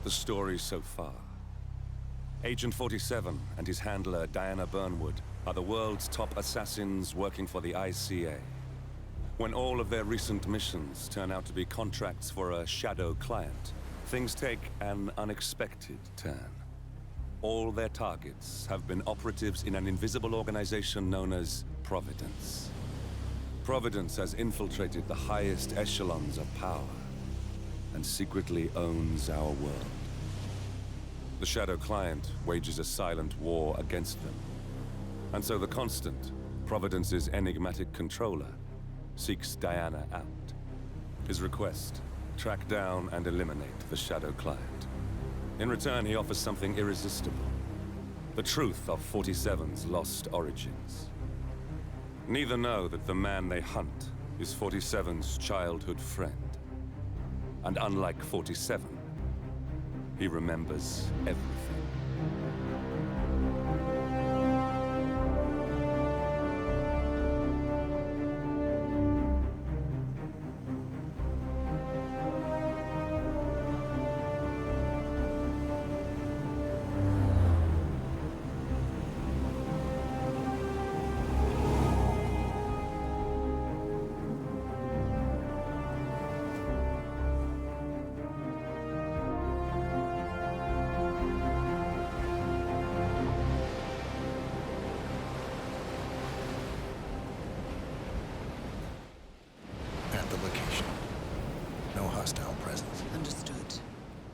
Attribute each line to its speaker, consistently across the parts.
Speaker 1: The story so far. Agent 47 and his handler Diana Burnwood are the world's top assassins working for the ICA. When all of their recent missions turn out to be contracts for a shadow client, things take an unexpected turn. All their targets have been operatives in an invisible organization known as Providence. Providence has infiltrated the highest echelons of power and secretly owns our world. The shadow client wages a silent war against them. And so the Constant, Providence's enigmatic controller, seeks Diana out. His request, track down and eliminate the shadow client. In return, he offers something irresistible. The truth of 47's lost origins. Neither know that the man they hunt is 47's childhood friend. And unlike 47, he remembers everything.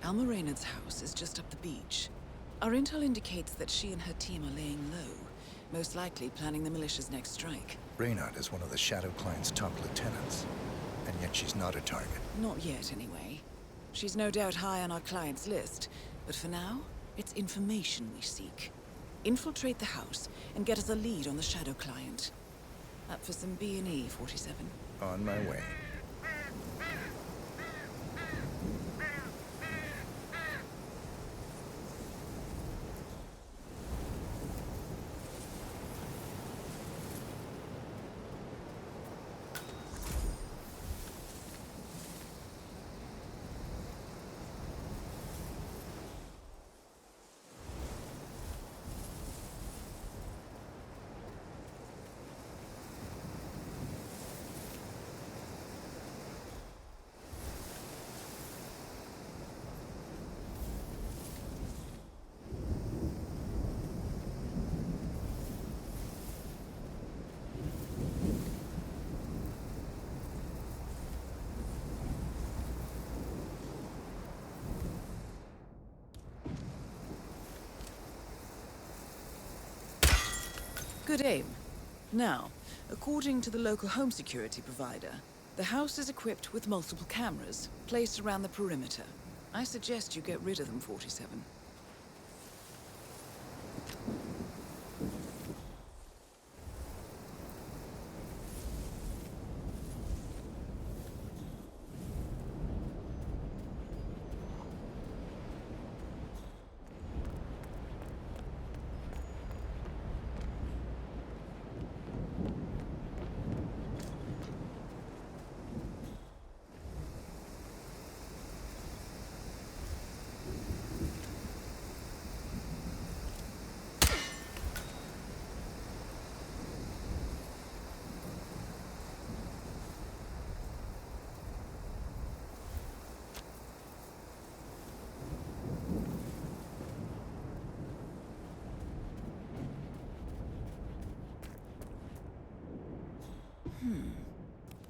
Speaker 2: Alma Reynard's house is just up the beach. Our intel indicates that she and her team are laying low, most likely planning the militia's next strike.
Speaker 3: Reynard is one of the Shadow Client's top lieutenants, and yet she's not a target.
Speaker 2: Not yet, anyway. She's no doubt high on our client's list, but for now, it's information we seek. Infiltrate the house and get us a lead on the Shadow Client. Up for some B&E, 47.
Speaker 3: On my way.
Speaker 2: Good aim. Now, according to the local home security provider, the house is equipped with multiple cameras placed around the perimeter. I suggest you get rid of them, 47.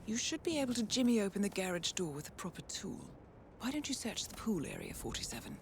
Speaker 2: You should be able to jimmy open the garage door with a proper tool. Why don't you search the pool area, 47?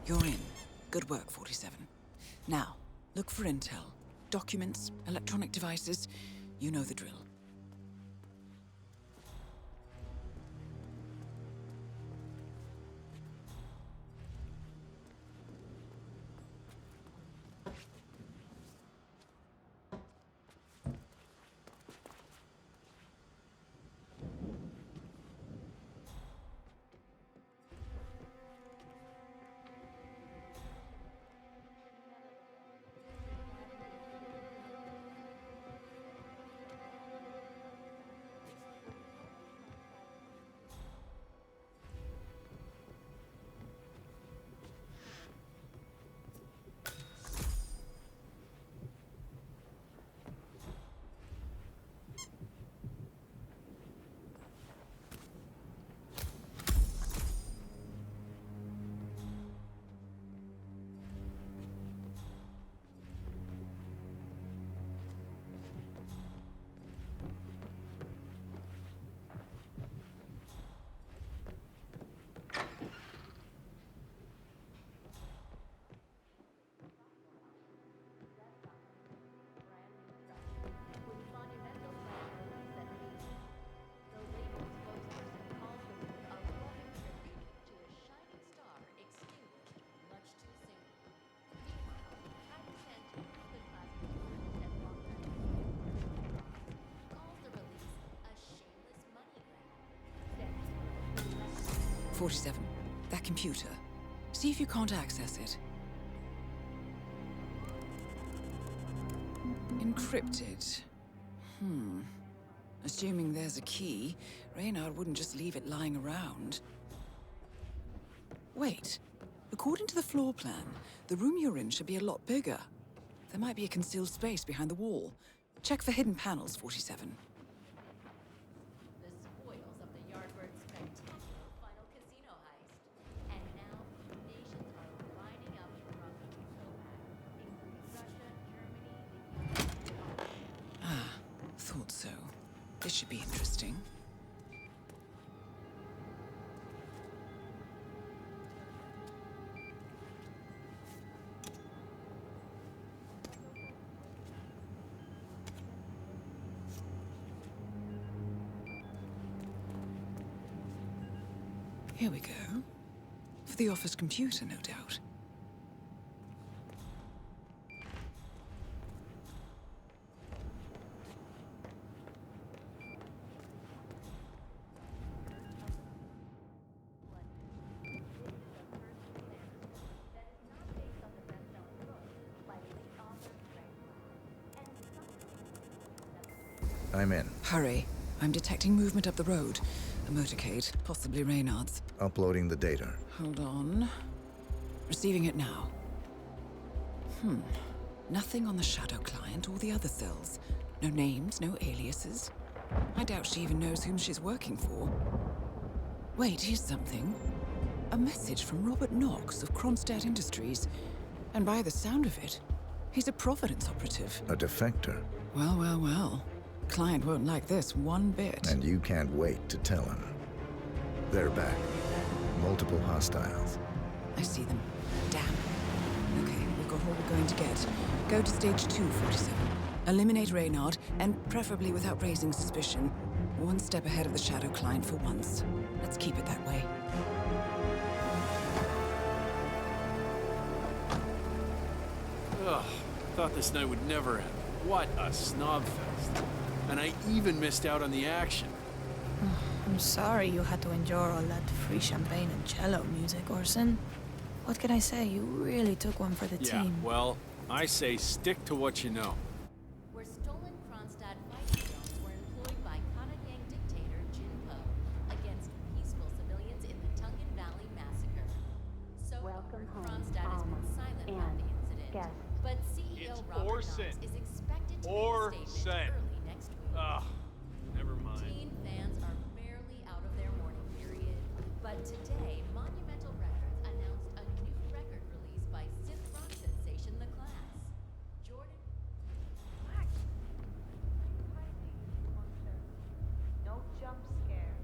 Speaker 2: You're in. Good work, 47. Now, look for intel. Documents, electronic devices. You know the drill. .47. That computer. See if you can't access it. Encrypted. Assuming there's a key, Reynard wouldn't just leave it lying around. Wait. According to the floor plan, the room you're in should be a lot bigger. There might be a concealed space behind the wall. Check for hidden panels, 47.
Speaker 4: The spoils of the Yardbird's spectacular final casino heist. And now, nations are lining up from including Russia, Germany, the US.
Speaker 2: Thought so. This should be interesting. Here we go. For the office computer, no doubt.
Speaker 3: I'm in.
Speaker 2: Hurry. I'm detecting movement up the road. A motorcade, possibly Reynard's.
Speaker 3: Uploading the data.
Speaker 2: Hold on. Receiving it now. Nothing on the Shadow client or the other cells. No names, no aliases. I doubt she even knows whom she's working for. Wait, here's something. A message from Robert Knox of Kronstadt Industries. And by the sound of it, he's a Providence operative.
Speaker 3: A defector.
Speaker 2: Well, well, well. Client won't like this one bit.
Speaker 3: And you can't wait to tell him. They're back. Multiple hostiles.
Speaker 2: I see them. Damn. Okay, we've got all we're going to get. Go to stage 2, 47. Eliminate Reynard, and preferably without raising suspicion. One step ahead of the Shadow client for once. Let's keep it that way.
Speaker 5: Ugh, thought this night would never end. What a snobfest. And I even missed out on the action.
Speaker 6: I'm sorry you had to endure all that free champagne and cello music, Orson. What can I say? You really took one for the team.
Speaker 5: Well, I say stick to what you know.
Speaker 4: Where stolen Kronstadt fighting drones were employed by Kanadang dictator Jin Po against peaceful civilians in the Tungan Valley massacre. So far, Kronstadt has been silent about the incident, but CEO Robert Knox is expected to make a statement early next week.
Speaker 5: Ugh, never mind.
Speaker 4: Teen fans are barely out of their mourning period, but today, Monumental Records announced a new record release by synth rock sensation The Class. Jordan.
Speaker 6: No jump scares.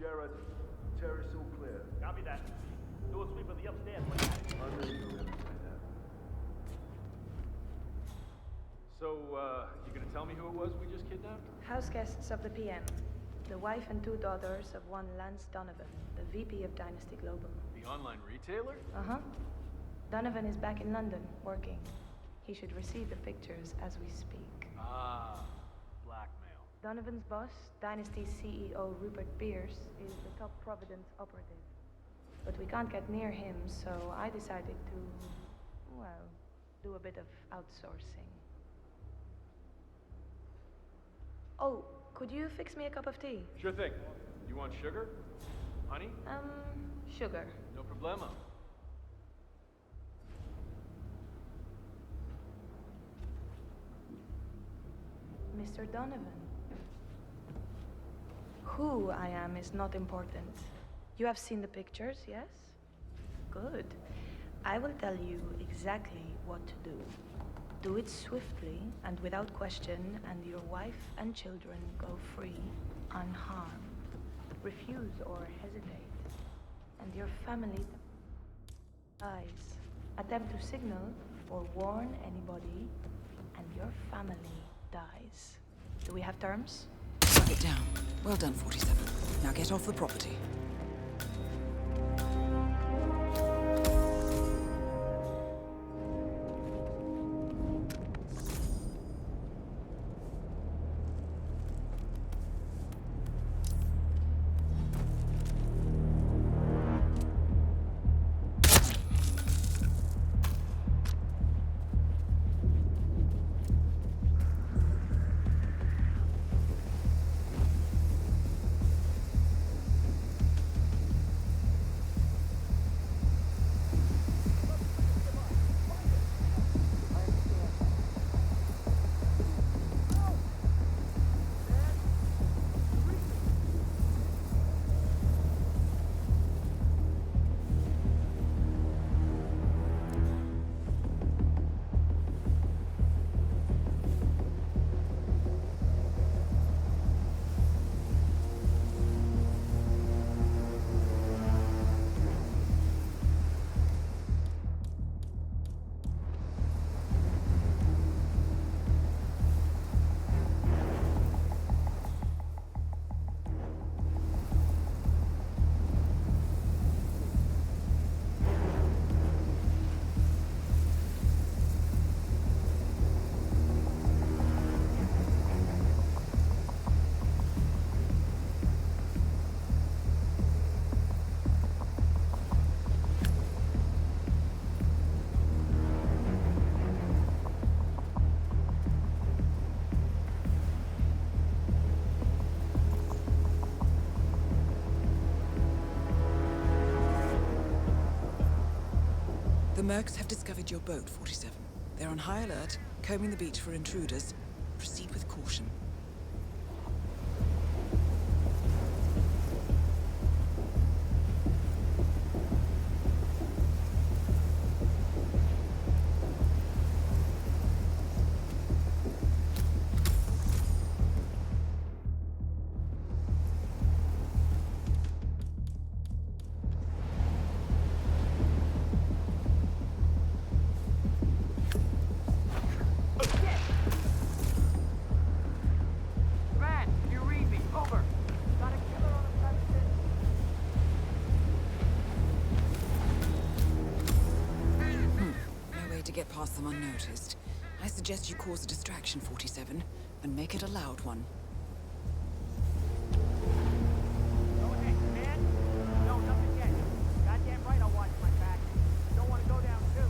Speaker 7: Jared, terrace all clear.
Speaker 8: Copy that. Do a sweep of the upstairs. What do you got?
Speaker 7: I knew you were gonna say that.
Speaker 5: So, you gonna tell me who it was we just kidnapped?
Speaker 6: House guests of the PM. The wife and 2 daughters of one Lance Donovan, the VP of Dynasty Global.
Speaker 5: The online retailer?
Speaker 6: Uh-huh. Donovan is back in London, working. He should receive the pictures as we speak.
Speaker 5: Ah, blackmail.
Speaker 6: Donovan's boss, Dynasty CEO Rupert Pierce, is the top Providence operative. But we can't get near him, so I decided to, well, do a bit of outsourcing. Oh, could you fix me a cup of tea?
Speaker 5: Sure thing. You want sugar? Honey?
Speaker 6: Sugar.
Speaker 5: No problemo.
Speaker 6: Mr. Donovan. Who I am is not important. You have seen the pictures, yes? Good. I will tell you exactly what to do. Do it swiftly and without question, and your wife and children go free, unharmed. Refuse or hesitate, and your family dies. Attempt to signal or warn anybody, and your family dies. Do we have terms?
Speaker 2: Suck it down. Well done, 47. Now get off the property. The Mercs have discovered your boat, 47. They're on high alert, combing the beach for intruders. Proceed with caution. Past them unnoticed. I suggest you cause a distraction, 47, and make it a loud one.
Speaker 8: Go ahead, man. No, nothing yet. Goddamn right I'll watch my back. Don't want to go down too.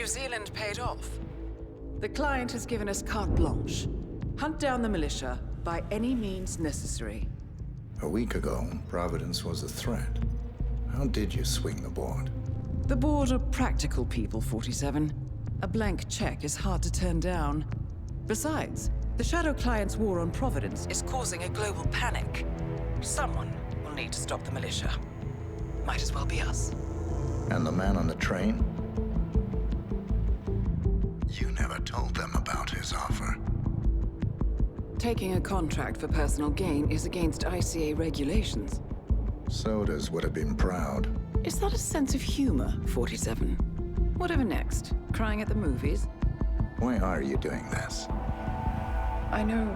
Speaker 2: Zealand paid off. The client has given us carte blanche. Hunt down the militia by any means necessary.
Speaker 3: A week ago, Providence was a threat. How did you swing the board?
Speaker 2: The board are practical people, 47. A blank check is hard to turn down. Besides, the Shadow Client's war on Providence is causing a global panic. Someone will need to stop the militia. Might as well be us.
Speaker 3: And the man on the train? You never told them about his offer.
Speaker 2: Taking a contract for personal gain is against ICA regulations.
Speaker 3: Sodas would have been proud.
Speaker 2: Is that a sense of humor, 47? Whatever next? Crying at the movies?
Speaker 3: Why are you doing this?
Speaker 2: I know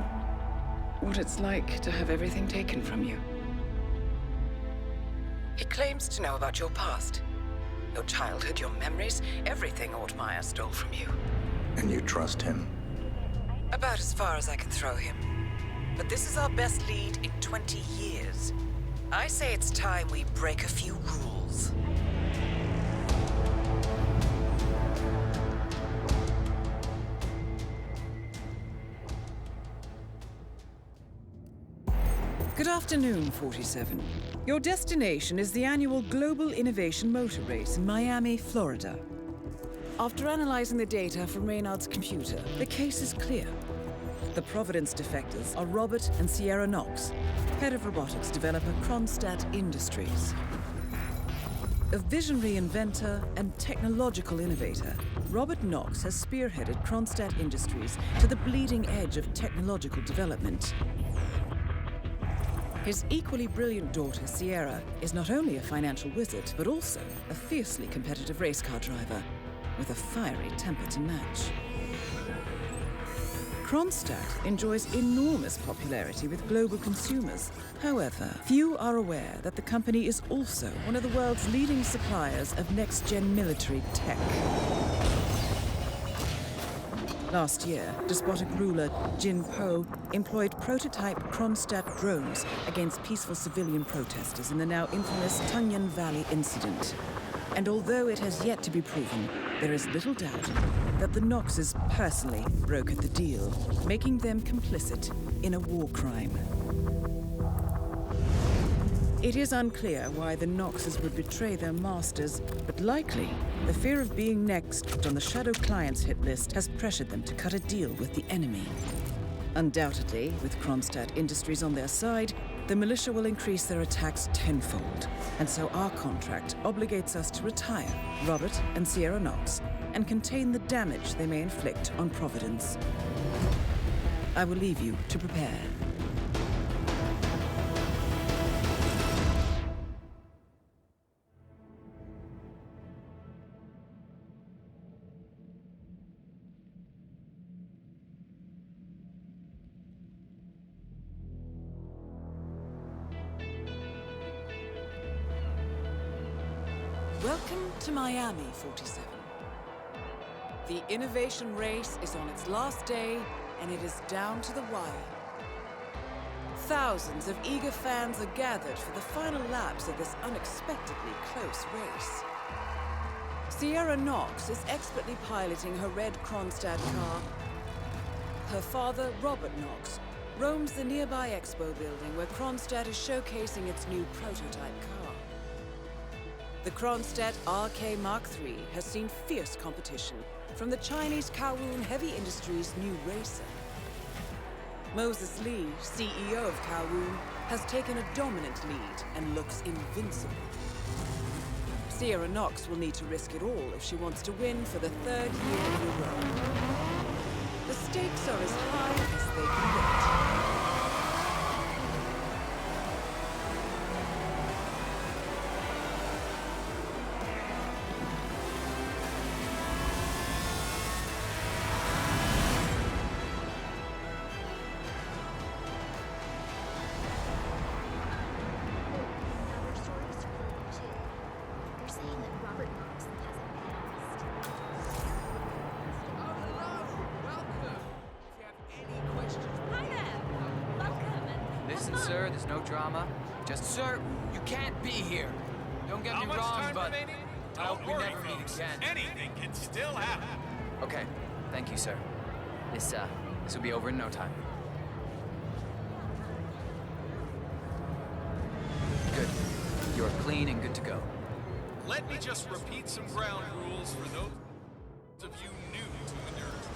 Speaker 2: what it's like to have everything taken from you. He claims to know about your past. Your childhood, your memories, everything Ortmeyer stole from you.
Speaker 3: And you trust him?
Speaker 2: About as far as I can throw him. But this is our best lead in 20 years. I say it's time we break a few rules. Good afternoon, 47. Your destination is the annual Global Innovation Motor Race in Miami, Florida. After analyzing the data from Reynard's computer, the case is clear. The Providence defectors are Robert and Sierra Knox, head of robotics developer Kronstadt Industries. A visionary inventor and technological innovator, Robert Knox has spearheaded Kronstadt Industries to the bleeding edge of technological development. His equally brilliant daughter, Sierra, is not only a financial wizard, but also a fiercely competitive race car driver, with a fiery temper to match. Kronstadt enjoys enormous popularity with global consumers. However, few are aware that the company is also one of the world's leading suppliers of next-gen military tech. Last year, despotic ruler Jin Po employed prototype Kronstadt drones against peaceful civilian protesters in the now infamous Tungan Valley incident. And although it has yet to be proven, there is little doubt that the Knoxes personally brokered the deal, making them complicit in a war crime. It is unclear why the Knoxes would betray their masters, but likely the fear of being next on the Shadow Client's hit list has pressured them to cut a deal with the enemy. Undoubtedly, with Kronstadt Industries on their side, the militia will increase their attacks tenfold, and so our contract obligates us to retire Robert and Sierra Knox and contain the damage they may inflict on Providence. I will leave you to prepare. Welcome to Miami, 47. The innovation race is on its last day, and it is down to the wire. Thousands of eager fans are gathered for the final laps of this unexpectedly close race. Sierra Knox is expertly piloting her red Kronstadt car. Her father, Robert Knox, roams the nearby expo building where Kronstadt is showcasing its new prototype car. The Kronstadt RK Mark III has seen fierce competition from the Chinese Kowloon Heavy Industries' new racer. Moses Lee, CEO of Kowloon, has taken a dominant lead and looks invincible. Sierra Knox will need to risk it all if she wants to win for the third year in a row. The stakes are as high as they can get.
Speaker 9: Listen, sir, there's no drama. Just...
Speaker 10: Sir, you can't be here. Don't get me wrong, but
Speaker 9: I hope we never meet again.
Speaker 5: Anything can still happen.
Speaker 9: Okay, thank you, sir. This will be over in no time. Good. You're clean and good to go.
Speaker 5: Let me just repeat some ground rules for those of you new to endurance.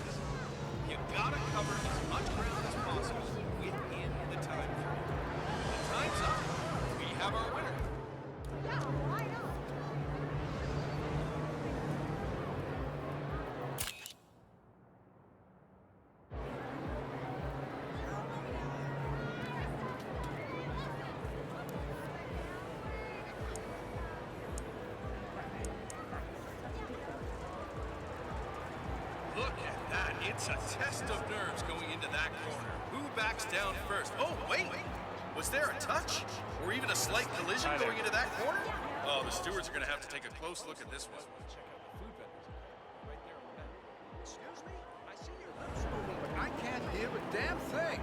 Speaker 5: You gotta cover as much ground as possible within the time frame. The time's up. We have our winner. Look at that. It's a test of nerves going into that corner. Who backs down first? Oh, wait. Was there a touch? Or even a slight collision going into that corner? Oh, the stewards are going to have to take a close look at this one.
Speaker 10: Excuse me? I see your lips moving, but I can't hear a damn thing.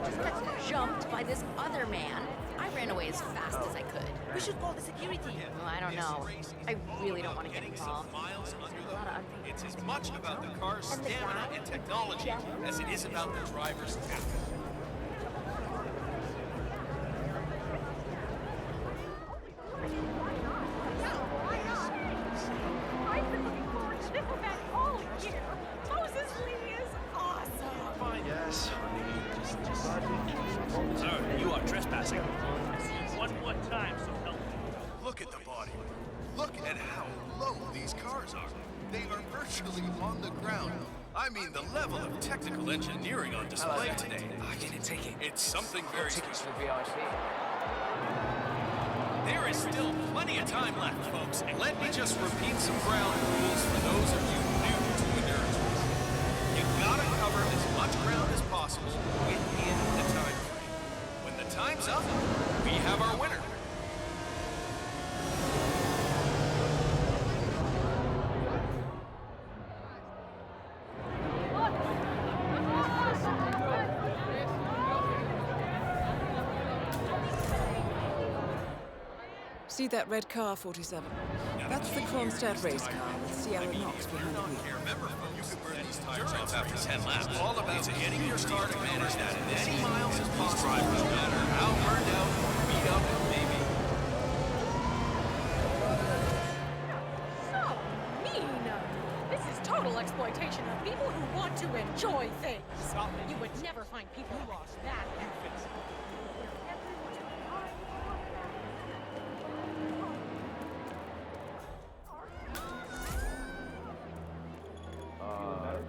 Speaker 4: Just got jumped by this other man. I ran away as fast as I could. We should call the security. Well, I don't know. I really don't want to get involved.
Speaker 5: Miles under
Speaker 4: A lot of unfair.
Speaker 5: It's as much about the car's stamina and technology as it is about the driver's effort.
Speaker 8: I've been looking forward to this event all year. Moses Lee is awesome.
Speaker 7: Yes, honey.
Speaker 8: Sir, you are trespassing. One more time, so help me.
Speaker 5: Look at the body. Look at how low these cars are. They are virtually on the ground. I mean, the level of technical engineering on display today.
Speaker 9: I didn't take it.
Speaker 5: It's something very
Speaker 9: Tickets
Speaker 5: special.
Speaker 9: for the VRC.
Speaker 5: There is still plenty of time left, folks. And let me just repeat some ground rules for those of you new to endurance racing. You gotta cover as much ground as possible within the time frame. When the time's up, we have our winner.
Speaker 2: See that red car, 47? That's the Kronstadt race car with Sierra Knox behind the wheel.
Speaker 5: Remember, folks, you could burn these tires off after 10 laps. All about getting your car to manage that as many miles as possible, no matter how burned out or beat up it may be.
Speaker 8: So mean. This is total exploitation of people who want to enjoy things. You would never find people who lost that.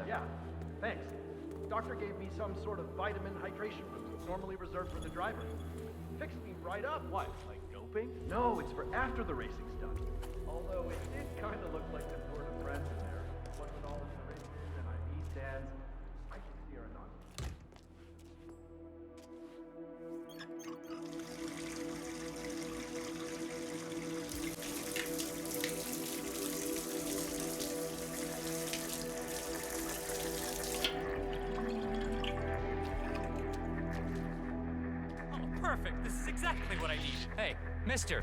Speaker 7: Yeah, thanks. Doctor gave me some sort of vitamin hydration boost, normally reserved for the driver. Fixed me right up. What, like doping? No, it's for after the racing's done. Although it did kind of look like the Tour de France in there. What with all of the races and IV stands, I can see her not.
Speaker 11: Oh, perfect. This is exactly what I need.
Speaker 9: Hey, mister.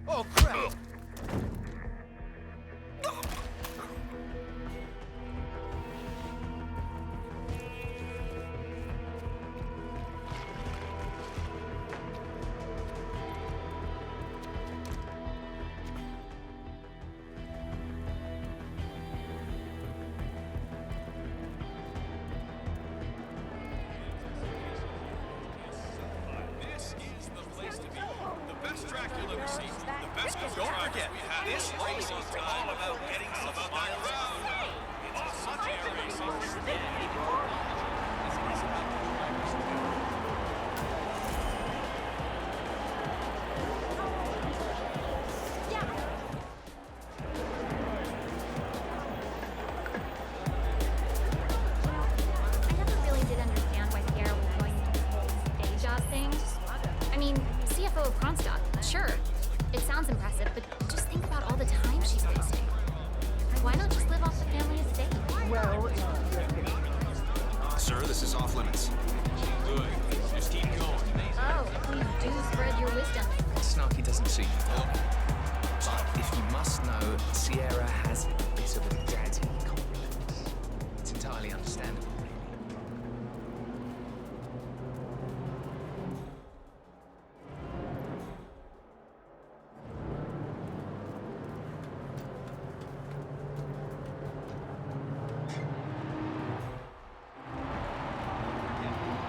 Speaker 10: Oh, crap!
Speaker 5: This is the place to be. The best track you'll ever see. The best don't forget, this racing is all about getting some miles out. It's such a racing.
Speaker 12: I never really did understand why Sierra was going into this whole day job thing. I mean, CFO of Kronstadt, sure. It sounds impressive, but just think about all the time she's wasting. Why not just live off the family estate?
Speaker 6: Well,
Speaker 10: Sir, this is off limits.
Speaker 5: Good. Just keep going.
Speaker 12: Oh, please do spread your wisdom.
Speaker 9: Snarky doesn't suit you. But if you must know, Sierra has a bit of a daddy complex. It's entirely understandable.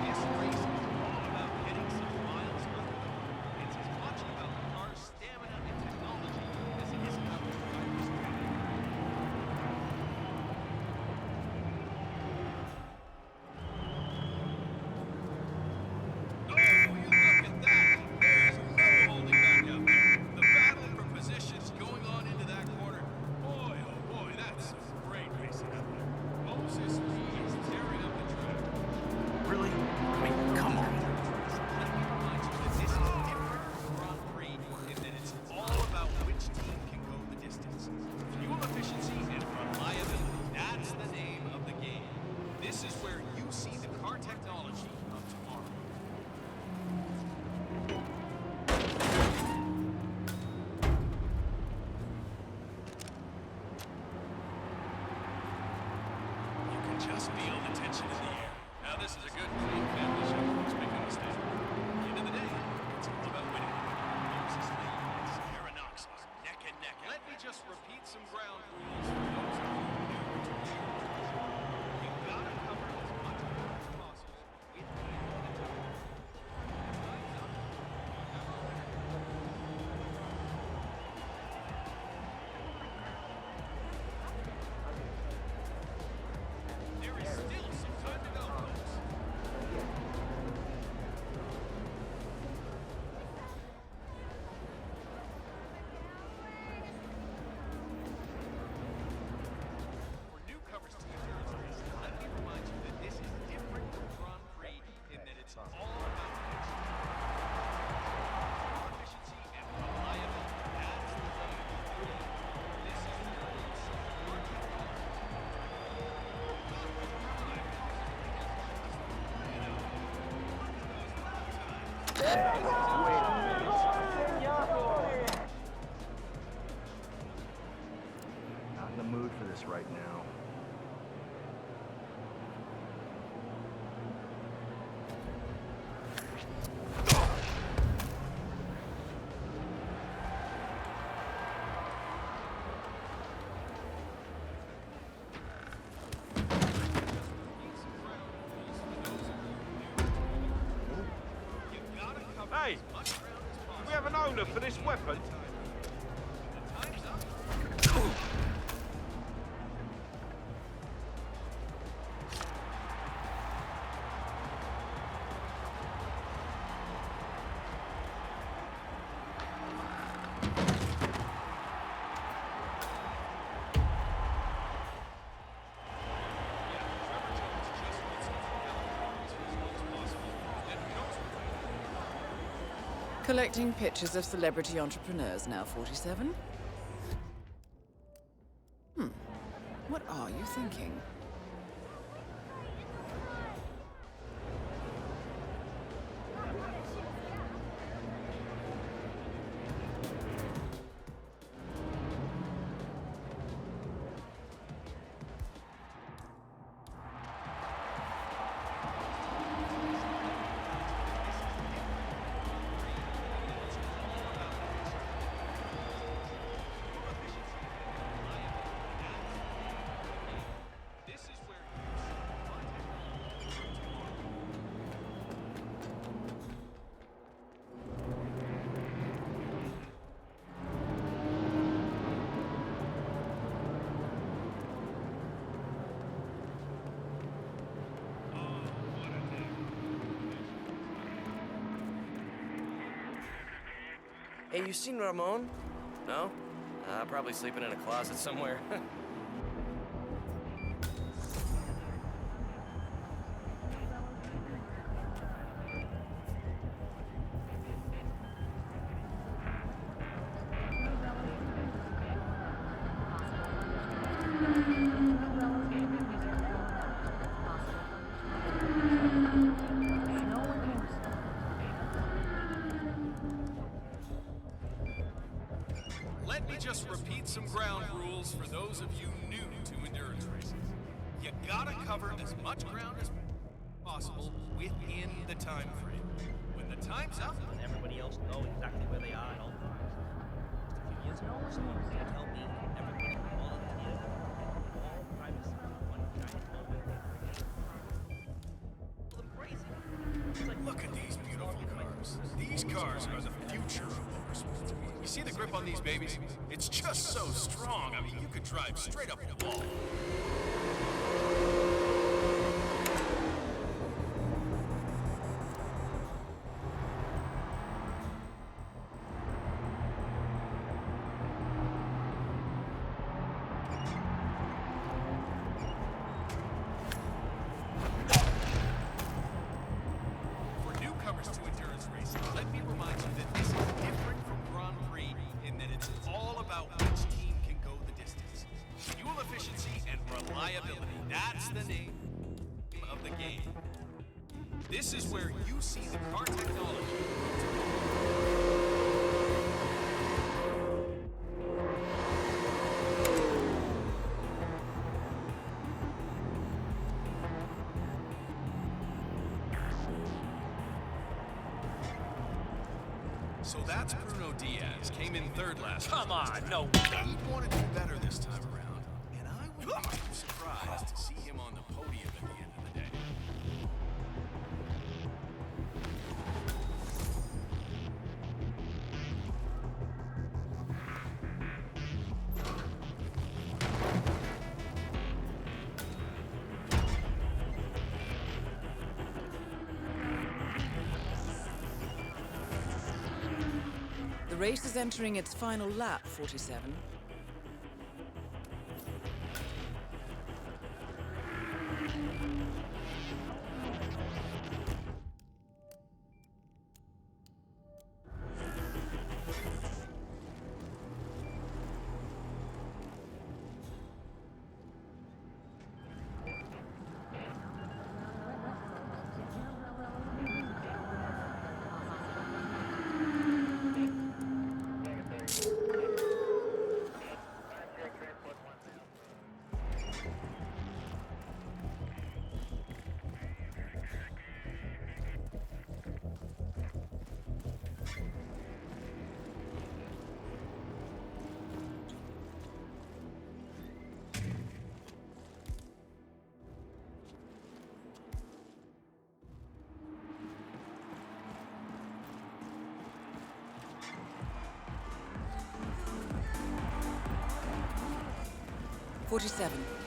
Speaker 5: This race is all about hitting some milestones. It's as much about the car's stamina and technology as it is about the driver's training. Oh, you look at that! There's no holding back out there. The battle for positions going on into that corner. Boy, oh boy, that's some great racing out there. Moses Lee is tearing up the track.
Speaker 10: Really? I mean, come on.
Speaker 5: Let me remind you that this is different from Grand Prix in that it's all about which team can go the distance. Fuel efficiency and reliability, that's the name of the game. This is where you see the car technology of tomorrow. You can just feel the tension in the air. Now this is a good, clean family show. Let's make no mistake. At the end of the day, it's all about winning. Moses Lee and Sierra Knox are neck and neck. Let me just repeat some ground rules for those of you new to the show. You've got to cover as much ground as possible with the There is still some time to go, folks. For newcomers to the territories, let me remind you that this is different from Grand Prix in that it's all about efficiency and reliability. That's the name of the game. This is where you see your technology.
Speaker 7: Not in the mood for this right now.
Speaker 10: Hey, do we have an owner for this weapon?
Speaker 5: Time's up.
Speaker 2: Collecting pictures of celebrity entrepreneurs now, 47? What are you thinking?
Speaker 13: Hey, you seen Ramon? No? Probably sleeping in a closet somewhere.
Speaker 5: me just repeat some ground rules for those of you new to endurance races. You gotta cover as much ground as possible within the time frame. When the time's up,
Speaker 14: and everybody else know exactly where they are at all times. Just a few years ago, someone was going to tell me everybody volunteered and all privacy one giant moment. I'm crazy. It's like,
Speaker 5: look at these beautiful cars. These cars are the future of motorsports. You see the grip on these babies? It's just so strong. I mean, you could drive straight up the wall. That's the name of the game. This is where you see the car technology. So that's Bruno Diaz. Came in third last time.
Speaker 11: Come on, no.
Speaker 5: He'd want to do better this time around. And I wouldn't be too surprised to see him on the podium at the end of the day.
Speaker 2: The race is entering its final lap, 47.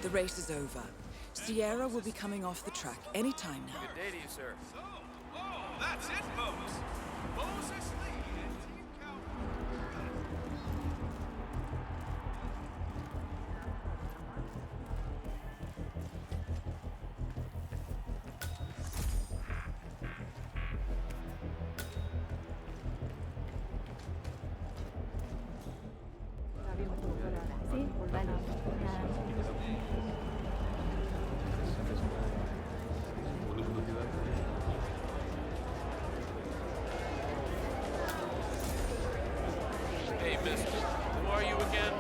Speaker 2: The race is over. Sierra will be coming off the track any time now.
Speaker 13: Good day to you, sir.
Speaker 5: So, that's it, folks. Moses Lee and Team
Speaker 11: Hey, mister, who are you again?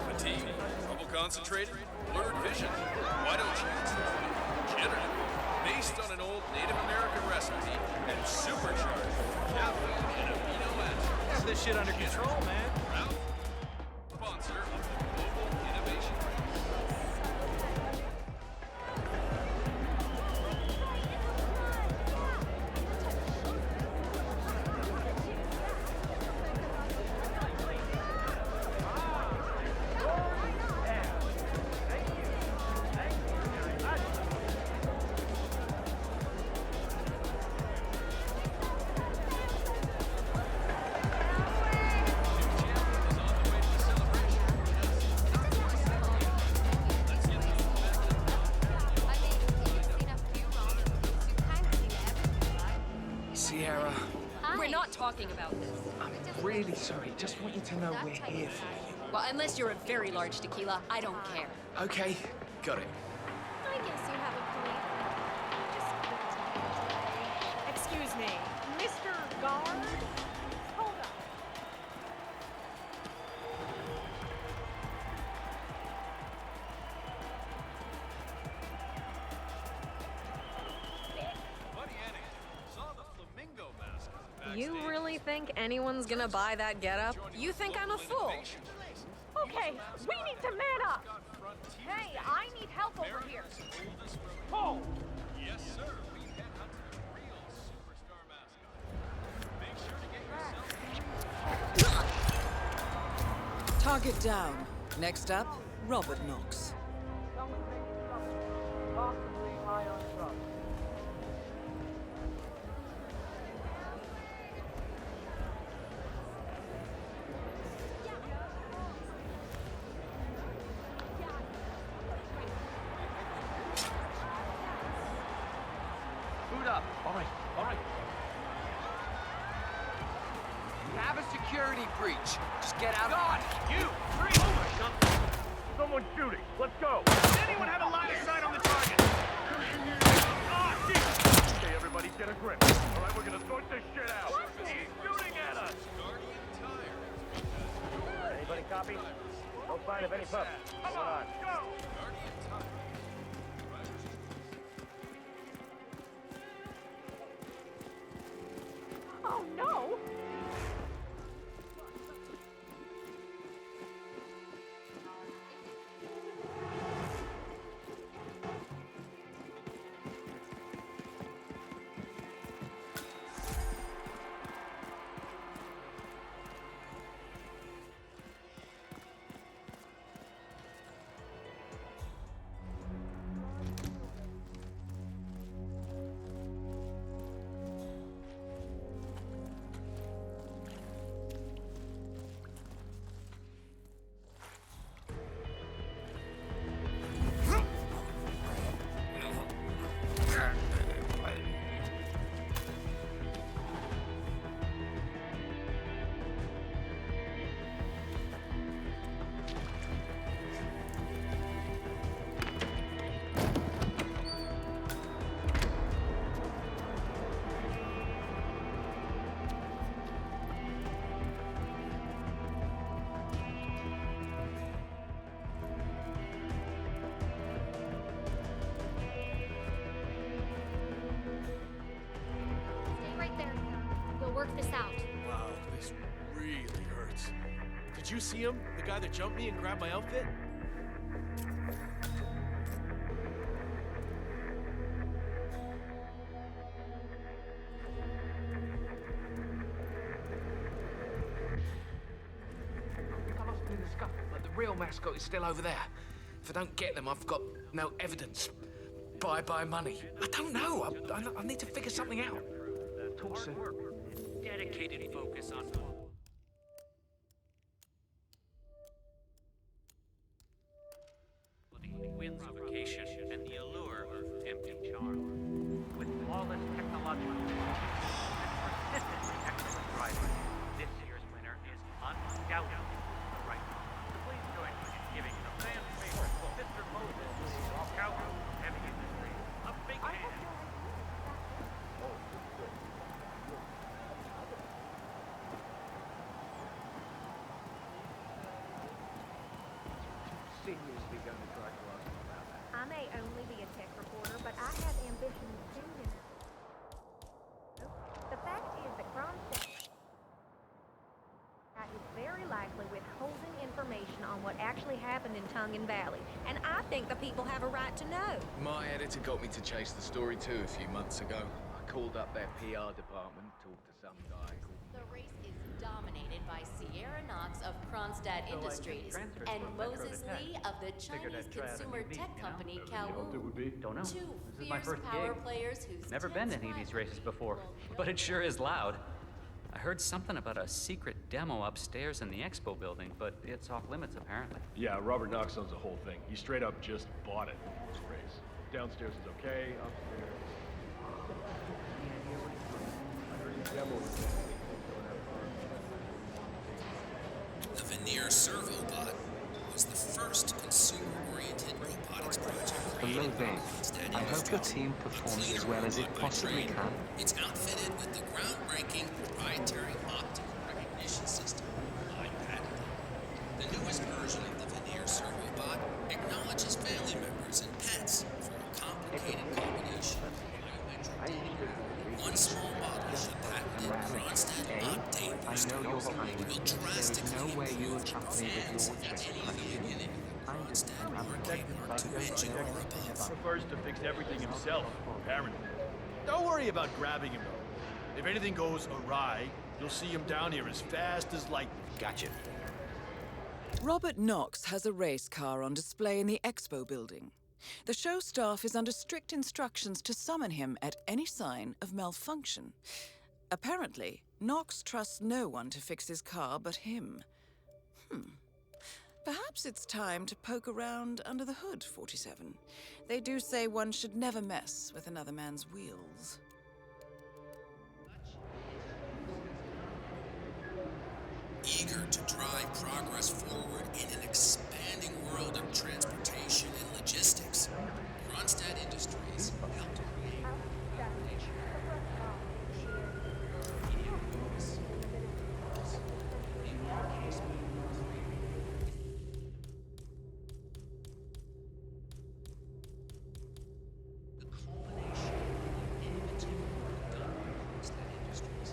Speaker 5: Fatigue, trouble concentrating, blurred vision. Why don't you try Generative, based on an old Native American recipe and supercharged with caffeine and amino acids.
Speaker 14: have this shit under control, man.
Speaker 5: Proud sponsor of the Global Innovation Race.
Speaker 13: Sierra,
Speaker 8: We're not talking about this.
Speaker 9: I'm really sorry. Just want you to know we're here for you.
Speaker 8: Well, unless you're a very large tequila, I don't care.
Speaker 9: Okay, got it.
Speaker 12: I guess you have a point. Just give it to me today.
Speaker 8: Excuse me, Mr. Guard? Hold up.
Speaker 5: Buddy Annie, saw the flamingo mask backstage.
Speaker 8: You really think anyone's gonna buy that getup? You think I'm a fool? Okay, we need to man up. Hey, I need help over here.
Speaker 5: Oh! Yes, sir. We headhunted a real superstar mascot. Make sure to get yourself.
Speaker 2: Target down. Next up, Robert Knox.
Speaker 7: Possibly high on drugs.
Speaker 10: Boot up. All right, all right.
Speaker 9: We have a security breach. Just get out.
Speaker 10: God, you! Three! Oh my God! Someone's shooting. Let's go.
Speaker 5: Does anyone have a line of sight on the target?
Speaker 10: Ah, Jesus! Okay, everybody, get a grip. All right, we're gonna sort this shit out. He's shooting at us.
Speaker 7: Anybody copy? No sign of any pups.
Speaker 10: Come on, go!
Speaker 8: Oh no!
Speaker 12: Stay right there. We'll work this out.
Speaker 5: Wow, this really hurts. Did you see him? The guy that jumped me and grabbed my outfit?
Speaker 9: I lost him in the scuffle, but the real mascot is still over there. If I don't get them, I've got no evidence. Bye-bye money. I don't know. I need to figure something out. Talk soon.
Speaker 14: Dedicated focus on windification and the allure of empty charm.
Speaker 7: With flawless technological and persistently excellent driving, this year's winner is undoubtedly the right one. Please join me in giving the fan favorite, Mr. Moses, of Calgary Heavy Industry, a big hand.
Speaker 10: Seriously going to try to ask him about that.
Speaker 12: I may only be a tech reporter, but I have ambitions too, you know. The fact is that Kronstadt is very likely withholding information on what actually happened in Tongan Valley, and I think the people have a right to know.
Speaker 9: My editor got me to chase the story too a few months ago. I called up their PR department, talked to some guy called...
Speaker 4: The race is dominated by Sierra Knox of Kronstadt Industries and Moses Lee of the Chinese consumer tech company Kowloon.
Speaker 7: Don't know.
Speaker 4: Two
Speaker 7: This is my
Speaker 4: fierce
Speaker 7: first
Speaker 4: power
Speaker 7: gig.
Speaker 4: players whose
Speaker 7: Never been to any of these races before, but it sure is loud. I heard something about a secret demo upstairs in the expo building, but it's off limits apparently.
Speaker 10: Yeah, Robert Knox owns the whole thing. He straight up just bought it for this race. Downstairs is okay, upstairs...
Speaker 15: The Veneer Servo Bot was the first consumer-oriented robotics project created by Kronstadt
Speaker 16: I hope your
Speaker 15: Industries.
Speaker 16: team performs as well as it possibly can.
Speaker 15: It's outfitted with any unit in Kronstadt or Kmart 2 engine or above.
Speaker 7: Prefers to fix everything himself, apparently. Don't worry about grabbing him, though. If anything goes awry, you'll see him down here as fast as lightning.
Speaker 13: Gotcha.
Speaker 2: Robert Knox has a race car on display in the expo building. The show staff is under strict instructions to summon him at any sign of malfunction. Apparently, Knox trusts no one to fix his car but him. Perhaps it's time to poke around under the hood, 47. They do say one should never mess with another man's wheels.
Speaker 15: Eager to drive progress forward in an expanding world of transportation and logistics, Kronstadt Industries helped create the culmination of innovative work done by Kronstadt Industries.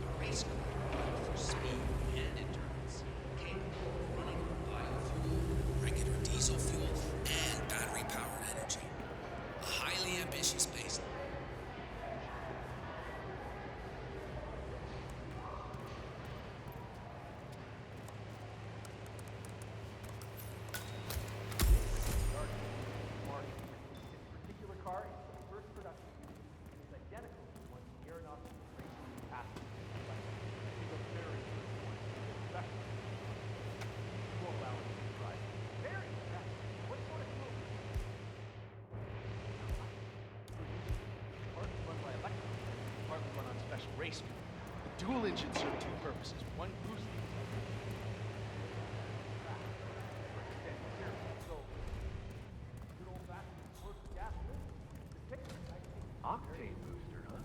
Speaker 15: A race car for speed and endurance, capable of running on biofuel, regular diesel fuel, and battery-powered energy. A highly ambitious baseline.
Speaker 7: Particular car is the first production and is identical to the one aeronautical racing passes. It's a very good one. Special. You won't allow it to drive. Very special. What sort of fuel? Partly run by electric, partly run on special race fuel. The dual engines serve two purposes. One cruising. Octane booster, huh?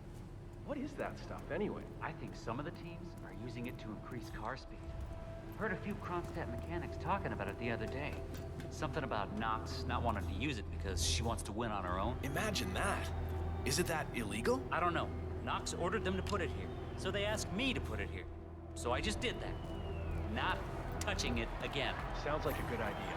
Speaker 7: What is that stuff, anyway?
Speaker 16: I think some of the teams are using it to increase car speed. Heard a few Kronstadt mechanics talking about it the other day. Something about Knox not wanting to use it because she wants to win on her own.
Speaker 5: Imagine that. Isn't that illegal?
Speaker 16: I don't know. Knox ordered them to put it here, so they asked me to put it here. So I just did that. Not touching it again.
Speaker 7: Sounds like a good idea.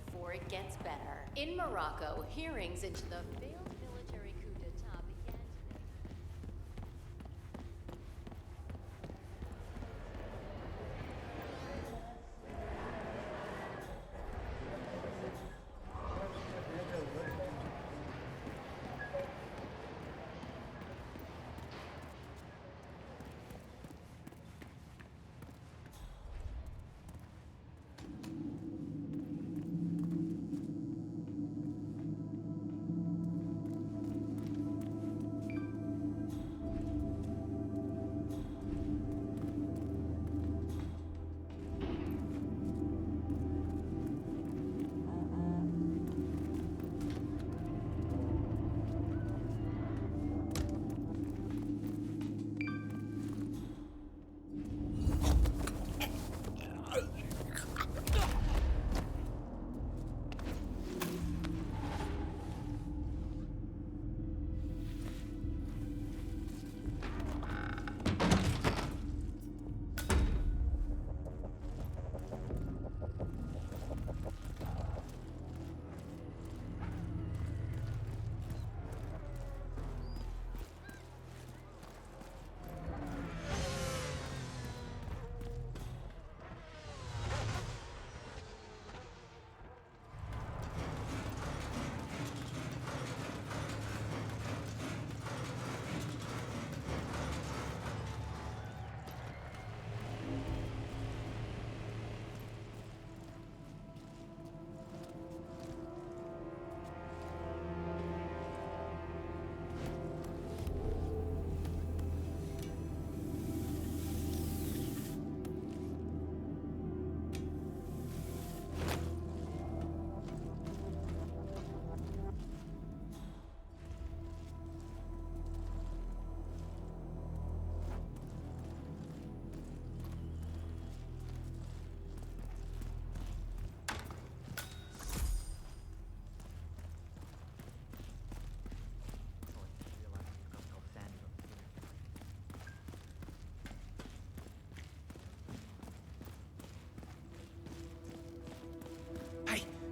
Speaker 4: Before it gets better. In Morocco, hearings into the failed military coup d'etat began today.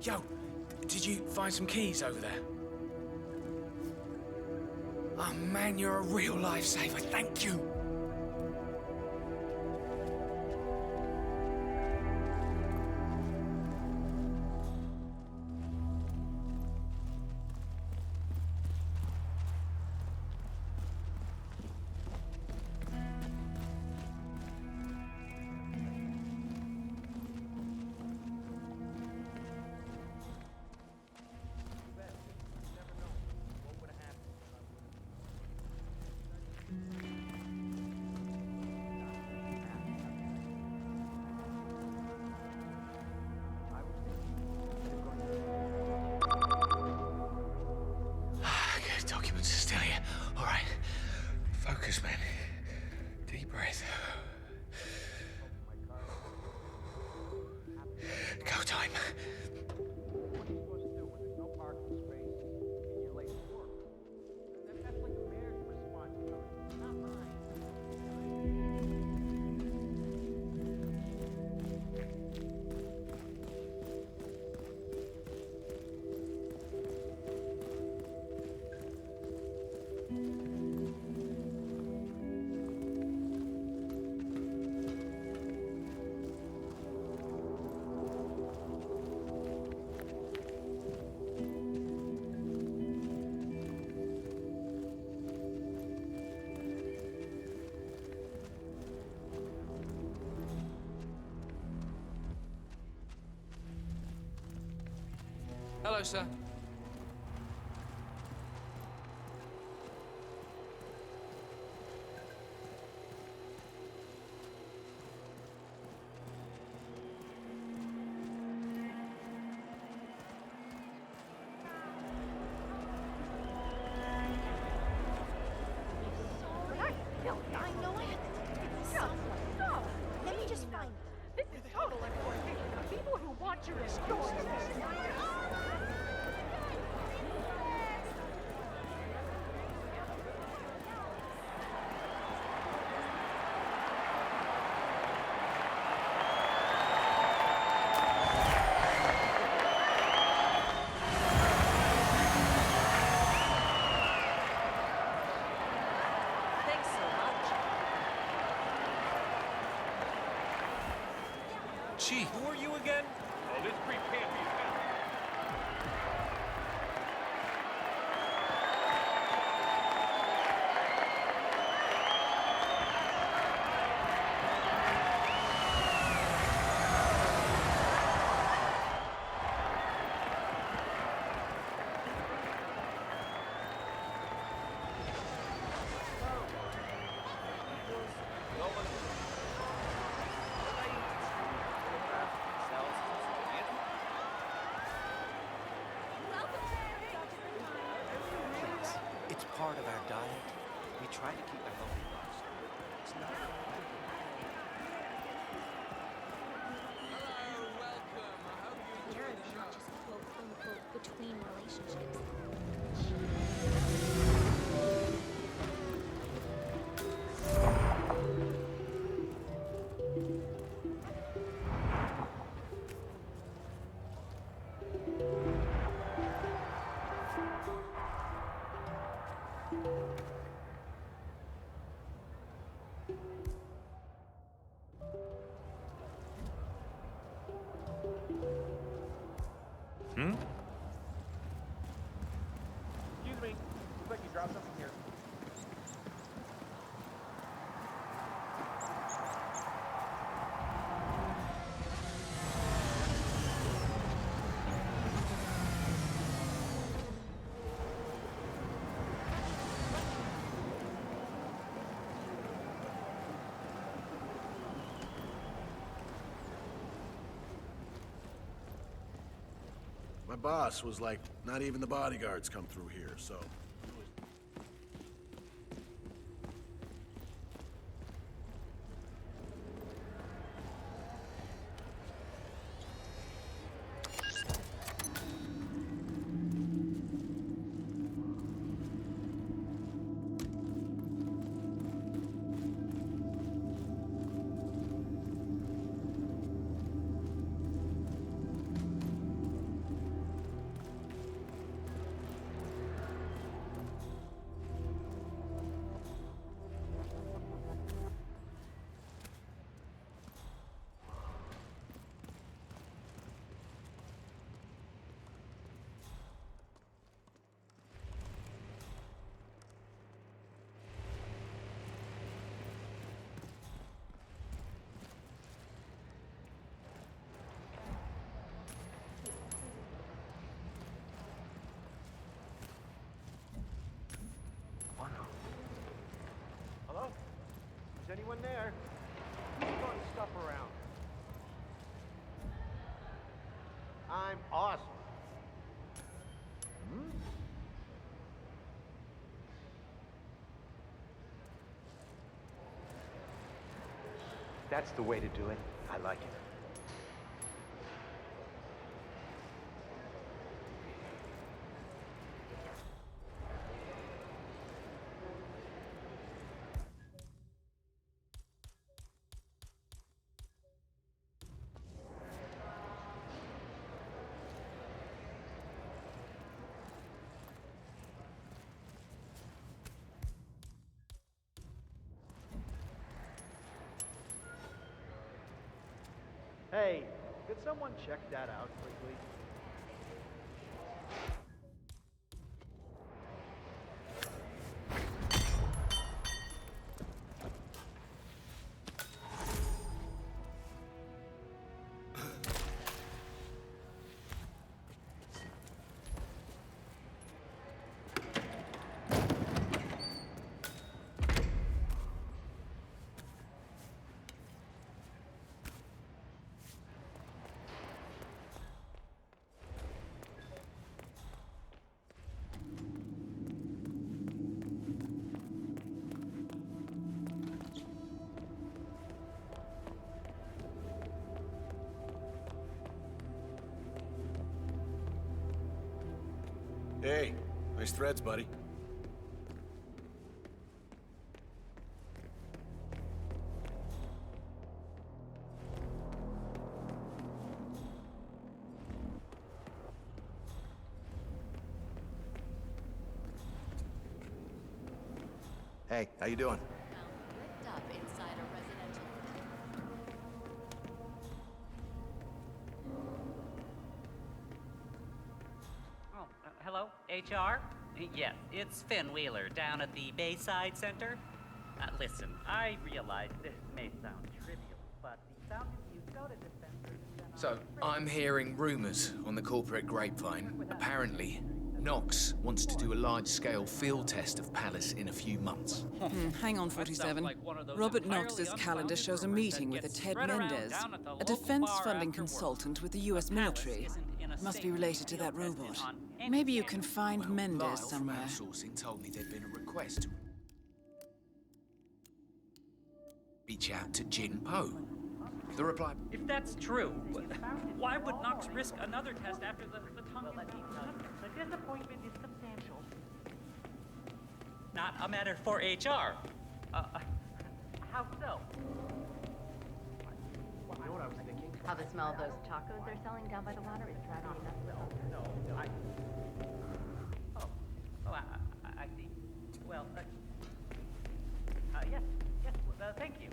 Speaker 9: Yo, did you find some keys over there? Oh man, you're a real lifesaver. Thank you. Okay, documents are still here. All right. Focus, man. Deep breath. Go time. Hello, sir.
Speaker 12: I know I have to take someone. Stop. Let me just find them.
Speaker 8: This is total exploitation of people who want to enjoy things.
Speaker 12: Thanks so much.
Speaker 5: Gee, who are you again?
Speaker 10: Oh, this creep can't be found.
Speaker 15: It's part of our diet. We try to keep a healthy lifestyle. It's not.
Speaker 17: Marriage is not just quote unquote between relationships.
Speaker 7: Excuse me. Looks like you dropped something here.
Speaker 3: My boss was like, not even the bodyguards come through here, so...
Speaker 7: anyone there? Who's throwing stuff around? I'm awesome. Hmm? That's the way to do it. I like it. Hey, could someone check that out quickly?
Speaker 3: Hey, nice threads, buddy. Hey, how you doing?
Speaker 4: Ripped up inside a residential.
Speaker 16: Oh, hello, HR? Yes, it's Finn Wheeler down at the Bayside Center. Listen, I realize this may sound trivial, but the Fountain View soda dispenser has been
Speaker 9: So, I'm hearing rumors on the corporate grapevine. Apparently, Knox wants to do a large-scale field test of Palace in a few months.
Speaker 2: Hang on, 47. Robert Knox's calendar shows a meeting with a Ted Mendez, a defense funding consultant with the U.S. military. Must be related to that robot. Maybe you can find Mendez
Speaker 9: Lyle
Speaker 2: somewhere.
Speaker 9: from outsourcing told me there'd been a request to reach out to Jin Po. The reply...
Speaker 16: If that's true, why would Knox risk another test after the Tongan... The disappointment is substantial. Not a matter for HR. How so?
Speaker 7: You know what I was thinking?
Speaker 4: How the smell of those tacos they're selling down by the water is driving me nuts.
Speaker 16: I see. Well, yes, thank you.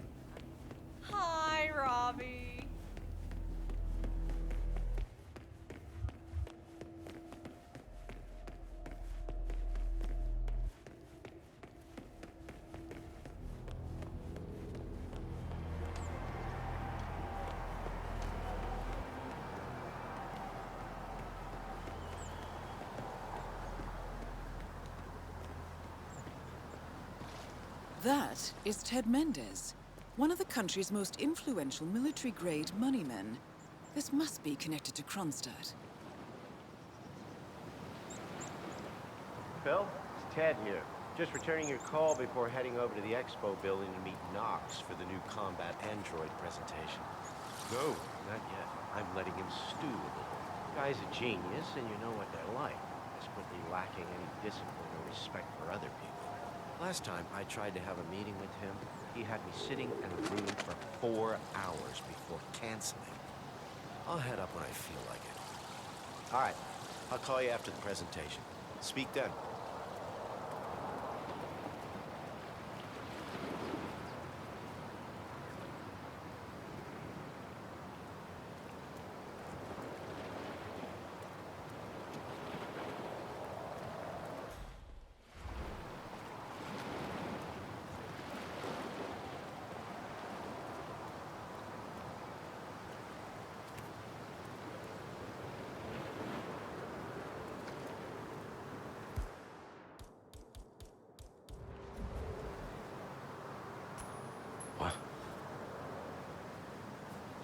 Speaker 8: Hi, Robbie.
Speaker 2: That is Ted Mendez, one of the country's most influential military-grade moneymen. This must be connected to Kronstadt.
Speaker 18: Phil, it's Ted here. Just returning your call before heading over to the expo building to meet Knox for the new combat android presentation. No, not yet. I'm letting him stew a little. The guy's a genius, and you know what they're like. Desperately lacking any discipline or respect for other people. Last time I tried to have a meeting with him, he had me sitting in a room for 4 hours before canceling. I'll head up when I feel like it. All right, I'll call you after the presentation. Speak then.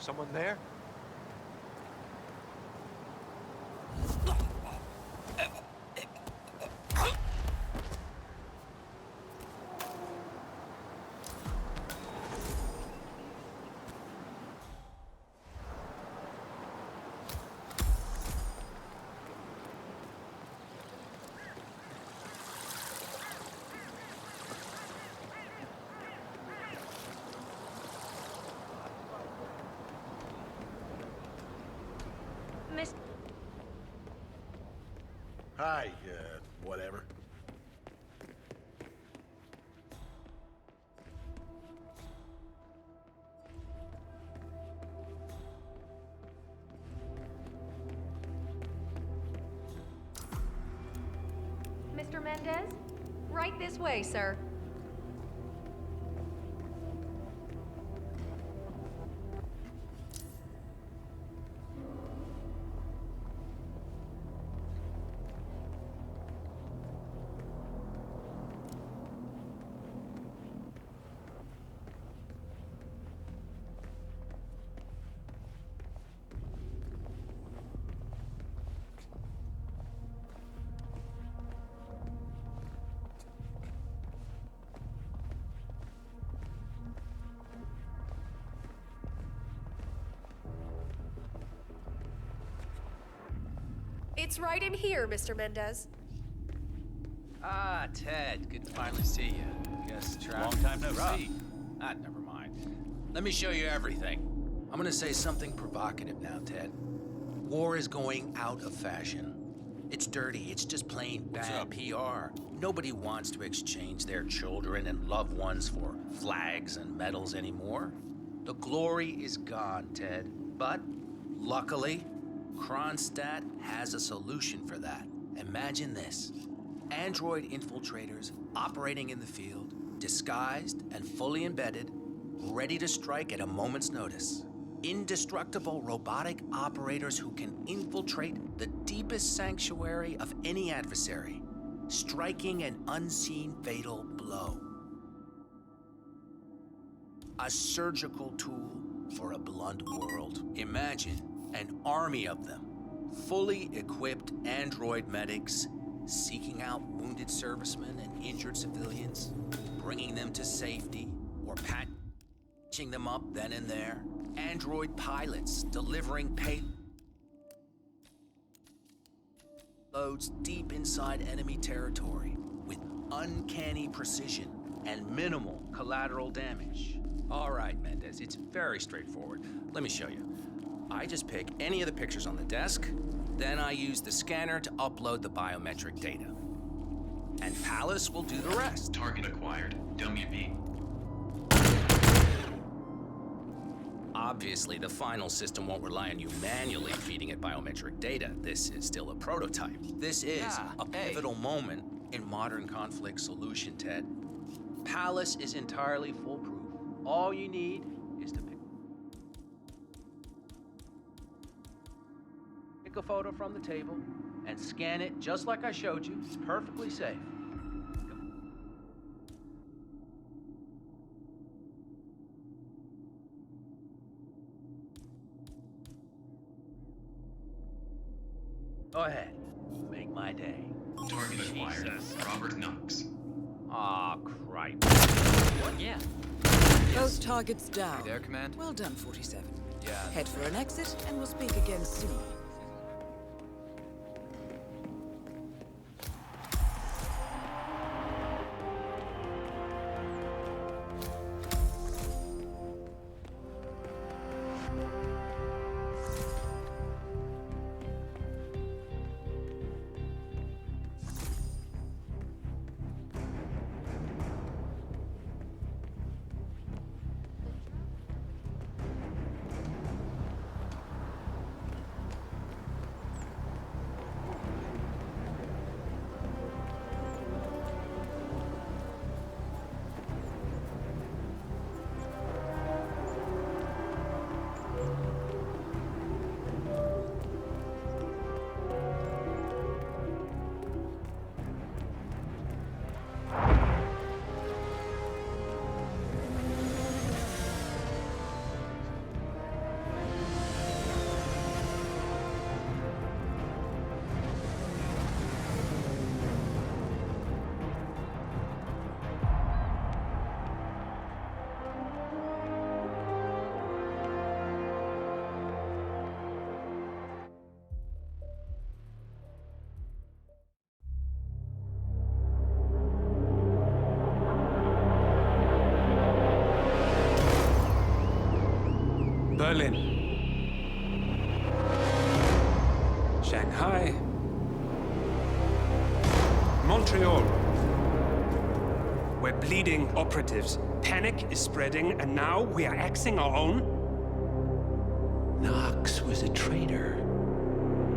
Speaker 18: Someone there?
Speaker 12: Miss...
Speaker 3: Hi, whatever.
Speaker 12: Mr. Mendez? Right this way, sir.
Speaker 19: It's right in here, Mr. Mendez.
Speaker 14: Ah, Ted, good to finally see you. Guess
Speaker 11: Long time no see.
Speaker 14: Ah, never mind. Let me show you everything. I'm gonna say something provocative now, Ted. War is going out of fashion. It's dirty, it's just plain bad PR. Nobody wants to exchange their children and loved ones for flags and medals anymore. The glory is gone, Ted. But, luckily, Kronstadt has a solution for that. Imagine this. Android infiltrators operating in the field, disguised and fully embedded, ready to strike at a moment's notice. Indestructible robotic operators who can infiltrate the deepest sanctuary of any adversary, striking an unseen fatal blow. A surgical tool for a blunt world. Imagine an army of them, fully equipped android medics, seeking out wounded servicemen and injured civilians, bringing them to safety, or patching them up then and there. Android pilots delivering payloads deep inside enemy territory with uncanny precision and minimal collateral damage. All right, Mendez, it's very straightforward. Let me show you. I just pick any of the pictures on the desk, then I use the scanner to upload the biometric data. And Palace will do the rest.
Speaker 15: Target acquired. WB.
Speaker 14: Obviously, the final system won't rely on you manually feeding it biometric data. This is still a prototype. This is a pivotal moment in modern conflict solution, Ted. Palace is entirely foolproof. All you need is to pick a photo from the table and scan it just like I showed you. It's perfectly safe. Go ahead. Make my day.
Speaker 15: Target acquired. Robert Knox.
Speaker 14: Aw, cripe.
Speaker 16: What? Yeah.
Speaker 2: Both targets down.
Speaker 20: You there, Command?
Speaker 2: Well done, 47.
Speaker 20: Yeah.
Speaker 2: Head for an exit, and we'll speak again soon.
Speaker 20: Berlin. Shanghai. Montreal. We're bleeding operatives. Panic is spreading, and now we are axing our own?
Speaker 15: Knox was a traitor.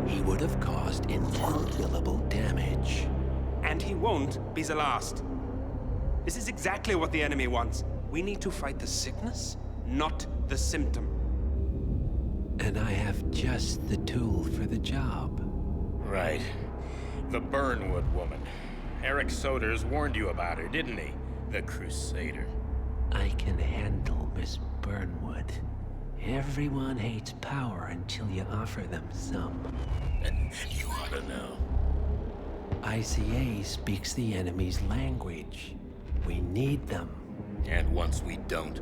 Speaker 15: He would have caused incalculable damage.
Speaker 20: And he won't be the last. This is exactly what the enemy wants. We need to fight the sickness, not the symptom.
Speaker 15: And I have just the tool for the job.
Speaker 21: Right. The Burnwood woman. Eric Soders warned you about her, didn't he? The Crusader.
Speaker 15: I can handle Miss Burnwood. Everyone hates power until you offer them some.
Speaker 21: You ought to know.
Speaker 15: ICA speaks the enemy's language. We need them.
Speaker 21: And once we don't?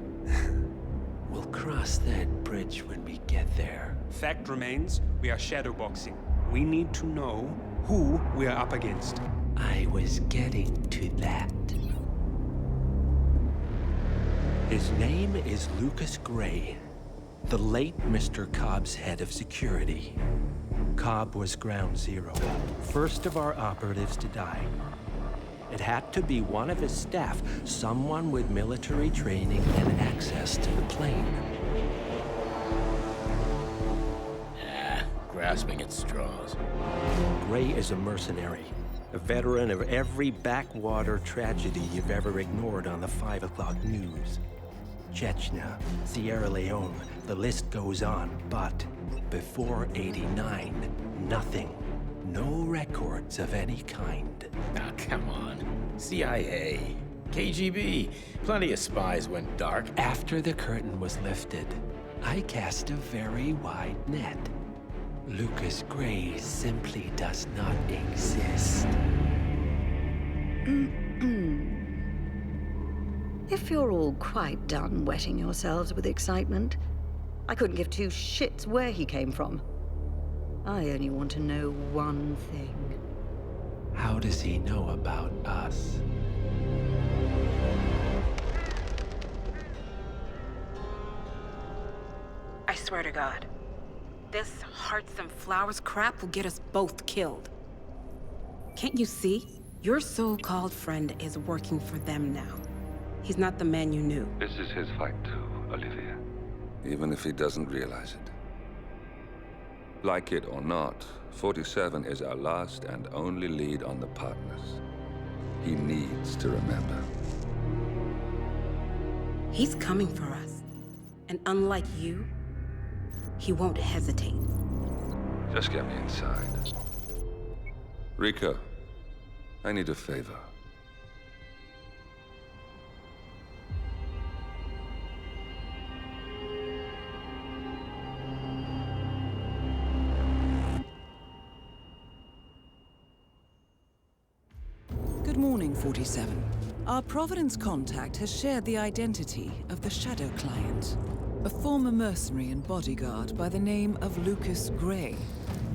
Speaker 15: We'll cross that bridge when we get there.
Speaker 20: Fact remains, we are shadowboxing. We need to know who we are up against.
Speaker 15: I was getting to that. His name is Lucas Gray, the late Mr. Cobb's head of security. Cobb was ground zero, first of our operatives to die. It had to be one of his staff, someone with military training and access to the plane.
Speaker 21: Grasping at straws.
Speaker 15: Gray is a mercenary, a veteran of every backwater tragedy you've ever ignored on the 5 o'clock news. Chechnya, Sierra Leone, the list goes on, but before '89, nothing. No records of any kind.
Speaker 21: Ah, come on. CIA, KGB, plenty of spies went dark.
Speaker 15: After the curtain was lifted, I cast a very wide net. Lucas Gray simply does not exist.
Speaker 22: If you're all quite done wetting yourselves with excitement, I couldn't give two shits where he came from. I only want to know one thing.
Speaker 15: How does he know about us?
Speaker 23: I swear to God, this hearts and flowers crap will get us both killed. Can't you see? Your so-called friend is working for them now. He's not the man you knew.
Speaker 1: This is his fight too, Olivia. Even if he doesn't realize it. Like it or not, 47 is our last and only lead on the partners. He needs to remember.
Speaker 23: He's coming for us. And unlike you, he won't hesitate.
Speaker 1: Just get me inside. Rico, I need a favor.
Speaker 2: Good morning, 47. Our Providence contact has shared the identity of the Shadow Client, a former mercenary and bodyguard by the name of Lucas Gray.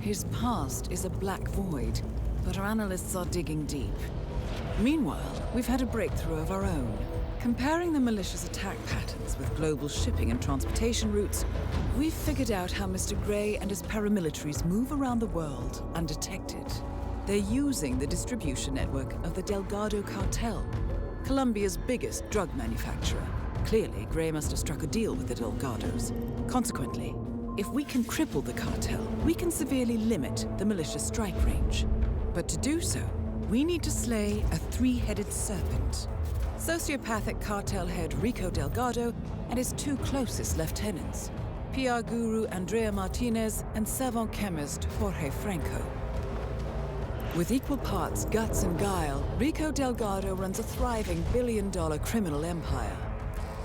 Speaker 2: His past is a black void, but our analysts are digging deep. Meanwhile, we've had a breakthrough of our own. Comparing the malicious attack patterns with global shipping and transportation routes, we've figured out how Mr. Gray and his paramilitaries move around the world undetected. They're using the distribution network of the Delgado cartel, Colombia's biggest drug manufacturer. Clearly, Gray must have struck a deal with the Delgados. Consequently, if we can cripple the cartel, we can severely limit the malicious strike range. But to do so, we need to slay a three-headed serpent. Sociopathic cartel head Rico Delgado and his two closest lieutenants, PR guru Andrea Martinez and savant chemist Jorge Franco. With equal parts guts and guile, Rico Delgado runs a thriving billion-dollar criminal empire.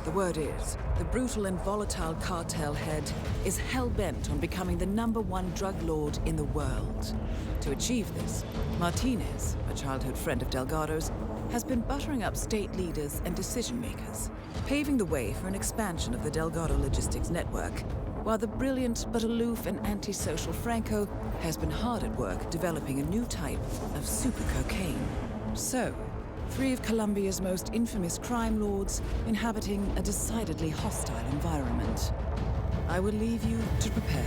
Speaker 2: The word is, the brutal and volatile cartel head is hell-bent on becoming the #1 drug lord in the world. To achieve this, Martinez, a childhood friend of Delgado's, has been buttering up state leaders and decision-makers, paving the way for an expansion of the Delgado logistics network, while the brilliant but aloof and antisocial Franco has been hard at work developing a new type of super cocaine. So, 3 of Colombia's most infamous crime lords inhabiting a decidedly hostile environment. I will leave you to prepare.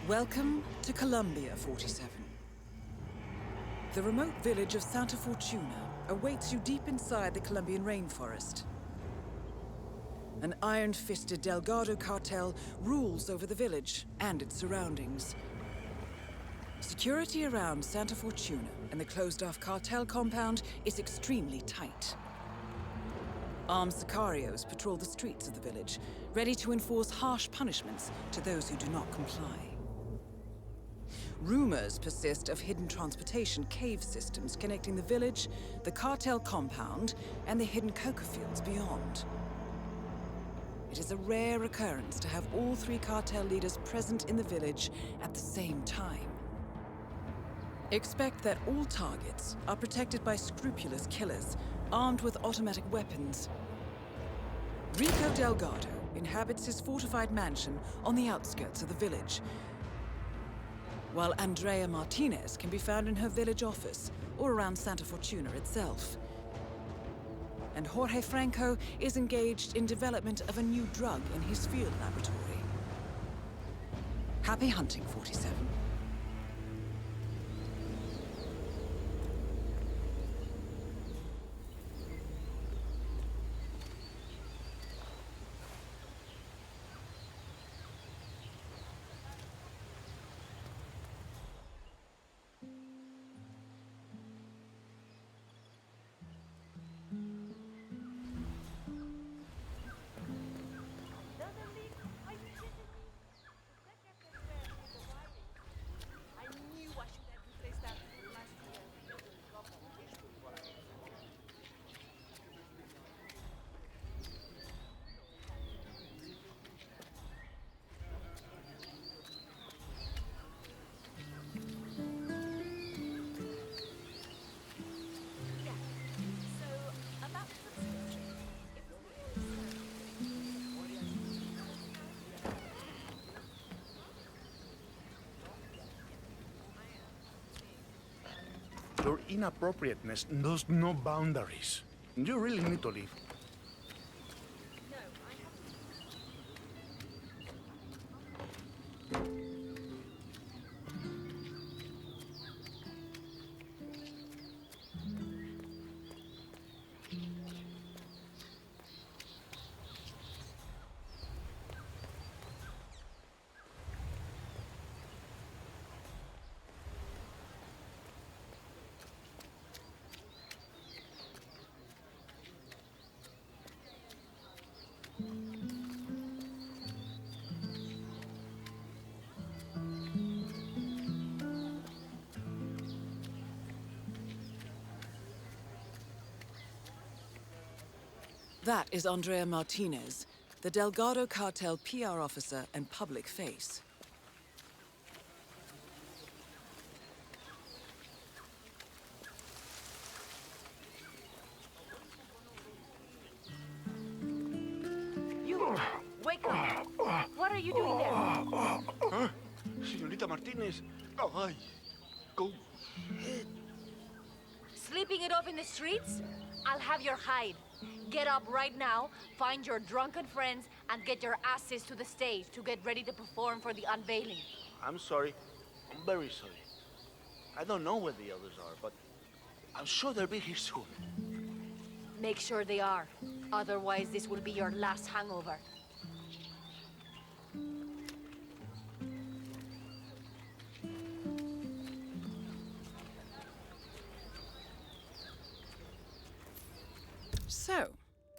Speaker 2: Welcome to Columbia, 47. The remote village of Santa Fortuna awaits you deep inside the Colombian rainforest. An iron-fisted Delgado cartel rules over the village and its surroundings. Security around Santa Fortuna and the closed-off cartel compound is extremely tight. Armed sicarios patrol the streets of the village, ready to enforce harsh punishments to those who do not comply. Rumors persist of hidden transportation cave systems connecting the village, the cartel compound, and the hidden coca fields beyond. It is a rare occurrence to have all three cartel leaders present in the village at the same time. Expect that all targets are protected by scrupulous killers, armed with automatic weapons. Rico Delgado inhabits his fortified mansion on the outskirts of the village, while Andrea Martinez can be found in her village office or around Santa Fortuna itself. And Jorge Franco is engaged in development of a new drug in his field laboratory. Happy hunting, 47.
Speaker 5: Your inappropriateness knows no boundaries. You really need to leave.
Speaker 2: That is Andrea Martinez, the Delgado cartel PR officer and public face.
Speaker 12: You! Wake up! What are you doing there?
Speaker 5: Señorita Martinez. Ay, go.
Speaker 12: Sleeping it off in the streets? I'll have your hide. Get up right now, find your drunken friends, and get your asses to the stage to get ready to perform for the unveiling.
Speaker 5: I'm sorry. I'm very sorry. I don't know where the others are, but I'm sure they'll be here soon.
Speaker 12: Make sure they are. Otherwise, this will be your last hangover.
Speaker 2: So,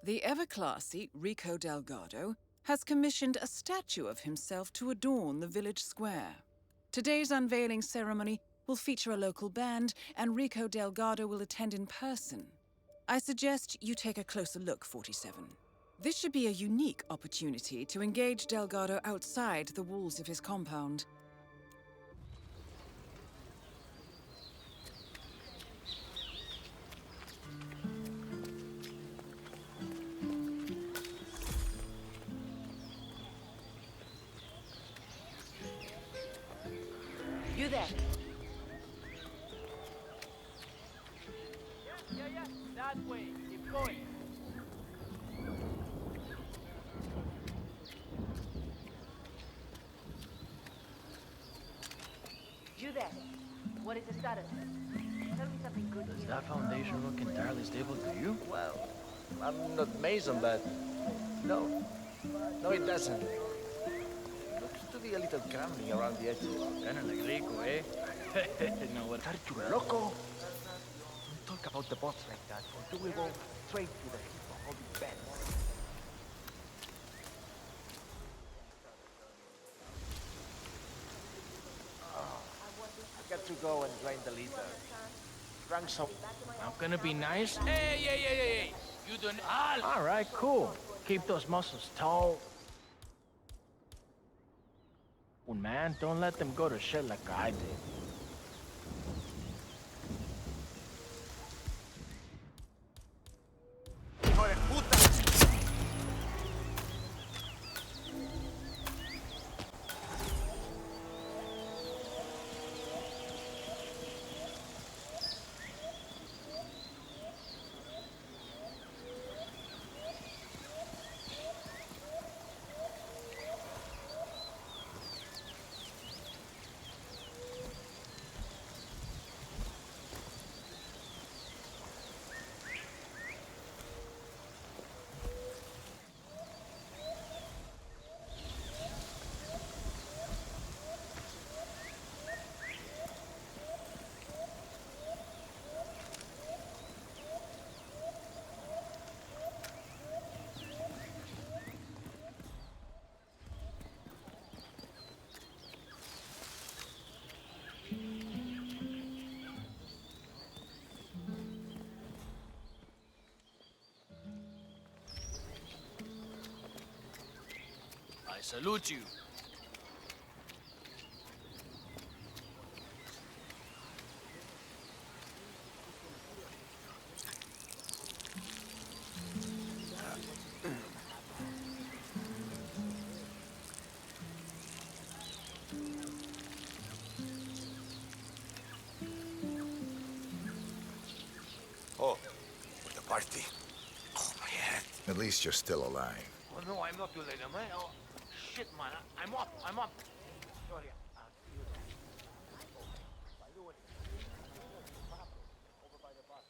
Speaker 2: the ever-classy Rico Delgado has commissioned a statue of himself to adorn the village square. Today's unveiling ceremony will feature a local band, and Rico Delgado will attend in person. I suggest you take a closer look, 47. This should be a unique opportunity to engage Delgado outside the walls of his compound.
Speaker 12: You there?
Speaker 7: Yeah, that way. Keep going.
Speaker 12: You there? What is the status? Tell me something good
Speaker 6: Does
Speaker 12: here.
Speaker 6: that foundation look entirely stable to you?
Speaker 10: Well, I'm not Mason, but no. No, it doesn't. Looks to be a little crumbling around the edges.
Speaker 6: Kinda like Rico, eh? No, what?
Speaker 10: Are you loco? Don't talk about the boss like that, or you will go straight to the heap of all the beds. I got to go and drain the leader. Drank some.
Speaker 6: I'm gonna be nice.
Speaker 9: Hey! You don't.
Speaker 6: All right, cool. Keep those muscles tall. Well, man, don't let them go to shit like I did.
Speaker 10: ¡Hijo de puta!
Speaker 6: I salute you.
Speaker 10: Oh, with the party. Oh, my head.
Speaker 3: At least you're still alive.
Speaker 10: Oh, no, I'm not too late, am I? Oh, shit, man. I'm up. Sorry. I'll see you then. Oh, by the way, what happened? Over by the bus.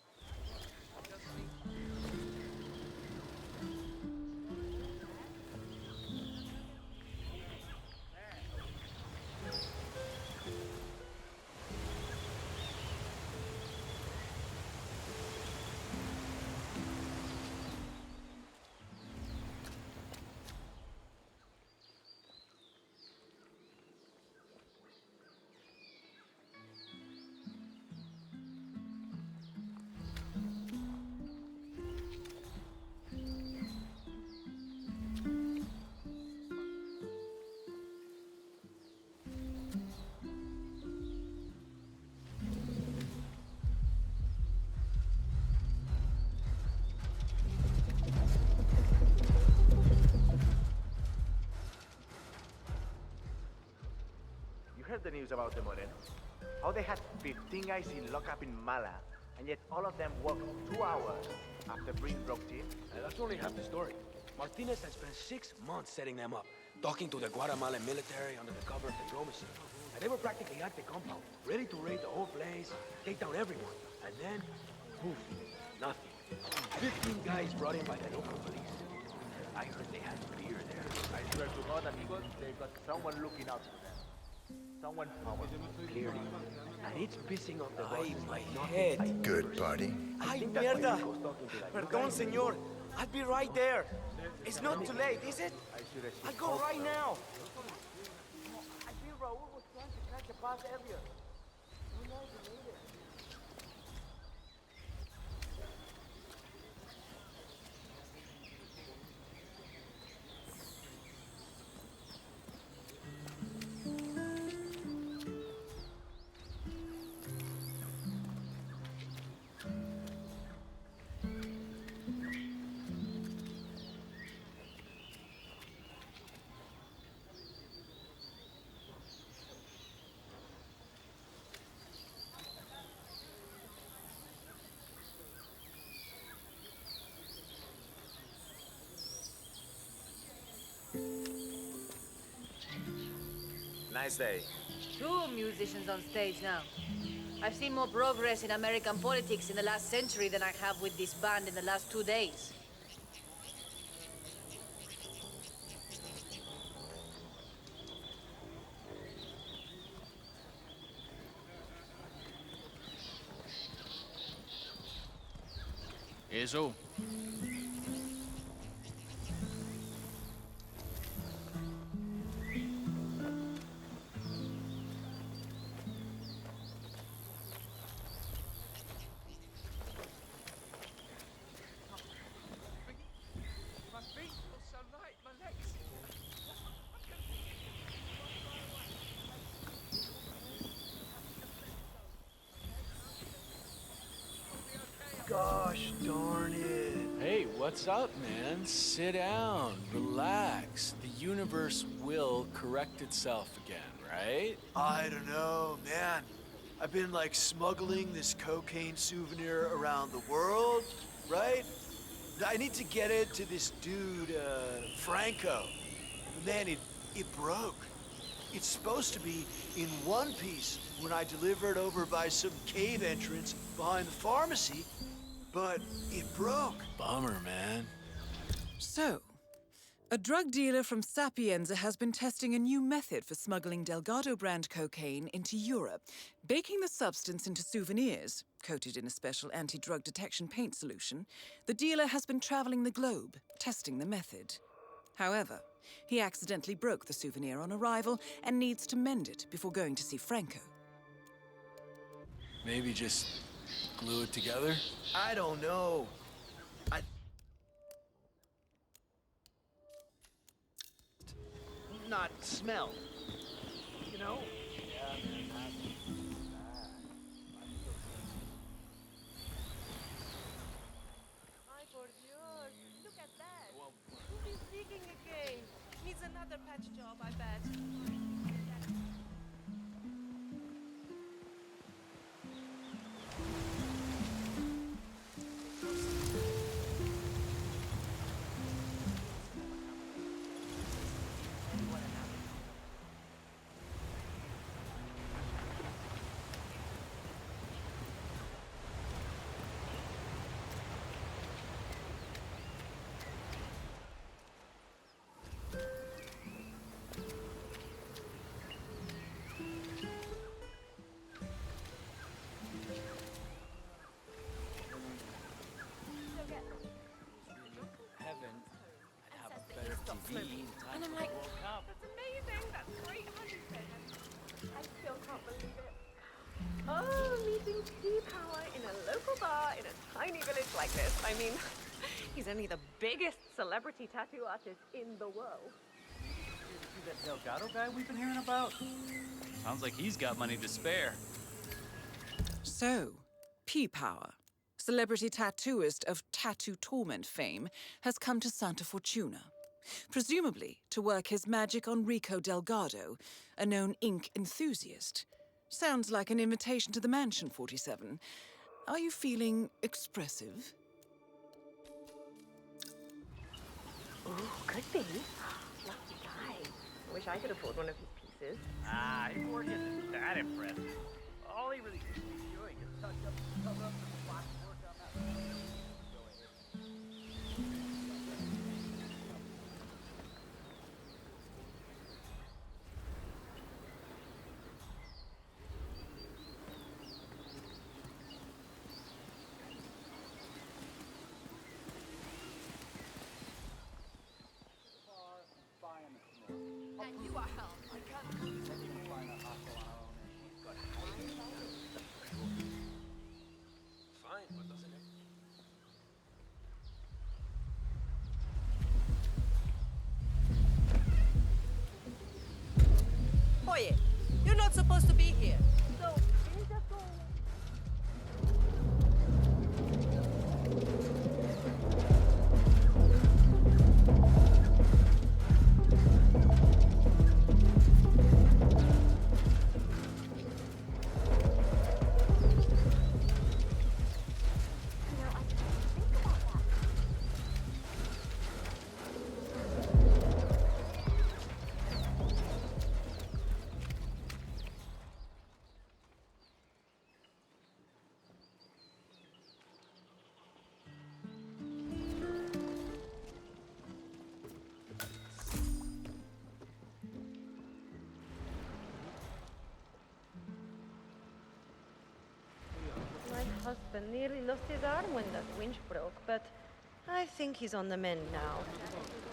Speaker 10: Heard the news about the Moreno? How they had 15 guys in lockup in Mala, and yet all of them worked 2 hours after Breen broke in?
Speaker 13: That's only half the story. Martinez had spent 6 months setting them up, talking to the Guatemalan military under the cover of diplomacy. And they were practically at the compound, ready to raid the whole place, take down everyone. And then, poof, nothing. 15 guys brought in by the local police. I heard they had beer there.
Speaker 10: I swear to God, amigos, they got someone looking out for them. Someone powerful, clearly.
Speaker 13: And it's pissing off the
Speaker 10: Ay,
Speaker 13: bosses
Speaker 10: my
Speaker 13: like
Speaker 10: head.
Speaker 13: nothing.
Speaker 3: Good party.
Speaker 13: Ay, mierda! Perdón, señor. I'll be right there. It's not too late, is it? I'll go right now.
Speaker 10: I feel Raul was trying to catch a bus earlier. Who knows he made it?
Speaker 4: Nice day.
Speaker 12: 2 musicians on stage now. I've seen more progress in American politics in the last century than I have with this band in the last 2 days.
Speaker 6: Eso.
Speaker 9: My feet feel so light, my legs.
Speaker 13: Gosh darn it.
Speaker 8: Hey, what's up, man? Sit down, relax. The universe will correct itself again, right?
Speaker 13: I don't know, man. I've been like smuggling this cocaine souvenir around the world, right? I need to get it to this dude, Franco. Man, it broke. It's supposed to be in one piece when I deliver it over by some cave entrance behind the pharmacy, but it broke.
Speaker 8: Bummer, man.
Speaker 2: So, a drug dealer from Sapienza has been testing a new method for smuggling Delgado brand cocaine into Europe, baking the substance into souvenirs, coated in a special anti-drug detection paint solution. The dealer has been traveling the globe, testing the method. However, he accidentally broke the souvenir on arrival and needs to mend it before going to see Franco.
Speaker 8: Maybe just glue it together?
Speaker 13: I don't know. Not smell. You know?
Speaker 17: Ay, por Dios. Look at that. Who's been speaking again? Needs another patch job, I bet.
Speaker 23: And I'm like, that's amazing. That's great money, I still can't believe it. Oh, meeting P-Power in a local bar in a tiny village like this. I mean, he's only the biggest celebrity tattoo artist in the world.
Speaker 24: See that Delgado guy we've been hearing about? Sounds like he's got money to spare.
Speaker 2: So, P-Power, celebrity tattooist of Tattoo Torment fame, has come to Santa Fortuna. Presumably to work his magic on Rico Delgado, a known ink enthusiast. Sounds like an invitation to the Mansion, 47. Are you feeling expressive?
Speaker 23: Ooh, could be. Lucky guy. I wish I could afford one of his pieces.
Speaker 24: His work isn't that impressive. All he really seems to be doing is touch up, cover up the spot work on that.
Speaker 12: And you are held.
Speaker 4: Fine, but doesn't it?
Speaker 17: Oye, you're not supposed to be here. So, can you just go? husband nearly lost his arm when that winch broke, but I think he's on the mend now.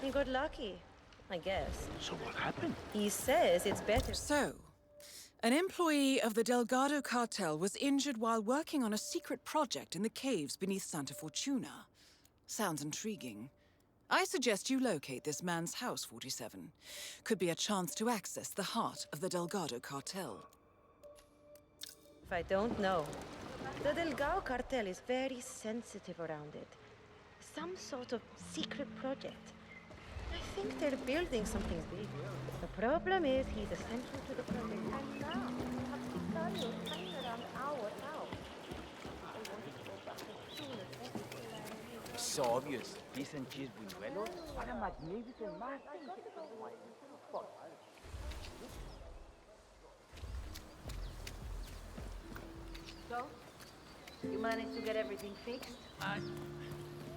Speaker 17: He got lucky, I guess.
Speaker 5: So what happened?
Speaker 17: He says it's better.
Speaker 2: So, an employee of the Delgado cartel was injured while working on a secret project in the caves beneath Santa Fortuna. Sounds intriguing. I suggest you locate this man's house, 47. Could be a chance to access the heart of the Delgado cartel.
Speaker 17: If I don't know. The Delgado cartel is very sensitive around it. Some sort of secret project. I think they're building something big. The problem is he's essential to the project, and now Sicarios hanging around our house. I wanted to go back as soon as possible.
Speaker 10: It's so obvious. Fish and cheese buñuelos? What a magnificent match.
Speaker 12: So, you managed to get everything fixed?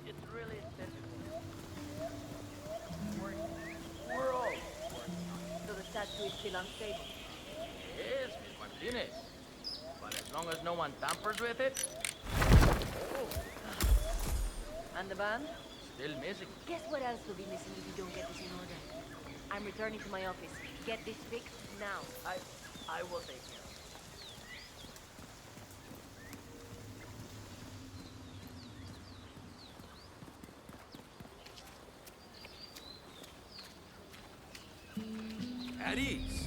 Speaker 24: It's really difficult.
Speaker 10: We're all.
Speaker 12: So the statue is still unstable?
Speaker 10: Yes, Miss Martinez. But as long as no one tampers with it.
Speaker 12: And the band?
Speaker 10: Still missing.
Speaker 12: Guess what else will be missing if you don't get this in order? I'm returning to my office. Get this fixed now.
Speaker 10: I will take care.
Speaker 8: At ease.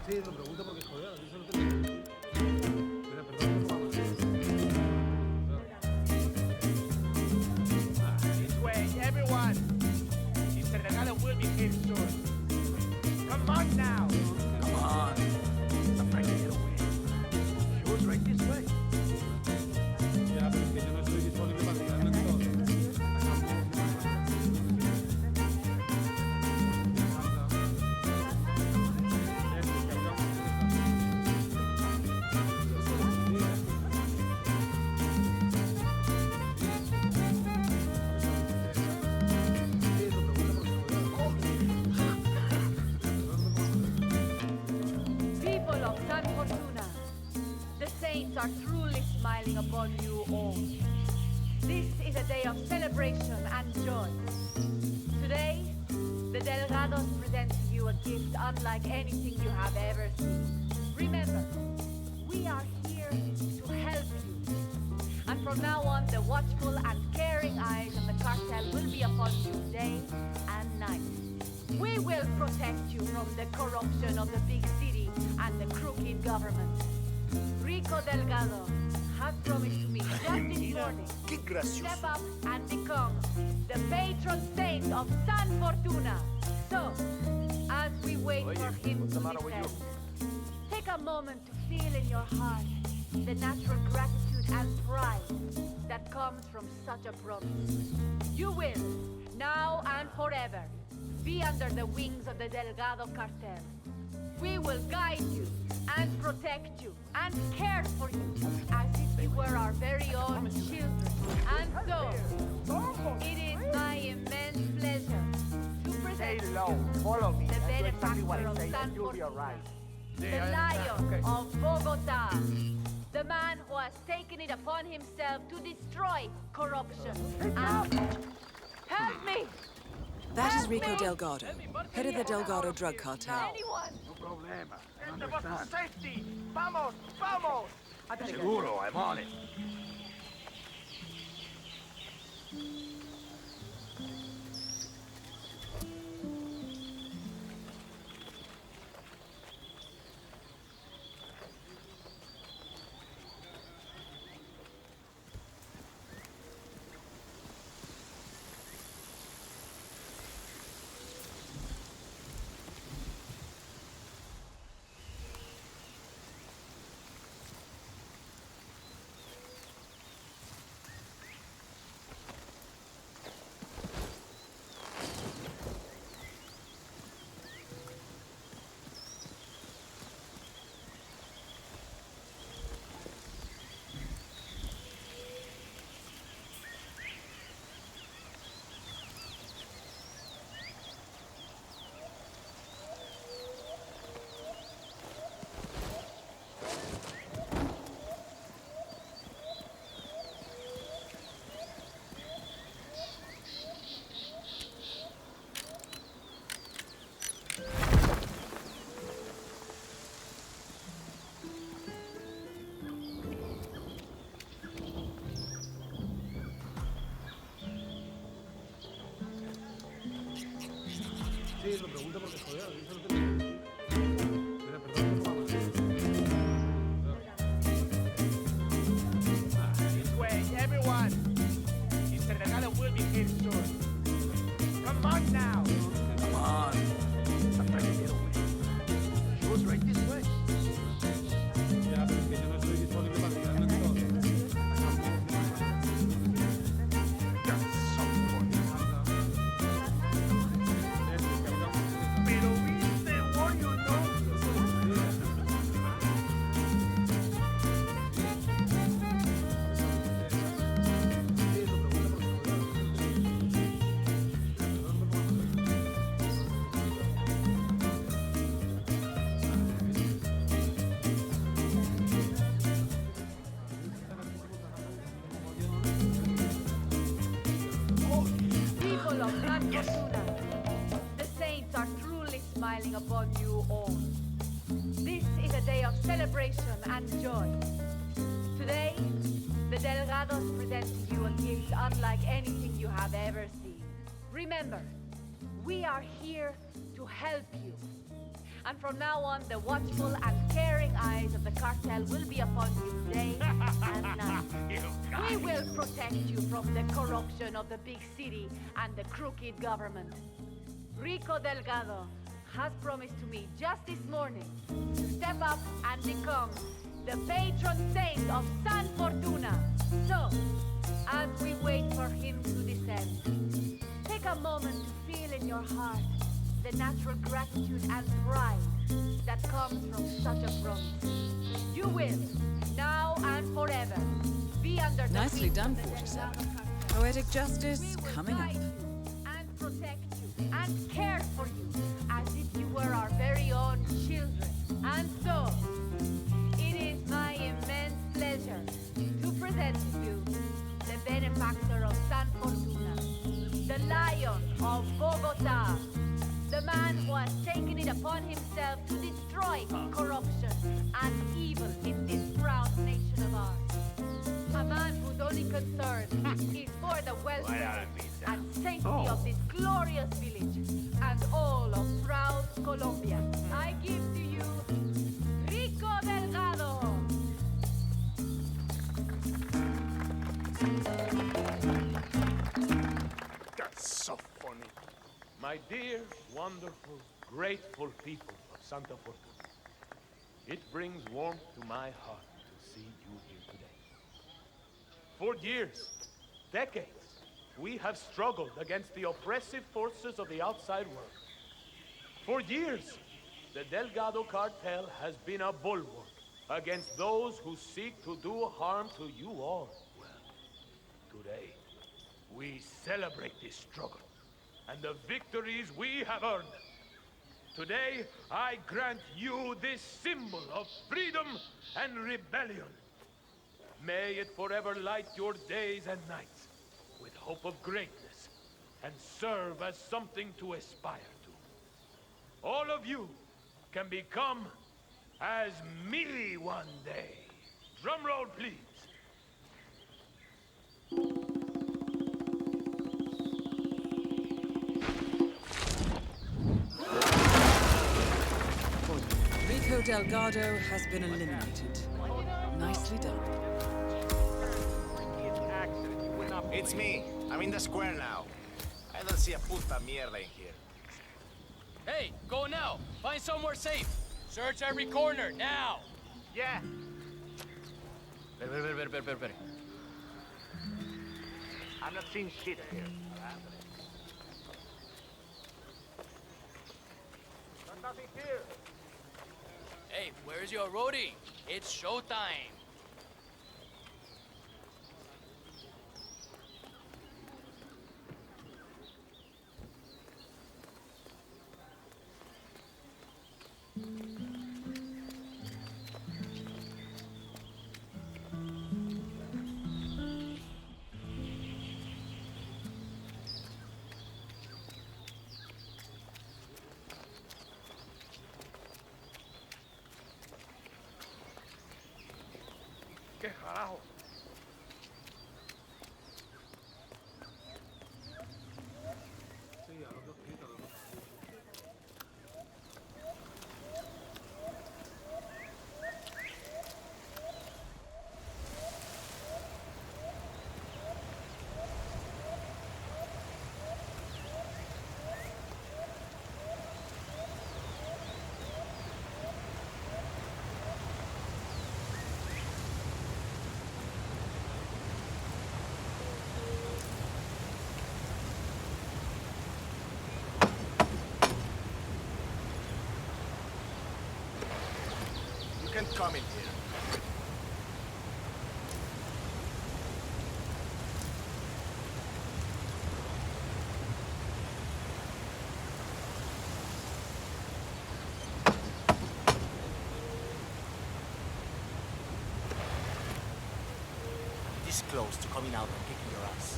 Speaker 13: Sí, lo pregunto porque joder, a mí se lo tengo. Mira, perdón.
Speaker 10: This way, everyone. Mr. Delgado will be here soon. Come on now.
Speaker 14: Come on.
Speaker 10: I'm trying to get away. She was right this way.
Speaker 13: Ya, pero es que yo no estoy disponible para tirarme en todo.
Speaker 12: People of San Fortuna, the saints are truly smiling upon you all. This is a day of celebration and joy. Today, the Delgados present to you a gift unlike anything you have ever seen. Remember, we are here to help you. And from now on, the watchful and caring eyes of the cartel will be upon you day and night. We will protect you from the corruption of the big city and the crooked government. Rico Delgado has promised to me just this morning. Step up and become the patron saint of San Fortuna. So, as we wait for him to descend, take a moment to feel in your heart the natural gratitude and pride that comes from such a promise. You will, now and forever, be under the wings of the Delgado cartel. We will guide you and protect you and care for you as if you were our very own children. And so, it is my immense pleasure to present
Speaker 10: Stay low. Follow me.
Speaker 12: the
Speaker 10: And do exactly
Speaker 12: benefactor
Speaker 10: what I
Speaker 12: of
Speaker 10: say,
Speaker 12: San
Speaker 10: and you'll be
Speaker 12: Fortuna,
Speaker 10: alright.
Speaker 12: the Lion of Bogota, the man who has taken it upon himself to destroy corruption. And help me!
Speaker 2: That is Rico Delgado, head of the Delgado drug cartel.
Speaker 12: Anyone!
Speaker 10: No problema. I
Speaker 7: Get the bus to
Speaker 10: understand.
Speaker 7: safety! Vamos! Vamos!
Speaker 10: Seguro, I'm on it.
Speaker 4: Sí, lo pregunto porque joder, a mí se lo tengo que decir. Mira, perdón,
Speaker 10: This way, everyone! Mr. Delgado will be here soon. Come on now!
Speaker 5: Come on. I'm trying to get away. It goes right this way.
Speaker 4: Ya, pero es que yo no estoy disponible para tirarme en todo.
Speaker 10: Pero viste, boy, you know?
Speaker 12: People of San Fortuna, the saints are truly smiling upon you all. This is a day of celebration and joy. Today, the Delgados present to you a gift unlike anything you have ever seen. Remember, we are here to help you. And from now on, the watchful and caring eyes of the cartel will be upon you day and night. We will protect you from the corruption of the big city and the crooked government. Rico Delgado has promised to me just this morning to step up and become the patron saint of San Fortuna. So, as we wait for him to descend, take a moment to feel in your heart the natural gratitude and pride that comes from such a promise. You will, now and forever, be under the
Speaker 2: Nicely
Speaker 12: wings
Speaker 2: done,
Speaker 12: of the
Speaker 2: 47.
Speaker 12: Delgado cartel.
Speaker 2: Poetic justice coming up.
Speaker 12: And protect you and care for you as if you were our very own children. And so, it is my immense pleasure to present to you the benefactor of San Fortuna, the Lion of Bogota, the man who has taken it upon himself to destroy corruption and evil in this proud nation of ours. A man whose only concern is for the welfare and safety of this glorious village and all of proud Colombia. I give to you Rico Delgado.
Speaker 10: That's so funny. My dear, wonderful, grateful people of Santa Fortuna, it brings warmth to my heart to see you here today. For years, decades, we have struggled against the oppressive forces of the outside world. For years, the Delgado cartel has been a bulwark against those who seek to do harm to you all. Well, today, we celebrate this struggle and the victories we have earned. Today, I grant you this symbol of freedom and rebellion. May it forever light your days and nights with hope of greatness and serve as something to aspire to. All of you can become as me one day. Drum roll, please.
Speaker 2: Delgado has been eliminated. Nicely done.
Speaker 11: It's me. I'm in the square now. I don't see a puta mierda in here.
Speaker 8: Hey, go now. Find somewhere safe. Search every corner, now.
Speaker 7: Yeah.
Speaker 8: Better.
Speaker 7: I'm not seeing shit here. There's nothing here.
Speaker 8: Hey, where's your roadie? It's showtime.
Speaker 7: ¿Qué carajo?
Speaker 11: You can't come in here. This close to coming out and kicking your ass.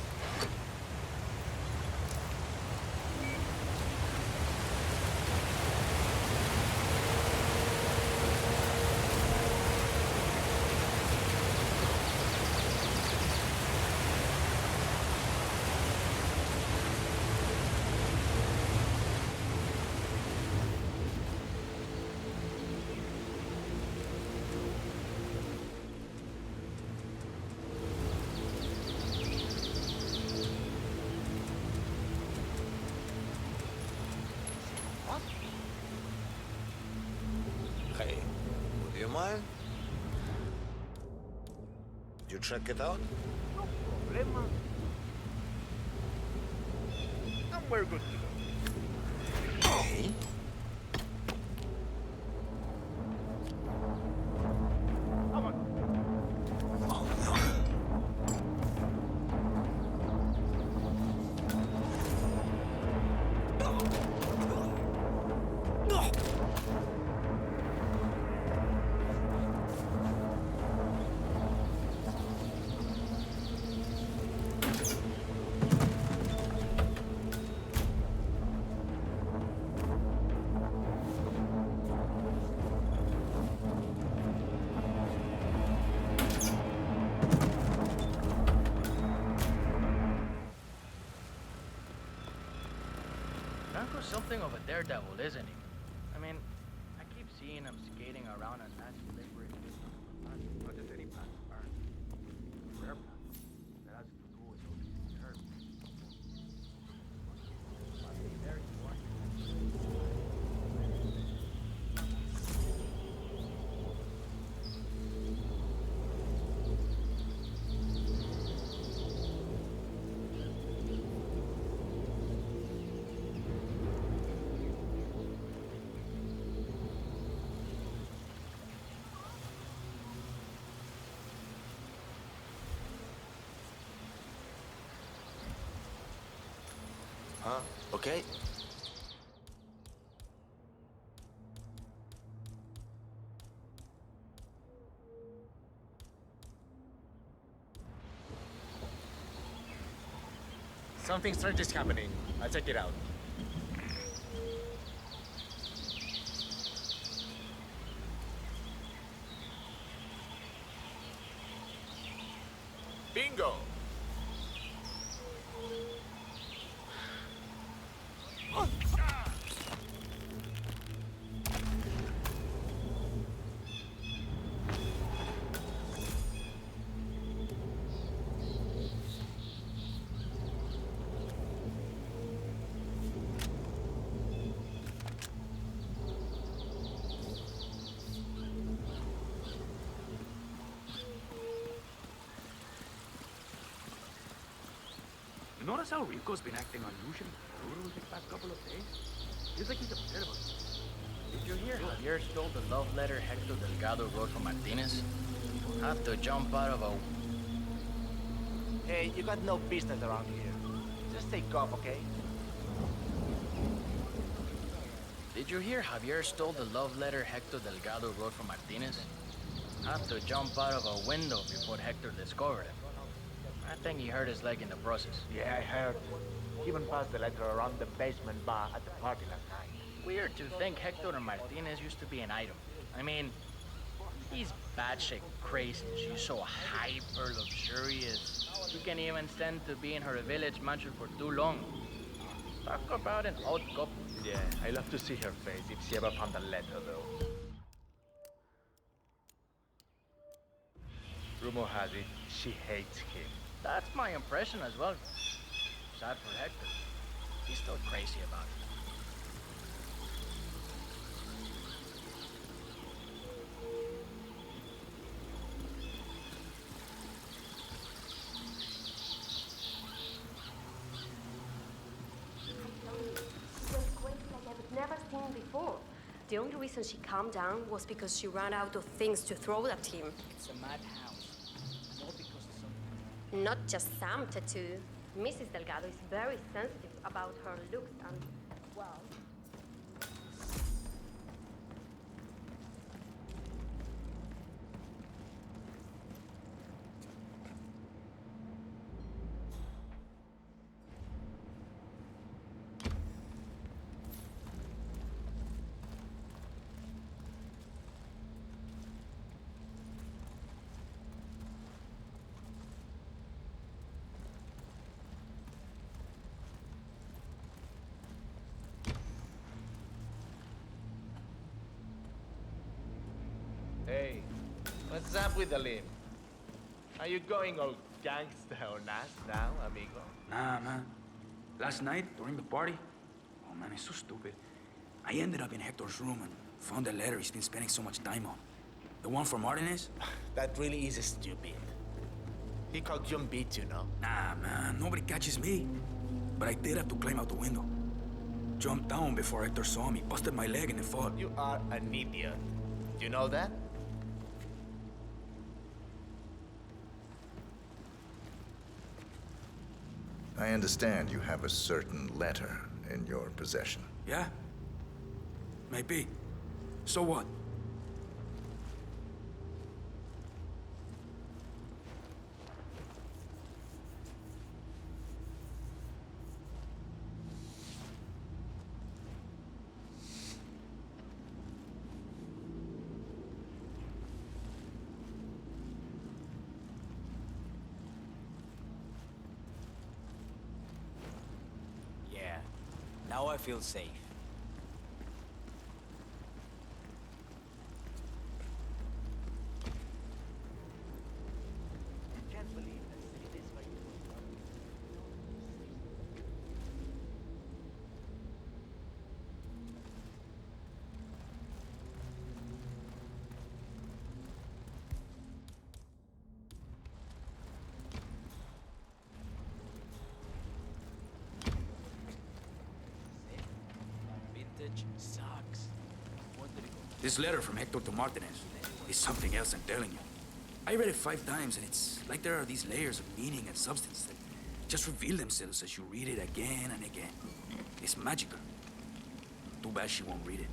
Speaker 11: Hey, would you mind? You check it out?
Speaker 7: No problema. And we're good to go.
Speaker 11: Hey?
Speaker 6: Franco's something of a daredevil, isn't he? I mean, I keep seeing him skating around on that slippery. Not just any path, or rare path that has to do with those terms. Must be very important.
Speaker 11: Huh? Okay. Something strange is happening. I'll check it out. Bingo!
Speaker 13: notice how Rico's been acting unusually brutal these past couple of days? Feels like he's a bit of a...
Speaker 6: Did you hear Javier stole the love letter Hector Delgado wrote for Martinez? Have to jump out of a...
Speaker 5: Hey, you got no business around here. Just take off, okay?
Speaker 6: Did you hear Javier stole the love letter Hector Delgado wrote for Martinez? Have to jump out of a window before Hector discovered him. I think he hurt his leg in the process.
Speaker 5: Yeah, I heard. He even passed the letter around the basement bar at the party last night.
Speaker 6: Weird to think Hector and Martinez used to be an item. I mean, he's batshit crazy. She's so hyper luxurious. You can even stand to be in her village mansion for too long. Talk about an odd couple.
Speaker 5: Yeah, I love to see her face if she ever found the letter, though. Rumor has it, she hates him.
Speaker 6: That's my impression as well. Sad for Hector. He's still crazy about it.
Speaker 17: Never seen before. The only reason she calmed down was because she ran out of things to throw at him.
Speaker 6: It's a madhouse. All because of some...
Speaker 17: Not just some tattoo. Mrs. Delgado is very sensitive about her looks and, well...
Speaker 5: Hey, what's up with the limb? Are you going all gangsta or nas now, amigo?
Speaker 13: Nah, man. Last night, during the party... Oh, man, it's so stupid. I ended up in Hector's room and found the letter he's been spending so much time on. The one from Martinez?
Speaker 5: That really is stupid. He called John beat you, no?
Speaker 13: Nah, man, nobody catches me. But I did have to climb out the window. Jumped down before Hector saw me, busted my leg in the fall.
Speaker 5: You are an idiot. Do you know that?
Speaker 3: I understand you have a certain letter in your possession.
Speaker 13: Yeah? Maybe. So what?
Speaker 11: Now I feel safe.
Speaker 5: I can't believe I see this for you.
Speaker 11: Sucks.
Speaker 13: This letter from Hector to Martinez is something else, I'm telling you. I read it 5 times, and it's like there are these layers of meaning and substance that just reveal themselves as you read it again and again. It's magical. Too bad she won't read it.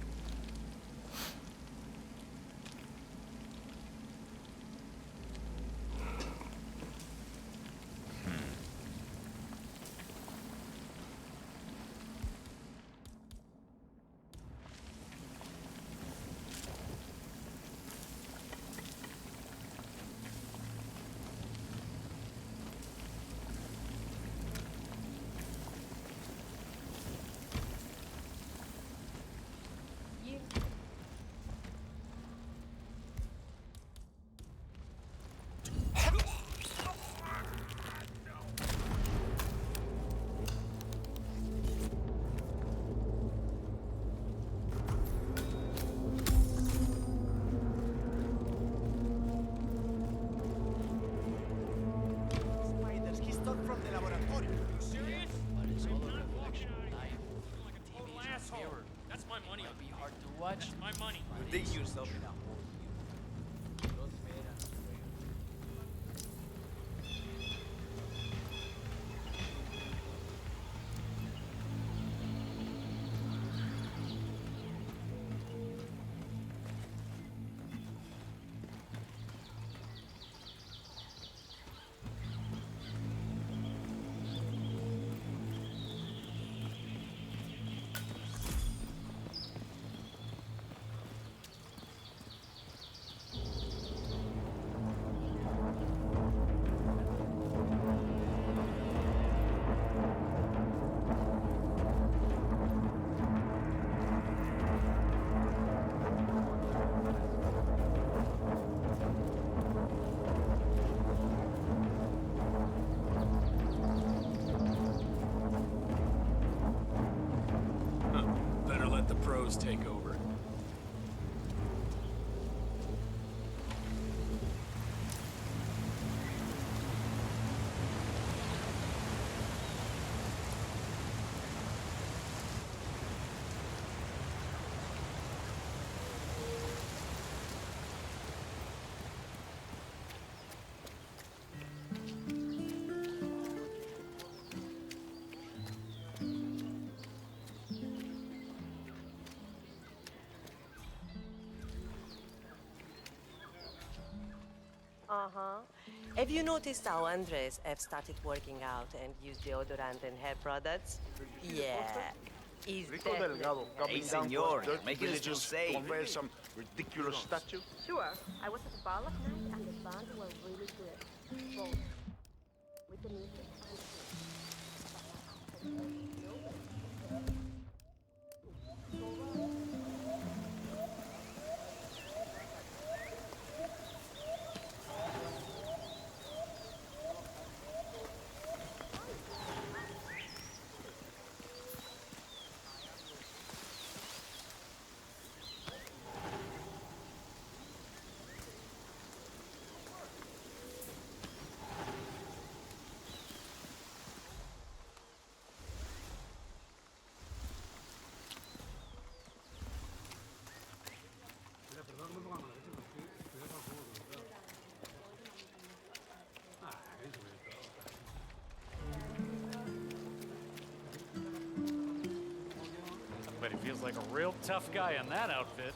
Speaker 9: much?
Speaker 24: My money.
Speaker 11: Dig yourself in a hole.
Speaker 13: Better let the pros take over.
Speaker 16: Uh-huh. Have you noticed how Andres have started working out and use deodorant and hair products? Yeah. He's
Speaker 5: Rico Delgado
Speaker 11: Hey,
Speaker 5: coming down
Speaker 11: senor,
Speaker 5: to a dirty
Speaker 11: make a little
Speaker 5: business
Speaker 11: save.
Speaker 5: to compare some ridiculous statue.
Speaker 17: Sure. I was at the bar last night and the band were really good. Both. With the music
Speaker 24: But he feels like a real tough guy in that outfit.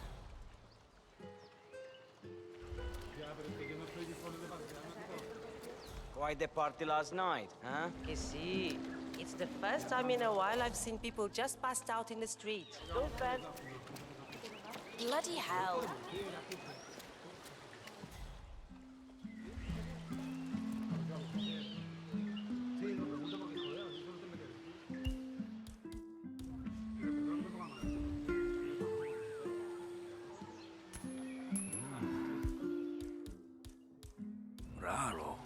Speaker 18: Quite the party last night, huh?
Speaker 16: Que sí. It's the first time in a while I've seen people just passed out in the street. Don't bad.
Speaker 17: Bloody hell.
Speaker 13: Raro.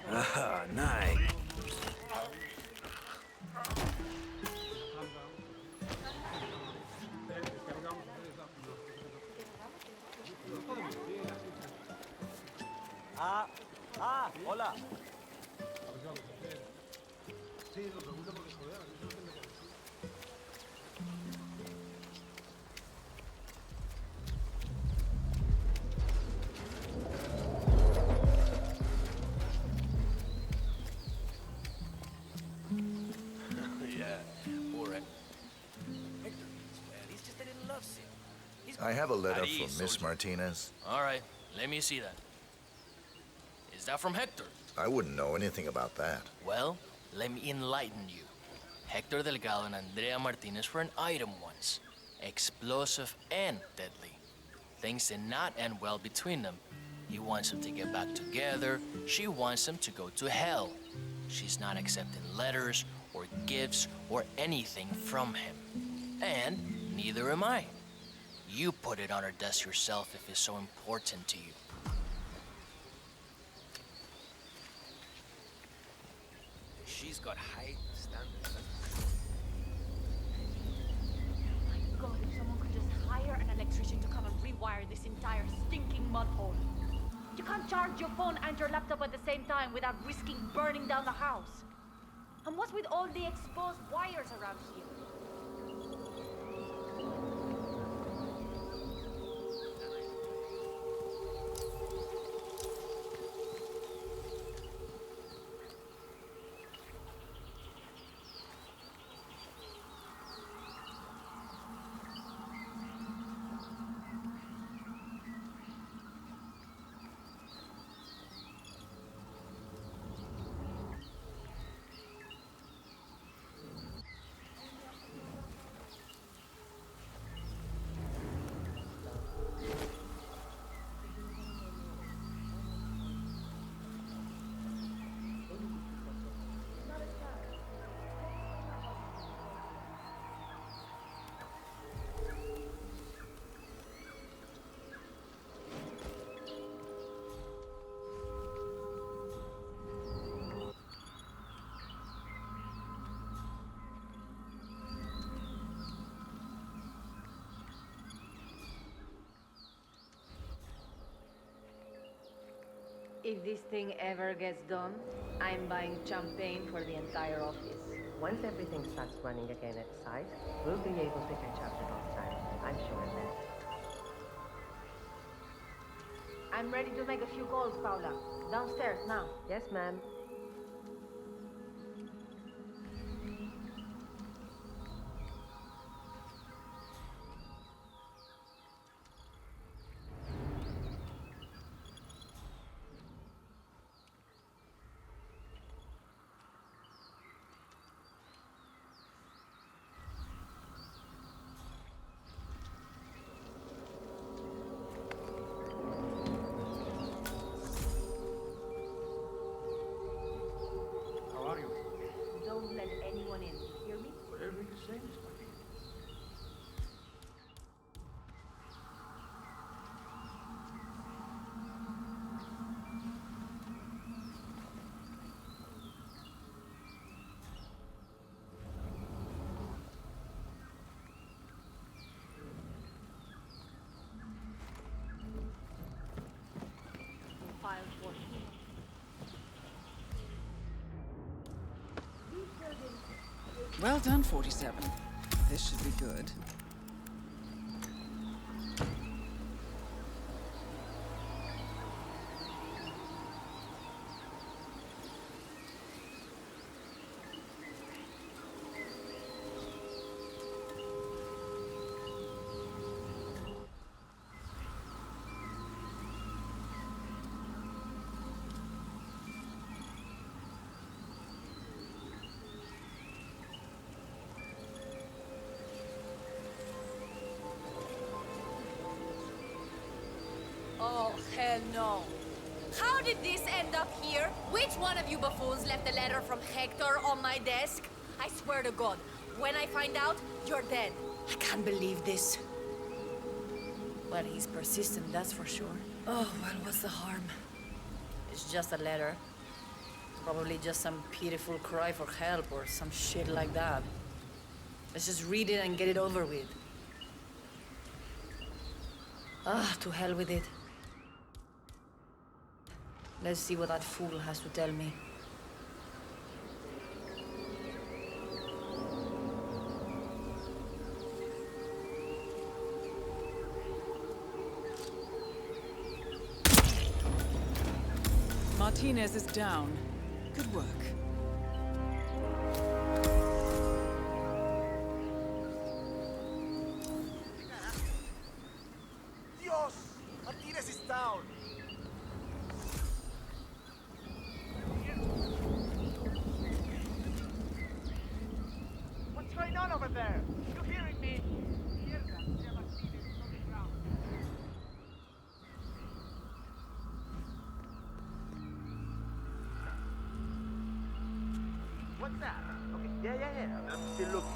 Speaker 13: Ah, nice.
Speaker 18: Hola.
Speaker 13: Yeah, poor Hector.
Speaker 18: He's just a little lovesick.
Speaker 3: I have a letter
Speaker 8: At ease,
Speaker 3: from Miss
Speaker 8: soldier.
Speaker 3: Martinez.
Speaker 8: All right, let me see that. Is that from Hector?
Speaker 3: I wouldn't know anything about that.
Speaker 8: Well, let me enlighten you. Hector Delgado and Andrea Martinez were an item once. Explosive and deadly. Things did not end well between them. He wants them to get back together. She wants them to go to hell. She's not accepting letters or gifts or anything from him. And neither am I. You put it on her desk yourself if it's so important to you.
Speaker 9: She's got high standards.
Speaker 12: God, if someone could just hire an electrician to come and rewire this entire stinking mud hole. charge your phone and your laptop at the same time without risking burning down the house? And what's with all the exposed wires around here?
Speaker 19: If this thing ever gets done, I'm buying champagne for the entire office.
Speaker 16: Once everything starts running again at site, we'll be able to catch up with lost time. I'm sure of that.
Speaker 19: I'm ready to make a few calls, Paula. Downstairs now.
Speaker 16: Yes, ma'am.
Speaker 19: Don't let anyone in. Hear me?
Speaker 7: Whatever you say, Miss Martinez.
Speaker 19: File 14.
Speaker 2: Well done, 47. This should be good.
Speaker 12: Oh, hell no. How did this end up here? Which one of you buffoons left a letter from Hector on my desk? I swear to God, when I find out, you're dead.
Speaker 2: I can't believe this. Well, he's persistent, that's for sure. Oh, well, what's the harm? It's just a letter. Probably just some pitiful cry for help or some shit like that. Let's just read it and get it over with. Ah, to hell with it. Let's see what that fool has to tell me. Martinez is down. Good work.
Speaker 11: Dios! Martinez is down! What's going on over there? You hearing me? What's that? Okay, yeah. I'm still looking.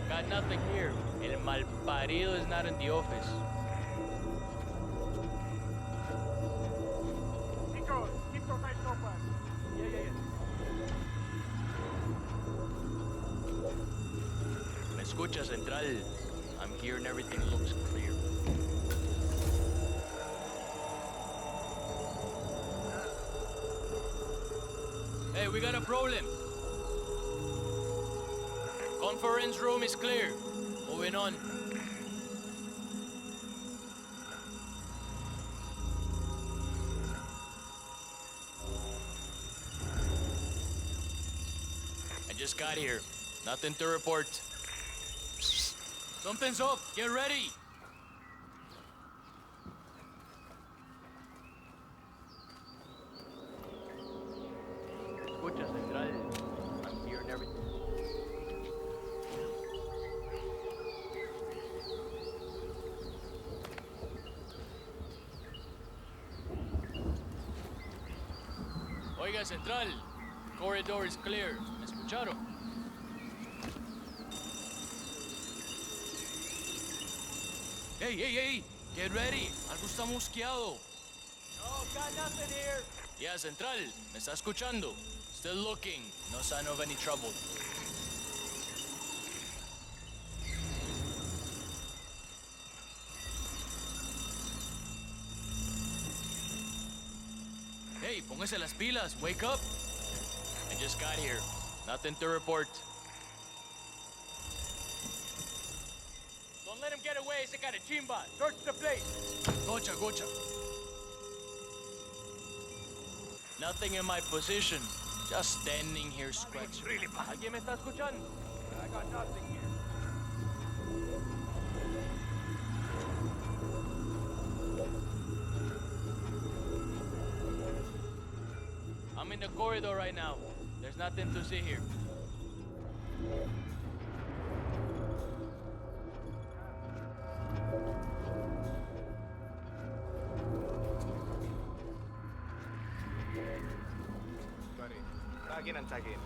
Speaker 6: Got nothing here. El malparido is not in the office.
Speaker 10: Keep those eyes open. Yeah.
Speaker 6: Escucha, Central. I'm here and everything looks clear. Hey, we got a problem. Conference room is clear. Moving on. I just got here. Nothing to report. Something's up. Get ready. Escucha, Central. I'm here and everything. Oiga, Central. Corridor is clear. ¿Me escucharon? Hey, hey, hey! Get ready! Algo está mosqueado.
Speaker 5: No, got nothing here.
Speaker 6: Yeah, Central. ¿Me está escuchando? Still looking. No sign of any trouble. Hey, póngase las pilas. Wake up. I just got here. Nothing to report.
Speaker 5: Don't let him get away. Ese carechimba. Search the place.
Speaker 6: Gocha, gocha. Nothing in my position. Just standing here scratching.
Speaker 5: ¿Alguien me está escuchando? I got nothing here.
Speaker 6: I'm in the corridor right now. There's nothing to see here.
Speaker 11: Tag in and tag in.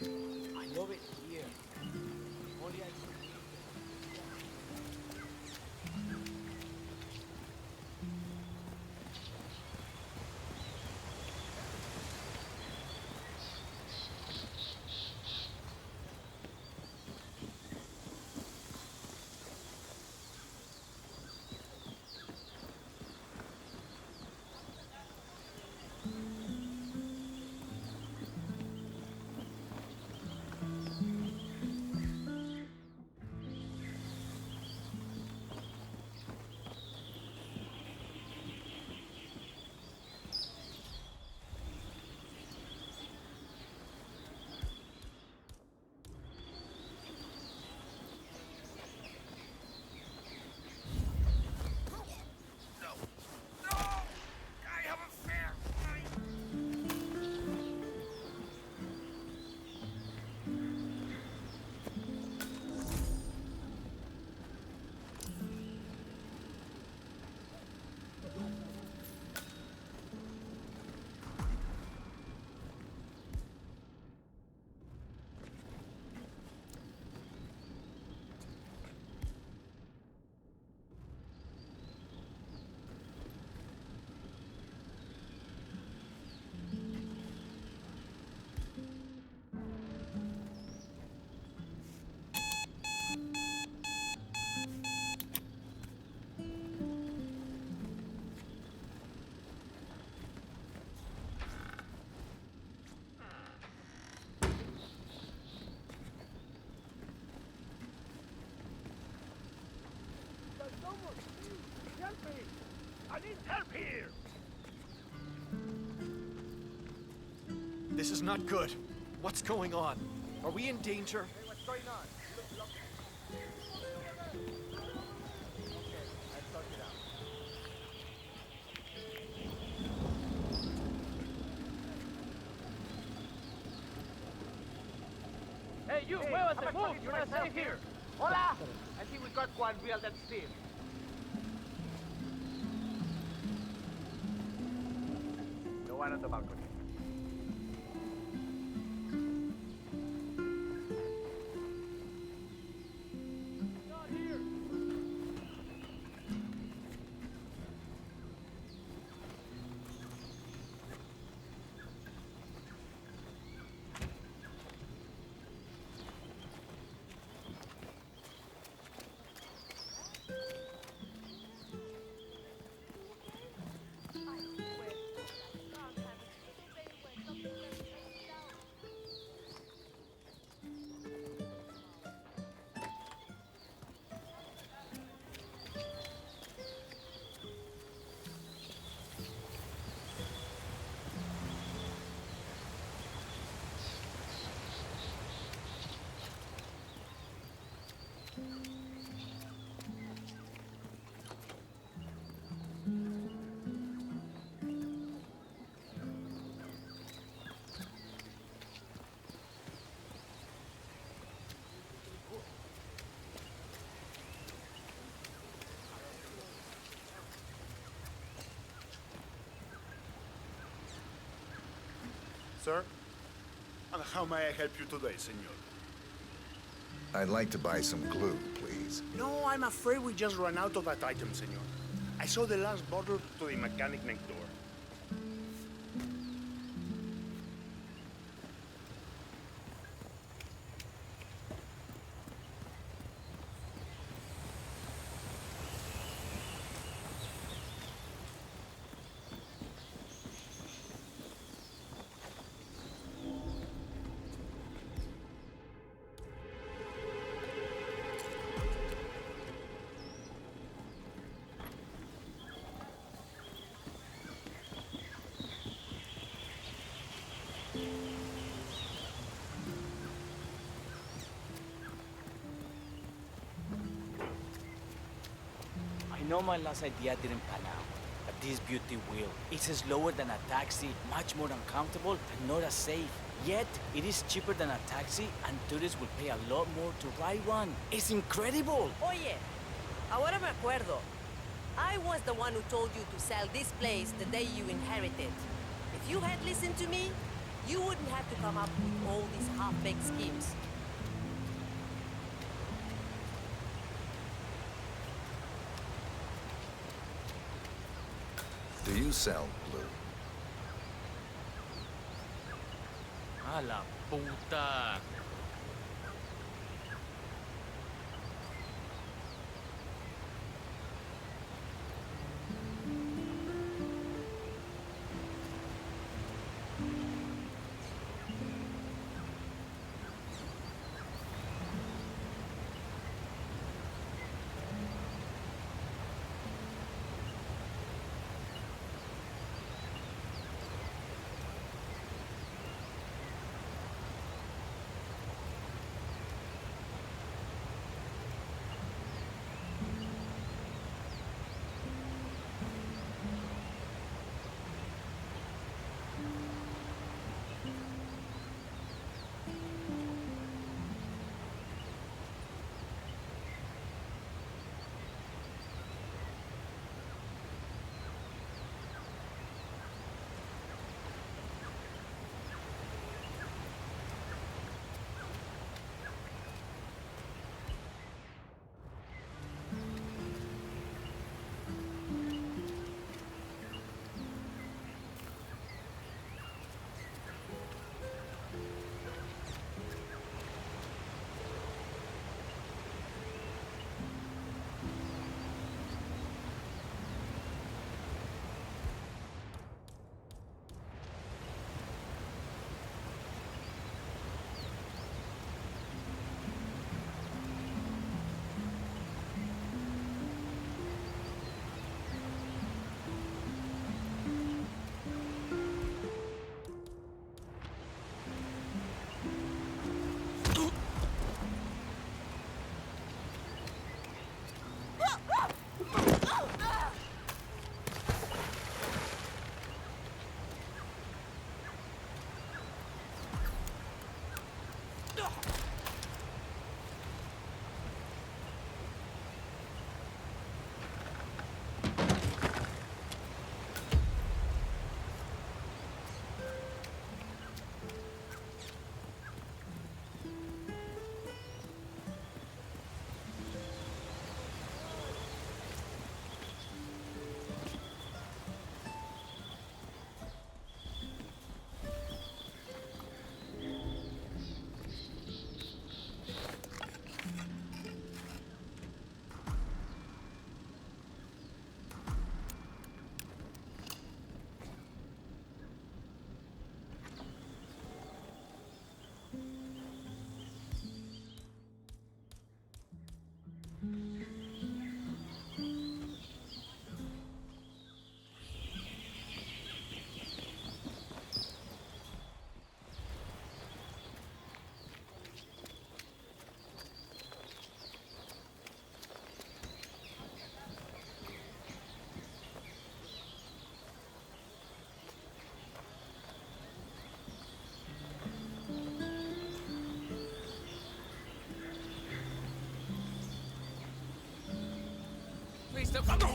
Speaker 13: I love it here. Only I...
Speaker 10: Someone, please, help me! I need help here!
Speaker 7: This is not good. What's going on? Are we in danger?
Speaker 5: Hey, what's going on?
Speaker 6: Hey, you, muévase, move! You're not safe here!
Speaker 5: Hola! I think we got one real that steam. No one on the balcony.
Speaker 15: Sir? And how may I help you today, senor?
Speaker 3: I'd like to buy some glue, please.
Speaker 15: No, I'm afraid we just ran out of that item, senor. I saw the last bottle to the mechanic next door.
Speaker 18: I know my last idea didn't pan out, but this beauty will. It's slower than a taxi, much more uncomfortable, and not as safe. Yet, it is cheaper than a taxi, and tourists will pay a lot more to ride one. It's incredible!
Speaker 16: Oye, ahora me acuerdo. I was the one who told you to sell this place the day you inherited. If you had listened to me, you wouldn't have to come up with all these half-baked schemes.
Speaker 3: Do you sell glue?
Speaker 8: A la puta.
Speaker 9: mister.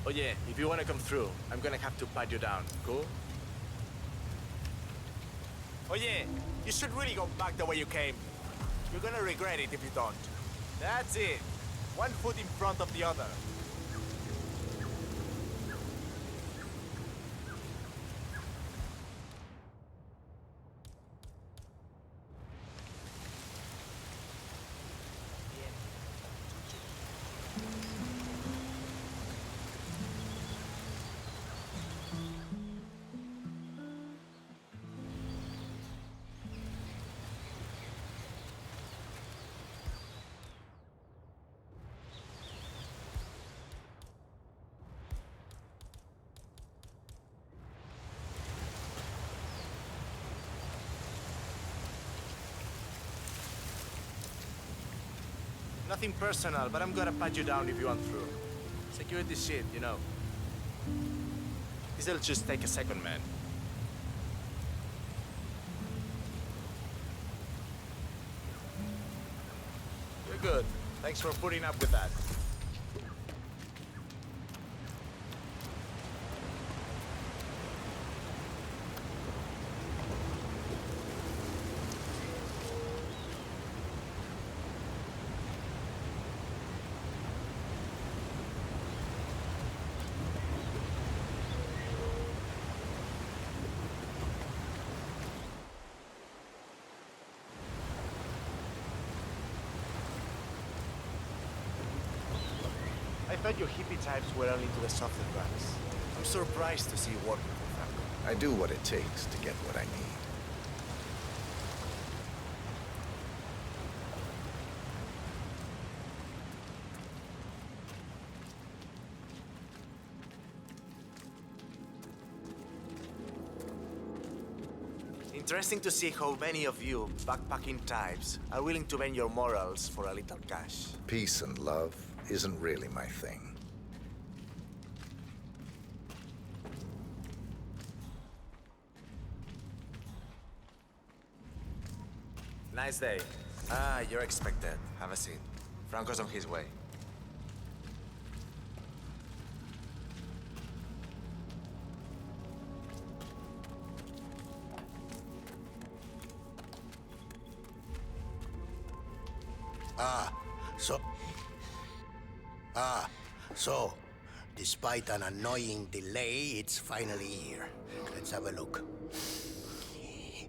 Speaker 11: Oh yeah, if you want to come through, I'm gonna have to pat you down. Cool? Oh yeah, you should really go back the way you came. You're gonna regret it if you don't. That's it. One foot in front of the other. Nothing personal, but I'm gonna pat you down if you want through. Security shit, you know. This'll just take a second, man. You're good. Thanks for putting up with that. I thought your hippie types were only into the softer drugs. I'm surprised to see you working for Franco.
Speaker 3: I do what it takes to get what I need.
Speaker 11: Interesting to see how many of you backpacking types are willing to bend your morals for a little cash.
Speaker 3: Peace and love isn't really my thing.
Speaker 11: Nice day. Ah, you're expected. Have a seat. Franco's on his way.
Speaker 1: So, despite an annoying delay, it's finally here. Let's have a look.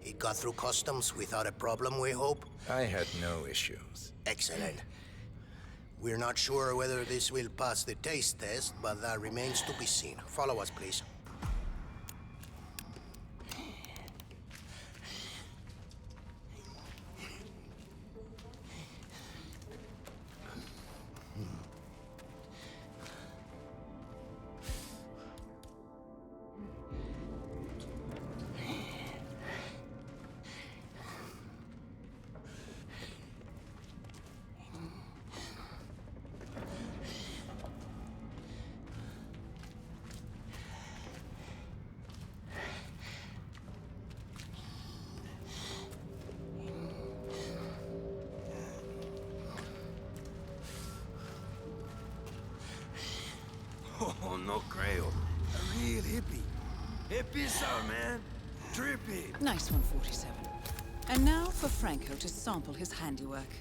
Speaker 1: It got through customs without a problem, we hope?
Speaker 3: I had no issues.
Speaker 1: Excellent. We're not sure whether this will pass the taste test, but that remains to be seen. Follow us, please.
Speaker 13: Oh, no creo. A real hippie. Hippies are, man. Trippy.
Speaker 2: Nice one, 47. And now for Franco to sample his handiwork.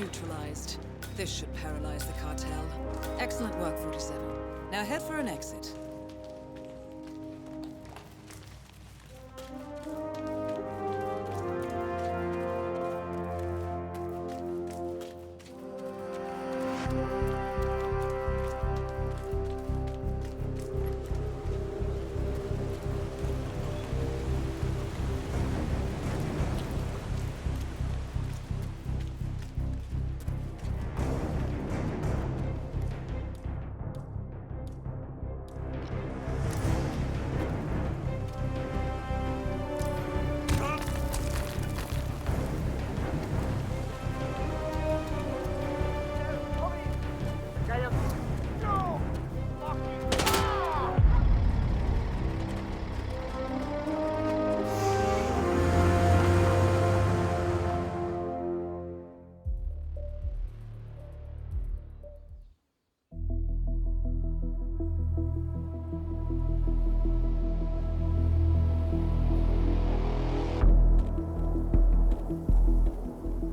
Speaker 2: neutralized. This should paralyze the cartel. Excellent work, 47. Now head for an exit.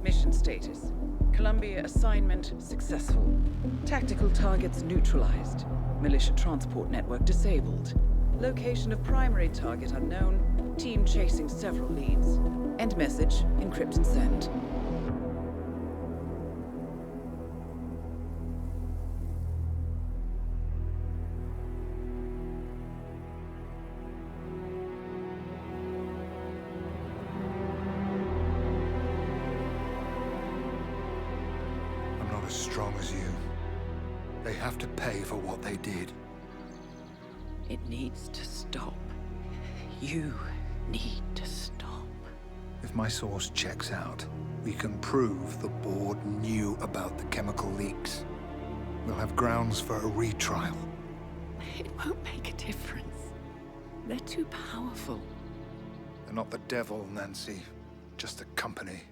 Speaker 2: Mission status. Columbia assignment successful. Tactical targets neutralized. Militia transport network disabled. Location of primary target unknown. Team chasing several leads. End message. Encrypt and send.
Speaker 20: As strong as you. They have to pay for what they did.
Speaker 2: It needs to stop. You need to stop.
Speaker 20: If my source checks out, we can prove the board knew about the chemical leaks. We'll have grounds for a retrial.
Speaker 2: It won't make a difference. They're too powerful.
Speaker 20: They're not the devil, Nancy. Just a company.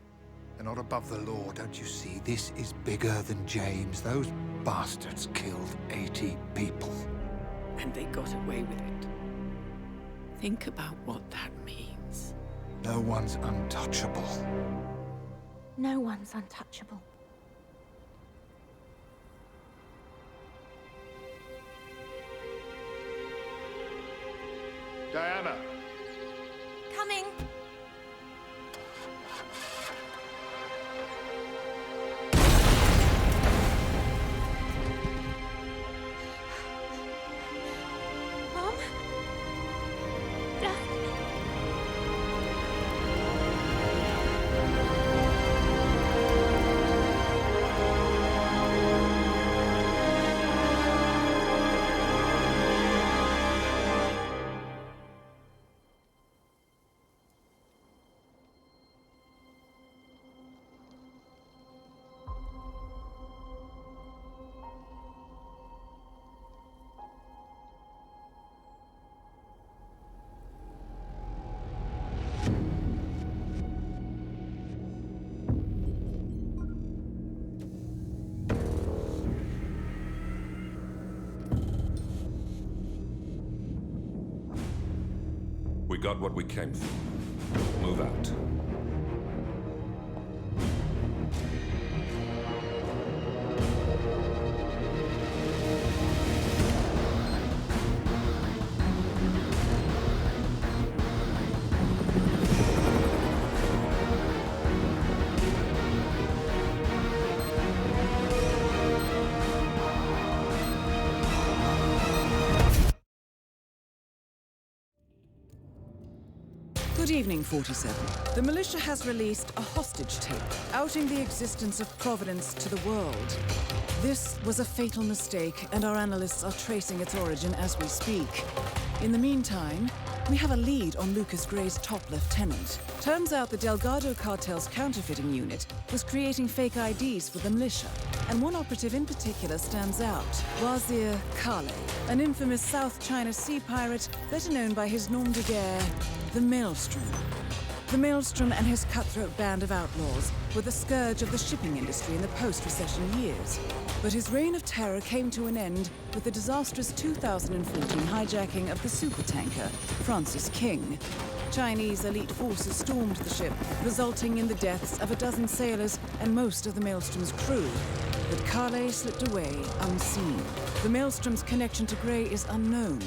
Speaker 20: They're not above the law, don't you see? This is bigger than James. Those bastards killed 80 people.
Speaker 2: And they got away with it. Think about what that means.
Speaker 20: No one's untouchable.
Speaker 17: No one's untouchable.
Speaker 20: Diana!
Speaker 17: Coming!
Speaker 21: We got what we came for. Move out.
Speaker 2: Good evening, 47. The militia has released a hostage tape, outing the existence of Providence to the world. This was a fatal mistake, and our analysts are tracing its origin as we speak. In the meantime, we have a lead on Lucas Gray's top lieutenant. Turns out the Delgado cartel's counterfeiting unit was creating fake IDs for the militia, and one operative in particular stands out, Wazir Kale, an infamous South China Sea pirate better known by his nom de guerre, the Maelstrom. The Maelstrom and his cutthroat band of outlaws were the scourge of the shipping industry in the post-recession years. But his reign of terror came to an end with the disastrous 2014 hijacking of the supertanker, Francis King. Chinese elite forces stormed the ship, resulting in the deaths of a dozen sailors and most of the Maelstrom's crew. But Kale slipped away unseen. The Maelstrom's connection to Grey is unknown,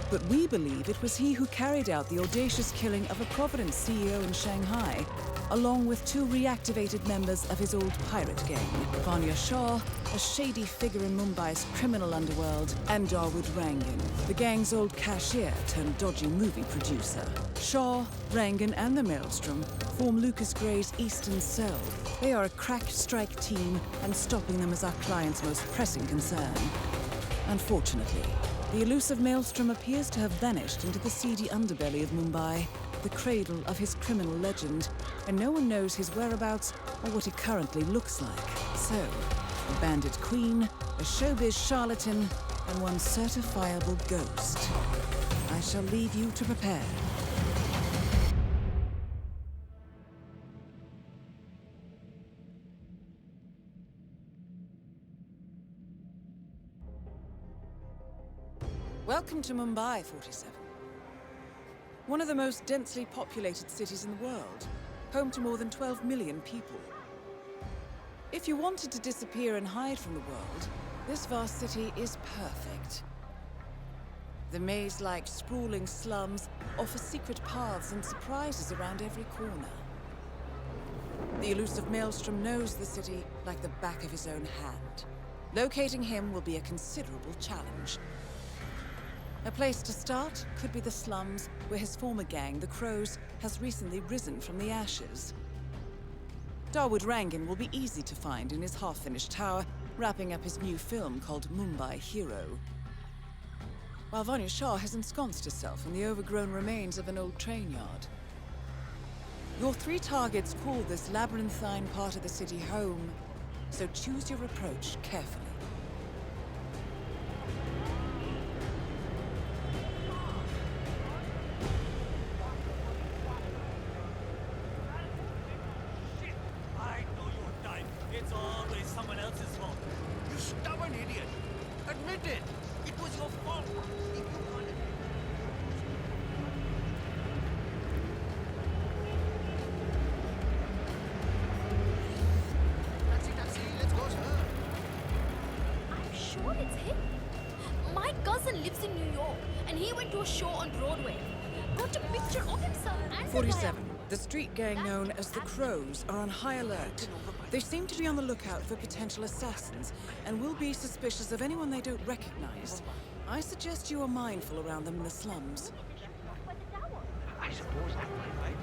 Speaker 2: but we believe it was he who carried out the audacious killing of a Providence CEO in Shanghai, along with 2 reactivated members of his old pirate gang, Vanya Shah, a shady figure in Mumbai's criminal underworld, and Dawood Rangan, the gang's old cashier turned dodgy movie producer. Shah, Rangan, and the Maelstrom form Lucas Gray's Eastern Cell. They are a crack strike team, and stopping them is our client's most pressing concern. Unfortunately, the elusive Maelstrom appears to have vanished into the seedy underbelly of Mumbai, the cradle of his criminal legend, and no one knows his whereabouts or what he currently looks like. So, a bandit queen, a showbiz charlatan, and one certifiable ghost. I shall leave you to prepare. Welcome to Mumbai, 47. One of the most densely populated cities in the world, home to more than 12 million people. If you wanted to disappear and hide from the world, this vast city is perfect. The maze-like sprawling slums offer secret paths and surprises around every corner. The elusive Maelstrom knows the city like the back of his own hand. Locating him will be a considerable challenge. A place to start could be the slums, where his former gang, the Crows, has recently risen from the ashes. Dawood Rangan will be easy to find in his half-finished tower, wrapping up his new film called Mumbai Hero. While Vanya Shah has ensconced herself in the overgrown remains of an old train yard. Your 3 targets call this labyrinthine part of the city home, so choose your approach carefully.
Speaker 4: Lives in New York, and he went to a show on Broadway. Got a picture of himself and
Speaker 2: 47. The street gang known as the Crows are on high alert. They seem to be on the lookout for potential assassins, and will be suspicious of anyone they don't recognize. I suggest you are mindful around them in the slums.
Speaker 14: I suppose that way, right?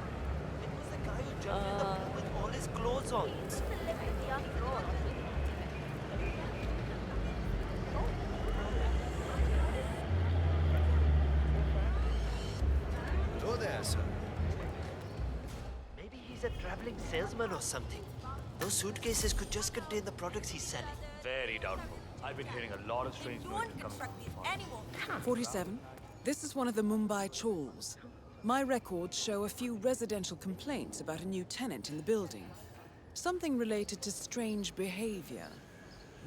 Speaker 14: It was the guy who jumped in the pool with all his clothes on.
Speaker 22: Hello there, sir. Maybe he's a traveling salesman or something. Those suitcases could just contain the products he's selling.
Speaker 24: Very doubtful. I've been hearing a lot of strange noises coming from the farm.
Speaker 2: 47. This is one of the Mumbai chawls. My records show a few residential complaints about a new tenant in the building. Something related to strange behavior.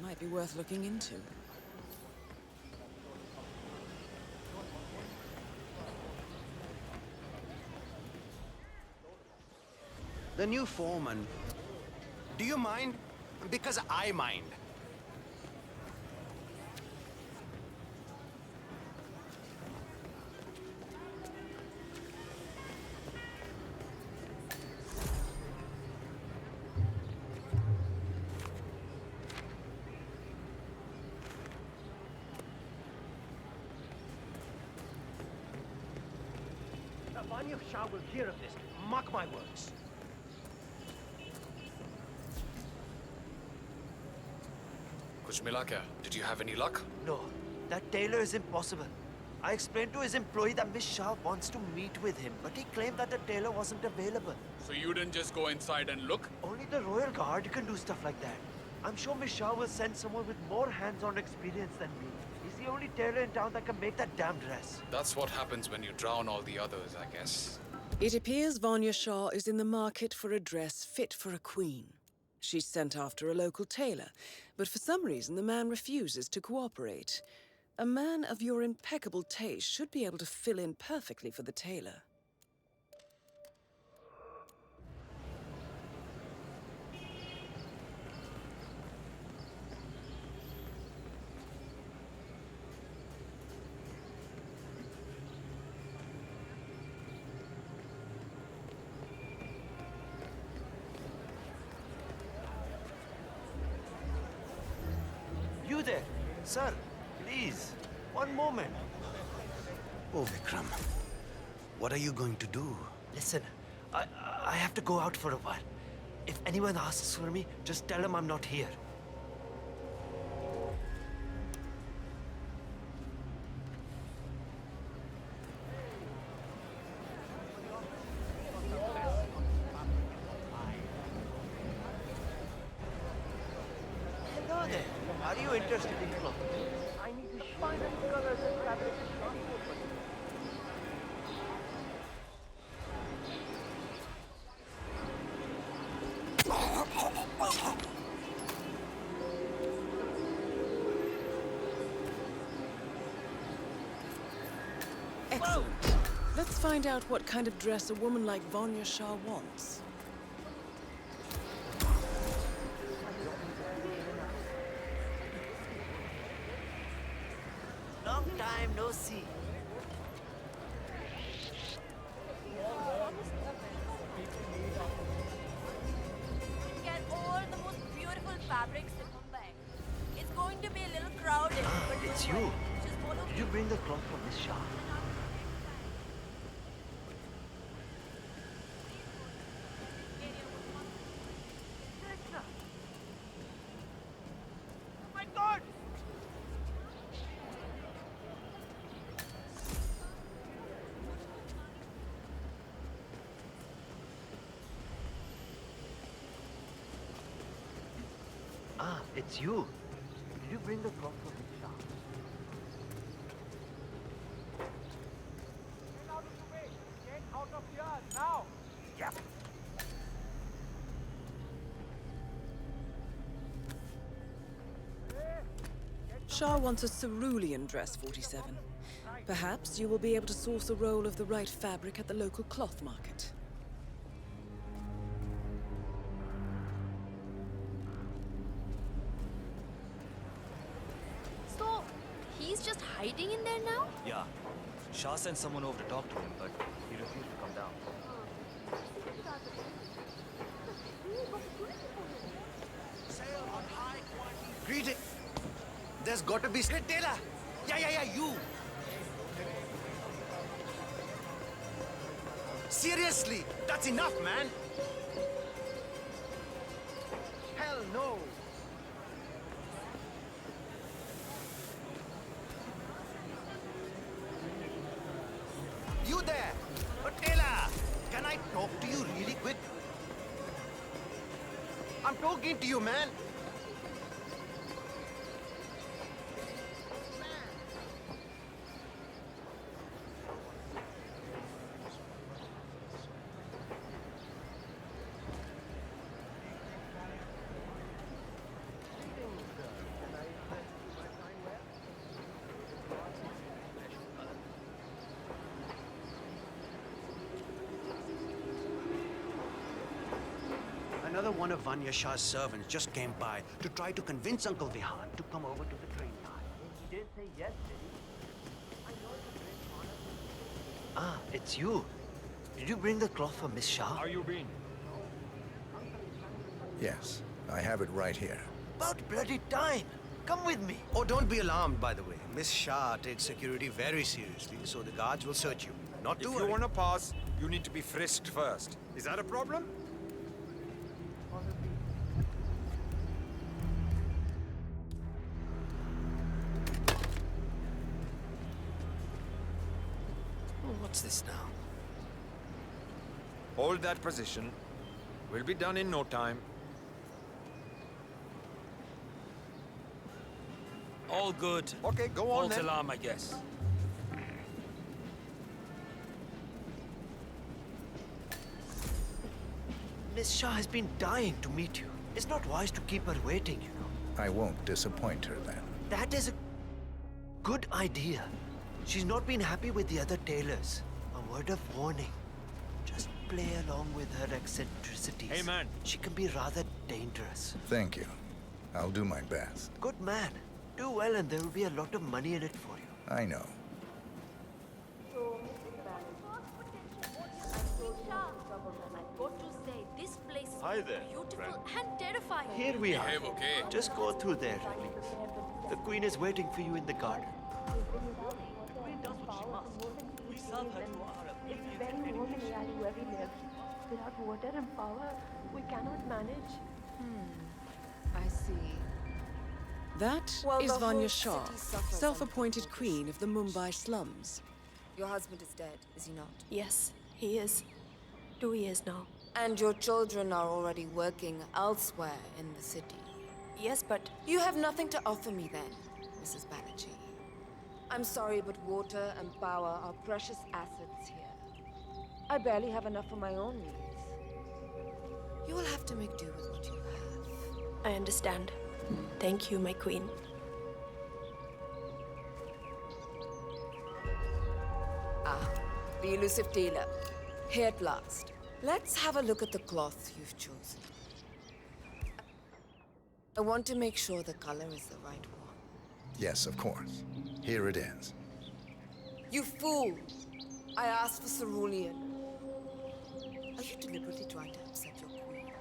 Speaker 2: Might be worth looking into.
Speaker 1: The new foreman. Do you mind? Because I mind.
Speaker 13: Vanya Shah will hear of this. Mark my words.
Speaker 9: Kuch mila kya? Did you have any luck?
Speaker 22: No, that tailor is impossible. I explained to his employee that Miss Shah wants to meet with him, but he claimed that the tailor wasn't available.
Speaker 9: So you didn't just go inside and look?
Speaker 22: Only the Royal Guard can do stuff like that. I'm sure Miss Shah will send someone with more hands-on experience than me. He's the only tailor in town that can make that damn dress.
Speaker 9: That's what happens when you drown all the others, I guess.
Speaker 2: It appears Vanya Shah is in the market for a dress fit for a queen. She's sent after a local tailor, but for some reason the man refuses to cooperate. A man of your impeccable taste should be able to fill in perfectly for the tailor.
Speaker 22: Sir, please, one moment.
Speaker 1: Oh, Vikram. What are you going to do?
Speaker 22: Listen, I have to go out for a while. If anyone asks for me, just tell them I'm not here. Hello there. Are you interested in cloth?
Speaker 24: I need to find any colors and fabric to shop for.
Speaker 2: Excellent. Let's find out what kind of dress a woman like Vanya Shah wants.
Speaker 22: Long time no see.
Speaker 4: Get all the most beautiful fabrics in Mumbai. It's going to be a little crowded, but
Speaker 22: It's
Speaker 4: don't
Speaker 22: you.
Speaker 4: worry. Just follow
Speaker 22: Did you bring the cloth for Miss Shah?
Speaker 24: Oh my God!
Speaker 22: Ah, it's you. Did you bring the cloth for Miss Shah?
Speaker 24: Get out of the way! Get out of here now! Yep.
Speaker 2: Shah wants a cerulean dress, 47. Perhaps you will be able to source a roll of the right fabric at the local cloth market.
Speaker 4: So, he's just hiding in there now?
Speaker 10: Yeah. Shah sent someone over to talk to him, but he refused to come down.
Speaker 1: Greeting. There's got to be... Hey, Taylor! Yeah, you! Seriously, that's enough, man! Hell no! You there! But Taylor, can I talk to you really quick? I'm talking to you, man! Another one of Vanya Shah's servants just came by to try to convince Uncle Vihan to come over to the train yard.
Speaker 22: He didn't say yes, did he? Ah, it's you. Did you bring the cloth for Miss Shah?
Speaker 10: Are you being?
Speaker 3: Yes, I have it right here.
Speaker 22: About bloody time. Come with me.
Speaker 1: Oh, don't be alarmed, by the way. Miss Shah takes security very seriously, so the guards will search you. Not to
Speaker 12: If
Speaker 1: worry.
Speaker 12: you want to pass, you need to be frisked first. Is that a problem?
Speaker 22: What's this now?
Speaker 12: Hold that position. We'll be done in no time.
Speaker 10: All good.
Speaker 12: Okay, go on
Speaker 10: False
Speaker 12: then.
Speaker 10: alarm, I guess.
Speaker 22: Miss Shah has been dying to meet you. It's not wise to keep her waiting, you know.
Speaker 3: I won't disappoint her then.
Speaker 22: That is a good idea. She's not been happy with the other tailors. A word of warning. Just play along with her eccentricities.
Speaker 10: Hey, man.
Speaker 22: She can be rather dangerous.
Speaker 3: Thank you. I'll do my best.
Speaker 22: Good man. Do well and there will be a lot of money in it for you.
Speaker 3: I know.
Speaker 4: I've got to say, this place is
Speaker 11: Hi there,
Speaker 4: beautiful
Speaker 11: friend.
Speaker 4: and terrifying.
Speaker 22: Here we are.
Speaker 11: Behave, okay?
Speaker 22: Just go through there. The Queen is waiting for you in the garden.
Speaker 14: Queen does what she must. We serve her to our
Speaker 17: It's
Speaker 14: obedience
Speaker 17: very
Speaker 14: and
Speaker 17: warm in
Speaker 14: dedication.
Speaker 17: the alley where we live. Without water and power, we cannot manage.
Speaker 2: I see. That
Speaker 6: Well,
Speaker 2: is
Speaker 6: the
Speaker 2: Vanya
Speaker 6: whole
Speaker 2: Shah,
Speaker 6: city suffers
Speaker 2: self-appointed
Speaker 6: under
Speaker 2: queen of the Mumbai slums.
Speaker 6: Your husband is dead, is he not?
Speaker 17: Yes, he is. 2 years now.
Speaker 6: And your children are already working elsewhere in the city.
Speaker 17: Yes, but
Speaker 6: You have nothing to offer me then, Mrs. Banerjee. I'm sorry, but water and power are precious assets here. I barely have enough for my own needs. You will have to make do with what you have.
Speaker 17: I understand. Thank you, my queen.
Speaker 6: Ah, the elusive tailor. Here at last. Let's have a look at the cloth you've chosen. I want to make sure the color is the right one.
Speaker 3: Yes, of course. Here it is.
Speaker 6: You fool! I asked for cerulean. Are you deliberately trying to upset your queen?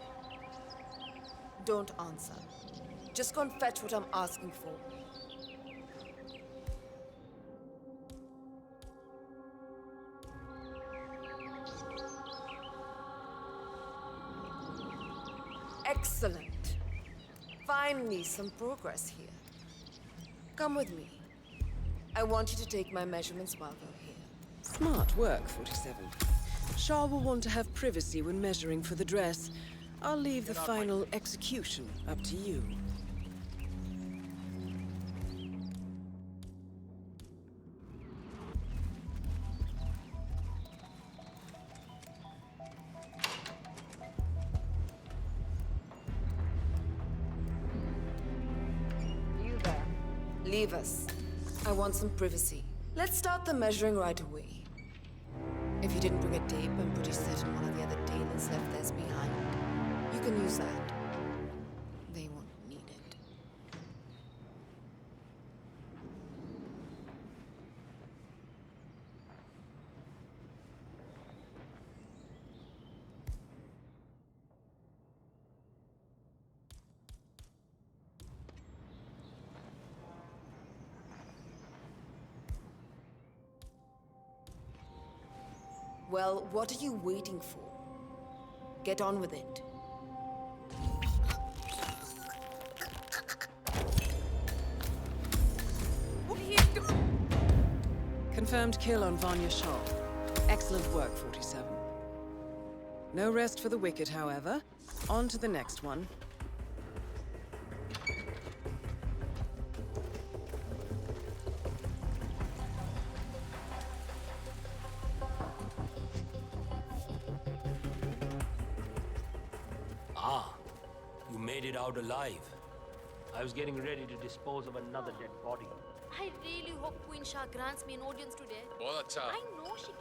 Speaker 6: Don't answer. Just go and fetch what I'm asking for. Excellent. Finally, some progress here. Come with me. I want you to take my measurements while we're here.
Speaker 2: Smart work, 47. Shah will want to have privacy when measuring for the dress. I'll leave the final execution up to you.
Speaker 6: You there. Leave us. I want some privacy. Let's start the measuring right away. If you didn't bring a tape, I'm pretty certain one of the other tailors left theirs behind. You can use that. They won't need it. Well, what are you waiting for? Get on with it. What are you doing?
Speaker 2: Confirmed kill on Vanya Shah. Excellent work, 47. No rest for the wicked, however. On to the next one.
Speaker 7: Ah, you made it out alive. I was getting ready to dispose of another dead body.
Speaker 4: I really hope Queen Shah grants me an audience today.
Speaker 9: Bolata.
Speaker 4: I know she can.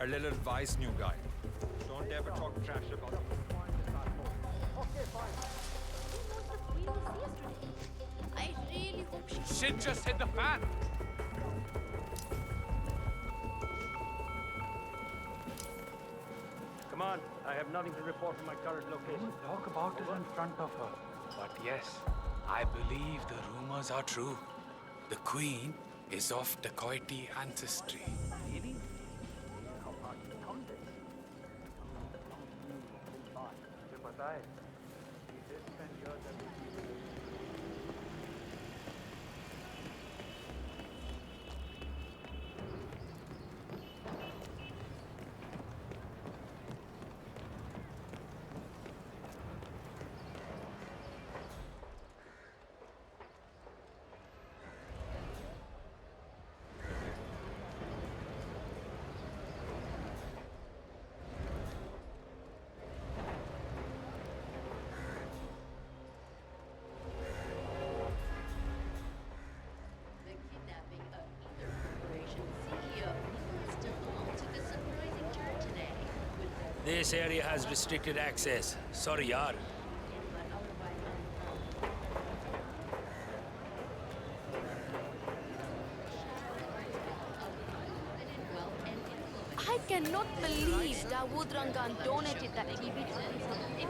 Speaker 12: A little advice, new guy. Don't ever talk trash about them.
Speaker 4: Okay, fine. He must have really yesterday. I really hope she...
Speaker 9: Shit just hit the fan!
Speaker 24: Come on, I have nothing to report from my current location.
Speaker 9: Talk about it in front of her. But yes, I believe the rumors are true. The Queen is of dacoity ancestry.
Speaker 24: Really? How hard to come this? Sympathize. He did spend years at the
Speaker 7: This area has restricted access. Sorry, yaar.
Speaker 4: I cannot believe Dawood Rangan donated that TV to me.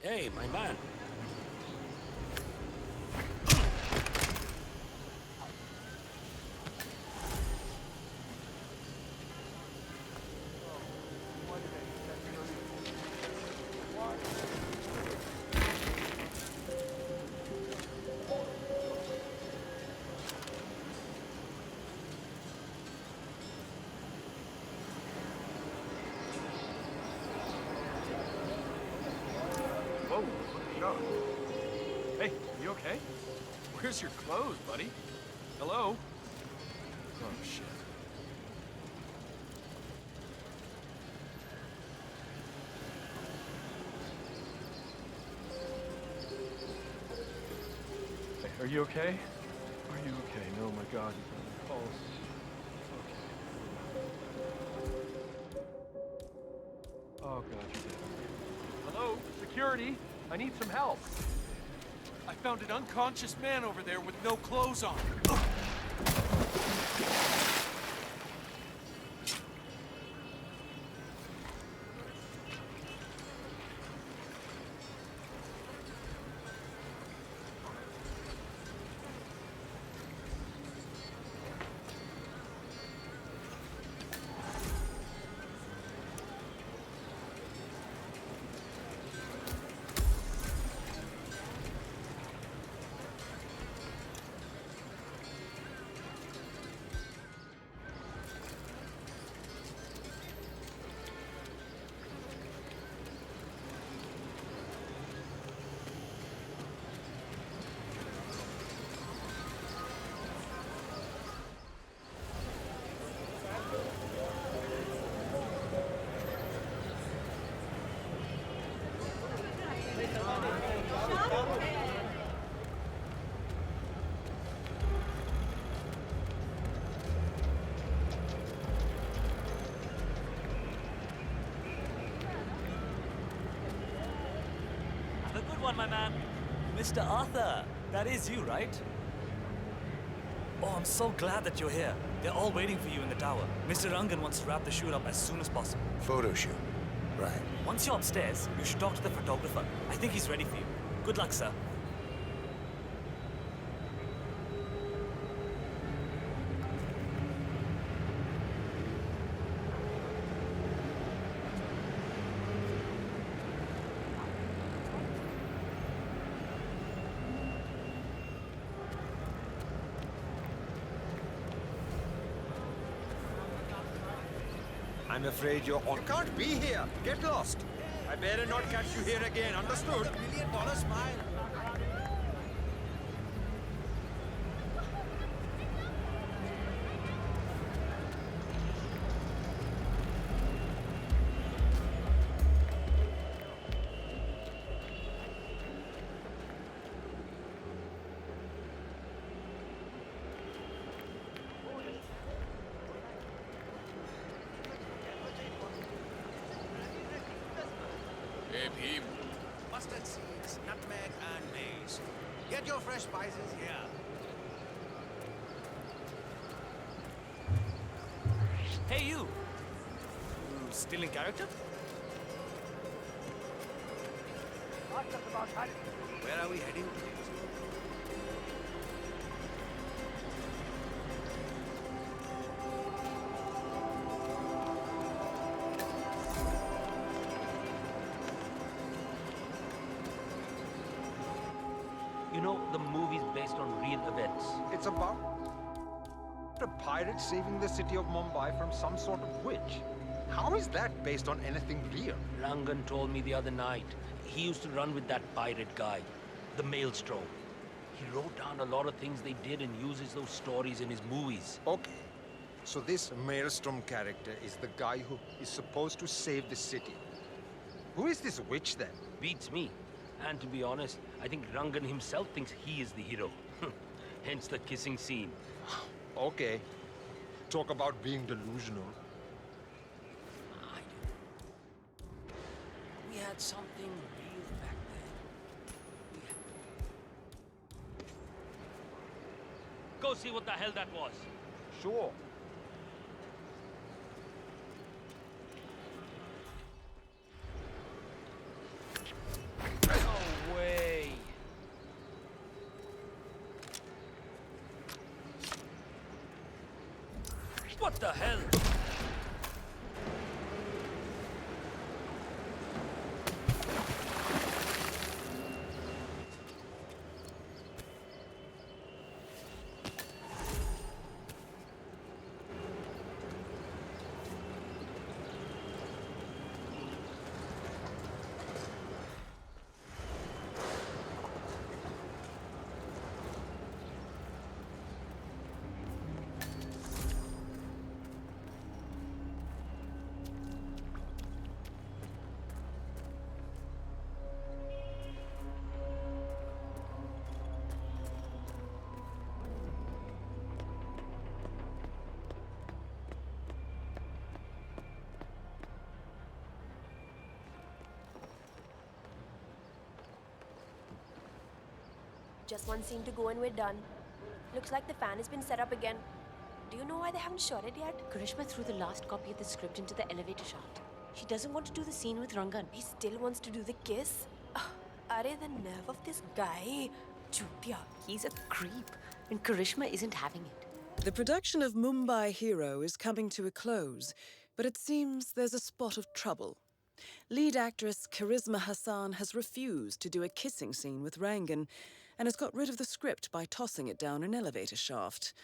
Speaker 7: Hey, my man.
Speaker 5: Whoa, what a shot. Hey, you okay? Where's your clothes, buddy? Hello? Oh, shit. Hey, are you okay? Are you okay? No, my God, he's on the pulse. Okay. Oh, God, you're dead. Hello? Security? I need some help. I found an unconscious man over there with no clothes on.
Speaker 10: one, my man. Mr. Arthur, that is you, right? Oh, I'm so glad that you're here. They're all waiting for you in the tower. Mr. Rangan wants to wrap the shoot up as soon as possible.
Speaker 20: Photo shoot. Right.
Speaker 10: Once you're upstairs, you should talk to the photographer. I think he's ready for you. Good luck, sir.
Speaker 12: I'm afraid you're on. You can't be here. Get lost. I better not catch you here again. Understood?
Speaker 11: $1 million smile.
Speaker 15: Hey, Bhim. Mustard seeds, nutmeg, and mace. Get your fresh spices here.
Speaker 10: Hey, you! You still in character?
Speaker 15: Where are we heading?
Speaker 7: You know, the movie's based on real events.
Speaker 12: It's about a pirate saving the city of Mumbai from some sort of witch. How is that based on anything real?
Speaker 7: Rangan told me the other night. He used to run with that pirate guy, the Maelstrom. He wrote down a lot of things they did and uses those stories in his movies.
Speaker 12: Okay. So this Maelstrom character is the guy who is supposed to save the city. Who is this witch then?
Speaker 7: Beats me. And to be honest, I think Rangan himself thinks he is the hero. Hence the kissing scene.
Speaker 12: Okay. Talk about being delusional.
Speaker 7: We had something real back then. Go see what the hell that was.
Speaker 12: Sure.
Speaker 7: No way. What the hell?
Speaker 4: Just one scene to go and we're done. Looks like the fan has been set up again. Do you know why they haven't shot it yet?
Speaker 17: Karishma threw the last copy of the script into the elevator shaft. She doesn't want to do the scene with Rangan.
Speaker 4: He still wants to do the kiss? Are the nerve of this guy? Chutia.
Speaker 17: He's a creep, and Karishma isn't having it.
Speaker 2: The production of Mumbai Hero is coming to a close, but it seems there's a spot of trouble. Lead actress Charisma Hassan has refused to do a kissing scene with Rangan and has got rid of the script by tossing it down an elevator shaft.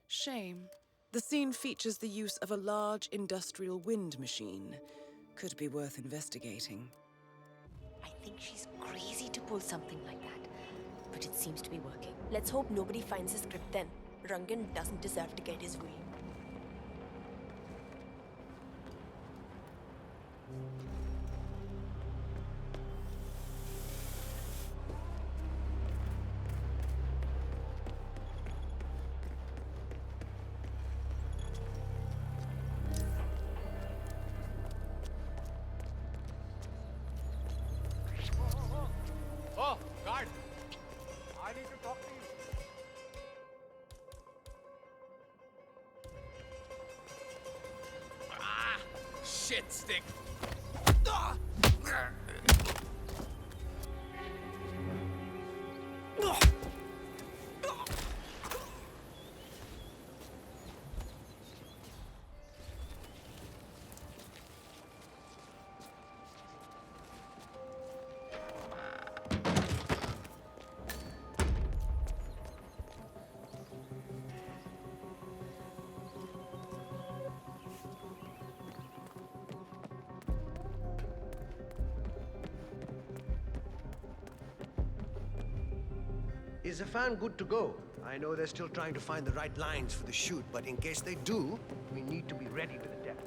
Speaker 2: Shame. The scene features the use of a large industrial wind machine. Could be worth investigating.
Speaker 17: I think she's crazy to pull something like that, but it seems to be working.
Speaker 4: Let's hope nobody finds the script then. Rangan doesn't deserve to get his way.
Speaker 11: Oh, shit stick.
Speaker 16: Is the fan good to go? I know they're still trying to find the right lines for the shoot, but in case they do, we need to be ready with a depth.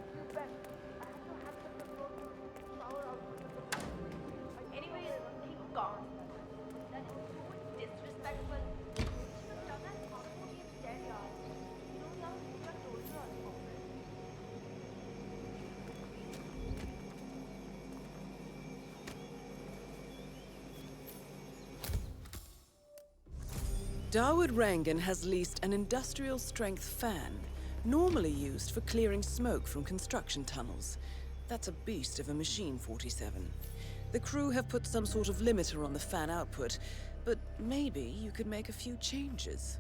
Speaker 4: Anyway, he's gone. That is so disrespectful. You should have done that before he is dead, yaar. You know, yaar, you should have told her on the
Speaker 2: Dawood Rangan has leased an industrial-strength fan, normally used for clearing smoke from construction tunnels. That's a beast of a machine, 47. The crew have put some sort of limiter on the fan output, but maybe you could make a few changes.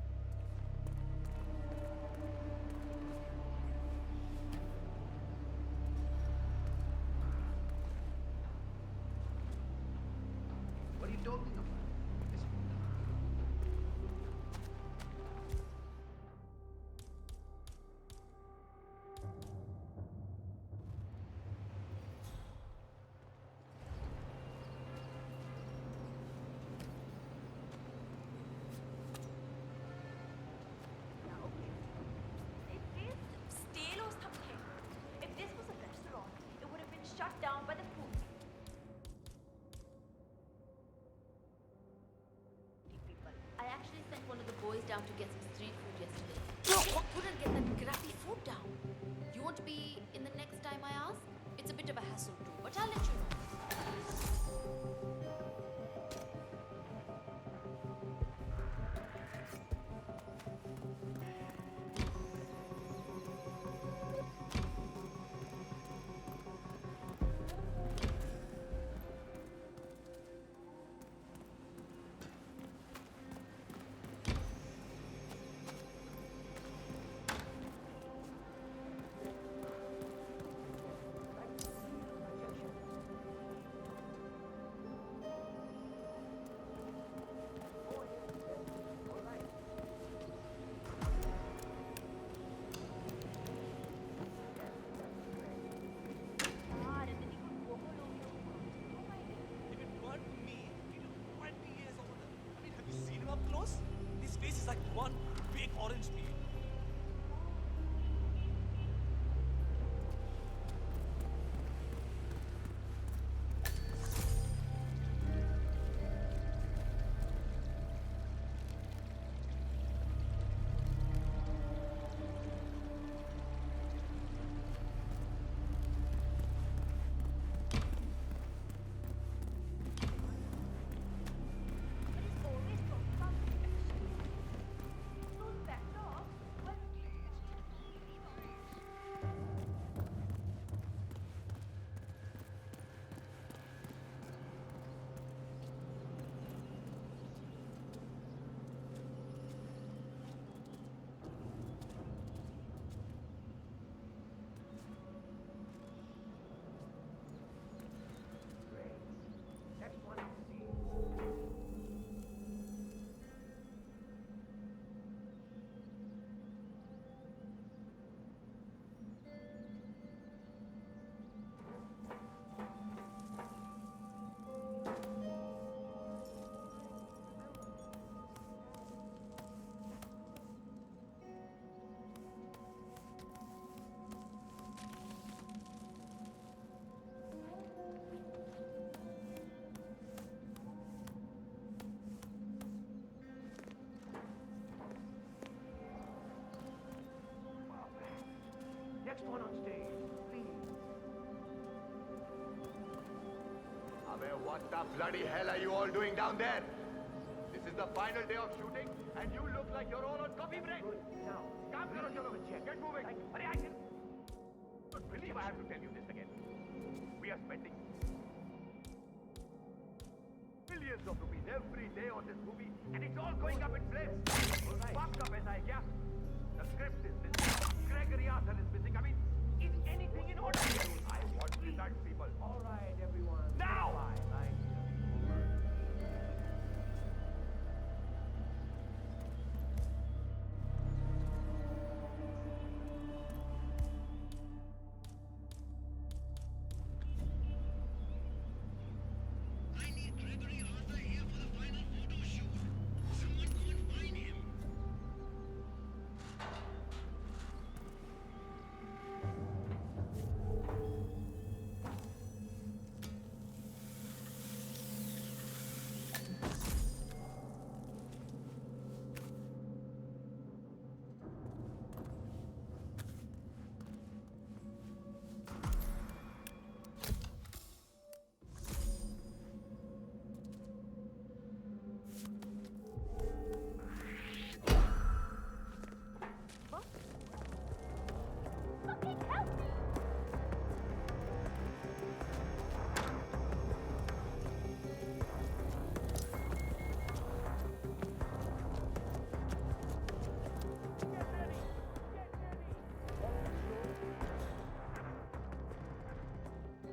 Speaker 16: What are you talking about?
Speaker 4: stale or something. If this was a restaurant, it would have been shut down by the police. I actually sent one of the boys down to get some street food yesterday. They couldn't get that crappy food down. You won't be in the next time I ask? It's a bit of a hassle too, but I'll let you know.
Speaker 10: His face is like one big orange peel.
Speaker 16: Next one on stage, please.
Speaker 18: Abbe, what the bloody hell are you all doing down there? This is the final day of shooting, and you look like you're all on coffee break.
Speaker 16: Now,
Speaker 18: Come, karo, chalo. Get moving. Hurry, action. don't believe I have to tell you this again. We are spending millions of rupees every day on this movie, and it's all going up in flames. Fucked up as I guess. The script is missing. Gregory Arthur is missing. I mean, is anything in order? I want results, people. All right, everyone. Now!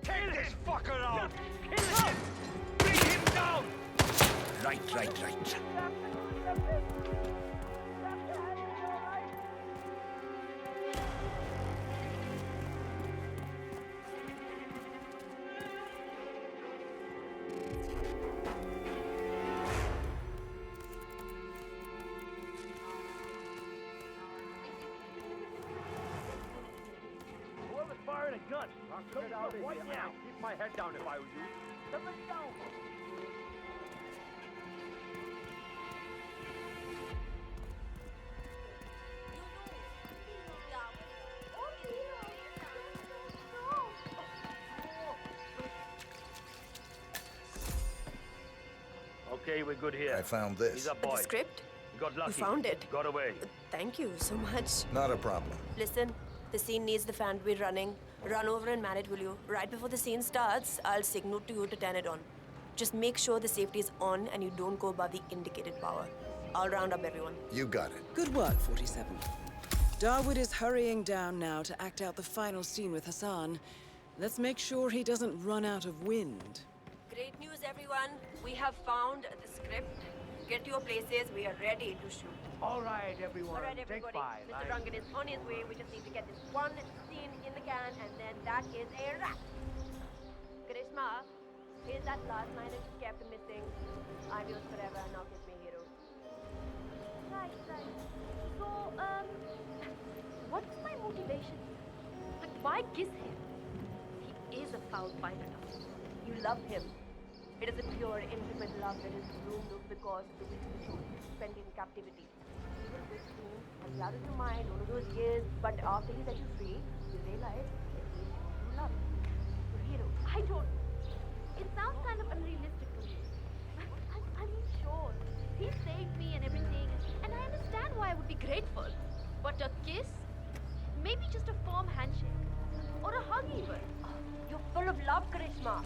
Speaker 12: Take this fucker out! Kill him! Bring him down!
Speaker 1: Right.
Speaker 18: Whoever's firing a gun, come out right now. Keep my head down if I were you. Let me down.
Speaker 13: Okay, we're good here.
Speaker 3: I found this.
Speaker 13: He's a boy.
Speaker 17: The script?
Speaker 13: You got lucky.
Speaker 17: You found it?
Speaker 13: Got away.
Speaker 17: Thank you so much.
Speaker 3: Not a problem.
Speaker 17: Listen, the scene needs the fan to be running. Run over and man it, will you? Right before the scene starts, I'll signal to you to turn it on. Just make sure the safety is on and you don't go above the indicated power. I'll round up everyone.
Speaker 3: You got it.
Speaker 2: Good work, 47. Darwood is hurrying down now to act out the final scene with Hassan. Let's make sure he doesn't run out of wind.
Speaker 17: Great news, everyone. We have found the script. Get to your places. We are ready to shoot.
Speaker 18: All right, everyone.
Speaker 17: All right,
Speaker 18: Take
Speaker 17: everybody.
Speaker 18: 5.
Speaker 17: Mr. Rangan is on his way. We just need to get this one scene in the can, and then that is a wrap. Karishma, here's that last line that you kept missing. I'm yours forever, now kiss me, hero.
Speaker 4: Right. So, what's my motivation? Like, why kiss him? He is a foul pirate.
Speaker 17: You love him. It is a pure, intimate love that is bloomed because of the witch that you spent in captivity. Evil witch queen has clouded your mind all of those years, but after he set you free, you realize that he is true love. Your hero.
Speaker 4: I don't. It sounds kind of unrealistic to me. I mean, sure, he saved me and everything, and I understand why I would be grateful. But a kiss? Maybe just a firm handshake. Or a hug even.
Speaker 17: You're full of love, Karishma.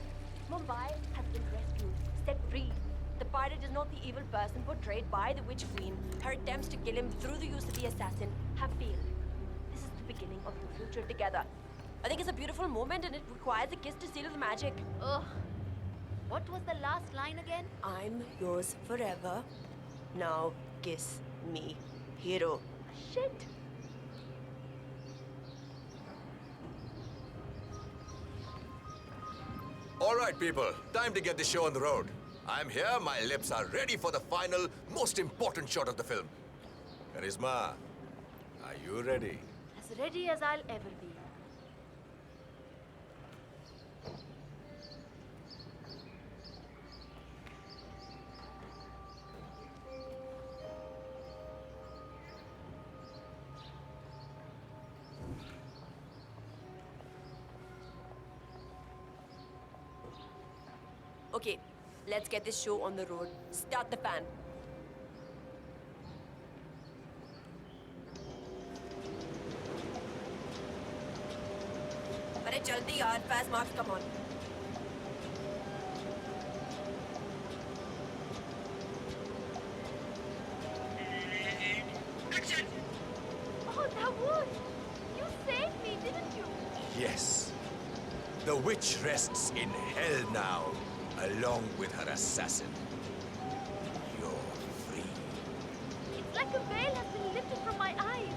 Speaker 17: Mumbai has been rescued, set free. The pirate is not the evil person portrayed by the Witch Queen. Her attempts to kill him through the use of the assassin have failed. This is the beginning of your future together. I think it's a beautiful moment and it requires a kiss to seal the magic.
Speaker 4: Ugh. What was the last line again?
Speaker 17: I'm yours forever. Now kiss me, hero.
Speaker 4: Shit.
Speaker 11: All right, people. Time to get the show on the road. I'm here. My lips are ready for the final, most important shot of the film. Charisma, are you ready?
Speaker 4: As ready as I'll ever be.
Speaker 17: Okay, let's get this show on the road. Start the fan. jaldi yaar, fast march, come on.
Speaker 4: Oh, that would! You saved me, didn't you?
Speaker 11: Yes. The witch rests in hell now, along with her assassin. You're free.
Speaker 4: It's like a veil has been lifted from my eyes.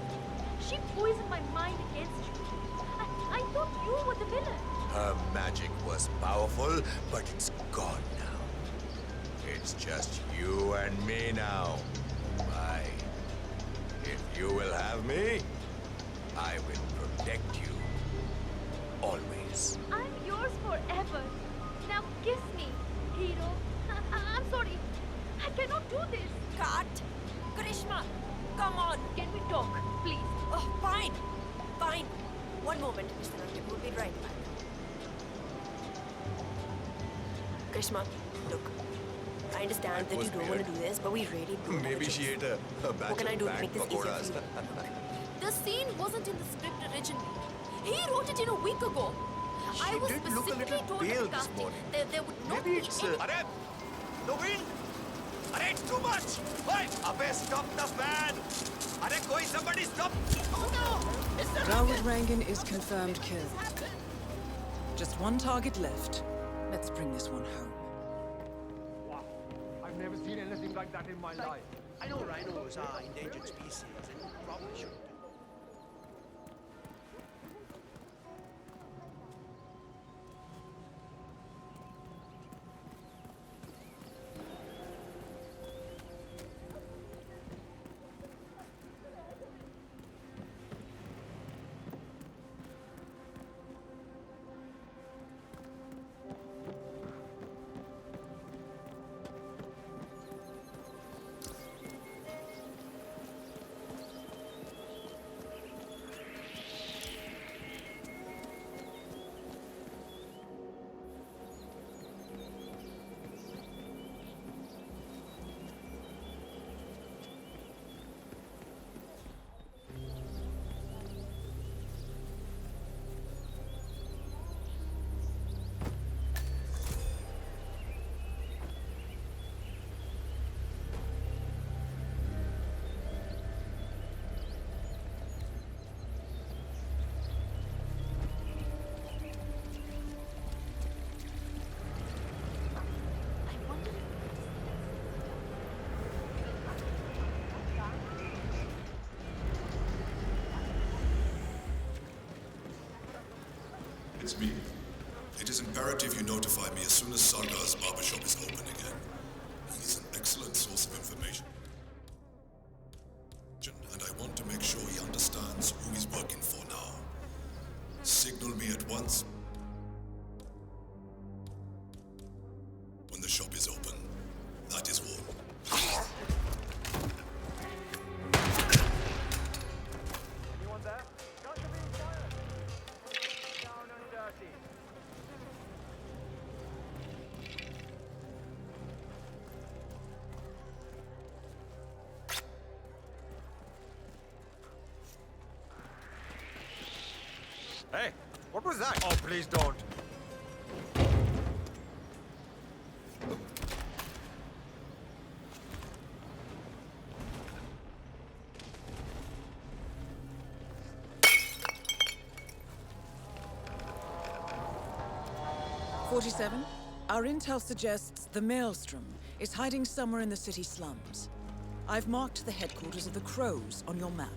Speaker 4: She poisoned my mind against you. I thought you were the villain.
Speaker 11: Her magic was powerful, but it's gone now. It's just you and me now. Why? If you will have me, I will protect you. Always.
Speaker 4: I'm yours forever. Now kiss me, hero. I'm sorry. I cannot do this.
Speaker 17: Cut! Grishma, come on.
Speaker 4: Can we talk, please?
Speaker 17: Oh, fine. Fine. One moment, Mr. Rankin. We'll be right back. Grishma, look. I understand that you don't want to do this, but we really do.
Speaker 11: Maybe she ate a batch
Speaker 17: What can I
Speaker 11: of
Speaker 17: do to
Speaker 11: bad
Speaker 17: make this easier
Speaker 11: pakoras.
Speaker 17: for you?
Speaker 4: The scene wasn't in the script originally. He wrote it in a week ago. I was
Speaker 11: did look a
Speaker 4: specifically
Speaker 11: little
Speaker 4: told
Speaker 11: pale
Speaker 4: at the
Speaker 11: this
Speaker 4: casting
Speaker 11: morning.
Speaker 4: there would not
Speaker 11: Maybe
Speaker 4: be
Speaker 11: it's...
Speaker 4: any...
Speaker 11: Arey! The wind! Arey, it's too much! Why? Abey, stop the fan! Arey, koi somebody stop! Oh no!
Speaker 2: Raoul Rangan is confirmed killed. Just one target left. Let's bring this one home.
Speaker 18: Wow. I've never seen anything like that in my life.
Speaker 16: I know rhinos are endangered species and probably shouldn't do.
Speaker 8: It's me. It is imperative you notify me as soon as Sargar's barbershop is open again. He is an excellent source of information. And I want to make sure he understands who he's working for now. Signal me at once when the shop is open. That is all.
Speaker 18: Anyone there? Guns are being fired. Down and dirty.
Speaker 12: Hey, what was that? Oh, please don't.
Speaker 2: "47, our intel suggests the Maelstrom is hiding somewhere in the city slums. I've marked the headquarters of the Crows on your map.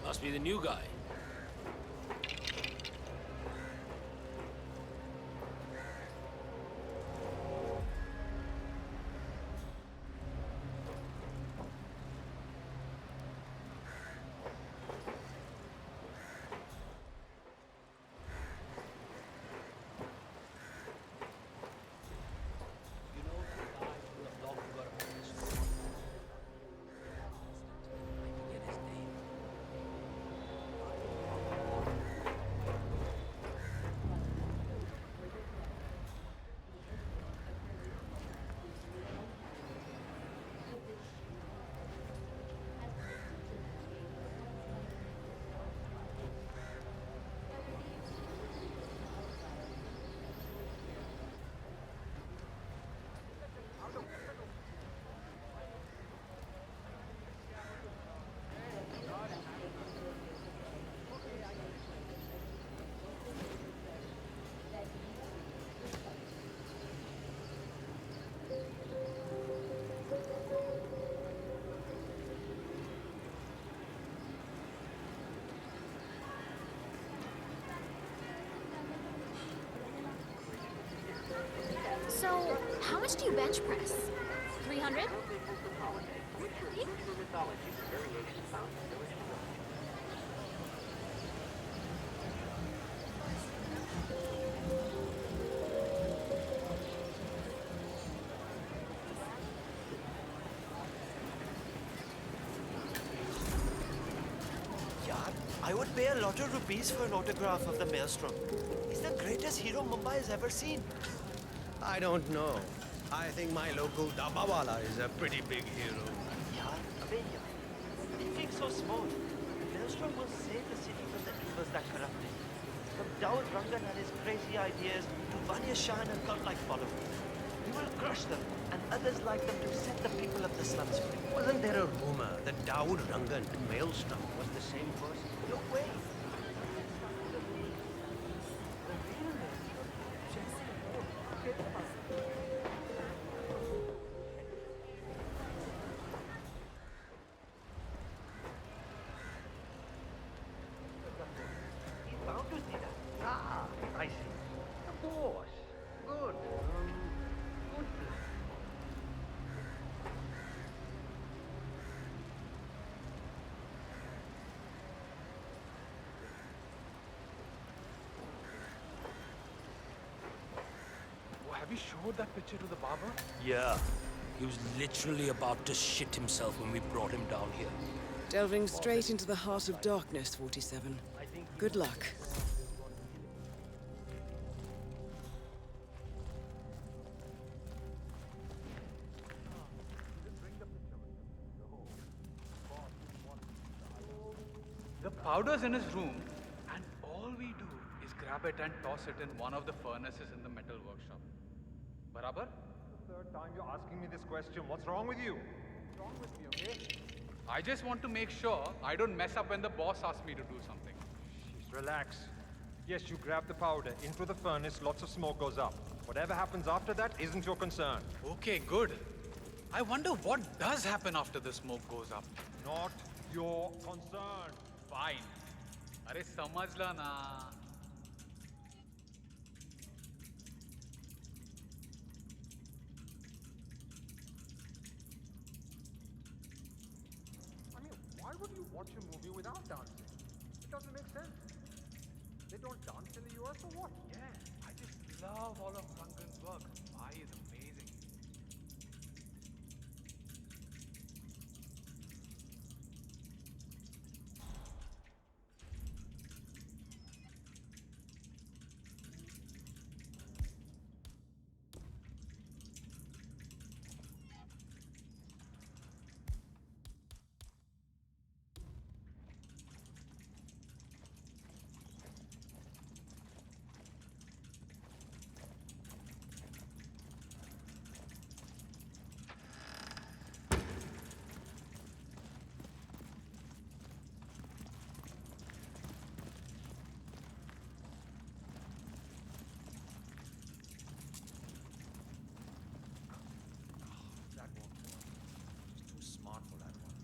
Speaker 7: Must be the new guy. You know that guy who the blog got a
Speaker 4: much do you bench press? 300?
Speaker 14: Yaar, I would pay a lot of rupees for an autograph of the Maelstrom. He's the greatest hero Mumbai has ever seen.
Speaker 16: I don't know. I think my local Dabawala is a pretty big hero.
Speaker 14: Yaar, abey yaar. Thinking so small. Maelstrom will save the city from the evils that corrupt it. From Daud Rangan and his crazy ideas to Vanya Shah and a cult-like following. We will crush them and others like them to set the people of the slums free.
Speaker 16: Wasn't there a rumor that Daud Rangan and Maelstrom was the same person?
Speaker 14: No way. He's bound to see that.
Speaker 12: Ah, I see. The boss. Good. Good plan.
Speaker 5: Oh, have you showed that picture to the barber?
Speaker 7: Yeah. He was literally about to shit himself when we brought him down here.
Speaker 2: Delving straight into the heart of darkness, 47. Good luck.
Speaker 5: The powder's in his room, and all we do is grab it and toss it in one of the furnaces in the metal workshop. Barabar?
Speaker 12: The third time you're asking me this question. What's wrong with you? What's wrong with me, okay?
Speaker 5: I just want to make sure I don't mess up when the boss asks me to do something.
Speaker 12: Just relax. Yes, you grab the powder into the furnace, lots of smoke goes up. Whatever happens after that isn't your concern.
Speaker 5: Okay, good. I wonder what does happen after the smoke goes up.
Speaker 12: Not your concern.
Speaker 5: Fine. अरे समझला ना.
Speaker 12: I mean, why would you watch a movie without dancing? It doesn't make sense. They don't dance in the US or what?
Speaker 5: Yeah, I just love all of Rangan's work. Ii is amazing.
Speaker 12: That won't work. She's too smart for that one.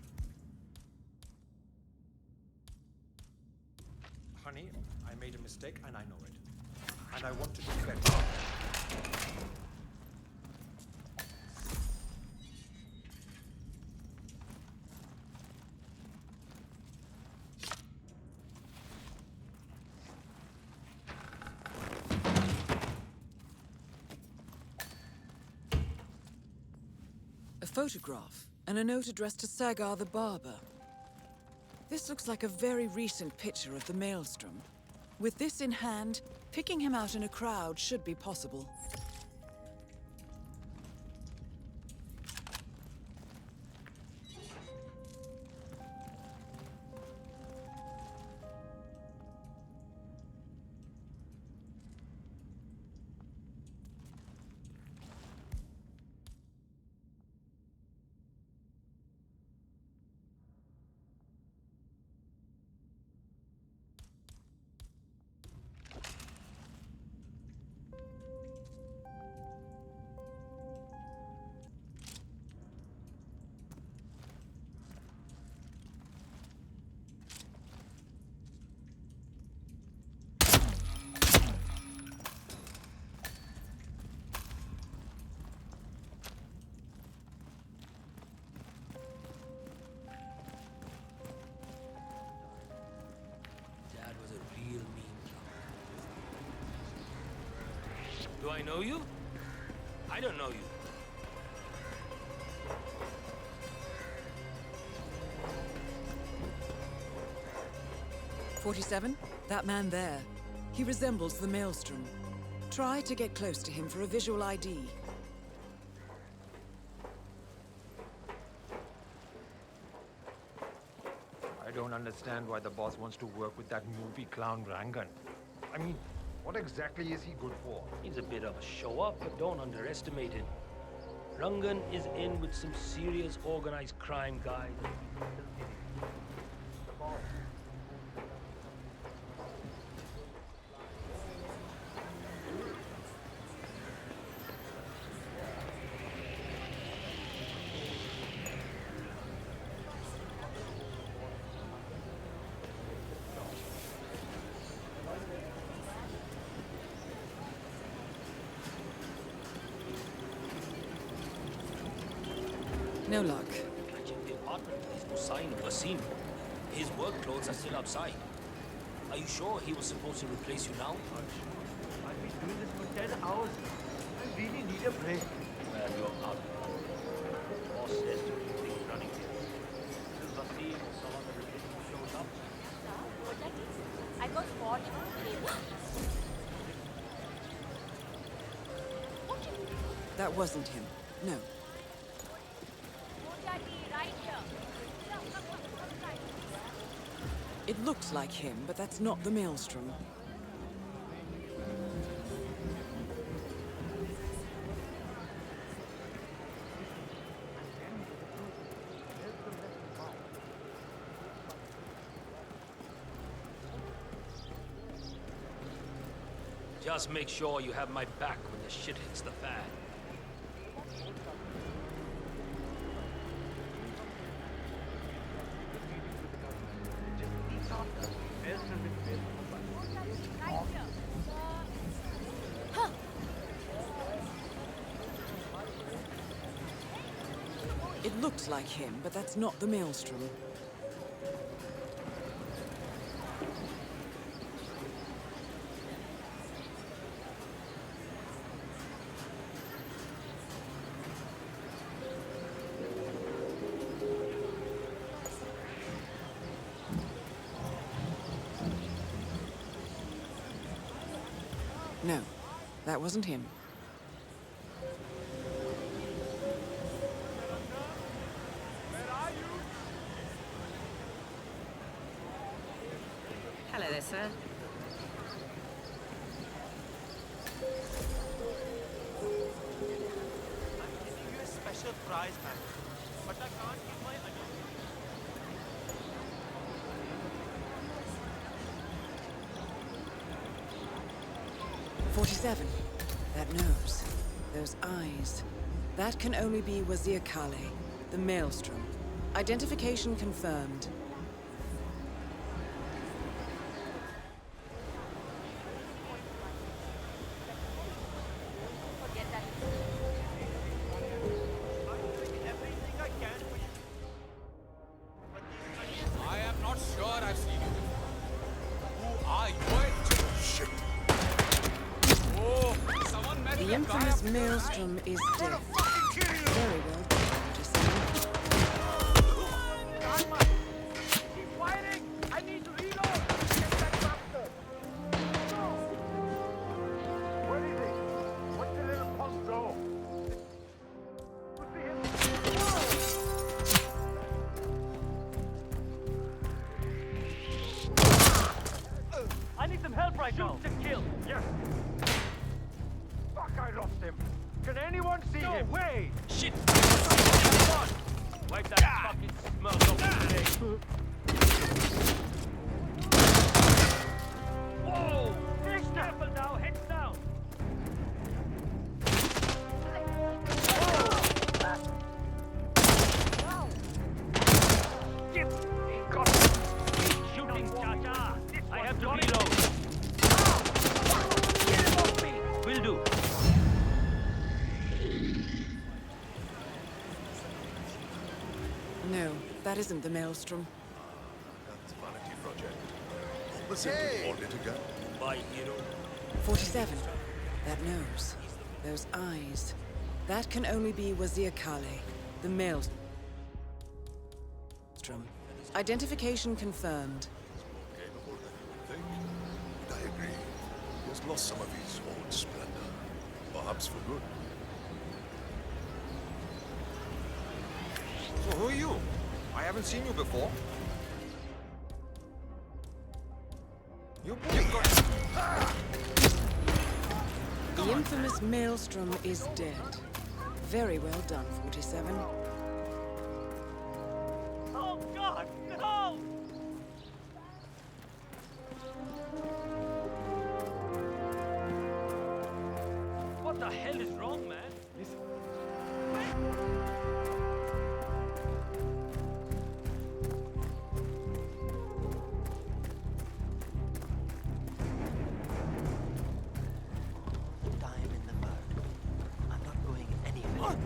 Speaker 12: Honey, I made a mistake and I know it. And I want to do better.
Speaker 2: A photograph and a note addressed to Sagar the barber. This looks like a very recent picture of the Maelstrom. With this in hand, picking him out in a crowd should be possible.
Speaker 7: Do I know you? I don't know you.
Speaker 2: 47? That man there. He resembles the Maelstrom. Try to get close to him for a visual ID.
Speaker 12: I don't understand why the boss wants to work with that movie clown Rangan. I mean, what exactly is he good for?
Speaker 7: He's a bit of a show-off, but don't underestimate him. Rangan is in with some serious organized crime guys.
Speaker 2: No luck.
Speaker 7: I checked the apartment. There's no sign of Wasim. His work clothes are still outside. Are you sure he was supposed to replace you now?
Speaker 24: I've been doing this for 10 hours. I really need a break.
Speaker 7: Well, you're out. Boss says to keep things running here. Till Wasim or some other replacement shows up.
Speaker 4: I got forged cable.
Speaker 2: That wasn't him. No. It looks like him, but that's not the Maelstrom.
Speaker 7: Just make sure you have my back when the shit hits the fan.
Speaker 2: It looks like him, but that's not the Maelstrom. No, that wasn't him.
Speaker 17: Hello there, sir.
Speaker 14: I'm giving you a special prize, man. But I can't give my annual.
Speaker 2: 47. That nose. Those eyes. That can only be Wazir Kale, the Maelstrom. Identification confirmed.
Speaker 15: I am not sure I've seen you before. Who are you? Shit. Oh, someone met
Speaker 2: The
Speaker 15: the
Speaker 2: infamous
Speaker 15: guy up
Speaker 2: Maelstrom is dead. Very well.
Speaker 18: Keep firing! I need to reload! Get that bastard! Where is he? What's the little punk go?
Speaker 24: I need some help right now.
Speaker 18: Shoot to kill! Yes! Fuck, I lost him! Can anyone see him? Wait!
Speaker 7: Shit!
Speaker 24: Wipe that fucking smoke off your face. Whoa! Fish careful now, heads down! Shooting, Cha-Cha! I have to reload. Get him off me!
Speaker 7: Will do.
Speaker 2: No, that isn't the Maelstrom.
Speaker 3: That's vanity project. What was it we wanted to go?
Speaker 7: Bye, hero.
Speaker 2: 47. That nose, those eyes. That can only be Wazir Kale, the maelstrom. Identification confirmed.
Speaker 3: Capable than you would think. And I agree. He has lost some of his old splendor. Perhaps for good.
Speaker 12: So who are you? I haven't seen you before. You
Speaker 2: The infamous Maelstrom is dead. Very well done, 47.
Speaker 14: Oh God, no! What the hell is wrong, man?
Speaker 19: Time in the mud. I'm not going anywhere.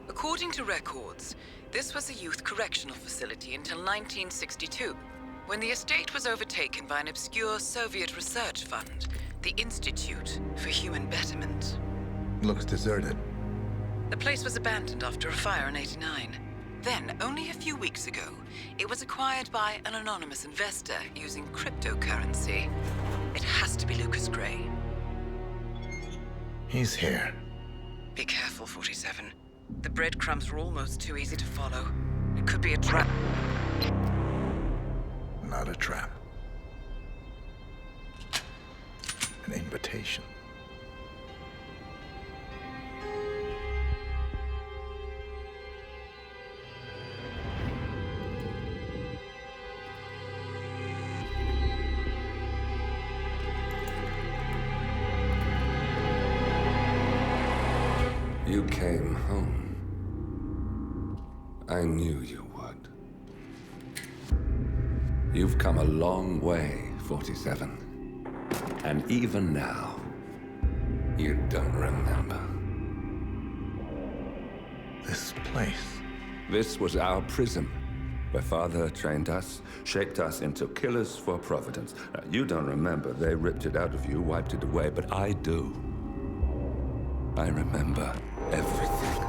Speaker 2: According to records, this was a youth correctional facility until 1962, when the estate was overtaken by an obscure Soviet research fund, the Institute for Human Betterment.
Speaker 3: Looks deserted.
Speaker 2: The place was abandoned after a fire in '89. Then, only a few weeks ago, it was acquired by an anonymous investor using cryptocurrency. It has to be Lucas Gray.
Speaker 3: He's here.
Speaker 2: Be careful, 47. The breadcrumbs were almost too easy to follow. It could be a trap.
Speaker 3: Not a trap. An invitation.
Speaker 21: You came home. I knew you would. You've come a long way, 47. And even now, you don't remember.
Speaker 3: This place.
Speaker 21: This was our prison, where Father trained us, shaped us into killers for Providence. Now, you don't remember. They ripped it out of you, wiped it away, but I do. I remember everything.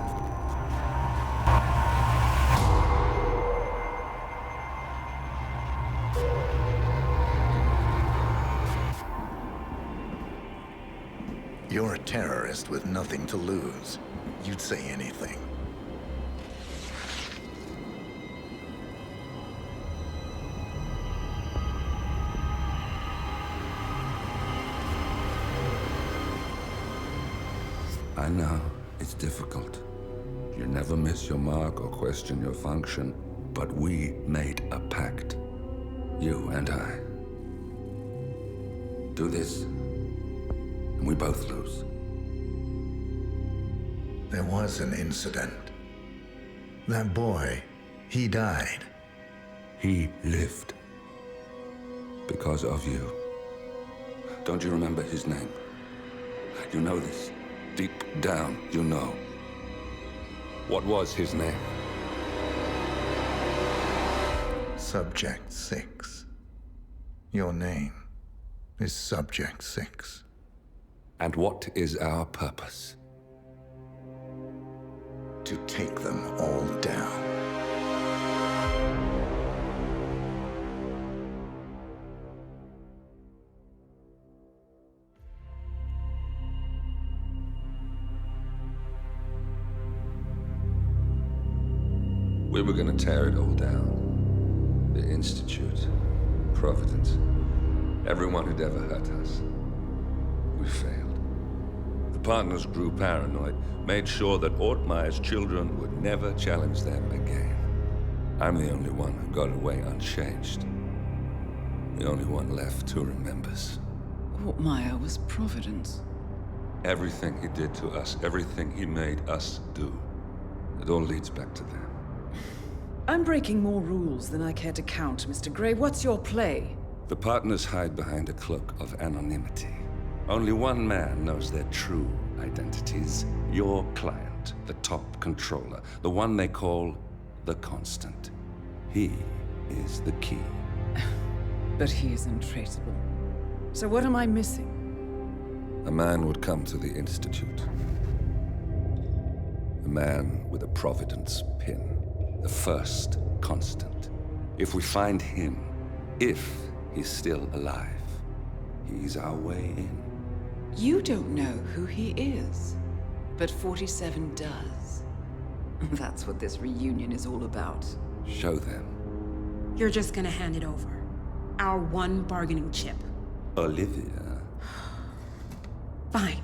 Speaker 3: You're a terrorist with nothing to lose. You'd say anything.
Speaker 21: I know, it's difficult. You never miss your mark or question your function, but we made a pact. You and I. Do this, and we both lose.
Speaker 3: There was an incident. That boy, he died.
Speaker 21: He lived. Because of you. Don't you remember his name? You know this. Deep down, you know. What was his name?
Speaker 3: Subject 6. Your name is Subject 6.
Speaker 21: And what is our purpose?
Speaker 3: To take them all down.
Speaker 21: We were gonna tear it all down. The Institute, Providence, everyone who'd ever hurt us. We failed. The partners grew paranoid, made sure that Ortmeyer's children would never challenge them again. I'm the only one who got away unchanged. The only one left who remembers.
Speaker 2: Ortmeyer was Providence.
Speaker 21: Everything he did to us, everything he made us do. It all leads back to them.
Speaker 2: I'm breaking more rules than I care to count, Mr. Grey. What's your play?
Speaker 21: The partners hide behind a cloak of anonymity. Only one man knows their true identities. Your client, the top controller, the one they call the Constant. He is the key.
Speaker 2: But he is untraceable. So what am I missing?
Speaker 21: A man would come to the Institute. A man with a Providence pin. The first Constant. If we find him, if he's still alive, he's our way in.
Speaker 2: You don't know who he is, but 47 does. That's what this reunion is all about.
Speaker 21: Show them.
Speaker 6: You're just gonna hand it over. Our one bargaining chip.
Speaker 21: Olivia.
Speaker 6: Fine.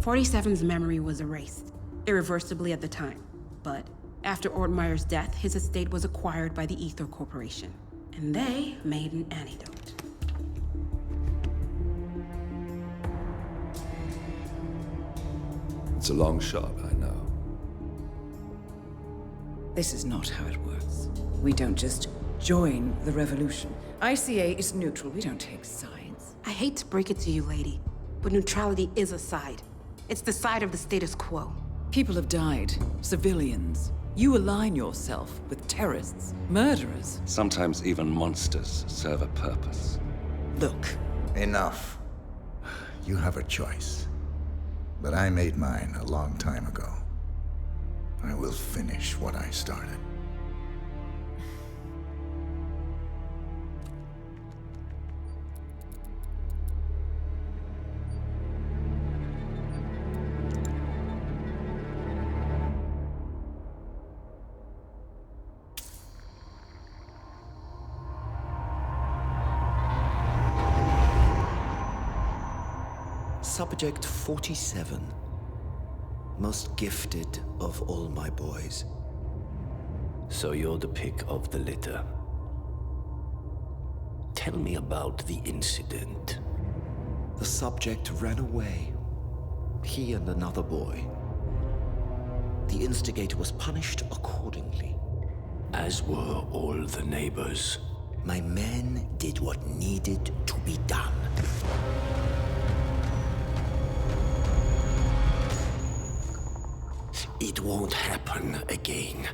Speaker 6: 47's memory was erased, irreversibly at the time. But after Ortmeyer's death, his estate was acquired by the Ether Corporation. And they made an antidote.
Speaker 21: It's a long shot, I know.
Speaker 2: This is not how it works. We don't just join the revolution. ICA is neutral. We don't take sides.
Speaker 6: I hate to break it to you, lady, but neutrality is a side. It's the side of the status quo.
Speaker 2: People have died. Civilians. You align yourself with terrorists, murderers.
Speaker 21: Sometimes even monsters serve a purpose.
Speaker 2: Look.
Speaker 20: Enough. You have a choice. But I made mine a long time ago. I will finish what I started.
Speaker 9: Subject 47. Most gifted of all my boys. So you're the pick of the litter. Tell me about the incident. The subject ran away. He and another boy. The instigator was punished accordingly. As were all the neighbors. My men did what needed to be done. It won't happen again.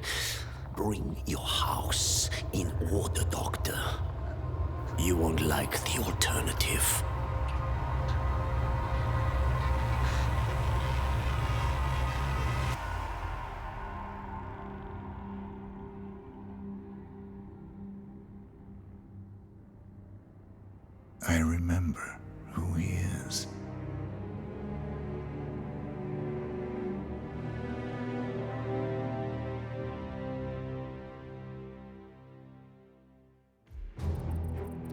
Speaker 9: Bring your house in order, Doctor. You won't like the alternative.
Speaker 20: I remember who he is.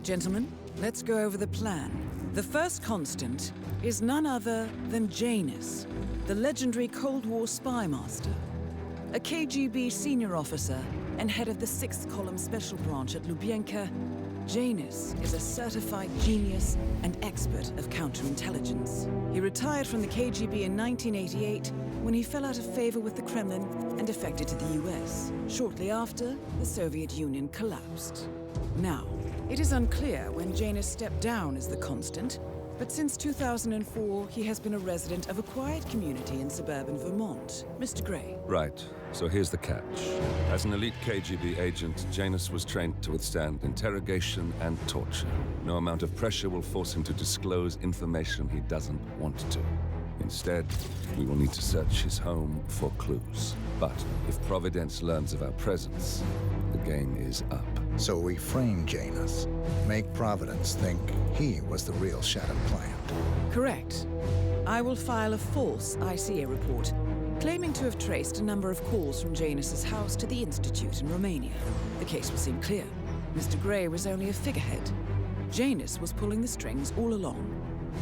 Speaker 2: Gentlemen, let's go over the plan. The first Constant is none other than Janus, the legendary Cold War spy master. A KGB senior officer and head of the 6th Column Special Branch at Lubyanka, Janus is a certified genius and expert of counterintelligence. He retired from the KGB in 1988 when he fell out of favor with the Kremlin and defected to the US. Shortly after, the Soviet Union collapsed. Now, it is unclear when Janus stepped down as the Constant, but since 2004, he has been a resident of a quiet community in suburban Vermont. Mr. Grey.
Speaker 21: Right. So here's the catch. As an elite KGB agent, Janus was trained to withstand interrogation and torture. No amount of pressure will force him to disclose information he doesn't want to. Instead, we will need to search his home for clues. But if Providence learns of our presence, the game is up.
Speaker 20: So we frame Janus. Make Providence think he was the real Shadow client.
Speaker 2: Correct. I will file a false ICA report, claiming to have traced a number of calls from Janus's house to the Institute in Romania. The case will seem clear. Mr. Grey was only a figurehead. Janus was pulling the strings all along.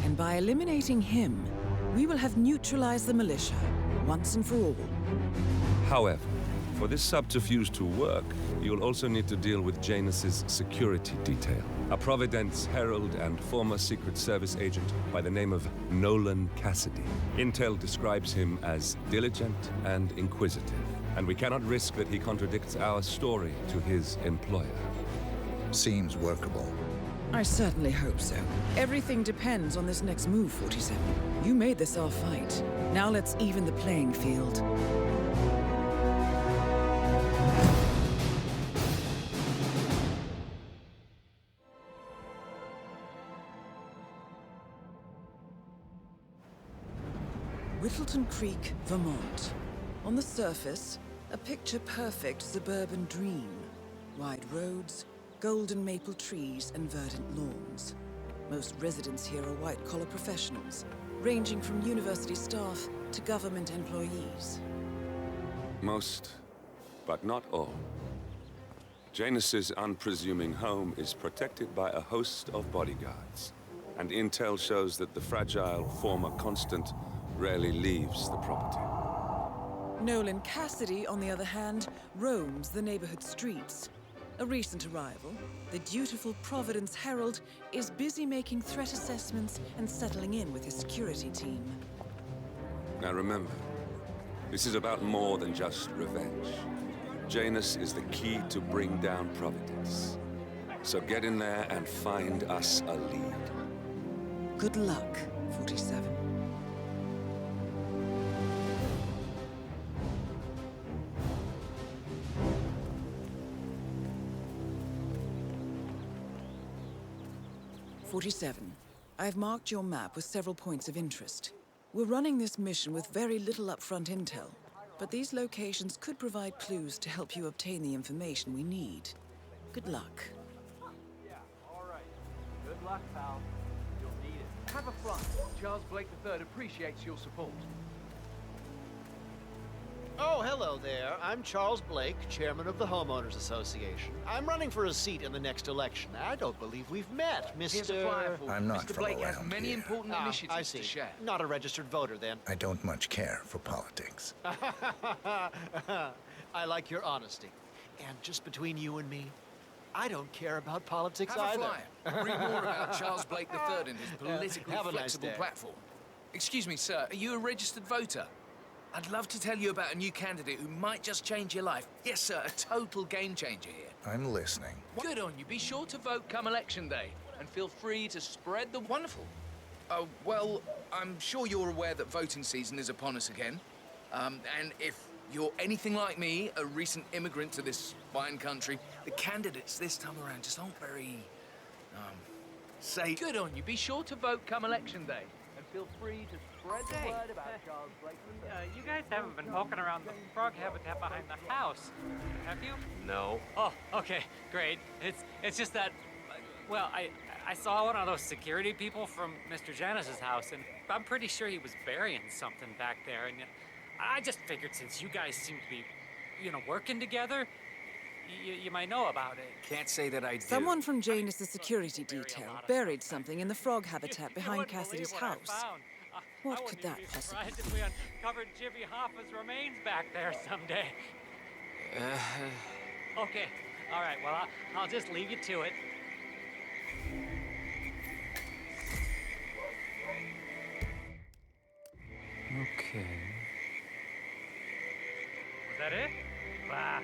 Speaker 2: And by eliminating him, we will have neutralized the militia, once and for all.
Speaker 21: However, For this subterfuge to work, you'll also need to deal with Janus's security detail. A Providence herald and former Secret Service agent by the name of Nolan Cassidy. Intel describes him as diligent and inquisitive, and we cannot risk that he contradicts our story to his employer.
Speaker 20: Seems workable.
Speaker 2: I certainly hope so. Everything depends on this next move, 47. You made this our fight. Now let's even the playing field. Whittleton Creek, Vermont. On the surface, a picture-perfect suburban dream. Wide roads, golden maple trees, and verdant lawns. Most residents here are white-collar professionals, ranging from university staff to government employees.
Speaker 21: Most, but not all. Janus's unpresuming home is protected by a host of bodyguards, and intel shows that the fragile former constant rarely leaves the property.
Speaker 2: Nolan Cassidy, on the other hand, roams the neighborhood streets. A recent arrival, the dutiful Providence Herald is busy making threat assessments and settling in with his security team.
Speaker 21: Now remember, this is about more than just revenge. Janus is the key to bring down Providence. So get in there and find us a lead.
Speaker 2: Good luck, 47. I've marked your map with several points of interest. We're running this mission with very little upfront intel, but these locations could provide clues to help you obtain the information we need. Good luck.
Speaker 5: Yeah, all right. Good luck, pal. You'll need it. Have a front. Charles Blake III appreciates your support.
Speaker 1: Oh, hello there. I'm Charles Blake, chairman of the Homeowners Association. I'm running for a seat in the next election. I don't believe we've met, Mr.
Speaker 5: Here's a flyer for you.
Speaker 20: I'm not
Speaker 5: Mr.
Speaker 20: from
Speaker 5: Blake has
Speaker 20: around
Speaker 5: many
Speaker 20: here.
Speaker 5: important
Speaker 1: I
Speaker 5: initiatives
Speaker 1: see.
Speaker 5: to share.
Speaker 1: Not a registered voter, then.
Speaker 20: I don't much care for politics.
Speaker 1: I like your honesty. And just between you and me, I don't care about politics
Speaker 15: Have
Speaker 1: either.
Speaker 15: a flyer. Read more about Charles Blake III and his politically
Speaker 1: have a nice
Speaker 15: flexible
Speaker 1: day.
Speaker 15: platform. Excuse me, sir. Are you a registered voter? I'd love to tell you about a new candidate who might just change your life. Yes, sir. A total game changer here.
Speaker 20: I'm listening.
Speaker 15: Good on you. Be sure to vote come election day. And feel free to spread the wonderful. Oh, well, I'm sure you're aware that voting season is upon us again. And if you're anything like me, a recent immigrant to this fine country, the candidates this time around just aren't very, say... Good on you. Be sure to vote come election day. And feel free to spread the word about Charles Blake.
Speaker 10: You guys haven't been poking around the frog habitat behind the house, have you?
Speaker 13: No.
Speaker 10: Oh, okay, great. It's just that, well, I saw one of those security people from Mr. Janus's house, and I'm pretty sure he was burying something back there, and I just figured since you guys seem to be, working together, you might know about it.
Speaker 15: Can't say that I do.
Speaker 2: Someone from Janus's security detail buried something in the frog habitat behind Cassidy's house. What could that possibly
Speaker 10: be? If we uncovered Jimmy Hoffa's remains back there someday. Okay, all right, well, I'll just leave you to it. Okay. Was that it? Bah.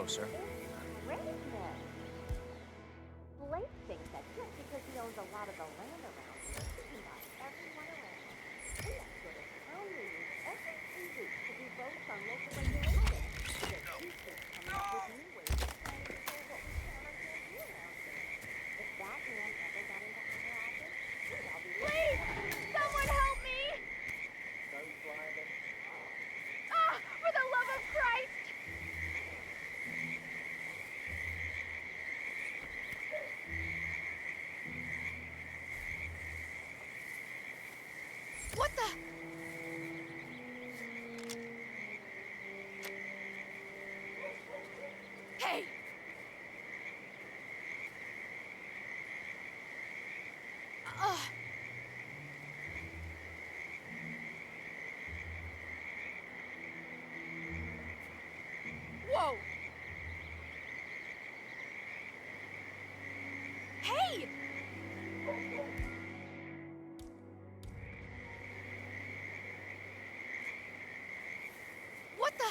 Speaker 8: closer.
Speaker 11: Greatness. Blake thinks that just because he owns a lot of the land around here, he can buy everyone around. We have to go to town meetings every 3 weeks to do votes on local regulations. Because he keeps coming up with new ways of trying to control what we can or can't do around here. If that man ever got into higher office, we'd all be... Please! Someone help me! Ah! For the love of Christ!
Speaker 2: What the? Hey! Whoa! Hey! What the?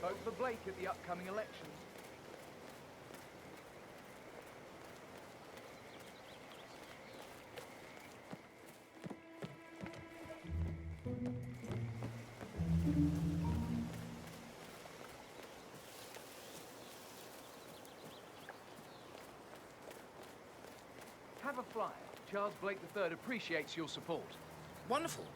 Speaker 15: Vote for Blake at the upcoming elections. Have a flyer. Charles Blake III appreciates your support.
Speaker 8: Wonderful.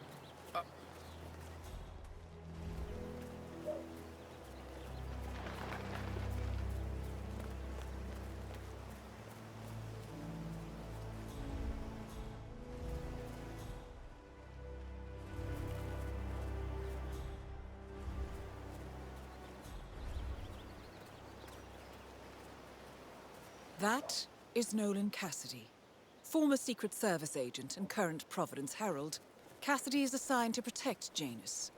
Speaker 2: That is Nolan Cassidy, former Secret Service agent and current Providence Herald. Cassidy is assigned to protect Janus.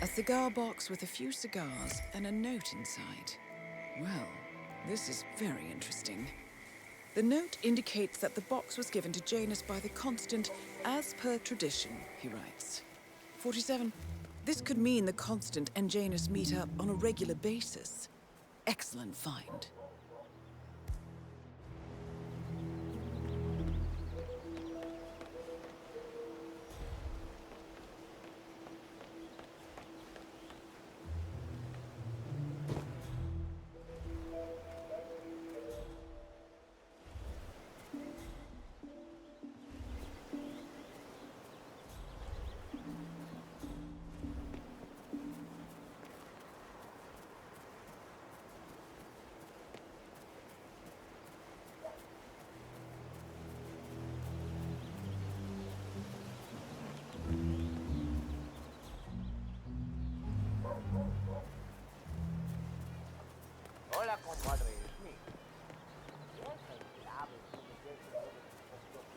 Speaker 2: A cigar box with a few cigars and a note inside. Well, this is very interesting. The note indicates that the box was given to Janus by the Constant as per tradition, he writes. 47. This could mean the Constant and Janus meet up on a regular basis. Excellent find.
Speaker 14: Hola, compadre, it's me. Yes, I love it when the girls are really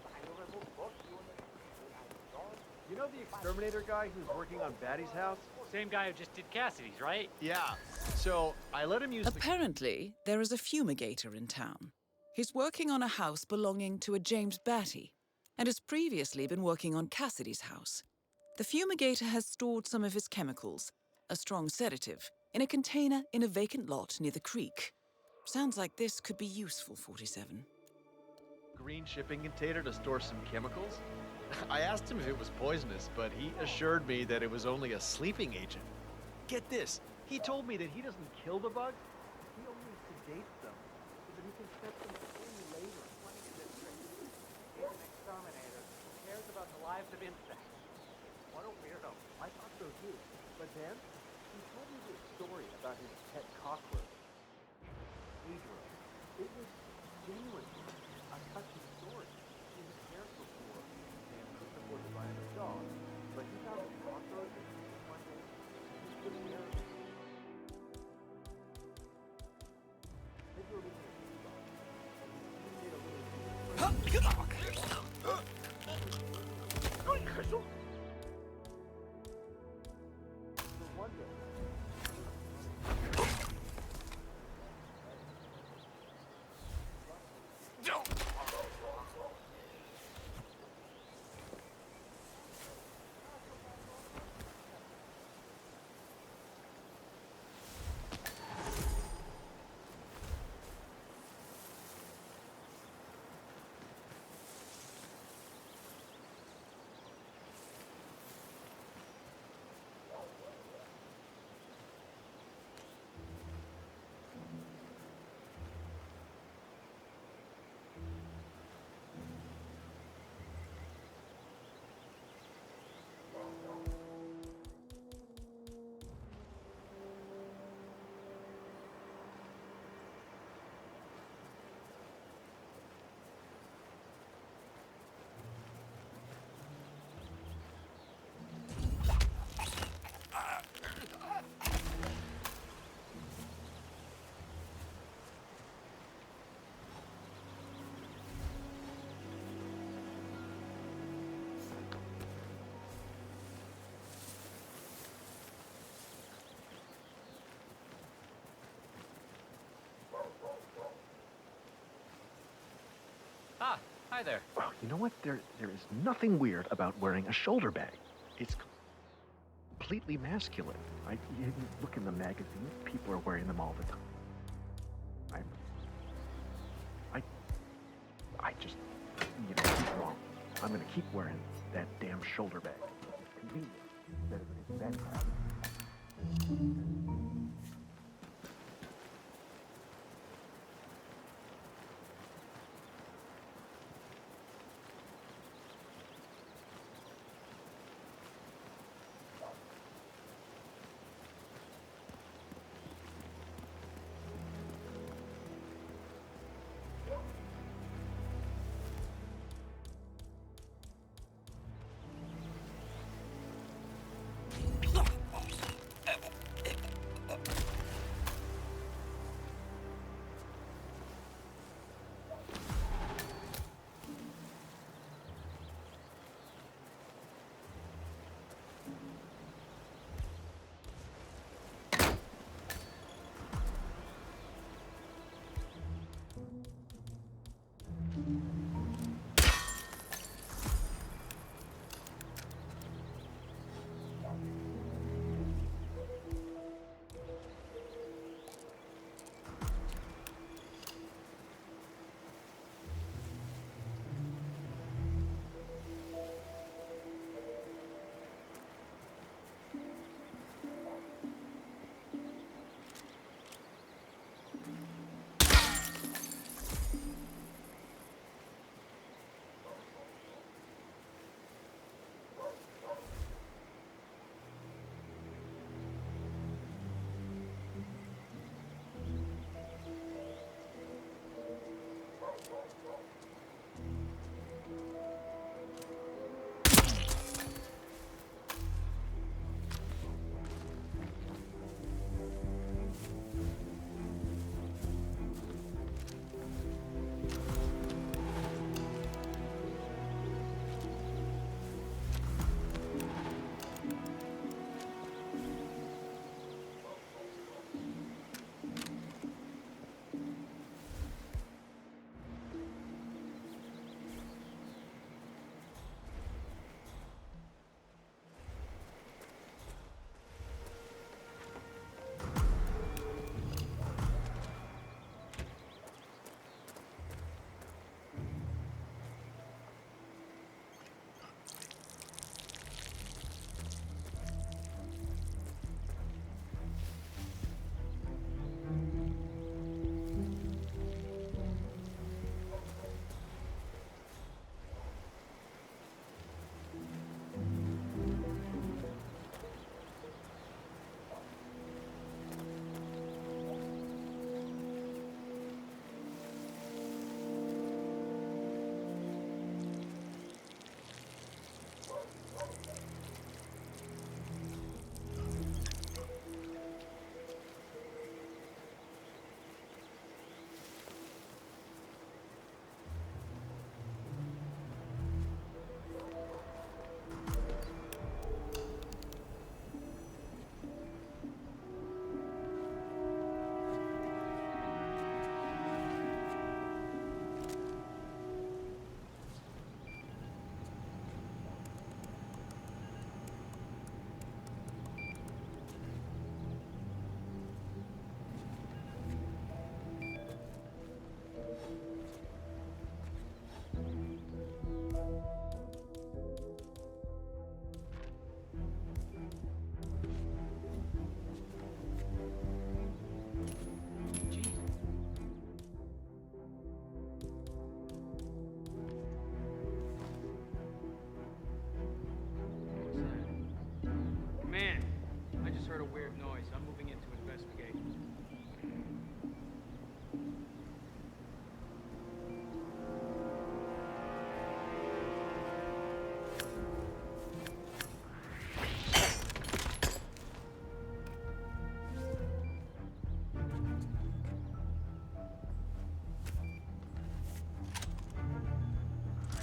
Speaker 14: I will remove both you and
Speaker 5: You know the exterminator guy who's working on Batty's house?
Speaker 10: Same guy who just did Cassidy's, right?
Speaker 1: Yeah. So I let him use
Speaker 2: Apparently, there is a fumigator in town. He's working on a house belonging to a James Batty, and has previously been working on Cassidy's house. The fumigator has stored some of his chemicals, a strong sedative, in a container in a vacant lot near the creek. Sounds like this could be useful, 47.
Speaker 1: green shipping container to store some chemicals? I asked him if it was poisonous, but he assured me that it was only a sleeping agent. Get this, he told me that he doesn't kill the bugs, he only sedates them, so that he can set them free later.
Speaker 24: He's an exterminator. Who cares about the lives of insects? What a weirdo.
Speaker 5: I thought so too. But then, he told me this story about his pet cockroach. Pedro. It was genuinely a touching story. He had cared for poor and couldn't afford to buy him a dog. But he found a cockroach one day. He couldn't care. Pedro lived in a big dog. He made a little one day.
Speaker 10: Ah, hi there.
Speaker 5: Oh, you know what? There is nothing weird about wearing a shoulder bag. It's completely masculine. You look in the magazines, people are wearing them all the time. I just, keep wrong. I'm gonna keep wearing that damn shoulder bag. It's convenient instead of his bad crap.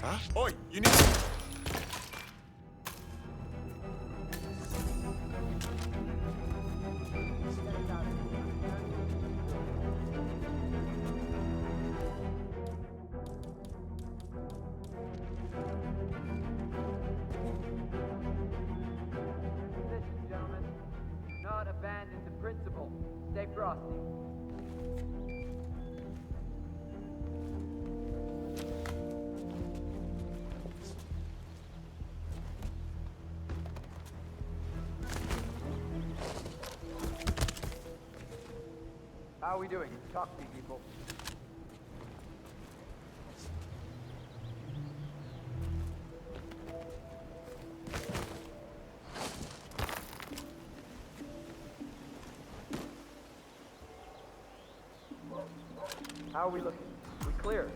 Speaker 3: Huh? Oi, you need...
Speaker 5: Gentlemen, do not abandon the principle. Stay frosty. How are we doing? Talk to me, people. How are we looking? We clear.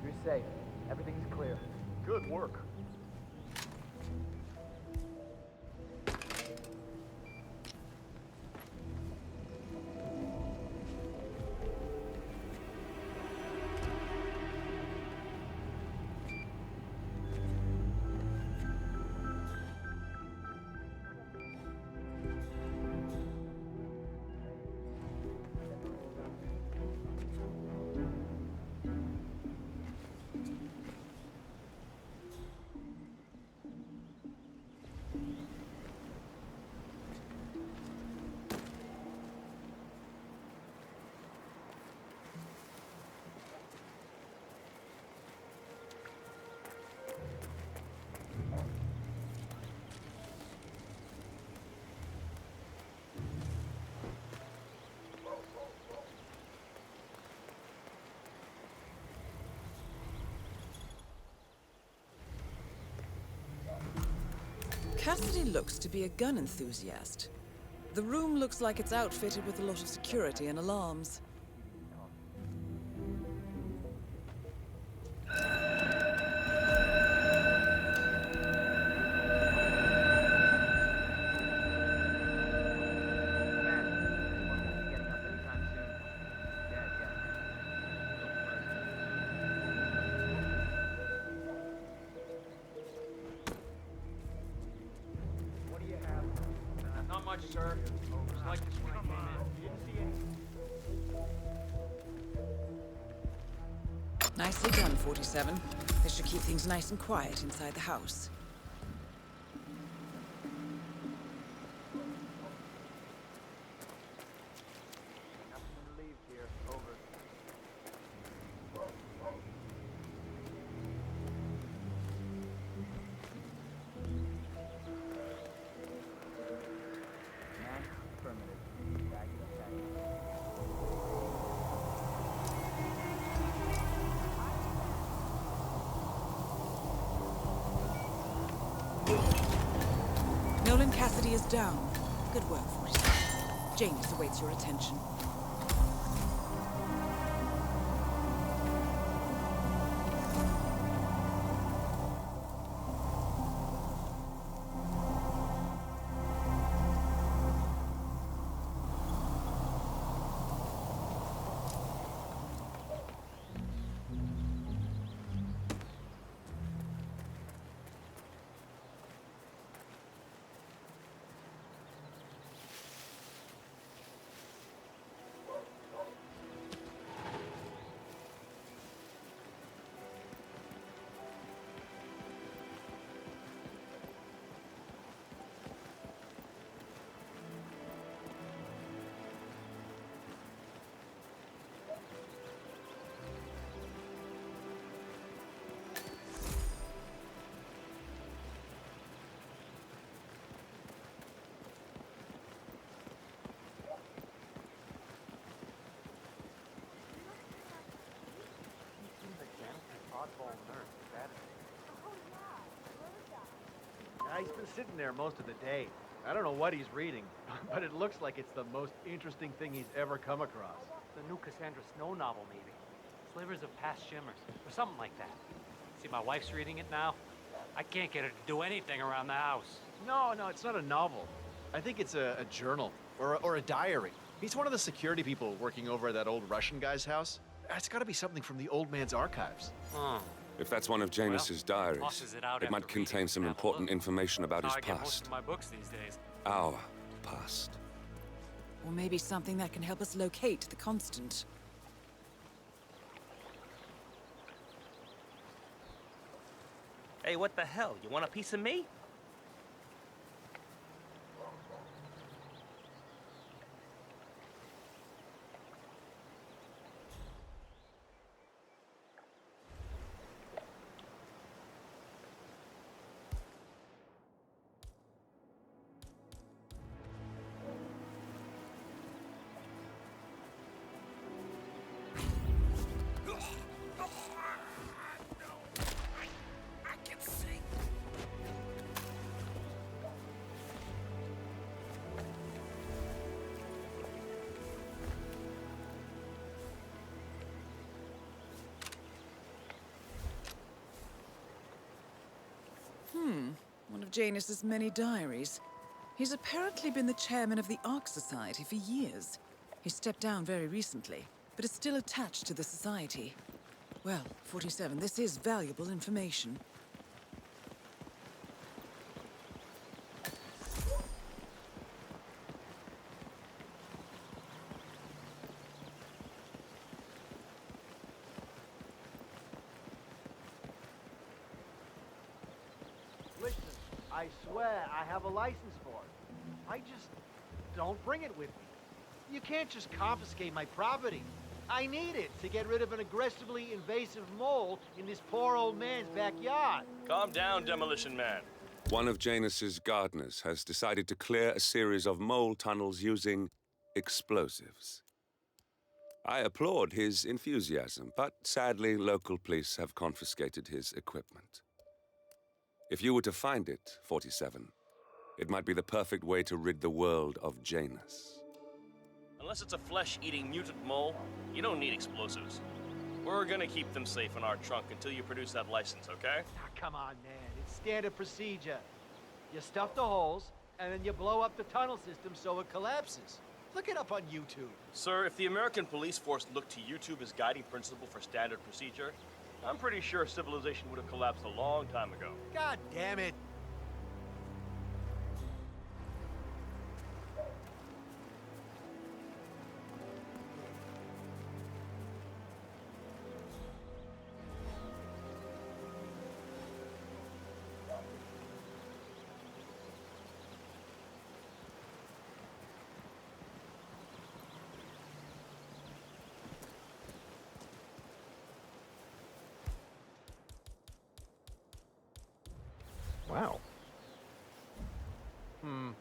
Speaker 5: You're safe. Everything's clear.
Speaker 1: Good work.
Speaker 2: Cassidy looks to be a gun enthusiast. The room looks like it's outfitted with a lot of security and alarms.
Speaker 5: Not much, sir. It was like this when I came in. Didn't see anything.
Speaker 2: Nicely done, 47. This should keep things nice and quiet inside the house.
Speaker 5: Nothing relieved here. Over. Man, affirmative. Back in
Speaker 2: Nolan Cassidy is down. Good work, 47. Janus awaits your attention.
Speaker 1: He's been sitting there most of the day. I don't know what he's reading, but it looks like it's the most interesting thing he's ever come across.
Speaker 10: The new Cassandra Snow novel, maybe. Slivers of Past Shimmers, or something like that. See, my wife's reading it now. I can't get her to do anything around the house.
Speaker 1: No, it's not a novel. I think it's a journal, or a diary. He's one of the security people working over at that old Russian guy's house. It's gotta be something from the old man's archives.
Speaker 8: If that's one of Janus's diaries,
Speaker 10: tosses it out
Speaker 8: it might
Speaker 10: after
Speaker 8: contain
Speaker 10: reading
Speaker 8: some
Speaker 10: and have a
Speaker 8: important
Speaker 10: look.
Speaker 8: information about his
Speaker 10: How I get most
Speaker 8: past.
Speaker 10: of my books these days.
Speaker 8: Our past.
Speaker 2: Or maybe something that can help us locate the Constant.
Speaker 14: Hey, what the hell? You want a piece of me?
Speaker 2: One of Janus's many diaries. He's apparently been the chairman of the Ark Society for years. He stepped down very recently, but is still attached to the society. Well, 47, this is valuable information.
Speaker 1: Listen, I swear I have a license for it. I just don't bring it with me. You can't just confiscate my property. I need it to get rid of an aggressively invasive mole in this poor old man's backyard.
Speaker 16: Calm down, Demolition Man.
Speaker 8: One of Janus's gardeners has decided to clear a series of mole tunnels using explosives. I applaud his enthusiasm, but sadly, local police have confiscated his equipment. If you were to find it, 47, it might be the perfect way to rid the world of Janus.
Speaker 16: Unless it's a flesh-eating mutant mole, you don't need explosives. We're gonna keep them safe in our trunk until you produce that license, okay?
Speaker 1: Come on, man. It's standard procedure. You stuff the holes, and then you blow up the tunnel system so it collapses. Look it up on YouTube.
Speaker 16: Sir, if the American police force looked to YouTube as guiding principle for standard procedure, I'm pretty sure civilization would have collapsed a long time ago.
Speaker 1: God damn it. Wow. I'm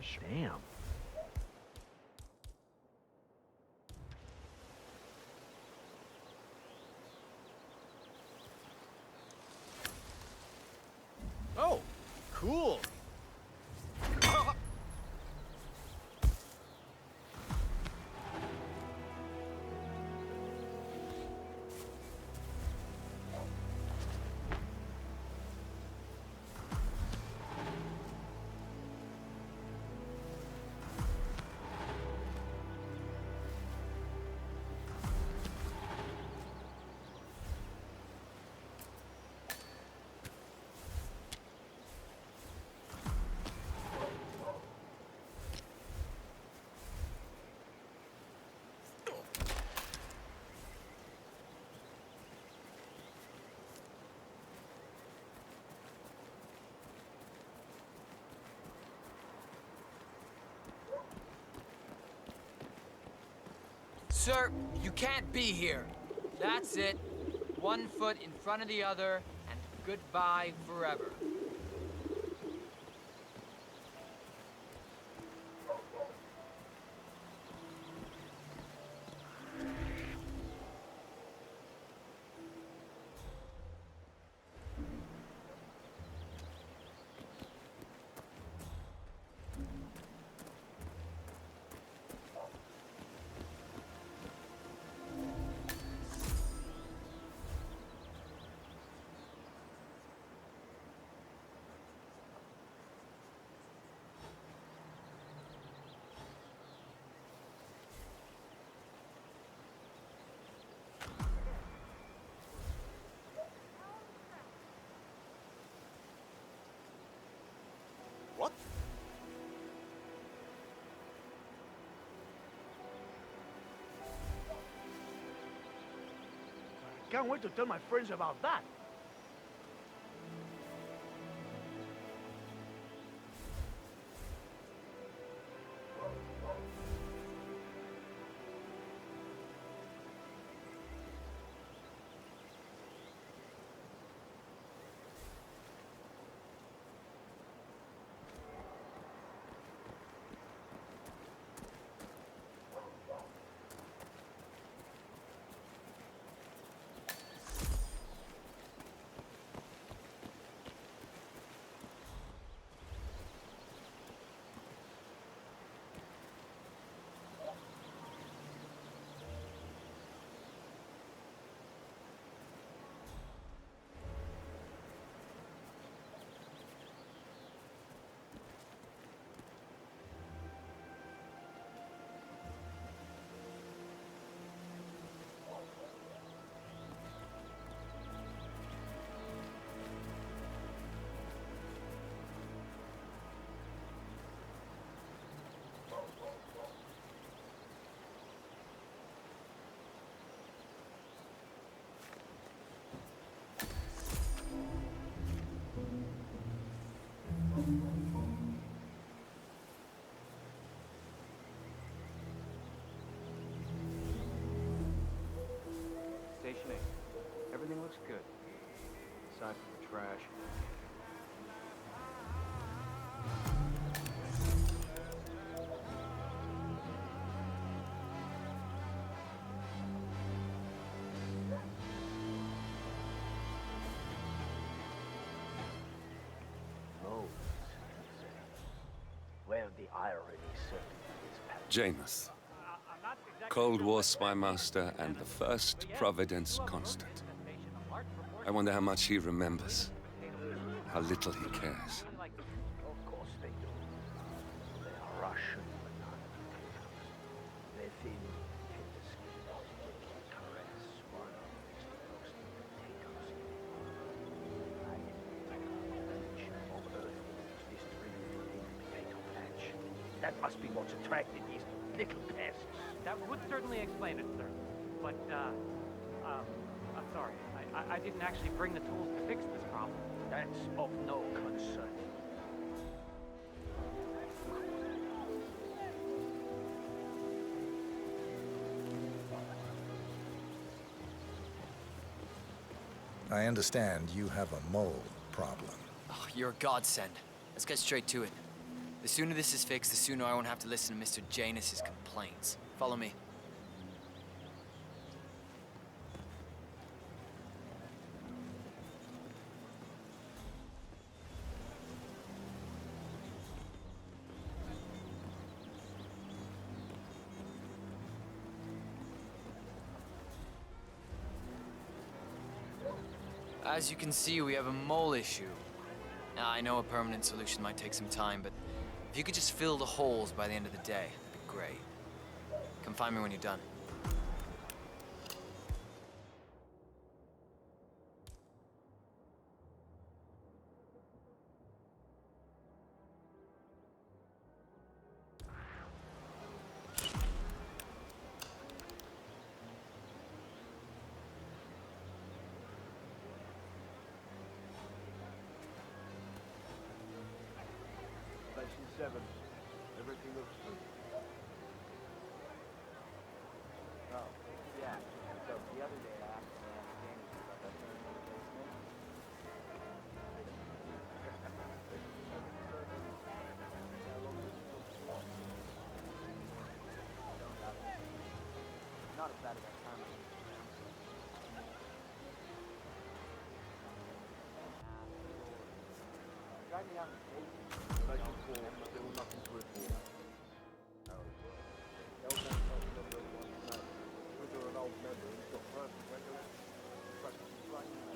Speaker 1: sure. Damn. Oh, cool.
Speaker 22: Sir, you can't be here. That's it. One foot in front of the other, and goodbye forever.
Speaker 24: Can't wait to tell my friends about that.
Speaker 4: Station 8. Everything looks good. Aside from the trash.
Speaker 24: Moles, you say? Well, the irony certainly is palpable.
Speaker 8: Janus, Cold War spy master and the first Providence constant. I wonder how much he remembers, how little he cares.
Speaker 24: Of course they do. They are Russian potatoes. They thin, tender skin, gently caress one of the most potatoes. Of Earth this three-legged potato patch. That must be what's attracted these little pests.
Speaker 10: That would certainly explain it, sir. But, I'm sorry. I didn't actually bring the tools to fix this problem.
Speaker 24: That's of no concern.
Speaker 17: I understand you have a mole problem.
Speaker 22: Oh, you're a godsend. Let's get straight to it. The sooner this is fixed, the sooner I won't have to listen to Mr. Janus's complaints. Follow me. As you can see, we have a mole issue. Now, I know a permanent solution might take some time, but if you could just fill the holes by the end of the day, that'd be great. Come find me when you're done.
Speaker 24: Station 7. Everything looks good. Oh, yeah. So the other day I asked the man James about that thing in the basement. Not as bad as that time I used to around. Drive me out the station. Station 4, still nothing to report. Was there an old member who's got perfect recollection? Practically trained.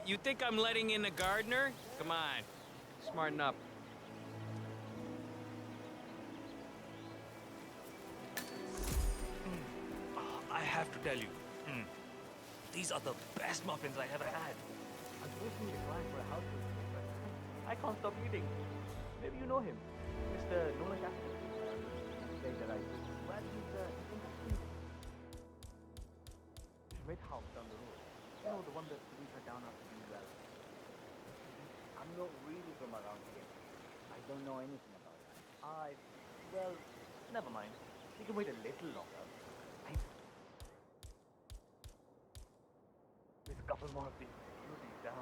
Speaker 10: You think I'm letting in a gardener? Come on, smarten up.
Speaker 14: I have to tell you, these are the best muffins I ever had. Unfortunately, declined for a house visit, but I can't stop eating. Maybe you know him, Mr. Nolan Cassidy. Say that I do. Well, he's interesting. Red House down the road. You know, the one that leads her down after being well. I'm not really from around here. I don't know anything about it. Well, never mind. We can wait a little longer. There's a couple more of these beauties down.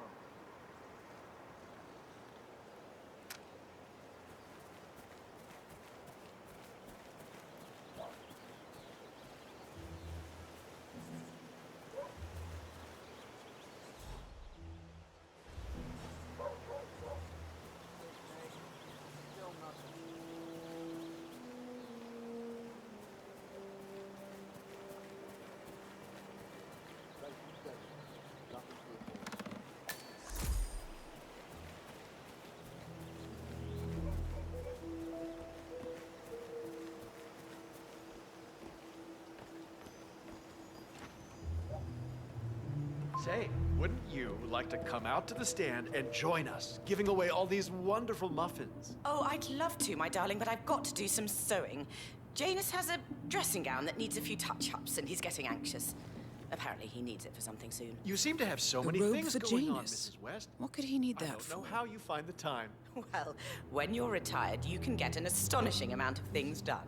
Speaker 1: Say, wouldn't you like to come out to the stand and join us, giving away all these wonderful muffins?
Speaker 7: Oh, I'd love to, my darling, but I've got to do some sewing. Janus has a dressing gown that needs a few touch-ups, and he's getting anxious. Apparently, he needs it for something soon.
Speaker 1: You seem to have so
Speaker 2: A
Speaker 1: many
Speaker 2: robe
Speaker 1: things
Speaker 2: for
Speaker 1: going on,
Speaker 2: Janus.
Speaker 1: Mrs. West.
Speaker 2: What could he need
Speaker 1: I
Speaker 2: that
Speaker 1: don't
Speaker 2: for?
Speaker 1: know how you find the time.
Speaker 7: Well, when you're retired, you can get an astonishing amount of things done.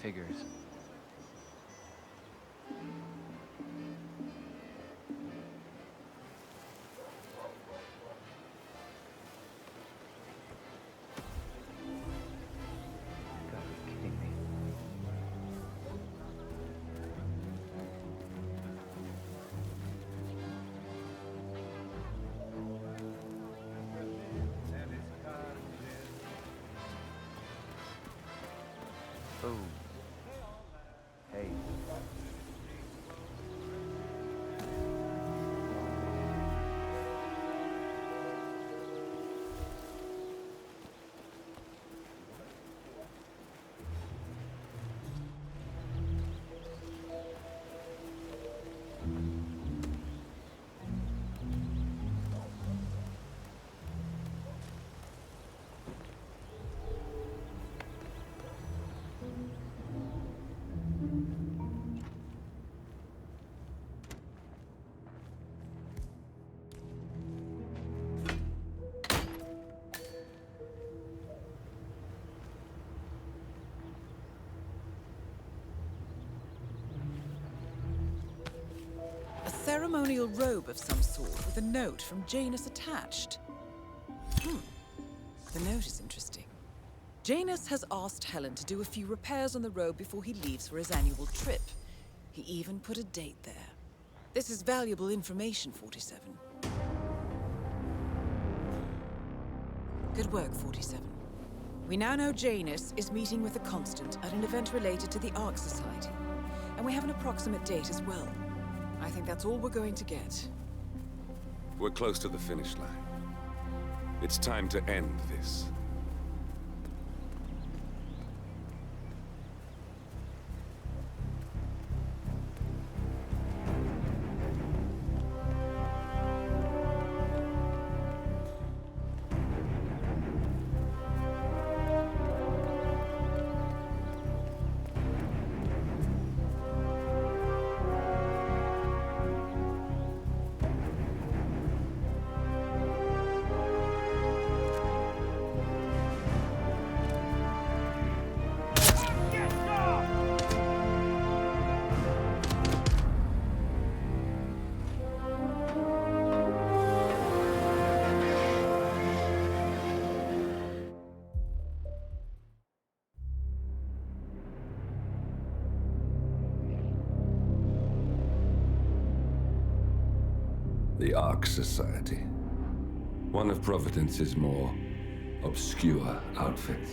Speaker 22: Figures.
Speaker 4: Gotta be kidding me. Oh. Hey.
Speaker 2: A ceremonial robe of some sort with a note from Janus attached. The note is interesting. Janus has asked Helen to do a few repairs on the robe before he leaves for his annual trip. He even put a date there. This is valuable information, 47. Good work, 47. We now know Janus is meeting with the Constant at an event related to the Ark Society. And we have an approximate date as well. I think that's all we're going to get.
Speaker 8: We're close to the finish line. It's time to end this. The Ark Society. One of Providence's more obscure outfits.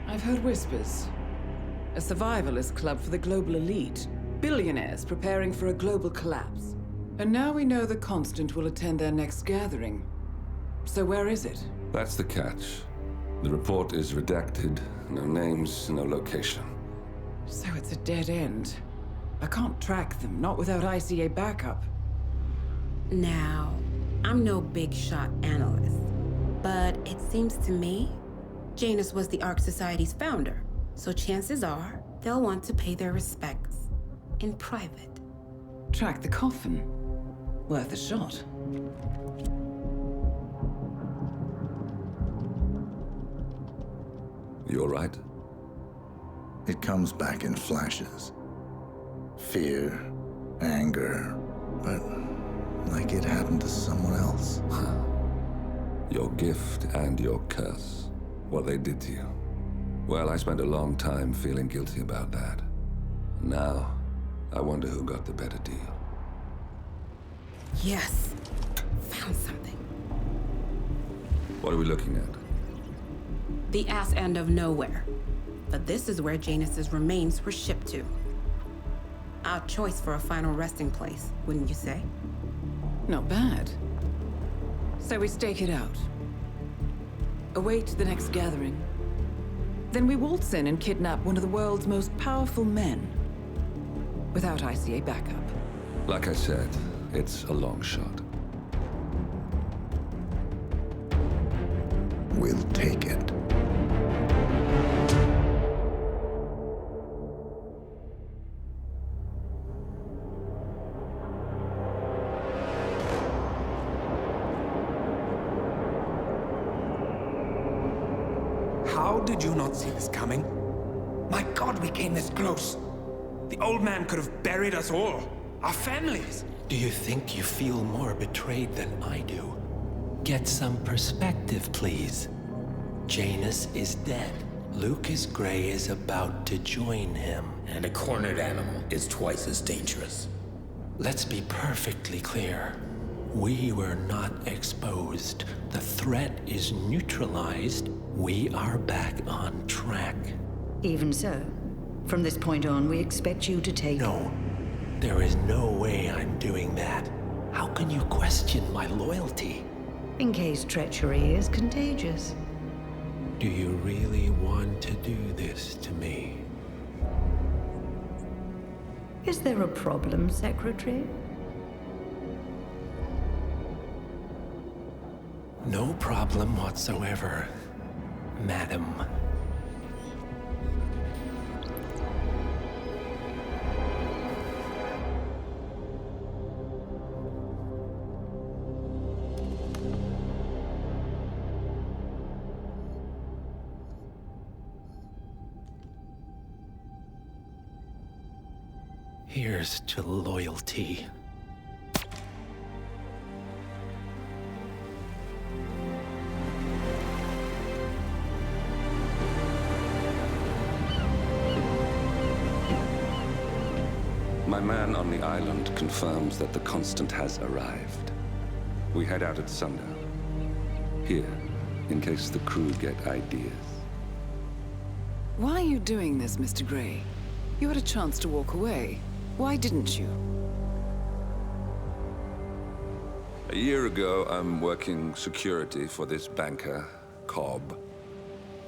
Speaker 2: I've heard whispers. A survivalist club for the global elite. Billionaires preparing for a global collapse. And now we know the Constant will attend their next gathering. So where is it?
Speaker 8: That's the catch. The report is redacted. No names, no location.
Speaker 2: So it's a dead end. I can't track them, not without ICA backup.
Speaker 6: Now, I'm no big shot analyst, but it seems to me Janus was the Ark Society's founder, so chances are they'll want to pay their respects in private.
Speaker 2: Track the coffin. Worth a shot.
Speaker 8: You all right?
Speaker 20: It comes back in flashes. Fear, anger, but like it happened to someone else.
Speaker 8: Your gift and your curse. What they did to you. Well, I spent a long time feeling guilty about that. Now, I wonder who got the better deal.
Speaker 6: Yes. Found something.
Speaker 8: What are we looking at?
Speaker 6: The ass end of nowhere. But this is where Janus's remains were shipped to. Odd choice for a final resting place, wouldn't you say?
Speaker 2: Not bad. So we stake it out. Await the next gathering. Then we waltz in and kidnap one of the world's most powerful men. Without ICA backup.
Speaker 8: Like I said, it's a long shot.
Speaker 20: We'll take it.
Speaker 12: How did you not see this coming? My God, we came this close. The old man could have buried us all. Our families.
Speaker 18: Do you think you feel more betrayed than I do? Get some perspective, please. Janus is dead. Lucas Gray is about to join him.
Speaker 9: And a cornered animal is twice as dangerous.
Speaker 18: Let's be perfectly clear. We were not exposed. The threat is neutralized. We are back on track.
Speaker 19: Even so, from this point on, we expect you to take...
Speaker 18: No. There is no way I'm doing that. How can you question my loyalty?
Speaker 19: In case treachery is contagious.
Speaker 18: Do you really want to do this to me?
Speaker 19: Is there a problem, Secretary?
Speaker 18: No problem whatsoever, Madam. Here's to loyalty.
Speaker 8: My man on the island confirms that the Constant has arrived. We head out at sundown. Here, in case the crew get ideas.
Speaker 2: Why are you doing this, Mr. Gray? You had a chance to walk away. Why didn't you?
Speaker 8: A year ago, I'm working security for this banker, Cobb,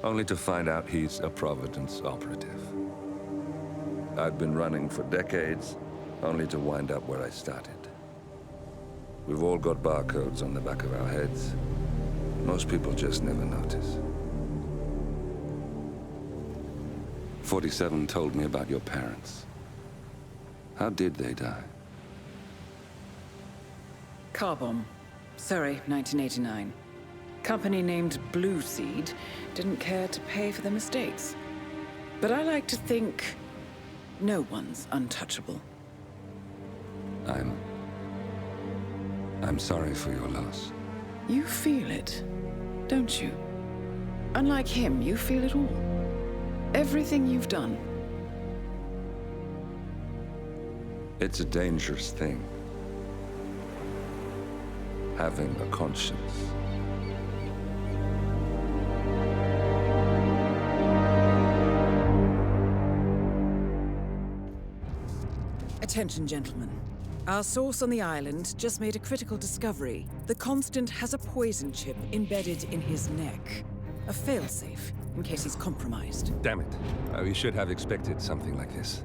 Speaker 8: only to find out he's a Providence operative. I'd been running for decades, only to wind up where I started. We've all got barcodes on the back of our heads. Most people just never notice. 47 told me about your parents. How did they die?
Speaker 2: Car bomb. Surrey, 1989. Company named Blue Seed didn't care to pay for their mistakes. But I like to think no one's untouchable.
Speaker 8: I'm sorry for your loss.
Speaker 2: You feel it, don't you? Unlike him, you feel it all. Everything you've done.
Speaker 8: It's a dangerous thing. Having a conscience.
Speaker 2: Attention, gentlemen. Our source on the island just made a critical discovery. The Constant has a poison chip embedded in his neck. A failsafe, in case he's compromised.
Speaker 8: Damn it. We should have expected something like this.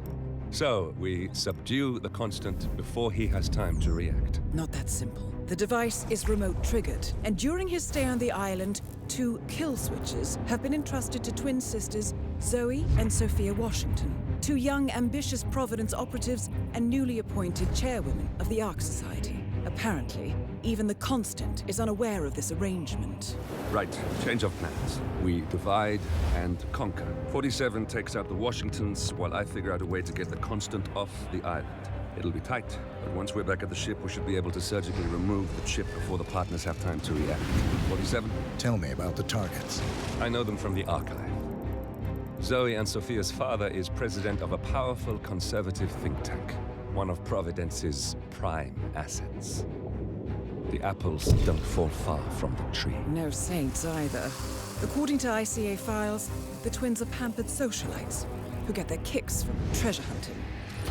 Speaker 8: So, we subdue the Constant before he has time to react.
Speaker 2: Not that simple. The device is remote-triggered, and during his stay on the island, 2 kill switches have been entrusted to twin sisters Zoe and Sophia Washington, 2 young, ambitious Providence operatives and newly appointed chairwomen of the Ark Society. Apparently, even the Constant is unaware of this arrangement.
Speaker 8: Right, change of plans. We divide and conquer. 47 takes out the Washingtons, while I figure out a way to get the Constant off the island. It'll be tight, but once we're back at the ship, we should be able to surgically remove the chip before the partners have time to react. 47?
Speaker 17: Tell me about the targets.
Speaker 8: I know them from the archive. Zoe and Sophia's father is president of a powerful conservative think tank, one of Providence's prime assets. The apples don't fall far from the tree.
Speaker 2: No saints either. According to ICA files, the twins are pampered socialites who get their kicks from treasure hunting.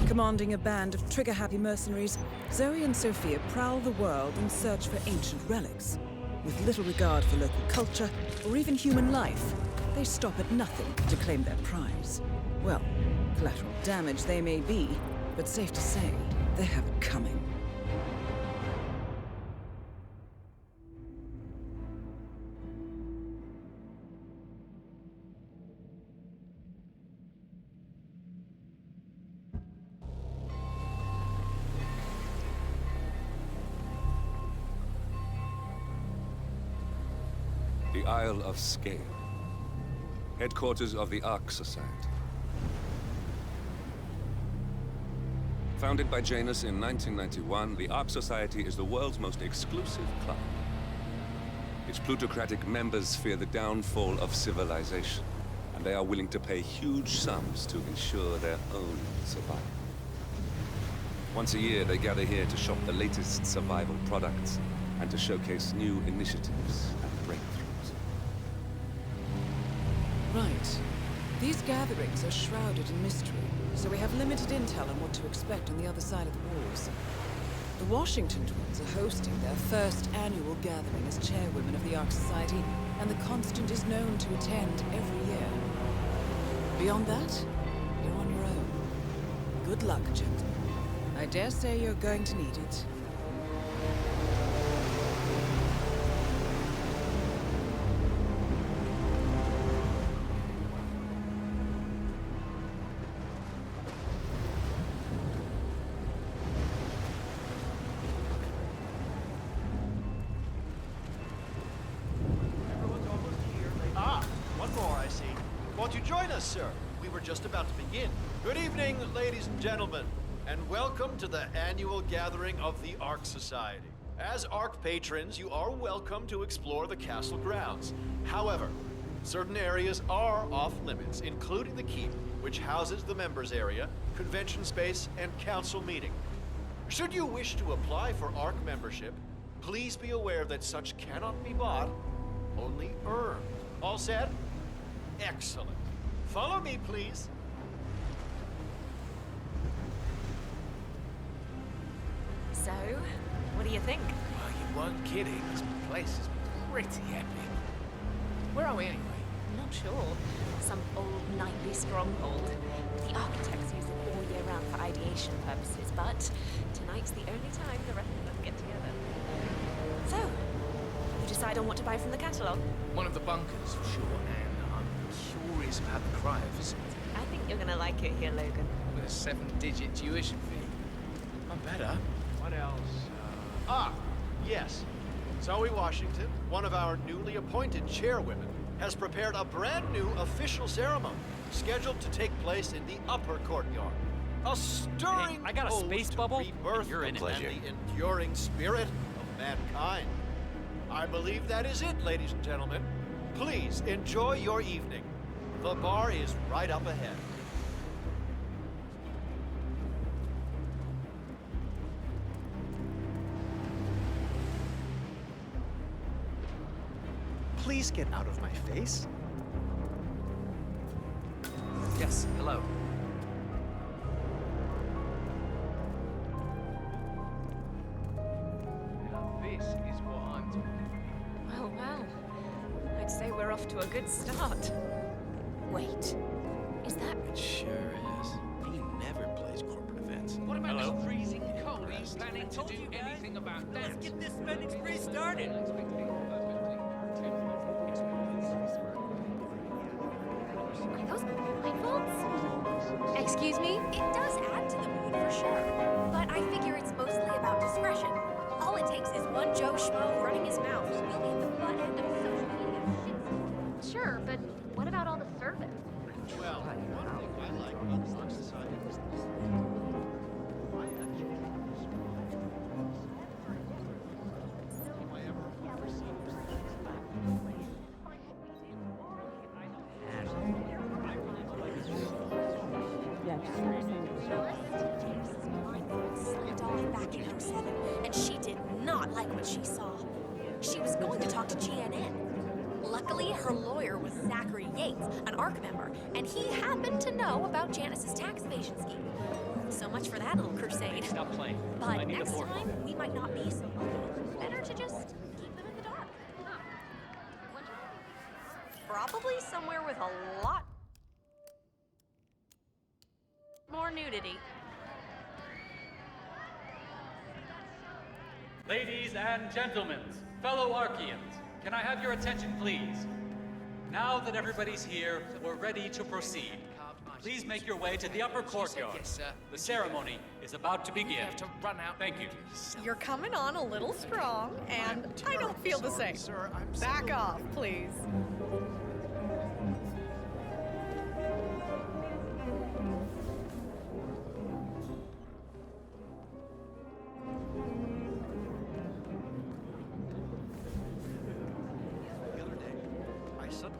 Speaker 2: Commanding a band of trigger-happy mercenaries, Zoe and Sophia prowl the world in search for ancient relics. With little regard for local culture or even human life, they stop at nothing to claim their prize. Well, collateral damage they may be, but safe to say, they have it coming.
Speaker 8: The Isle of Scale. Headquarters of the Ark Society. Founded by Janus in 1991, the Ark Society is the world's most exclusive club. Its plutocratic members fear the downfall of civilization, and they are willing to pay huge sums to ensure their own survival. Once a year, they gather here to shop the latest survival products and to showcase new initiatives and breakthroughs.
Speaker 2: Right. These gatherings are shrouded in mystery, so we have limited intel on what to expect on the other side of the walls. The Washington twins are hosting their first annual gathering as chairwomen of the Ark Society, and the Constant is known to attend every year. Beyond that, you're on your own. Good luck, gentlemen. I dare say you're going to need it.
Speaker 1: Won't you join us, sir? We were just about to begin. Good evening, ladies and gentlemen, and welcome to the annual gathering of the Ark Society. As Ark patrons, you are welcome to explore the castle grounds. However, certain areas are off limits, including the keep, which houses the members area, convention space, and council meeting. Should you wish to apply for Ark membership, please be aware that such cannot be bought, only earned. All set? Excellent. Follow me, please.
Speaker 11: So, what do you think?
Speaker 15: Well, you weren't kidding. This place is pretty epic. Where are we anyway?
Speaker 11: I'm not sure. Some old knightly stronghold. The architects use it all year round for ideation purposes, but tonight's the only time the rest of us get together. So, you decide on what to buy from the catalogue?
Speaker 15: One of the bunkers, for sure, and I'm curious about the cryo facility.
Speaker 11: I think you're gonna like it here, Logan.
Speaker 15: With a 7-digit tuition fee. Not better.
Speaker 1: What else? Yes. Zoe Washington, one of our newly appointed chairwomen, has prepared a brand new official ceremony scheduled to take place in the upper courtyard. A stirring
Speaker 10: I got a
Speaker 1: ode
Speaker 10: space
Speaker 1: to
Speaker 10: bubble,
Speaker 1: rebirth
Speaker 10: and you're in it.
Speaker 1: and the enduring spirit of mankind. I believe that is it, ladies and gentlemen. Please enjoy your evening. The bar is right up ahead. Please get out of my face.
Speaker 22: Yes, hello.
Speaker 15: Now this is what I'm talking about.
Speaker 11: Well. I'd say we're off to a good start. Wait, is that...
Speaker 13: It sure is. He never plays corporate events.
Speaker 15: What about
Speaker 13: Hello?
Speaker 15: this freezing cold? Are you planning to do anything about that?
Speaker 13: Let's get this spending spree started.
Speaker 21: Are those blindfolds? Excuse me? It does add to the mood for sure, but I figure it's mostly about discretion. All it takes is one Joe Schmo running his mouth. You'll be at the butt end of social media shitstorm. Sure, but what about all the servants?
Speaker 1: Well, one thing I like about the Ark Society is
Speaker 21: Slipped off back in 07, and she did not like what she saw. She was going to talk to GNN. Luckily, her lawyer was Zachary Yates, an ARC member, and he happened to know about Janice's tax evasion scheme. So much for that little crusade.
Speaker 10: Stop playing.
Speaker 21: But
Speaker 10: I need
Speaker 21: next
Speaker 10: a board.
Speaker 21: time, we might not be so lucky. Better to just keep them in the dark.
Speaker 11: Probably somewhere with a lot more nudity.
Speaker 10: Ladies and gentlemen, fellow Archeans, can I have your attention, please? Now that everybody's here, we're ready to proceed. Please make your way to the upper courtyard.
Speaker 15: Yes, sir.
Speaker 10: The ceremony is about to begin.
Speaker 15: You have to run out.
Speaker 10: Thank you.
Speaker 23: You're coming on a little strong, and I don't feel the same.
Speaker 1: Sir,
Speaker 23: Back off, please.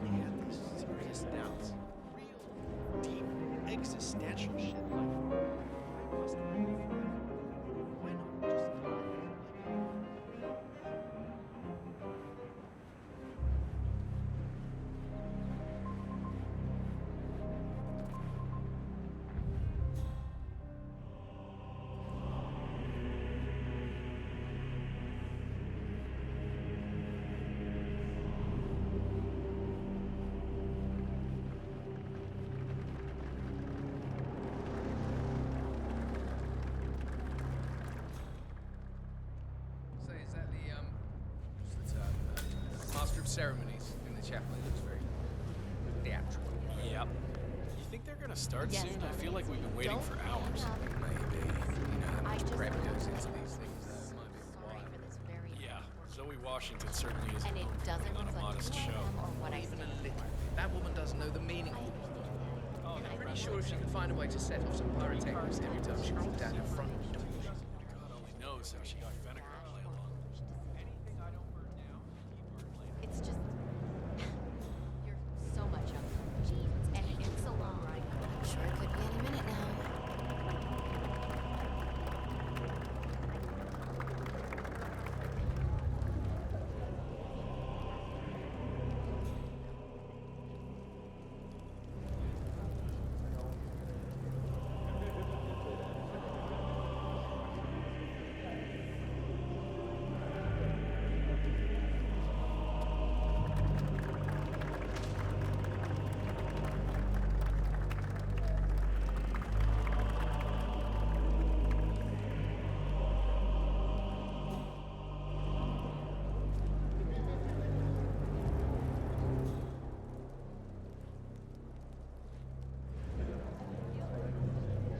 Speaker 13: he had these serious doubts. Real, deep, existential shit like, must have been why not just
Speaker 15: Say, is that what's the term? Master of Ceremonies in the chapel? It looks very theatrical.
Speaker 13: Yep. You think they're gonna start
Speaker 11: Yes,
Speaker 13: soon? I feel like we've been waiting for hours.
Speaker 15: Maybe. You know how much prep goes into these things.
Speaker 13: Yeah, Zoe Washington certainly isn't
Speaker 11: And it
Speaker 13: known for
Speaker 11: doesn't
Speaker 13: putting on a
Speaker 11: look like
Speaker 13: modest
Speaker 11: any of
Speaker 13: show.
Speaker 11: them or what I
Speaker 15: Even a
Speaker 11: see.
Speaker 15: little. That woman doesn't know the meaning of it. I'm pretty sure if she could find a way to set off some pyrotechnics every time she walked down her front door.
Speaker 13: God only knows how she got Fenneker to play along.
Speaker 11: It's just you're so much younger. Jeez, and it's so long. I'm sure it could be any minute now.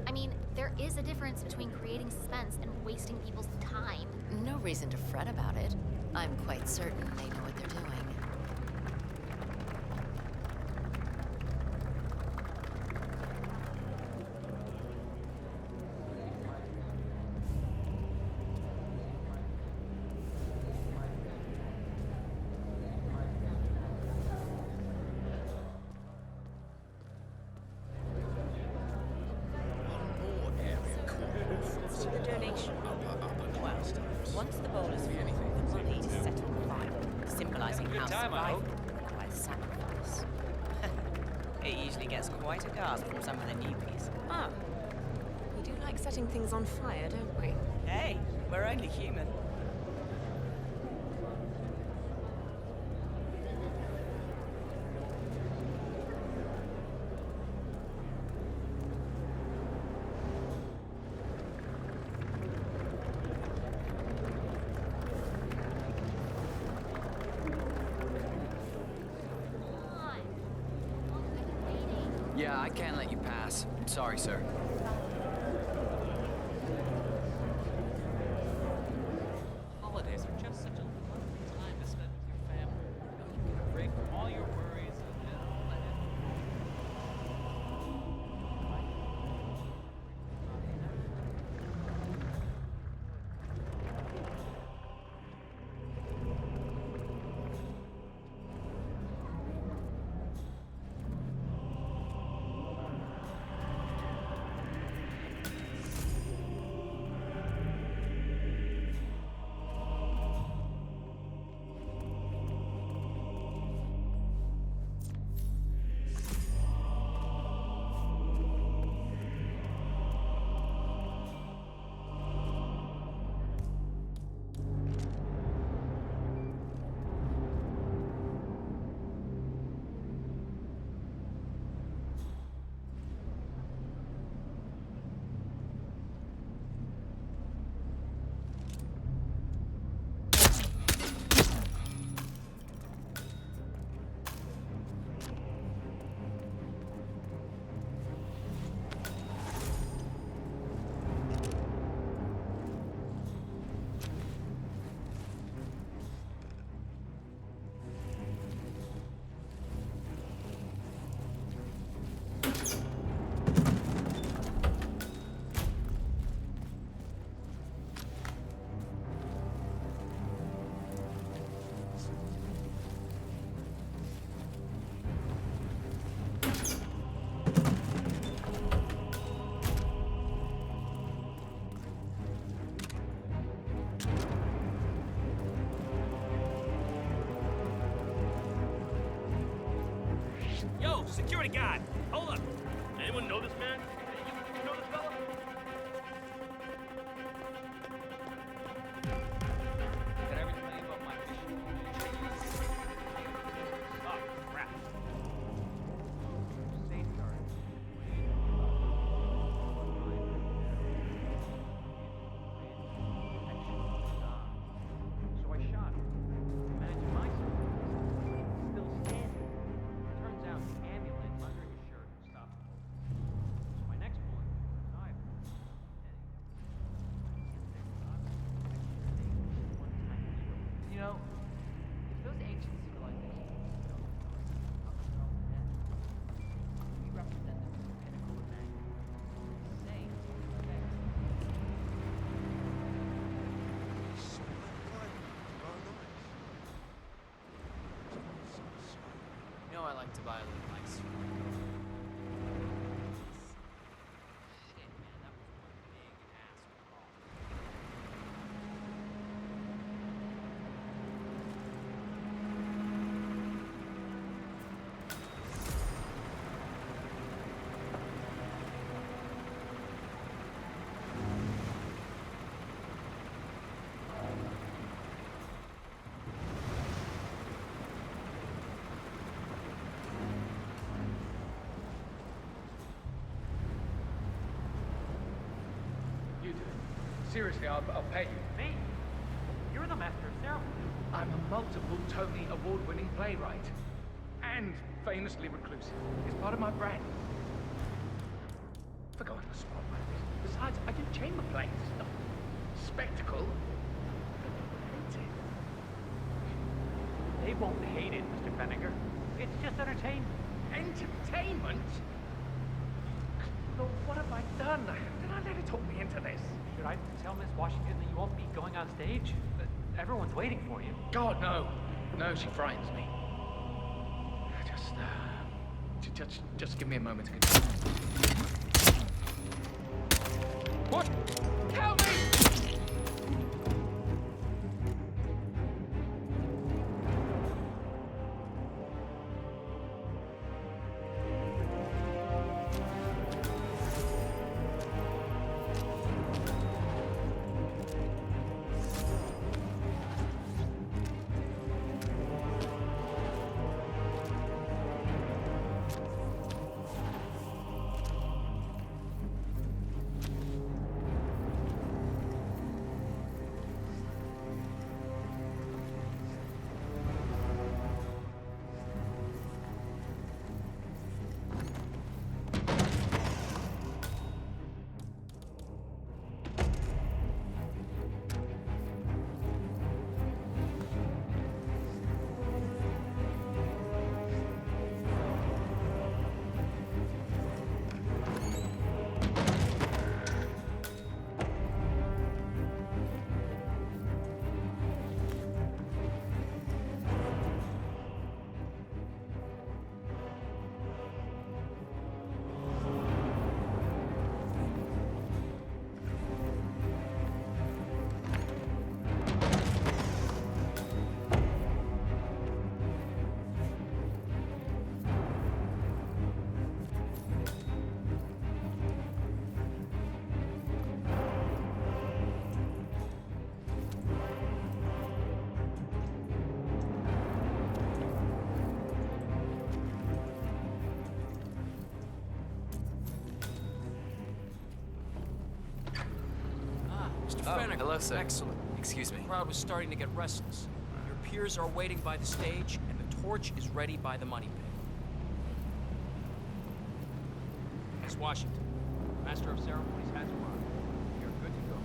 Speaker 11: I mean, there is a difference between creating suspense and wasting people's time.
Speaker 3: No reason to fret about it. I'm quite certain they know what they're doing.
Speaker 7: To the donation. Well, once the bowl is full, the money is set on fire, symbolising how survival requires sacrifice. It usually gets quite a gasp from some of the newbies.
Speaker 11: Ah, we do like setting things on fire, don't we?
Speaker 7: Hey, we're only human.
Speaker 22: Yeah, I can't let you pass. Sorry, sir.
Speaker 10: Holidays are just such a lovely time to spend with your family. You get a break from all your worries and let it.
Speaker 5: Security guard! Hold up! Anyone know this man? You know this fella?
Speaker 10: Got everything about my mission. Oh, crap. Safeguard. So I shot him. Imagine my son. Still standing. Turns out the amulet under his shirt and stuff. So my next bullet was either. You know, if those ancient civilizations we represent them as the pinnacle of mankind. Insane.
Speaker 22: You know I like to buy a little ice.
Speaker 15: You do it. Seriously, I'll pay you.
Speaker 10: Me? You're the master of ceremony.
Speaker 15: I'm a multiple Tony Award-winning playwright. And famously reclusive. It's part of my brand. For going on the spot like this. Besides, I do chamber plays. Spectacle. Hate it.
Speaker 10: They won't hate it, Mr. Fenninger. It's just entertainment.
Speaker 15: Entertainment? Lord, what have I done? Did I let it talk me into this?
Speaker 10: Should I tell Miss Washington that you won't be going on stage? Everyone's waiting for you.
Speaker 15: God, no. No, she frightens me. Just give me a moment to get... What? Help me!
Speaker 22: Fenninger. Hello, sir.
Speaker 14: Excellent.
Speaker 22: Excuse me.
Speaker 14: The crowd was starting to get restless. Your peers are waiting by the stage, and the torch is ready by the money pit. Miss Washington, Master of Ceremonies has arrived. You're good to go.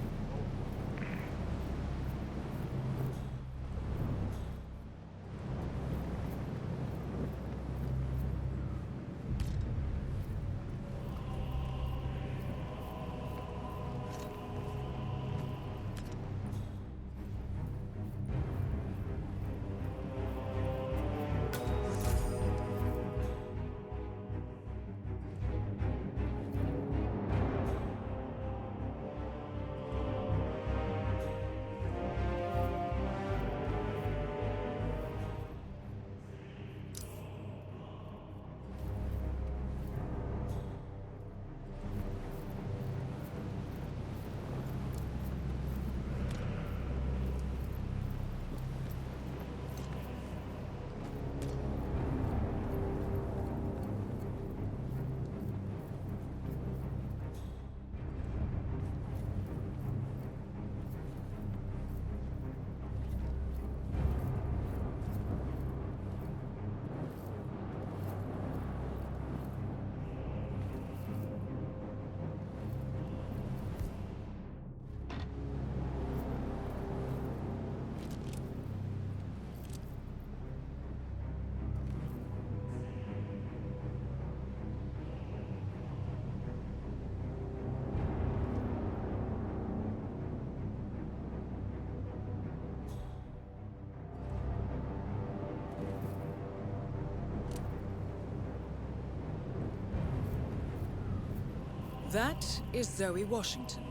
Speaker 2: That is Zoe Washington,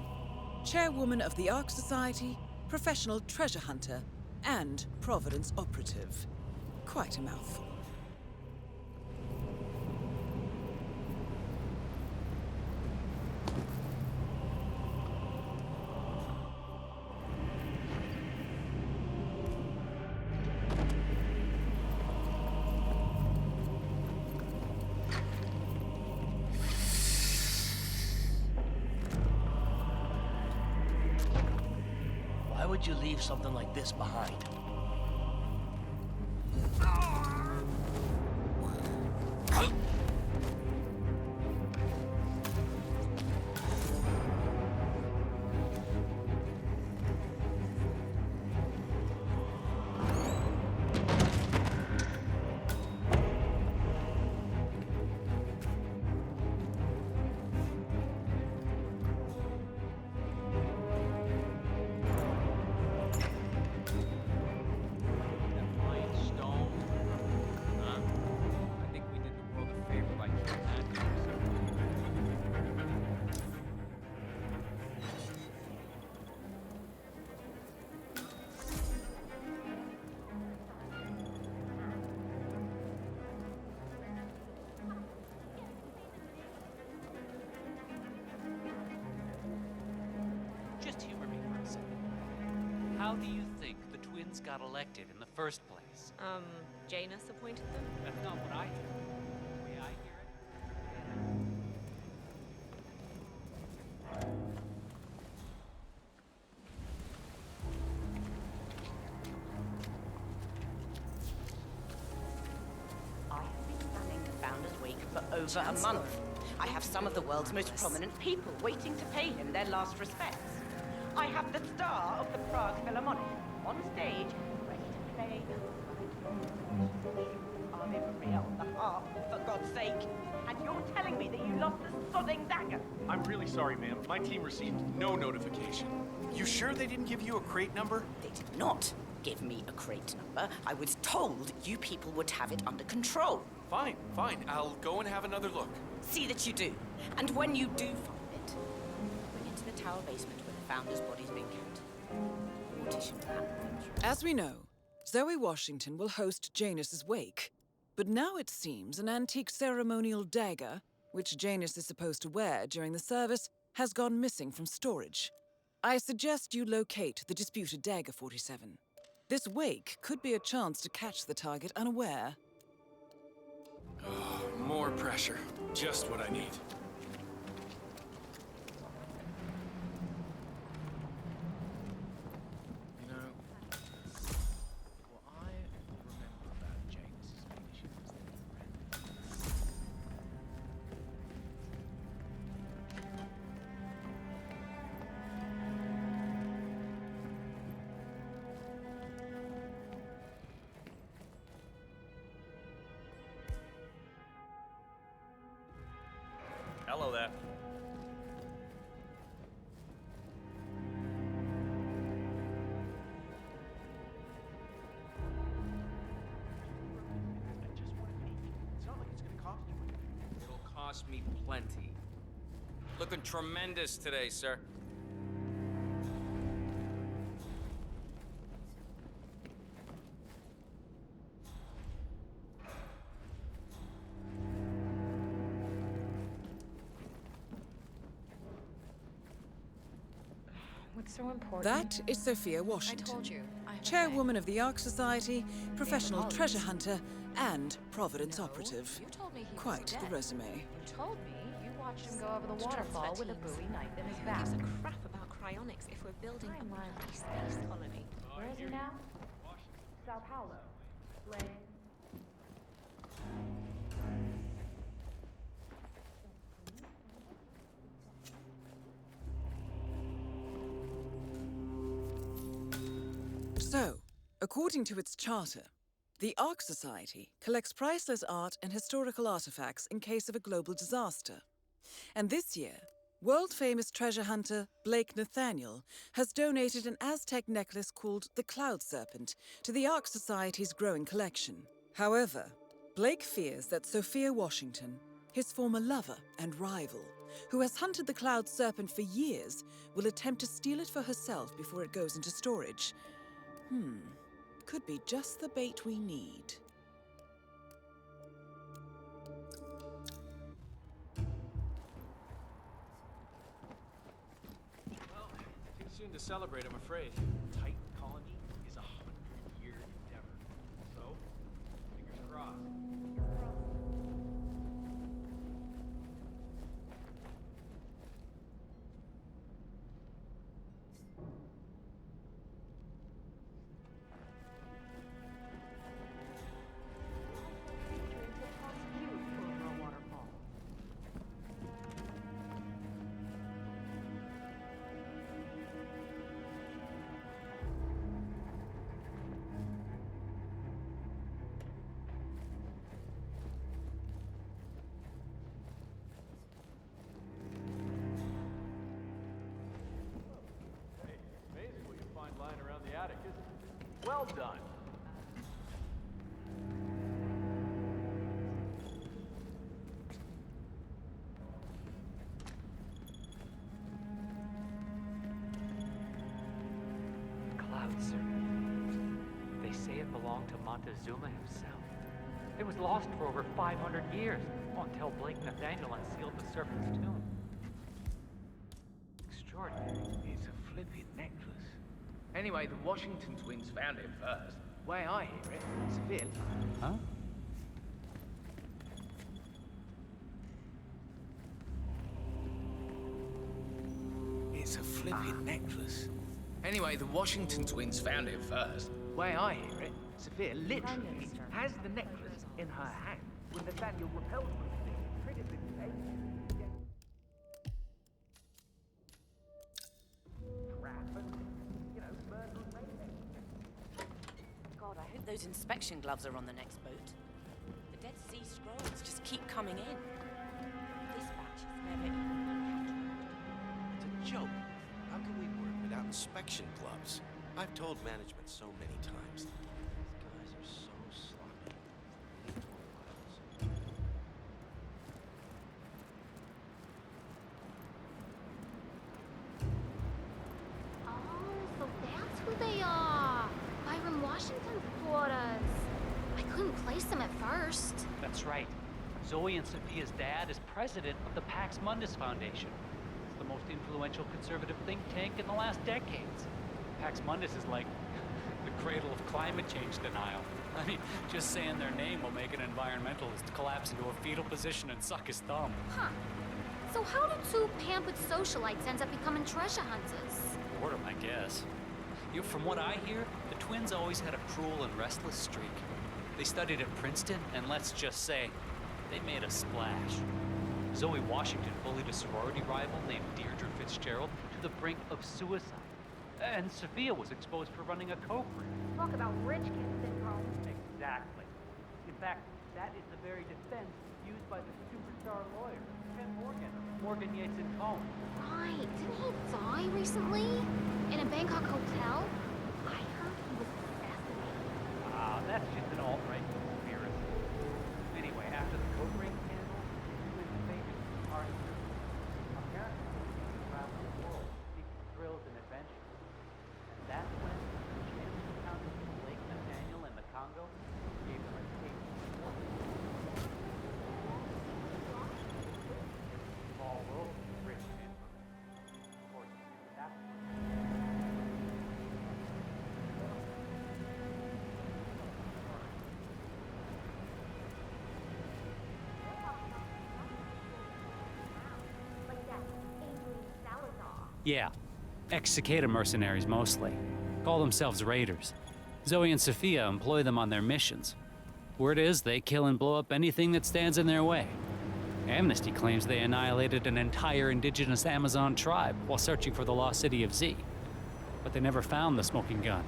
Speaker 2: chairwoman of the Ark Society, professional treasure hunter, and Providence operative. Quite a mouthful.
Speaker 4: Why would you leave something like this behind?
Speaker 10: Just humor me for a second. How do you think the twins got elected in the first place?
Speaker 11: Janus appointed them?
Speaker 10: That's not what I hear. The way I hear it.
Speaker 7: I have been planning the Founders Week for over a month. I have some of the world's most prominent people waiting to pay him their last respects. I have the star of the Prague Philharmonic on stage, ready to play. Are they real? The harp, for God's sake. And you're telling me that you lost the sodding dagger?
Speaker 13: I'm really sorry, ma'am. My team received no notification. You sure they didn't give you a crate number?
Speaker 7: They did not give me a crate number. I was told you people would have it under control.
Speaker 13: Fine, fine. I'll go and have another look.
Speaker 7: See that you do. And when you do find it, bring it to the tower basement where the Founder's body's been kept. Mortician plan.
Speaker 2: As we know, Zoe Washington will host Janus's wake. But now it seems an antique ceremonial dagger, which Janus is supposed to wear during the service, has gone missing from storage. I suggest you locate the disputed dagger 47. This wake could be a chance to catch the target unaware.
Speaker 13: More pressure. Just what I need. You know, what I remember about James's leadership is that
Speaker 5: Hello there.
Speaker 13: it's not like it's gonna cost you anything.
Speaker 14: It'll cost me plenty. Looking tremendous today, sir.
Speaker 11: What's so important?
Speaker 2: That is Sophia Washington,
Speaker 11: I told you.
Speaker 2: chairwoman of the Ark Society, professional treasure hunter, and Providence operative. Quite the resume.
Speaker 11: You told me you watched him go over the waterfall with a Bowie knife in his back. Who gives a crap about cryonics if we're building a mighty space colony? Where is he now? Sao Paulo. Blaine.
Speaker 2: So, according to its charter, the Ark Society collects priceless art and historical artifacts in case of a global disaster. And this year, world-famous treasure hunter Blake Nathaniel has donated an Aztec necklace called the Cloud Serpent to the Ark Society's growing collection. However, Blake fears that Sophia Washington, his former lover and rival, who has hunted the Cloud Serpent for years, will attempt to steal it for herself before it goes into storage. Could be just the bait we need.
Speaker 13: Well, too soon to celebrate, I'm afraid. Titan colony is a 100-year endeavor. So, fingers crossed. Lying around the attic, isn't it? Well done.
Speaker 10: Cloud Serpent. They say it belonged to Montezuma himself. It was lost for over 500 years until Blake Nathaniel unsealed the Serpent's tomb. Extraordinary.
Speaker 15: It's a flipping necklace. Anyway, the Washington twins found it first. Way I hear it, Seville.
Speaker 10: Huh?
Speaker 15: It's a flipping necklace. Anyway, the Washington twins found it first. Way I hear it, Seville literally has the necklace in her hand when Nathaniel repelled her. Treated it as alien.
Speaker 7: God, I hope those inspection gloves are on the next boat. The Dead Sea Scrolls just keep coming in. This batch is never even...
Speaker 6: It's a joke. How can we work without inspection gloves? I've told management so many times. These guys are so sloppy.
Speaker 21: Oh, so that's who they are. Byron Washington's quarters. I couldn't place them at first.
Speaker 10: That's right. Zoe and Sophia's dad is president of the Pax Mundus Foundation. It's the most influential conservative think tank in the last decades. Pax Mundus is like the cradle of climate change denial. I mean, just saying their name will make an environmentalist collapse into a fetal position and suck his thumb.
Speaker 21: Huh. So how do two pampered socialites end up becoming treasure hunters?
Speaker 10: Boredom, I guess. You know, from what I hear, the twins always had a cruel and restless streak. They studied at Princeton, and let's just say, they made a splash. Zoe Washington bullied a sorority rival named Deirdre Fitzgerald to the brink of suicide. And Sophia was exposed for running a coke ring.
Speaker 21: Talk about rich kid syndrome.
Speaker 10: Exactly. In fact, that is the very defense used by the superstar lawyer, Ken Morgan, Morgan Yates and Cohn.
Speaker 21: Right. Didn't he die recently? In a Bangkok hotel? I heard he was assassinated.
Speaker 10: Ah, that's just an alt-right conspiracy. Anyway, after the coke ring scandal, he was famous for art. Apparently, he traveled the world seeking thrills and adventure. And that's when the chance encounters with Blake Nathaniel in the Congo gave him a taste of war. Small world, rich and infamous. Of course, that's yeah, ex-Cicada mercenaries mostly. Call themselves raiders. Zoe and Sophia employ them on their missions. Word is they kill and blow up anything that stands in their way. Amnesty claims they annihilated an entire indigenous Amazon tribe while searching for the lost city of Z. But they never found the smoking gun.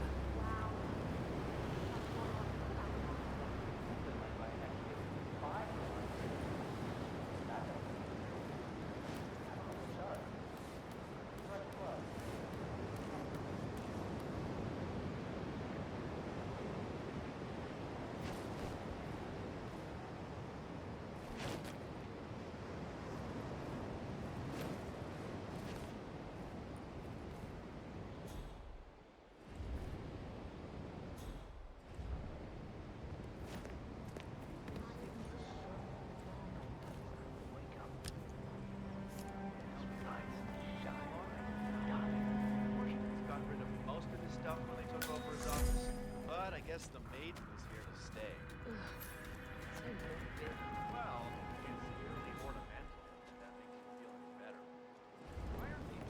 Speaker 1: guess the maiden is here to stay.
Speaker 5: Well, it's really ornamental. If that makes you feel any better. Why are they?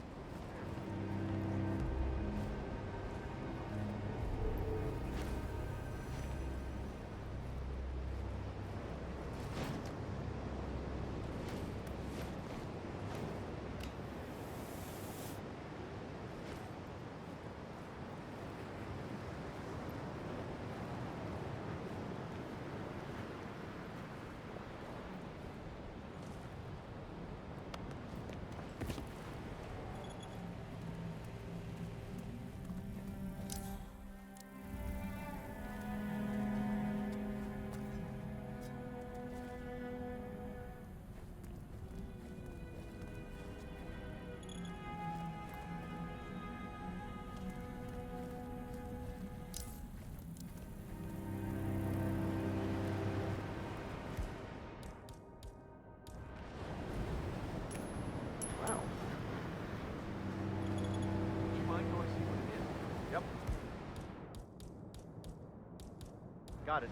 Speaker 1: Yep. Got it.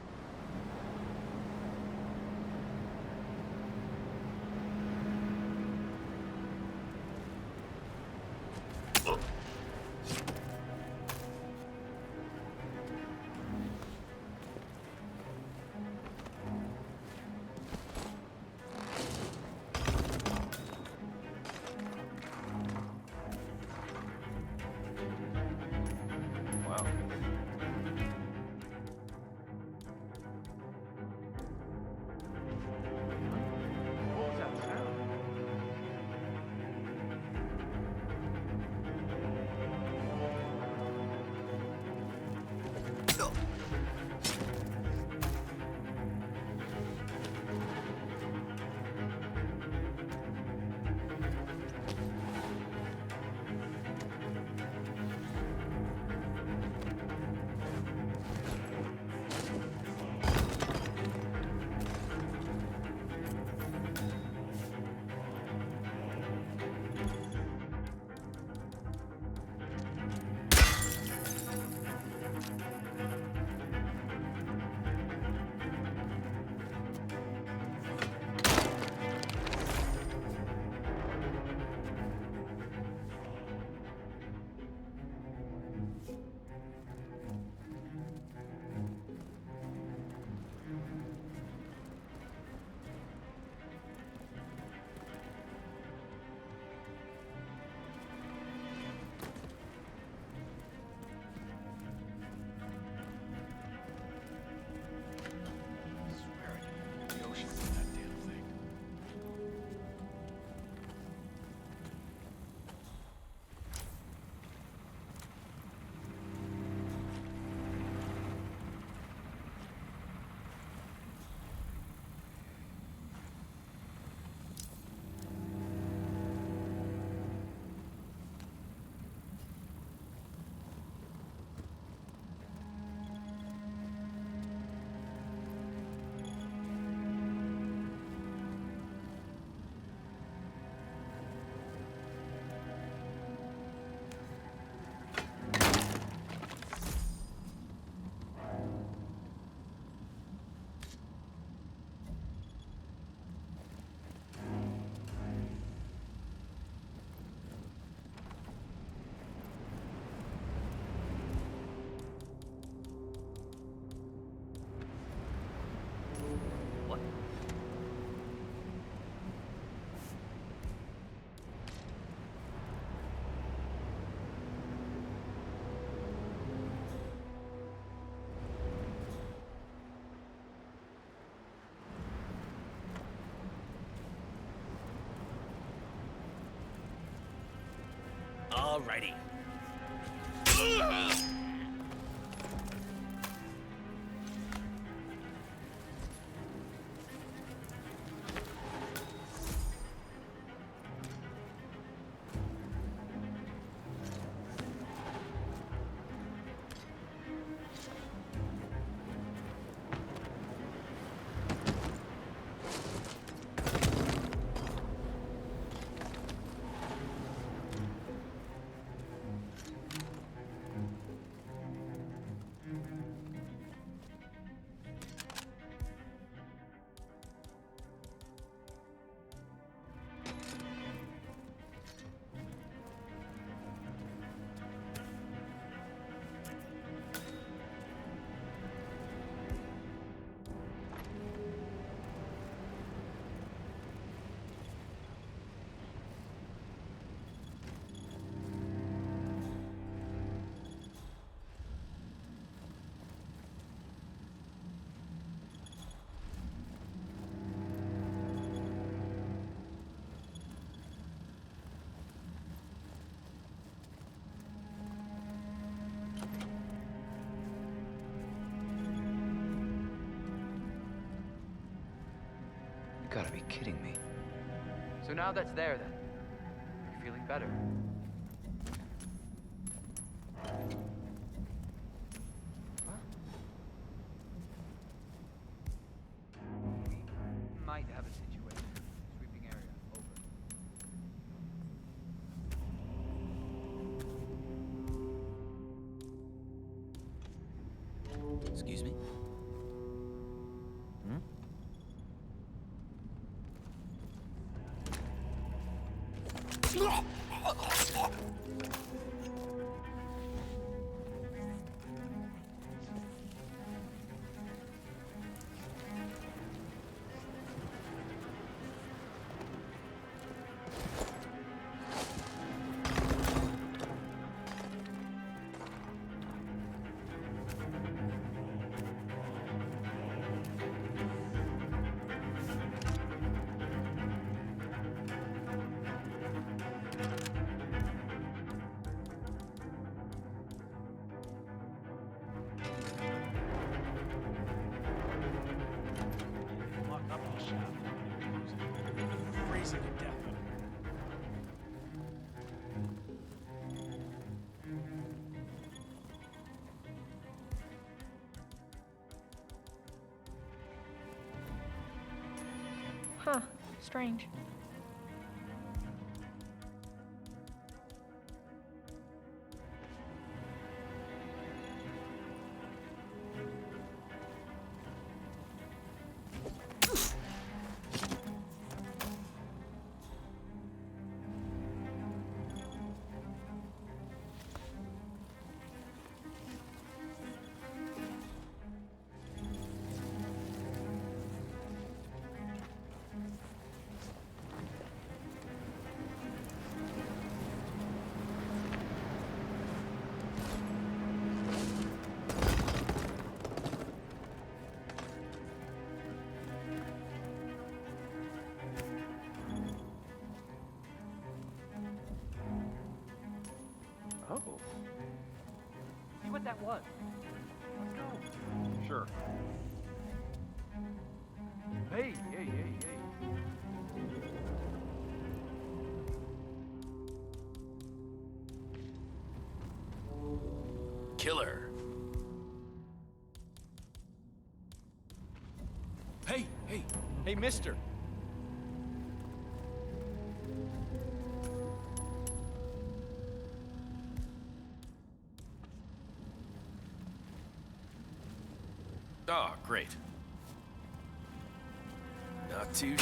Speaker 1: Wow. What was that sound?
Speaker 5: Alrighty.
Speaker 22: gotta be kidding me. So now that's there then. You're feeling better. We might have a situation. Sweeping area. Over.
Speaker 6: Excuse me? Hmm?
Speaker 13: Lock up in the shaft. Freezing to death.
Speaker 21: Huh. Strange.
Speaker 5: Oh. See what that was. Let's go. Sure. Hey, hey, hey, hey.
Speaker 15: Killer. Hey, hey.
Speaker 1: Hey, mister.
Speaker 6: Oh, great. Not too...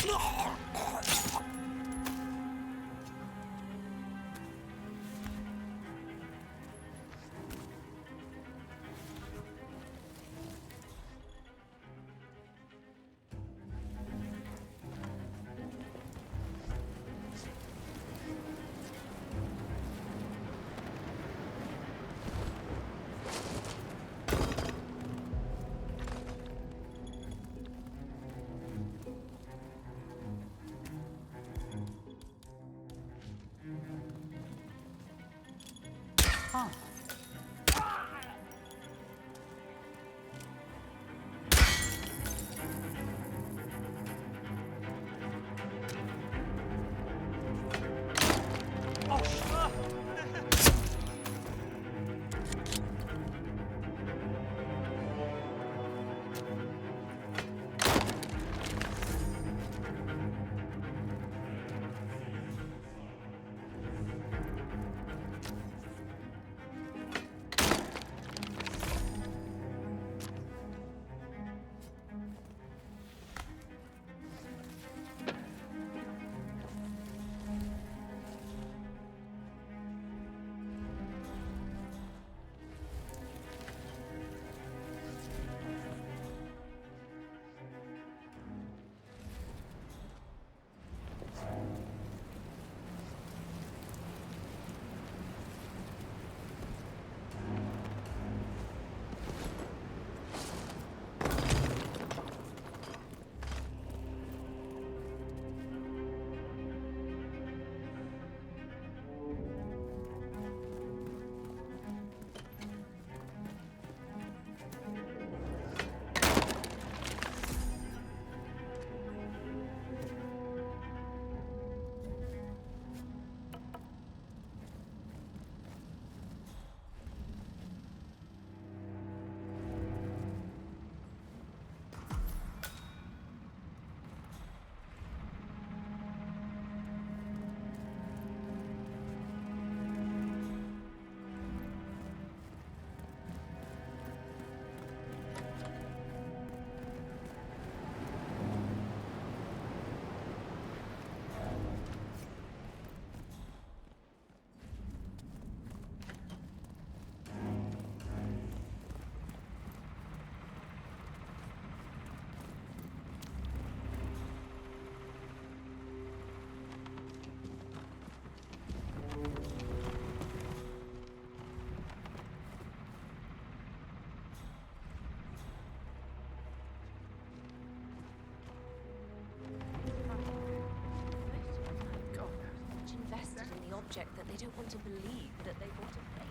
Speaker 11: object that they don't want to believe that they bought a plane.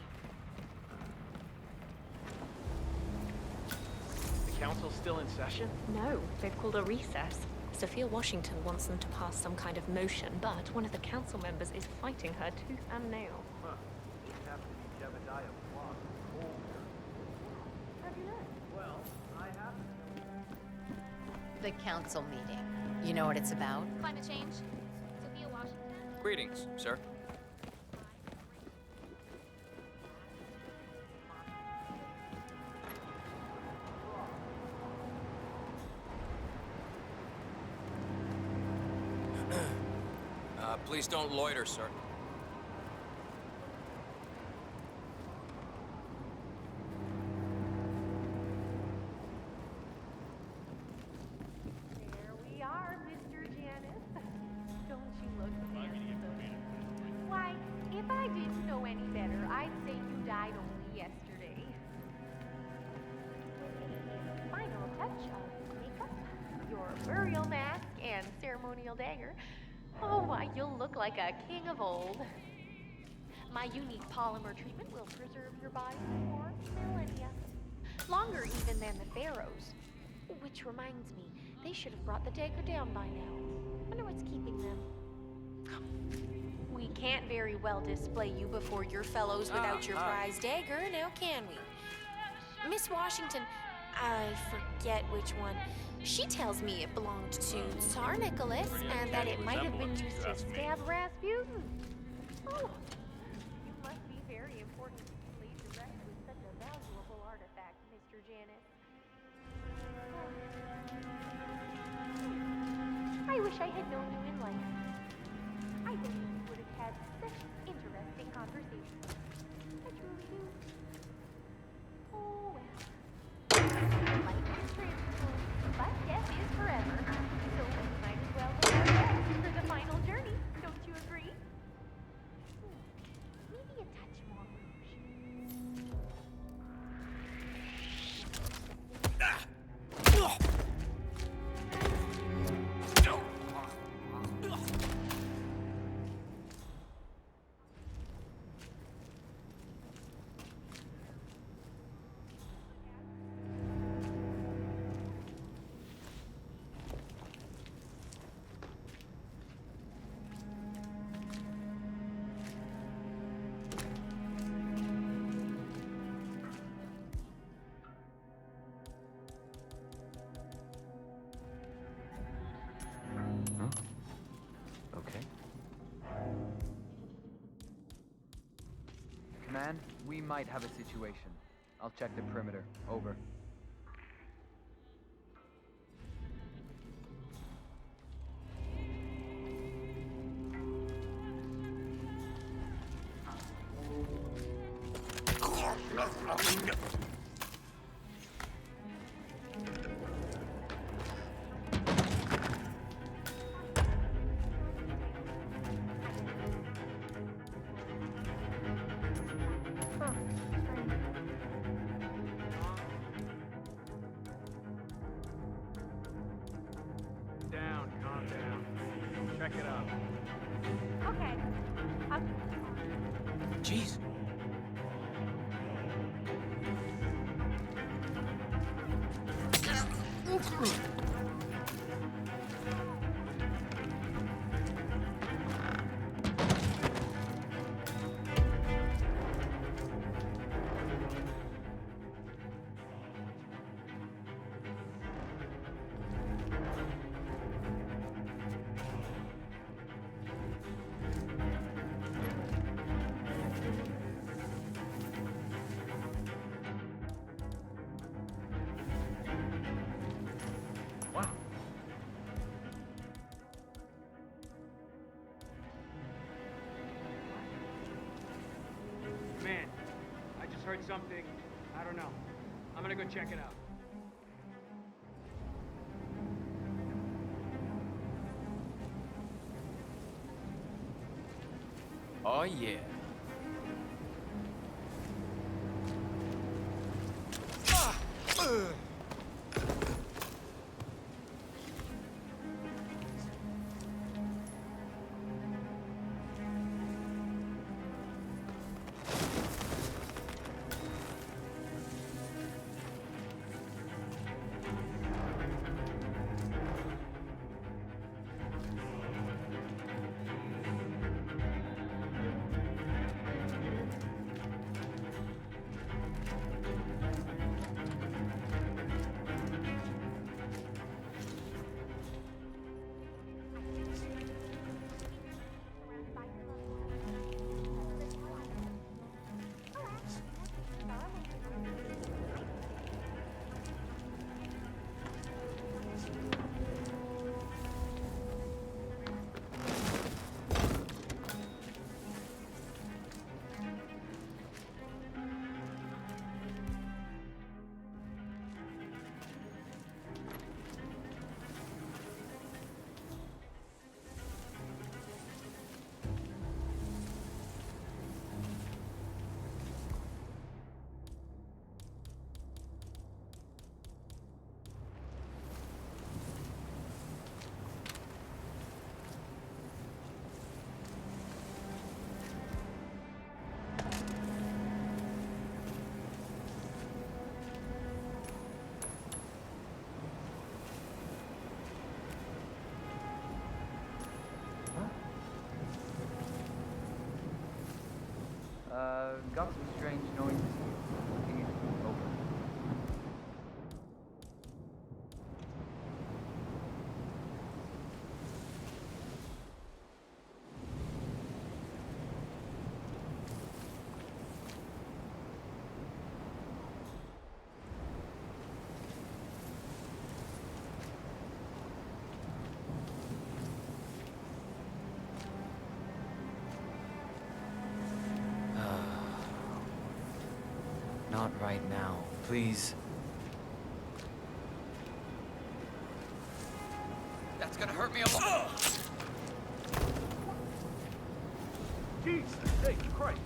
Speaker 5: The council's still in session?
Speaker 11: No, they've called a recess. Sophia Washington wants them to pass some kind of motion, but one of the council members is fighting her tooth and nail.
Speaker 5: Huh. Just happened to be Jebediah Block.
Speaker 11: How'd you know?
Speaker 5: Well, I have.
Speaker 3: The council meeting. You know what it's about?
Speaker 21: Climate change. Sophia Washington.
Speaker 14: Greetings, sir.
Speaker 15: Please don't loiter, sir.
Speaker 21: There we are, Mr. Janice. Don't you look handsome? Why, if I didn't know any better, I'd say you died only yesterday. Final touch of makeup, your burial mask, and ceremonial dagger. Oh, why, you'll look like a king of old. My unique polymer treatment will preserve your body for millennia. Longer even than the pharaohs. Which reminds me, they should have brought the dagger down by now. Wonder what's keeping them. We can't very well display you before your fellows without your prize dagger, now can we? Miss Washington, I forget which one. She tells me it belonged to Tsar Nicholas and that it might have been used to stab Rasputin. Oh, you must be very important to be laid to rest with such a valuable artifact, Mr. Janice. I wish I had known you in life. I believe we would have had such interesting conversations. I truly do. Oh, well. Life is transitory, but death is forever. So we might as well look our best for the final journey. Don't you agree? Maybe a touch more rouge.
Speaker 12: Command, we might have a situation. I'll check the perimeter. Over.
Speaker 5: Down, calm down. Check it out.
Speaker 21: Okay.
Speaker 15: Jeez.
Speaker 5: Wow.
Speaker 16: Man, I just heard something. I don't know. I'm gonna go check it out.
Speaker 14: Oh, yeah.
Speaker 12: got some strange noises. Looking into it. Over.
Speaker 22: Not right now, please. That's gonna hurt me a lot.
Speaker 5: Jesus, hey, Christ.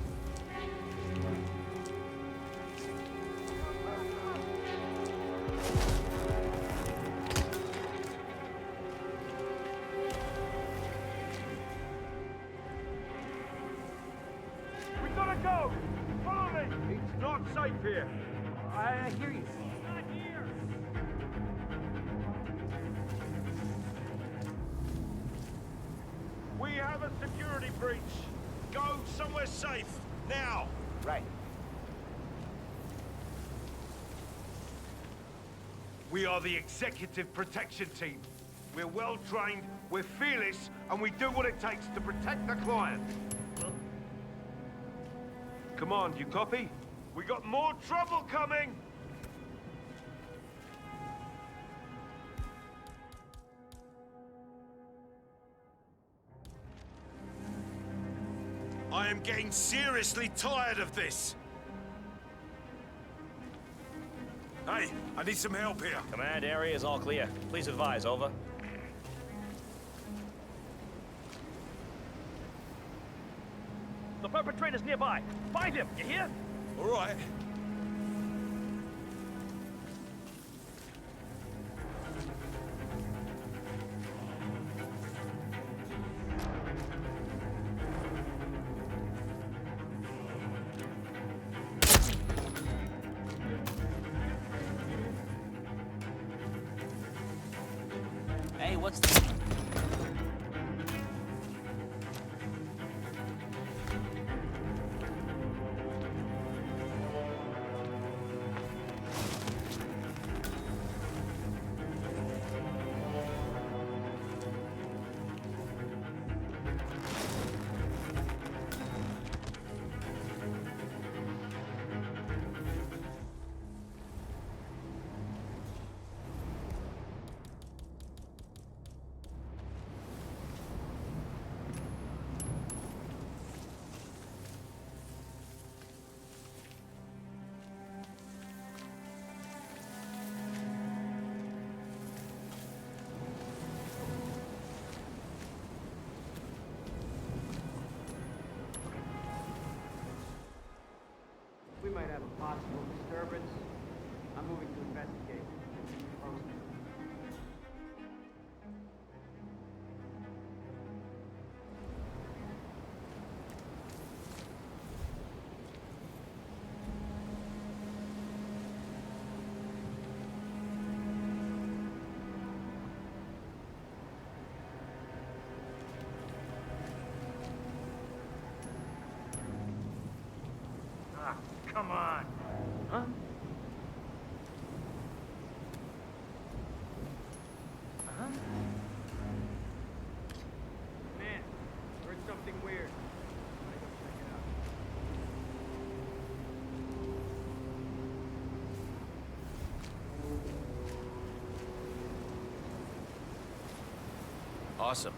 Speaker 5: We gotta go! Follow me! It's not safe here. I hear you. Not here! We have a security breach. Go somewhere safe, now! Right. We are the Executive Protection Team. We're well trained, we're fearless, and we do what it takes to protect the client. Come on, you copy? We got more trouble coming! I am getting seriously tired of this! Hey, I need some help here. Command, area is all clear. Please advise, over. The perpetrator's nearby. Find him, you hear?
Speaker 6: All right.
Speaker 4: Hey, what's the...
Speaker 16: We might have a possible disturbance. I'm moving to investigate.
Speaker 5: Ah, come on. Huh?
Speaker 16: Uh-huh. Man, heard something weird. I'm gonna go check it out.
Speaker 5: Awesome.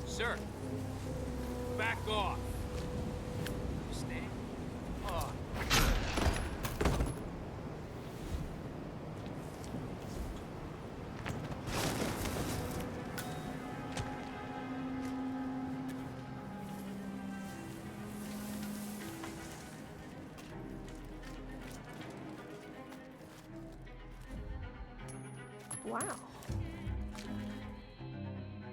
Speaker 16: Sir, back off. Understand? Oh.
Speaker 11: Wow.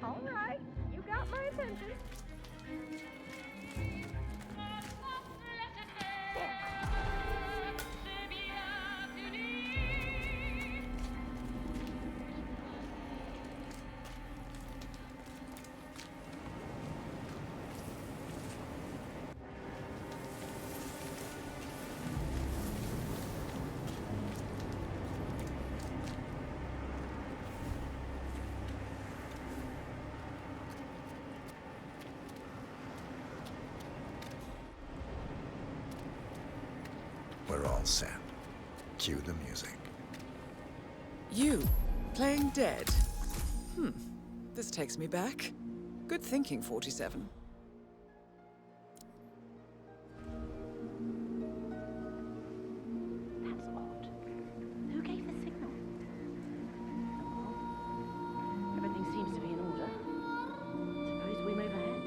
Speaker 11: All right, you got my attention.
Speaker 17: We're all set. Cue the music.
Speaker 2: You, playing dead? This takes me back. Good thinking, 47.
Speaker 11: That's odd. Who gave the signal? Everything seems to be in order. Suppose we move ahead.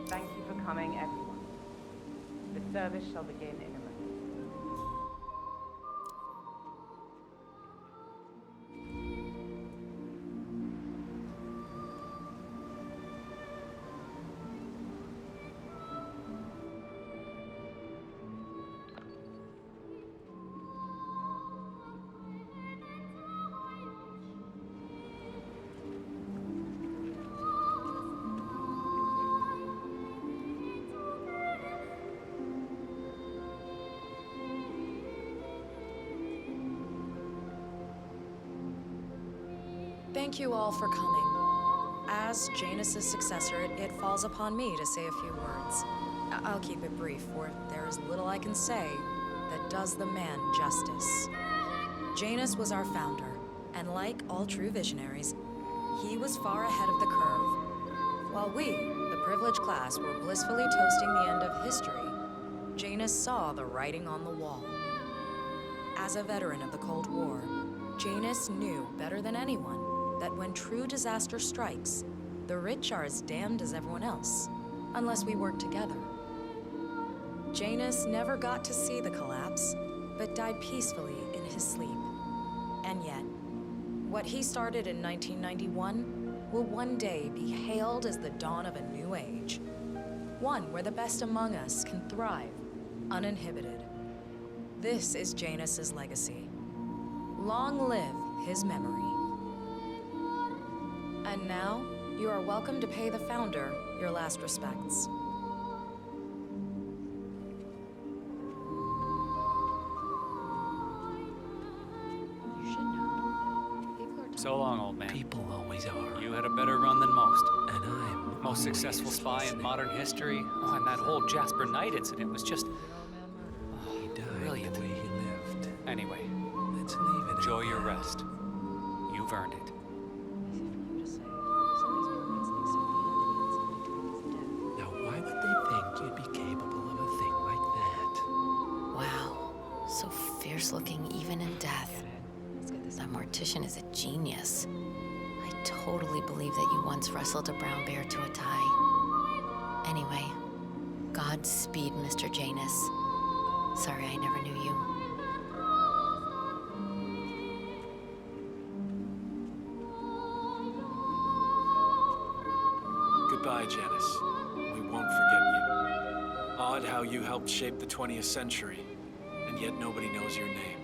Speaker 9: Thank you for coming, everyone. The service shall begin in a moment.
Speaker 3: Thank you all for coming. As Janus's successor, it falls upon me to say a few words. I'll keep it brief, for there is little I can say that does the man justice. Janus was our founder, and like all true visionaries, he was far ahead of the curve. While we, the privileged class, were blissfully toasting the end of history, Janus saw the writing on the wall. As a veteran of the Cold War, Janus knew better than anyone that when true disaster strikes, the rich are as damned as everyone else, unless we work together. Janus never got to see the collapse, but died peacefully in his sleep. And yet, what he started in 1991 will one day be hailed as the dawn of a new age. One where the best among us can thrive, uninhibited. This is Janus's legacy. Long live his memory. And now, you are welcome to pay the founder your last respects.
Speaker 2: You should know. People are
Speaker 10: So long, old man.
Speaker 18: People always are.
Speaker 10: You had a better run than most.
Speaker 18: And I'm
Speaker 10: Most successful spy in modern history. Oh, and that whole Jasper Knight incident was just
Speaker 18: He died
Speaker 10: brilliant.
Speaker 18: the way he lived.
Speaker 10: Anyway,
Speaker 18: Let's leave it.
Speaker 10: enjoy your rest. You've earned it.
Speaker 18: Now, why would they think you'd be capable of a thing like that?
Speaker 3: Wow, so fierce-looking even in death. That mortician is a genius. I totally believe that you once wrestled a brown bear to a tie. Anyway, Godspeed, Mr. Janus. Sorry I never knew you.
Speaker 13: Goodbye, Janice. We won't forget you. Odd how you helped shape the 20th century, and yet nobody knows your name.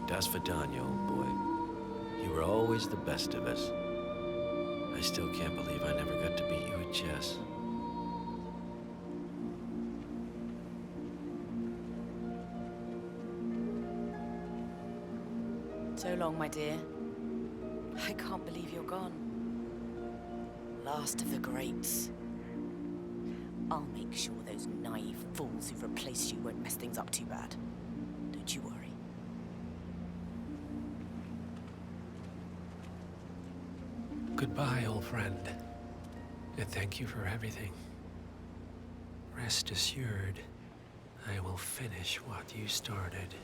Speaker 6: Das Vidania, old boy. You were always the best of us. I still can't believe I never got to beat you at chess.
Speaker 7: So long, my dear. I can't believe you're gone. Last of the greats. I'll make sure those naive fools who've replaced you won't mess things up too bad. Don't you worry.
Speaker 18: Goodbye, old friend. And thank you for everything. Rest assured, I will finish what you started.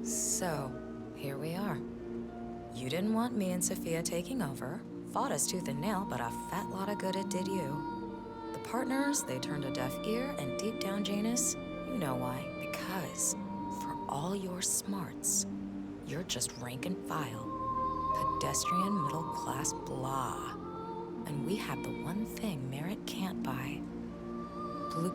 Speaker 3: So, here we are. You didn't want me and Sophia taking over. Fought us tooth and nail, but a fat lot of good it did you. The partners, they turned a deaf ear, and deep down, Janus, you know why. Because, for all your smarts, you're just rank and file. Pedestrian middle-class blah. And we have the one thing merit can't buy. Blue...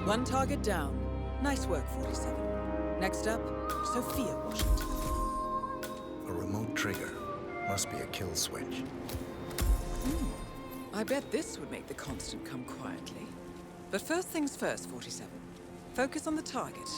Speaker 2: One target down. Nice work, 47. Next up, Sophia Washington.
Speaker 17: A remote trigger. Must be a kill switch.
Speaker 2: I bet this would make the Constant come quietly. But first things first, 47. Focus on the target.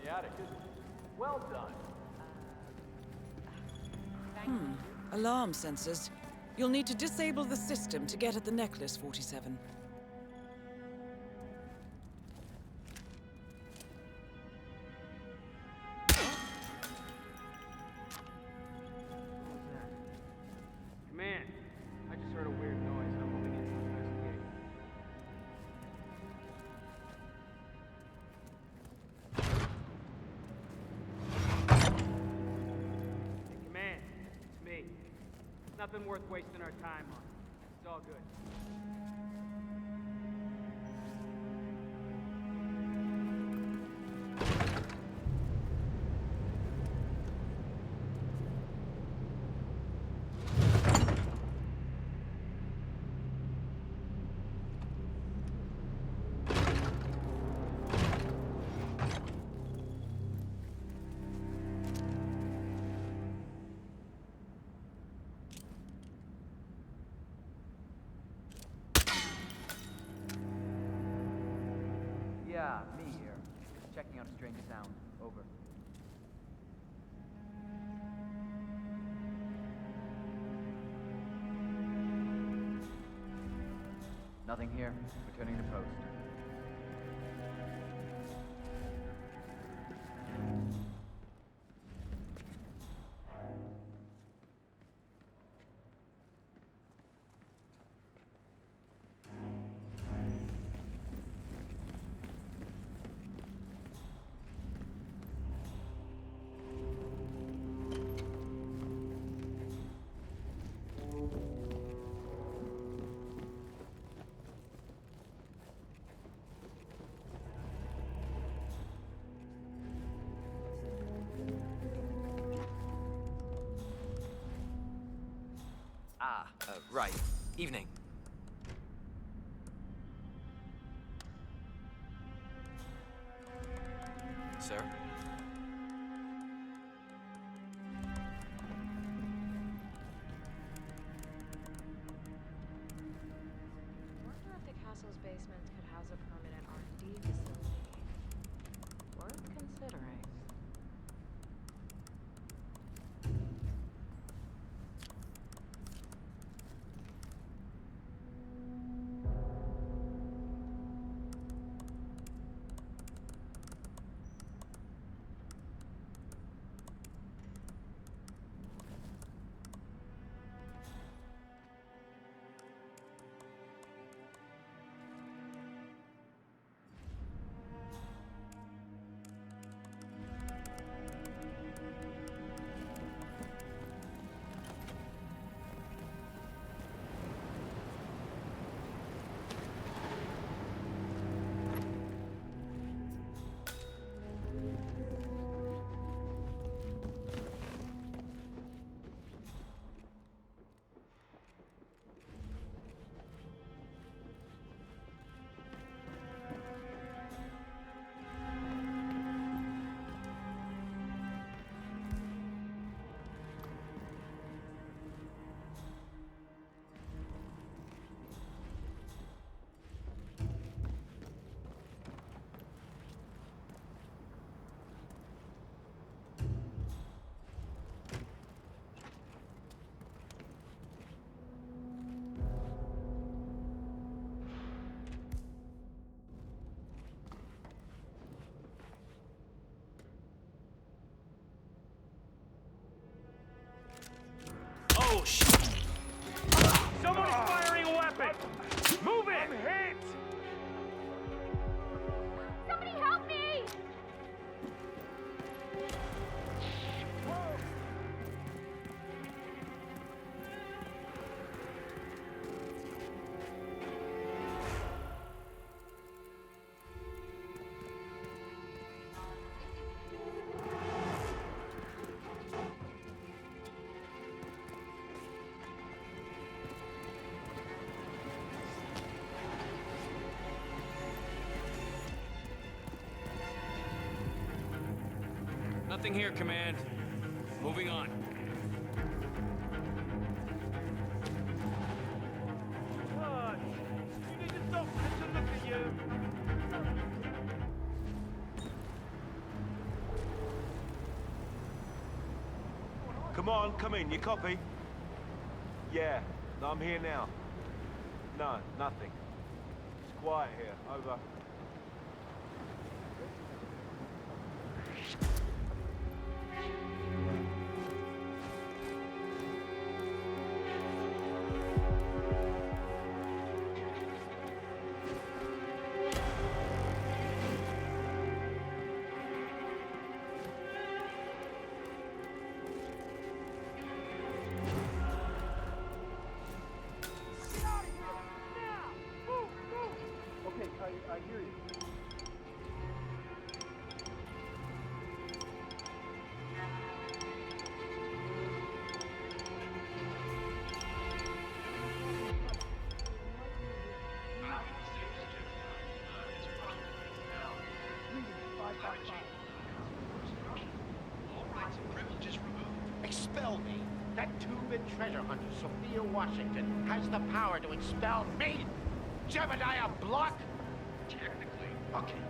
Speaker 1: The attic, isn't it? Well done.
Speaker 2: Alarm sensors. You'll need to disable the system to get at the necklace, 47.
Speaker 16: Command, I just heard a weird noise. I'm moving in to investigate. Hey, Command, it's me. Nothing worth wasting our time on. It's all good.
Speaker 12: Yeah, me here. Just checking out a strange sound. Over. Nothing here. Returning to post.
Speaker 22: Right. Evening. Sir?
Speaker 3: Wonder if the castle's basement could house a permanent R&D facility. Worth considering.
Speaker 14: Nothing here, Command. Moving on.
Speaker 5: Hush. You need a doctor to look at you. Come on, come in. You copy? Yeah. No, I'm here now. No, nothing. It's quiet here. Over. Okay, I hear you.
Speaker 8: Expel me. That two-bit treasure hunter, Sophia Washington, has the power to expel me. Jebediah Block? Technically. Okay.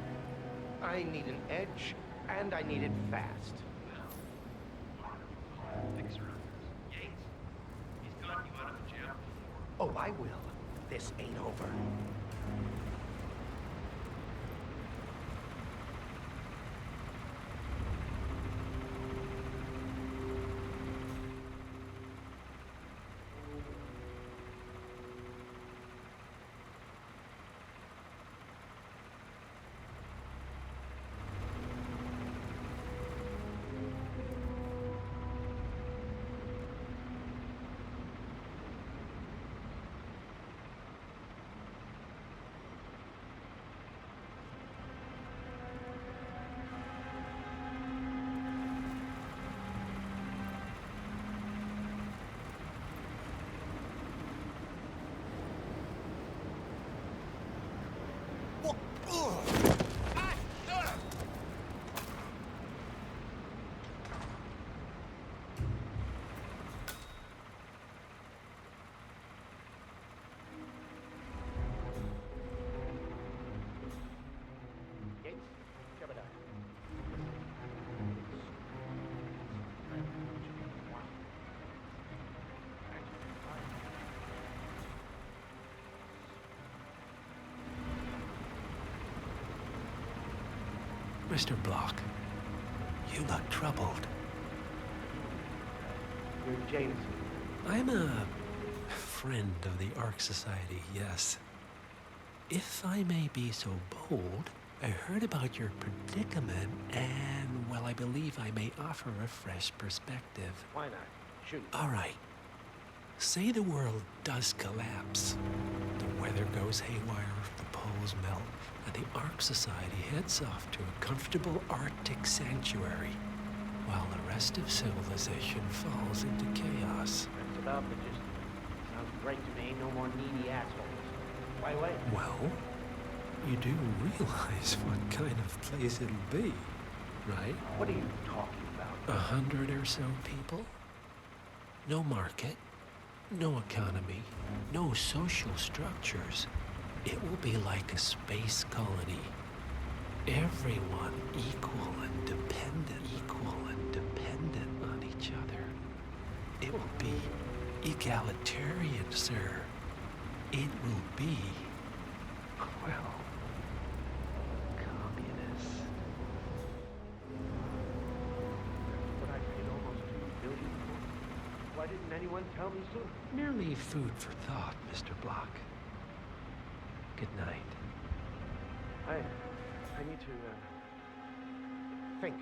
Speaker 8: I need an edge, and I need it fast. Oh, I will. This ain't over.
Speaker 18: Mr. Block, you look troubled.
Speaker 8: You're James.
Speaker 18: I'm a friend of the Ark Society, yes. If I may be so bold, I heard about your predicament, and, well, I believe I may offer a fresh perspective.
Speaker 8: Why not? Shoot.
Speaker 18: All right. Say the world does collapse. The weather goes haywire, the poles melt, and the Ark Society heads off to a comfortable Arctic sanctuary, while the rest of civilization falls into chaos.
Speaker 8: That's about the gist. Sounds great to me. No more needy assholes. Why wait?
Speaker 18: Well, you do realize what kind of place it'll be, right?
Speaker 8: What are you talking about?
Speaker 18: 100 or so people? No market, no economy, no social structures. It will be like a space colony. Everyone equal and dependent on each other. It will be egalitarian, sir. It will be, well, communist.
Speaker 8: But I paid almost $2 billion for. Why didn't anyone tell me sooner?
Speaker 18: Merely food for thought, Mr. Block. Good night.
Speaker 8: I need to, think.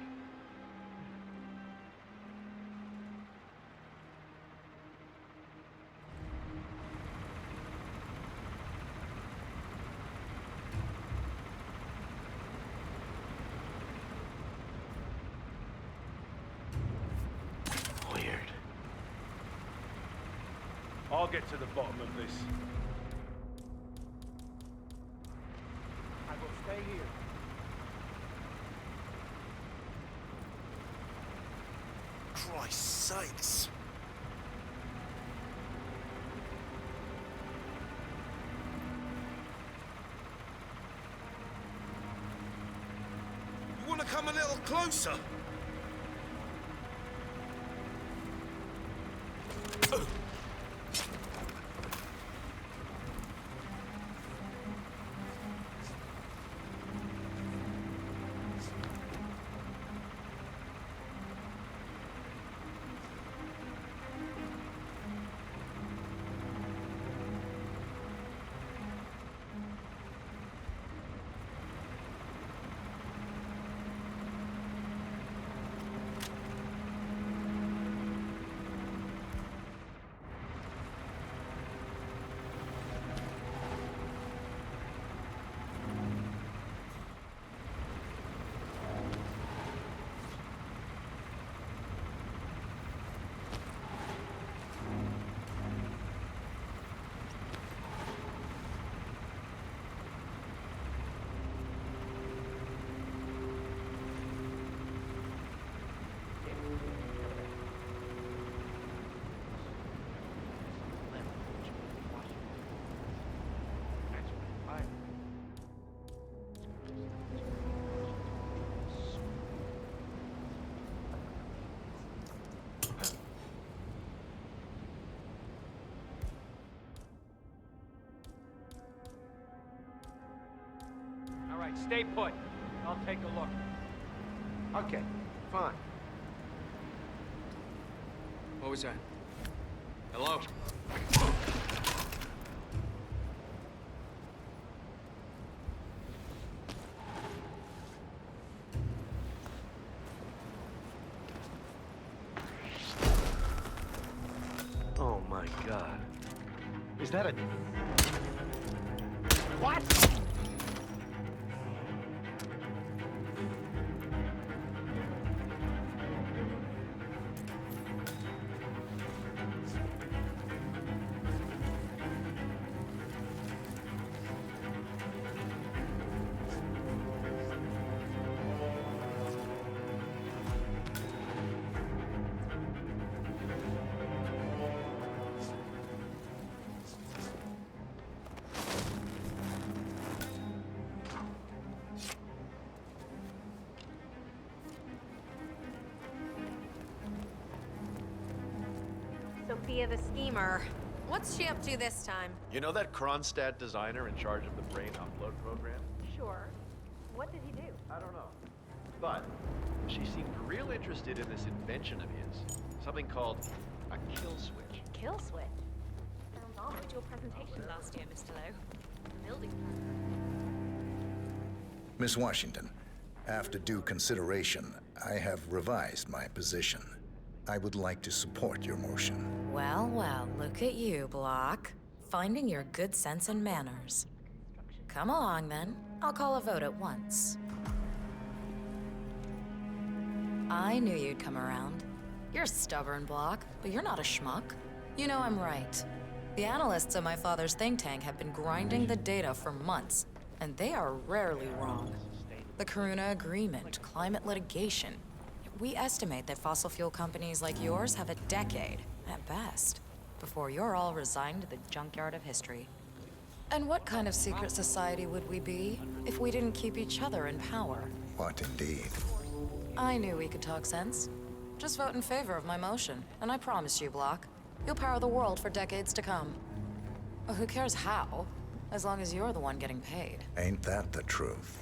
Speaker 18: Weird.
Speaker 5: I'll get to the bottom of this.
Speaker 8: I will stay here.
Speaker 17: Christ's sakes. You want to come a little closer?
Speaker 16: All right, stay put. I'll take a look.
Speaker 8: Okay, fine.
Speaker 14: What was that? Hello?
Speaker 8: Oh my God. Is that a... What?
Speaker 3: Sophia the schemer. What's she up to this time?
Speaker 1: You know that Kronstadt designer in charge of the brain upload program?
Speaker 9: Sure. What did he do?
Speaker 1: I don't know. But she seemed real interested in this invention of his. Something called a kill switch.
Speaker 9: Kill switch. Sounds odd. Did your presentation last year, Mr. Lowe? Building
Speaker 17: Miss Washington, after due consideration, I have revised my position. I would like to support your motion.
Speaker 3: Well, well, look at you, Block. Finding your good sense and manners. Come along, then. I'll call a vote at once. I knew you'd come around. You're stubborn, Block, but you're not a schmuck. You know I'm right. The analysts at my father's think tank have been grinding the data for months, and they are rarely wrong. The Karuna Agreement, climate litigation. We estimate that fossil fuel companies like yours have a decade, at best, before you're all resigned to the junkyard of history. And what kind of secret society would we be if we didn't keep each other in power?
Speaker 17: What indeed?
Speaker 3: I knew we could talk sense. Just vote in favor of my motion, and I promise you, Block, you'll power the world for decades to come. Who cares how, as long as you're the one getting paid.
Speaker 17: Ain't that the truth?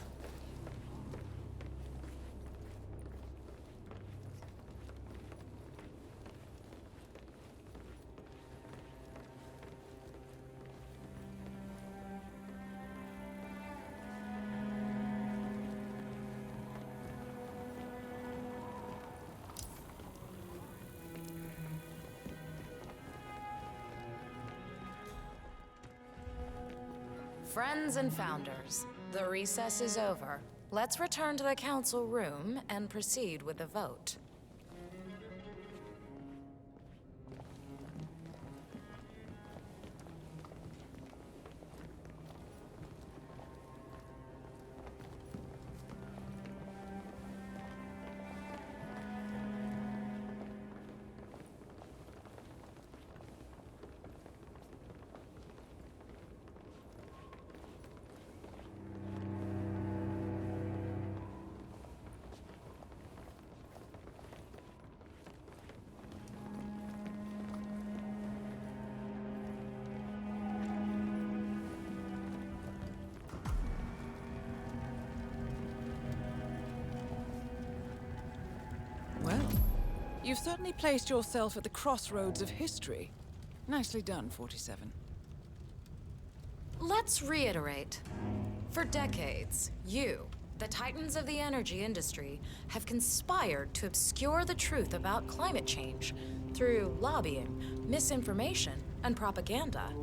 Speaker 3: Friends and founders, the recess is over. Let's return to the council room and proceed with the vote.
Speaker 2: You've certainly placed yourself at the crossroads of history. Nicely done, 47.
Speaker 3: Let's reiterate. For decades, you, the titans of the energy industry, have conspired to obscure the truth about climate change through lobbying, misinformation, and propaganda.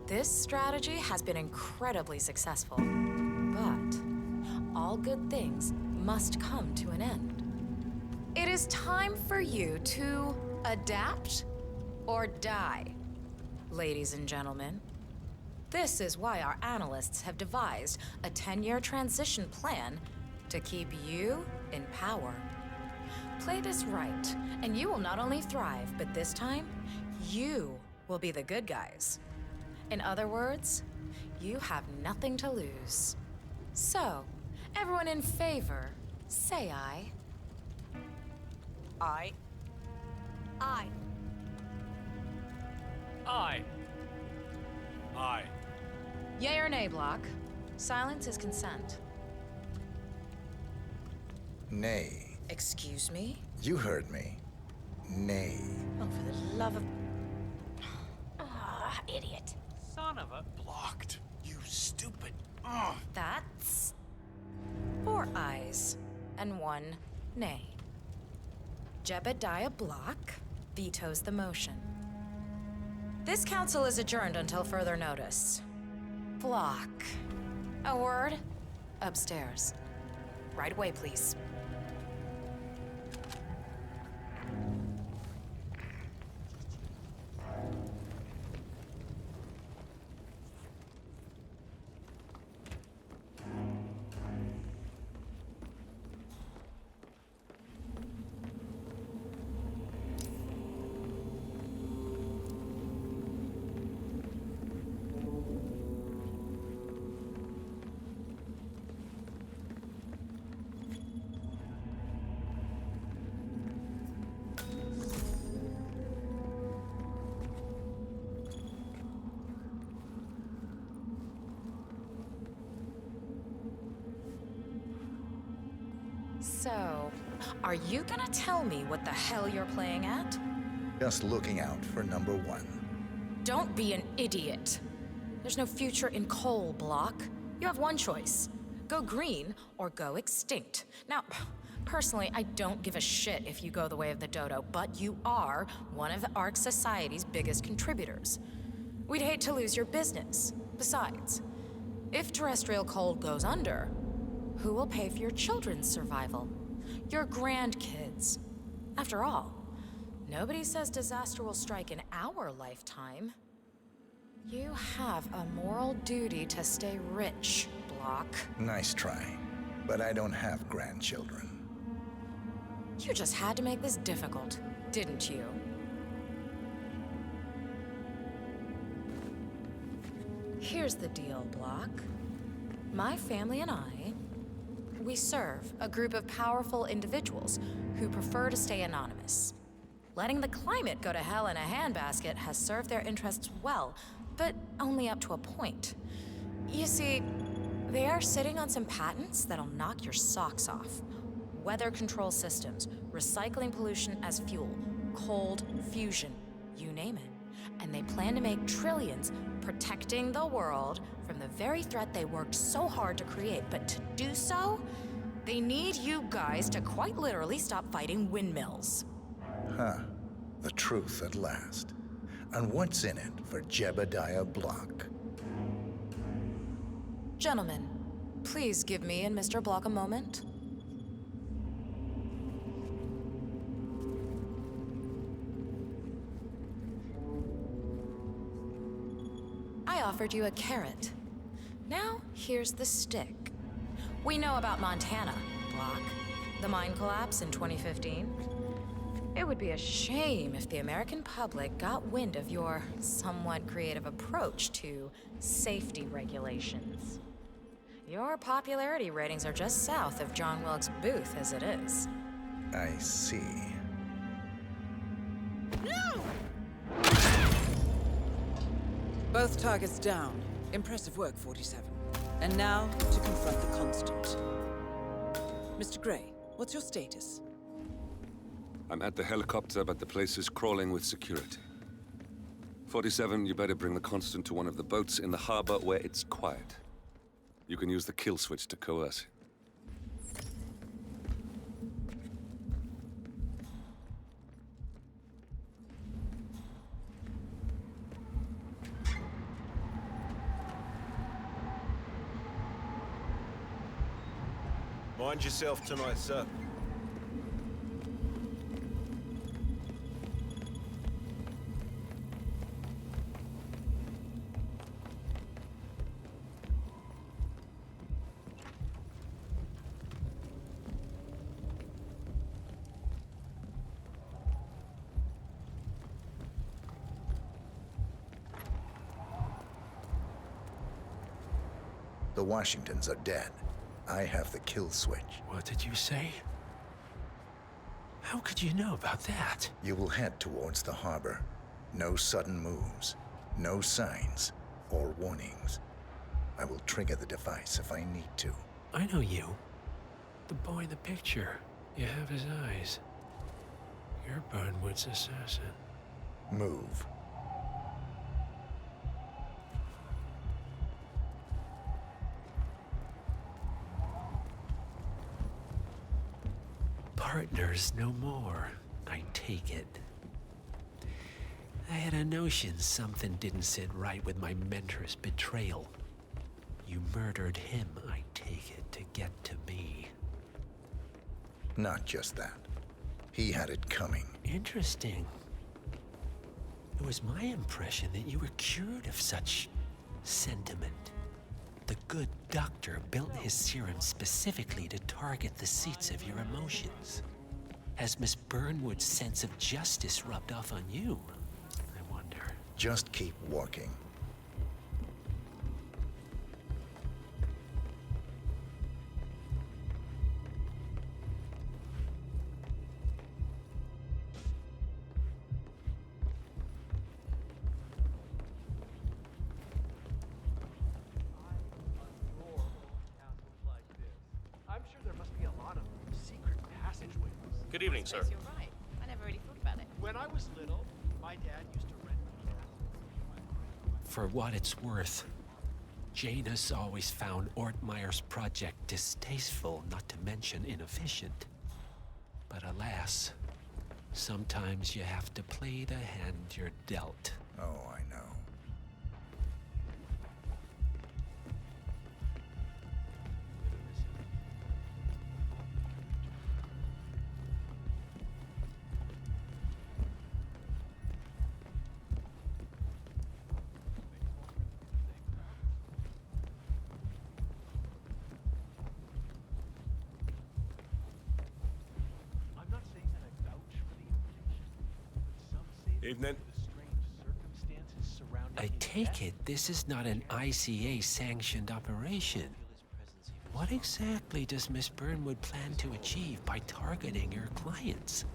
Speaker 3: This strategy has been incredibly successful. But all good things must come to an end. It is time for you to adapt or die, ladies and gentlemen. This is why our analysts have devised a 10-year transition plan to keep you in power. Play this right, and you will not only thrive, but this time, you will be the good guys. In other words, you have nothing to lose. So, everyone in favor, say aye.
Speaker 7: Aye.
Speaker 21: Aye.
Speaker 10: Aye.
Speaker 13: Aye.
Speaker 3: Yay or nay, Block? Silence is consent.
Speaker 17: Nay.
Speaker 3: Excuse me?
Speaker 17: You heard me. Nay.
Speaker 3: Oh, for the love of...
Speaker 21: Ah, idiot.
Speaker 10: Son of a...
Speaker 13: Blocked. You stupid.
Speaker 3: That's 4 ayes and 1 nay. Jebediah Block vetoes the motion. This council is adjourned until further notice. Block. A word? Upstairs. Right away, please. So, are you gonna tell me what the hell you're playing at?
Speaker 17: Just looking out for number 1.
Speaker 3: Don't be an idiot. There's no future in coal, Block. You have one choice. Go green or go extinct. Now, personally, I don't give a shit if you go the way of the dodo, but you are one of ARC Society's biggest contributors. We'd hate to lose your business. Besides, if terrestrial coal goes under, who will pay for your children's survival? Your grandkids. After all, nobody says disaster will strike in our lifetime. You have a moral duty to stay rich, Block.
Speaker 17: Nice try. But I don't have grandchildren.
Speaker 3: You just had to make this difficult, didn't you? Here's the deal, Block. My family and I, we serve a group of powerful individuals who prefer to stay anonymous. Letting the climate go to hell in a handbasket has served their interests well, but only up to a point. You see, they are sitting on some patents that'll knock your socks off. Weather control systems, recycling pollution as fuel, cold fusion, you name it. And they plan to make trillions protecting the world from the very threat they worked so hard to create. But to do so, they need you guys to quite literally stop fighting windmills.
Speaker 17: Huh. The truth at last. And what's in it for Jebediah Block?
Speaker 3: Gentlemen, please give me and Mr. Block a moment. I offered you a carrot. Now, here's the stick. We know about Montana, Block. The mine collapse in 2015. It would be a shame if the American public got wind of your somewhat creative approach to safety regulations. Your popularity ratings are just south of John Wilkes Booth as it is.
Speaker 17: I see.
Speaker 2: Both targets down. Impressive work, 47. And now, to confront the Constant. Mr. Gray, what's your status?
Speaker 19: I'm at the helicopter, but the place is crawling with security. 47, you better bring the Constant to one of the boats in the harbor where it's quiet. You can use the kill switch to coerce him.
Speaker 5: Mind yourself tonight, sir.
Speaker 17: The Washingtons are dead. I have the kill switch.
Speaker 18: What did you say? How could you know about that?
Speaker 17: You will head towards the harbor. No sudden moves, no signs or warnings. I will trigger the device if I need to.
Speaker 18: I know you. The boy in the picture. You have his eyes. You're Burnwood's assassin.
Speaker 17: Move.
Speaker 18: Partners no more, I take it. I had a notion something didn't sit right with my mentor's betrayal. You murdered him, I take it, to get to me.
Speaker 17: Not just that. He had it coming.
Speaker 18: Interesting. It was my impression that you were cured of such sentiment. The good doctor built his serum specifically to target the seats of your emotions. Has Miss Burnwood's sense of justice rubbed off on you? I wonder.
Speaker 17: Just keep walking.
Speaker 20: Good evening, sir.
Speaker 11: You're right. I never really thought about it.
Speaker 1: When I was little, my dad used to rent me castles.
Speaker 18: For what it's worth, Janus always found Ortmeyer's project distasteful, not to mention inefficient. But alas, sometimes you have to play the hand you're dealt.
Speaker 17: Oh, I know.
Speaker 5: Evening.
Speaker 18: I take it this is not an ICA-sanctioned operation. What exactly does Miss Burnwood plan to achieve by targeting her clients?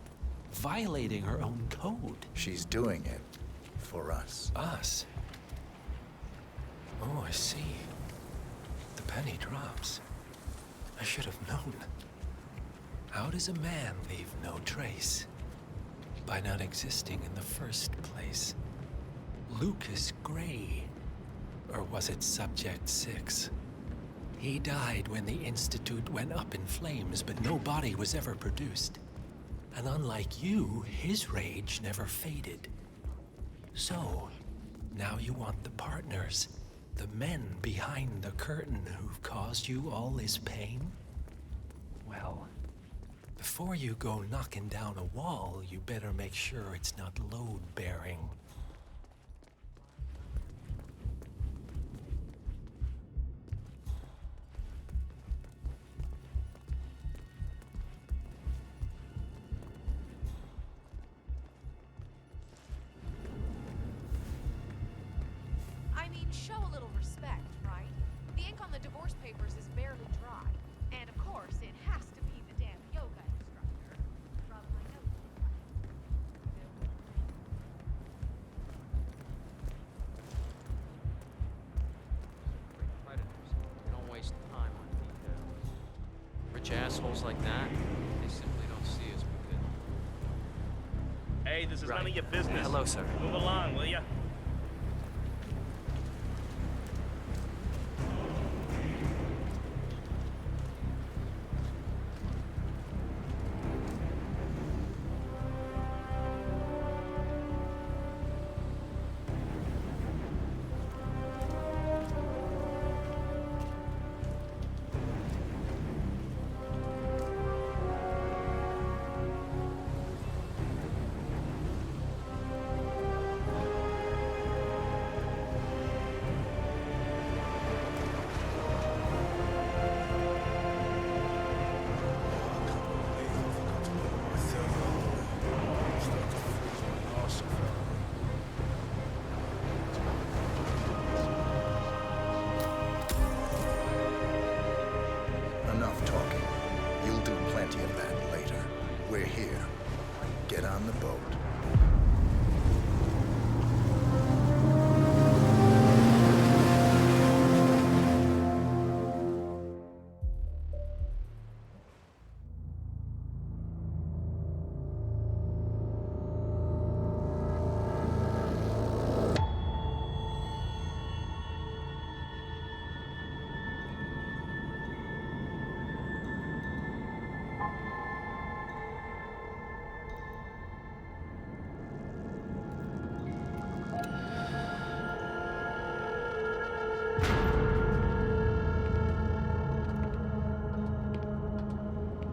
Speaker 18: Violating her own code?
Speaker 17: She's doing it for us.
Speaker 18: Us? Oh, I see. The penny drops. I should have known. How does a man leave no trace? By not existing in the first place. Lucas Gray. Or was it Subject 6? He died when the Institute went up in flames, but no body was ever produced. And unlike you, his rage never faded. So, now you want the partners, the men behind the curtain who've caused you all this pain? Well, before you go knocking down a wall, you better make sure it's not load-bearing.
Speaker 21: I mean, show a little respect, right? The ink on the divorce papers is barely dry. And of course, it has to be the damn yoga instructor. Rub my nose.
Speaker 14: Predators. We don't waste time on details. Rich assholes like that, they simply don't see us with it.
Speaker 20: Hey, this is none of your business.
Speaker 22: Hello, sir.
Speaker 20: Move along, will ya?
Speaker 17: Enough talking. You'll do plenty of that later. We're here. Get on the boat.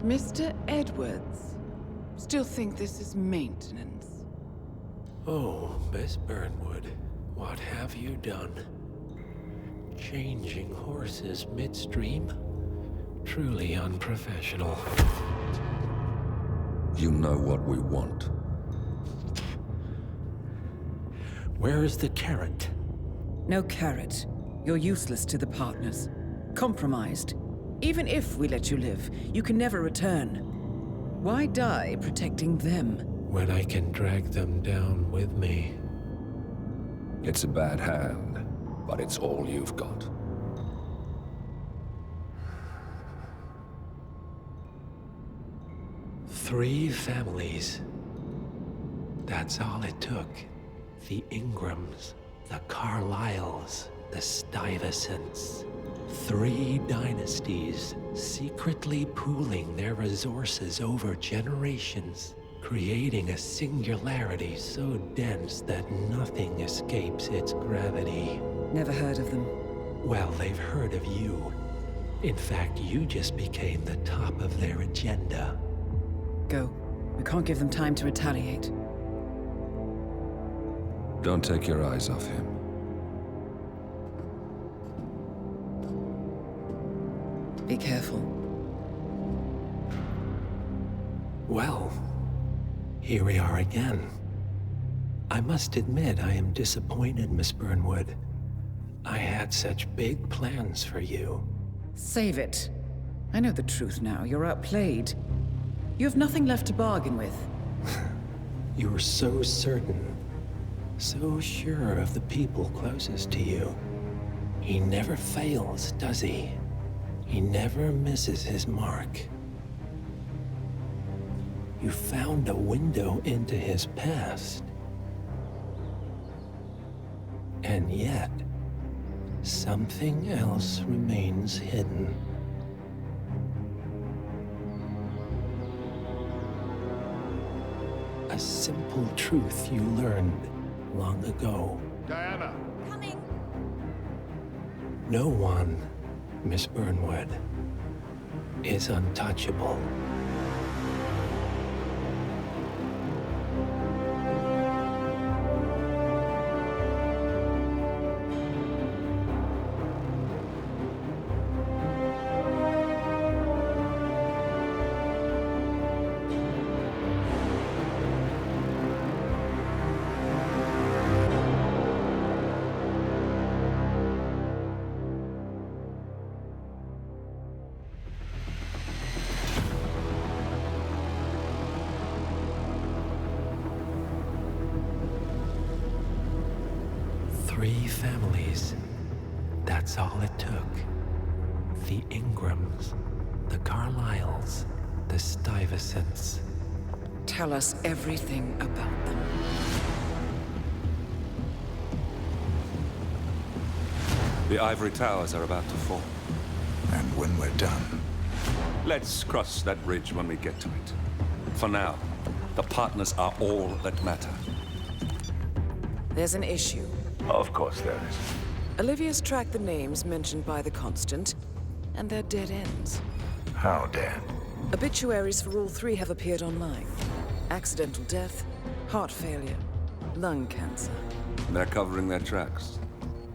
Speaker 2: Mr. Edwards, still think this is maintenance?
Speaker 18: Oh, Miss Burnwood, what have you done? Changing horses midstream? Truly unprofessional.
Speaker 19: You know what we want.
Speaker 18: Where is the carrot?
Speaker 2: No carrot. You're useless to the partners. Compromised. Even if we let you live, you can never return. Why die protecting them?
Speaker 18: When I can drag them down with me.
Speaker 19: It's a bad hand, but it's all you've got.
Speaker 18: Three families. That's all it took. The Ingrams, the Carlyles, the Stuyvesants. 3 dynasties, secretly pooling their resources over generations, creating a singularity so dense that nothing escapes its gravity.
Speaker 2: Never heard of them.
Speaker 18: Well, they've heard of you. In fact, you just became the top of their agenda.
Speaker 2: Go. We can't give them time to retaliate.
Speaker 19: Don't take your eyes off him.
Speaker 2: Be careful.
Speaker 18: Well, here we are again. I must admit I am disappointed, Miss Burnwood. I had such big plans for you.
Speaker 2: Save it. I know the truth now. You're outplayed. You have nothing left to bargain with.
Speaker 18: You were so certain, so sure of the people closest to you. He never fails, does he? He never misses his mark. You found a window into his past. And yet, something else remains hidden. A simple truth you learned long ago.
Speaker 8: Diana!
Speaker 3: Coming!
Speaker 18: No one, Miss Burnwood, is untouchable. Three families. That's all it took. The Ingrams, the Carlyles, the Stuyvesants.
Speaker 2: Tell us everything about them.
Speaker 19: The ivory towers are about to fall.
Speaker 17: And when we're done...
Speaker 19: Let's cross that bridge when we get to it. For now, the partners are all that matter.
Speaker 2: There's an issue.
Speaker 19: Of course there is.
Speaker 2: Olivia's tracked the names mentioned by the Constant, and they're dead ends.
Speaker 17: How dead?
Speaker 2: Obituaries for all three have appeared online. Accidental death, heart failure, lung cancer.
Speaker 19: They're covering their tracks.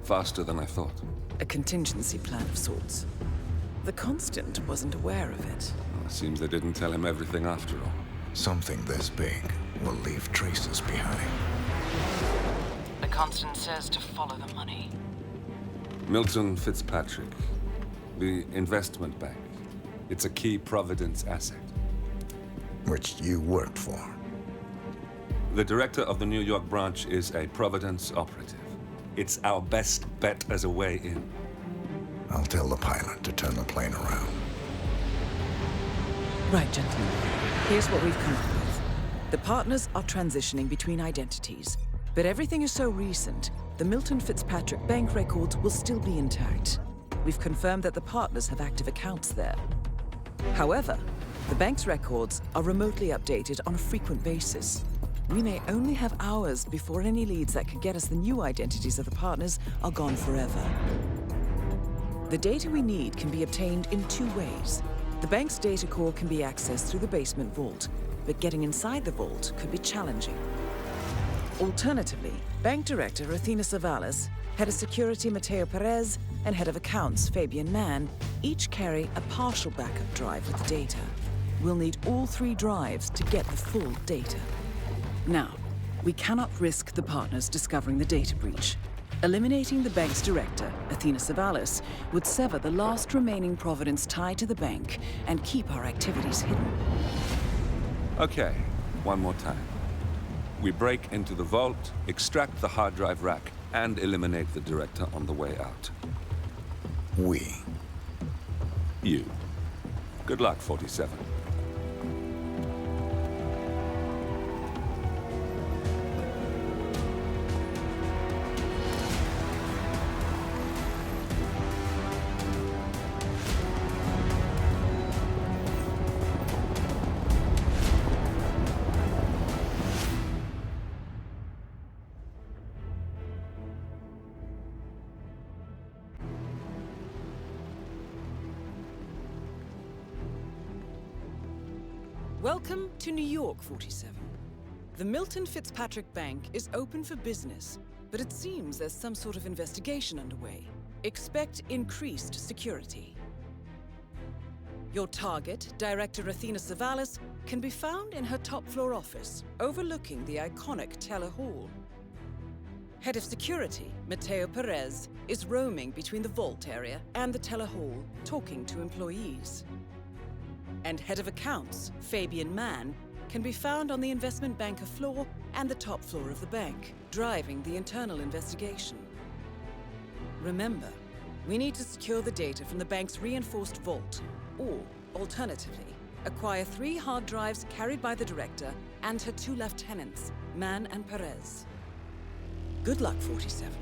Speaker 19: Faster than I thought.
Speaker 2: A contingency plan of sorts. The Constant wasn't aware of it.
Speaker 19: Well, seems they didn't tell him everything after all.
Speaker 17: Something this big will leave traces behind.
Speaker 2: The Constant says to follow the money.
Speaker 19: Milton Fitzpatrick. The investment bank. It's a key Providence asset.
Speaker 17: Which you worked for.
Speaker 19: The director of the New York branch is a Providence operative. It's our best bet as a way in.
Speaker 17: I'll tell the pilot to turn the plane around.
Speaker 2: Right, gentlemen. Here's what we've come up with. The partners are transitioning between identities, but everything is so recent, the Milton Fitzpatrick bank records will still be intact. We've confirmed that the partners have active accounts there. However, the bank's records are remotely updated on a frequent basis. We may only have hours before any leads that could get us the new identities of the partners are gone forever. The data we need can be obtained in two ways. The bank's data core can be accessed through the basement vault, but getting inside the vault could be challenging. Alternatively, Bank Director Athena Savalas, Head of Security Mateo Perez, and Head of Accounts Fabian Mann each carry a partial backup drive with the data. We'll need all three drives to get the full data. Now, we cannot risk the partners discovering the data breach. Eliminating the bank's director, Athena Savalas, would sever the last remaining Providence tie to the bank and keep our activities hidden.
Speaker 19: Okay, one more time. We break into the vault, extract the hard drive rack, and eliminate the director on the way out.
Speaker 17: We.
Speaker 19: You. Good luck, 47.
Speaker 2: Welcome to New York, 47. The Milton Fitzpatrick Bank is open for business, but it seems there's some sort of investigation underway. Expect increased security. Your target, Director Athena Savalas, can be found in her top-floor office, overlooking the iconic Teller Hall. Head of Security, Mateo Perez, is roaming between the vault area and the Teller Hall, talking to employees. And Head of Accounts, Fabian Mann, can be found on the investment banker floor and the top floor of the bank, driving the internal investigation. Remember, we need to secure the data from the bank's reinforced vault, or, alternatively, acquire 3 hard drives carried by the director and her 2 lieutenants, Mann and Perez. Good luck, 47.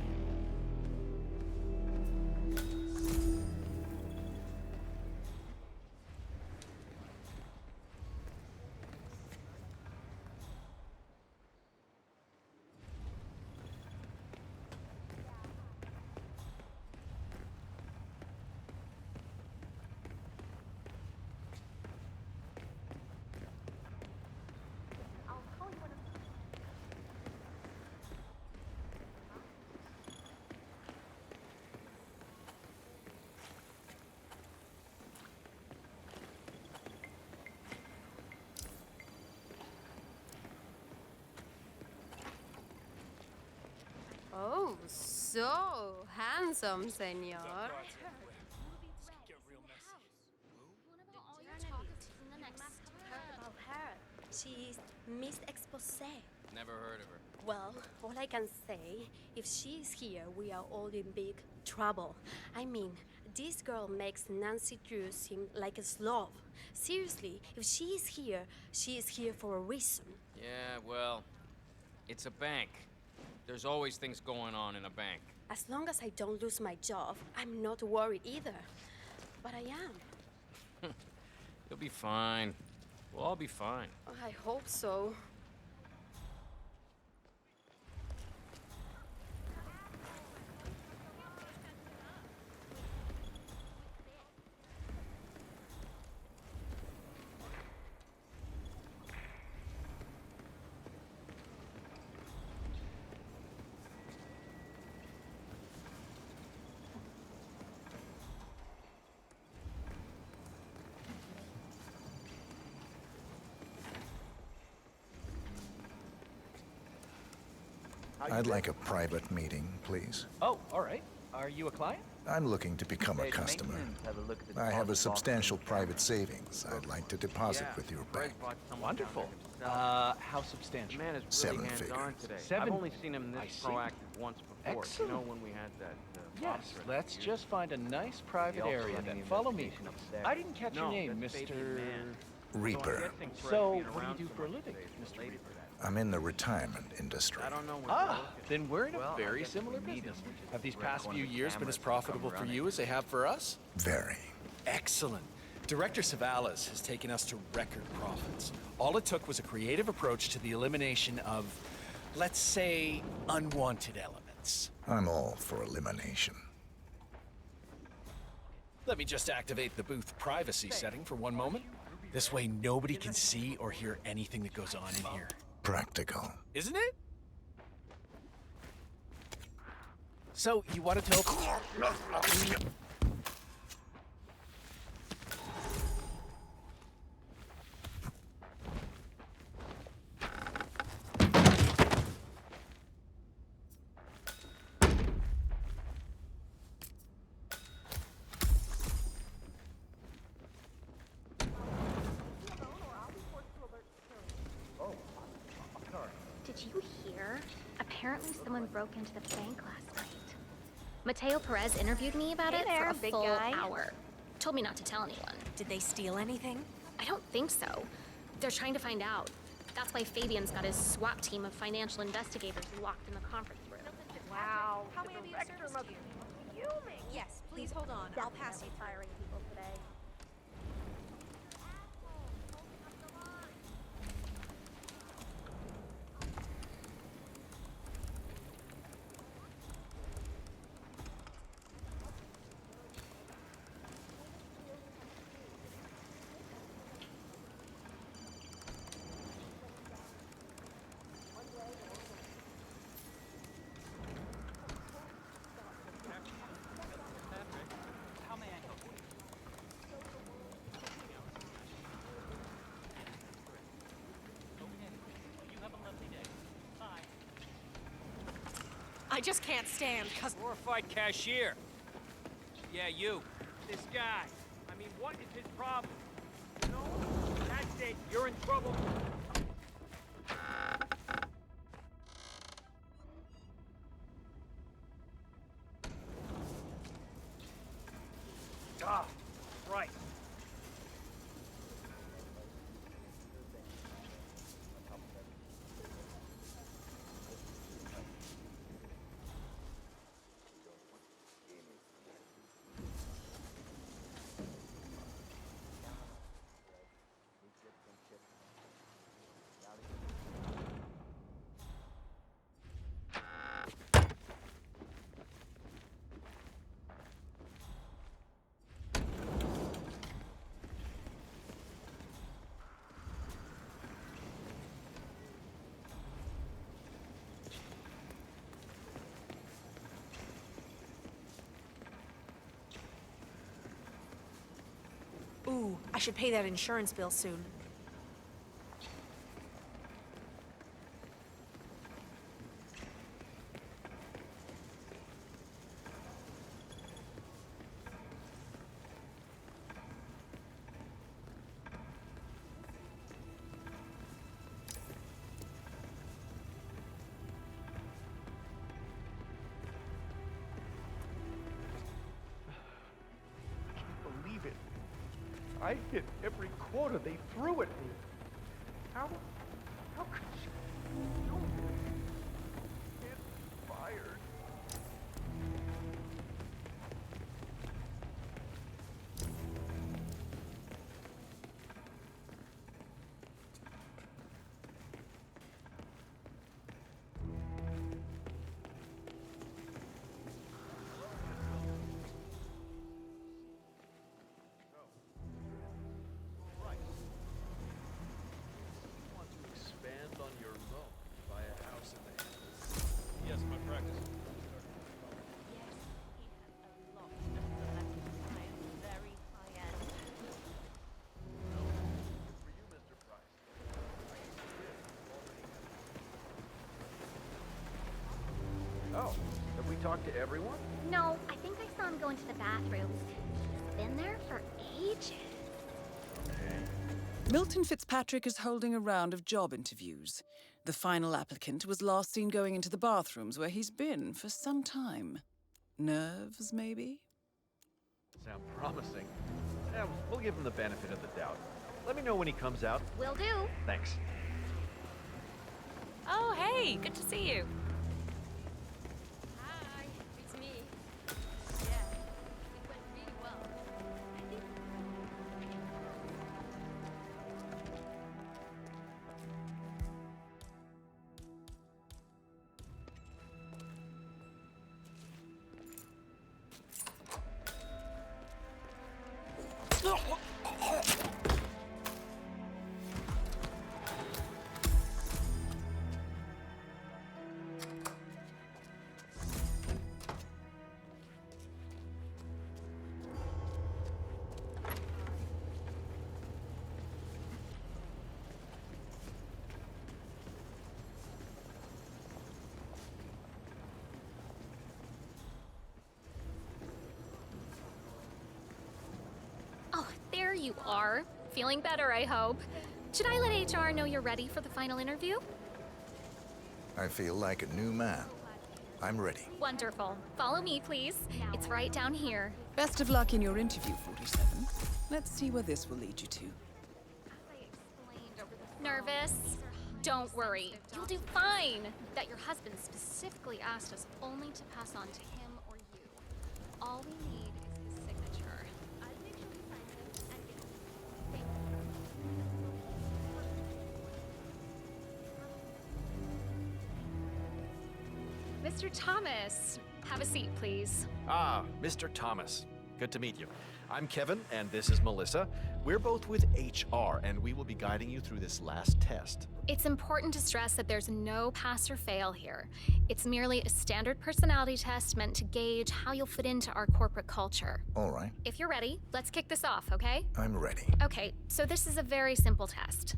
Speaker 4: Oh, so handsome, senor.
Speaker 21: She's Miss Expose.
Speaker 22: Never heard of her.
Speaker 21: Well, all I can say, if she's here, we are all in big trouble. I mean,
Speaker 4: This girl makes Nancy Drew seem like a slob. Seriously, if she is here for a reason.
Speaker 14: Yeah, well, it's a bank. There's always things going on in a bank.
Speaker 4: As long as I don't lose my job, I'm not worried either. But I am.
Speaker 14: You'll be fine. We'll all be fine.
Speaker 4: I hope so.
Speaker 17: I'd like a private meeting, please.
Speaker 13: Oh, all right. Are you a client?
Speaker 17: I'm looking to become a customer. I have a substantial private savings I'd like to deposit with your bank.
Speaker 13: Wonderful. How substantial?
Speaker 6: Man is
Speaker 17: Seven
Speaker 6: really hands-on
Speaker 17: figures.
Speaker 6: today.
Speaker 13: Seven?
Speaker 6: I've only seen him
Speaker 13: I
Speaker 6: this
Speaker 13: see.
Speaker 6: proactive once before.
Speaker 13: Excellent.
Speaker 6: You know when we had that.
Speaker 13: Yes, let's just find a nice private area then. Follow me. I didn't catch your name, Mr.
Speaker 17: Reaper.
Speaker 13: So, what do you do for a living, Mr. Reaper?
Speaker 17: I'm in the retirement industry.
Speaker 13: Then we're in a very similar business. Have these past few years been as profitable for you as they have for us?
Speaker 17: Very.
Speaker 13: Excellent. Director Savalas has taken us to record profits. All it took was a creative approach to the elimination of, let's say, unwanted elements.
Speaker 17: I'm all for elimination.
Speaker 13: Let me just activate the booth privacy setting for one moment. This way nobody can see or hear anything that goes on in here.
Speaker 17: Practical.
Speaker 13: Isn't it? So, you wanted to open...
Speaker 21: Did you hear? Apparently someone broke into the bank last night. Mateo Perez interviewed me about it for a
Speaker 11: big
Speaker 21: full
Speaker 11: guy.
Speaker 21: hour. Told me not to tell anyone.
Speaker 3: Did they steal anything?
Speaker 21: I don't think so. They're trying to find out. That's why Fabian's got his SWAT team of financial investigators locked in the conference room.
Speaker 9: Wow. How may I be of service to you? Fuming.
Speaker 3: Yes, please hold on. I'll pass you.
Speaker 9: Firing people today.
Speaker 3: I just can't stand
Speaker 14: Glorified cashier. Yeah, you.
Speaker 16: This guy. I mean, what is his problem? No? That's it. You're in trouble. Ah, right.
Speaker 3: Ooh, I should pay that insurance bill soon.
Speaker 1: I hit every quarter they threw at me. How could you do this? It's fired. Expand on your loan, buy a house in the hills.
Speaker 6: Yes, my practice.
Speaker 9: Very high end.
Speaker 1: For you, Mr. Price. Oh, have we talked to everyone?
Speaker 21: No, I think I saw him go into the bathrooms. He's been there for ages.
Speaker 2: Milton Fitzpatrick is holding a round of job interviews. The final applicant was last seen going into the bathrooms where he's been for some time. Nerves, maybe?
Speaker 1: Sound promising. Yeah, we'll give him the benefit of the doubt. Let me know when he comes out.
Speaker 21: Will do.
Speaker 1: Thanks.
Speaker 11: Oh, hey, good to see you.
Speaker 4: Hi, it's me. Yeah, it went really well. I think
Speaker 21: Oh, there you are. Feeling better, I hope. Should I let HR know you're ready for the final interview?
Speaker 17: I feel like a new man. I'm ready.
Speaker 21: Wonderful. Follow me, please. It's right down here.
Speaker 2: Best of luck in your interview, 47. Let's see where this will lead you to.
Speaker 21: Nervous? Don't worry. You'll do fine. That your husband specifically asked us only to pass on to him or you. All we need is his signature. I'll make sure we sign him and get Mr. Thomas, have a seat, please.
Speaker 1: Ah, Mr. Thomas. Good to meet you. I'm Kevin, and this is Melissa. We're both with HR, and we will be guiding you through this last test.
Speaker 21: It's important to stress that there's no pass or fail here. It's merely a standard personality test meant to gauge how you'll fit into our corporate culture.
Speaker 17: All right.
Speaker 21: If you're ready, let's kick this off, okay?
Speaker 17: I'm ready.
Speaker 21: Okay, so this is a very simple test.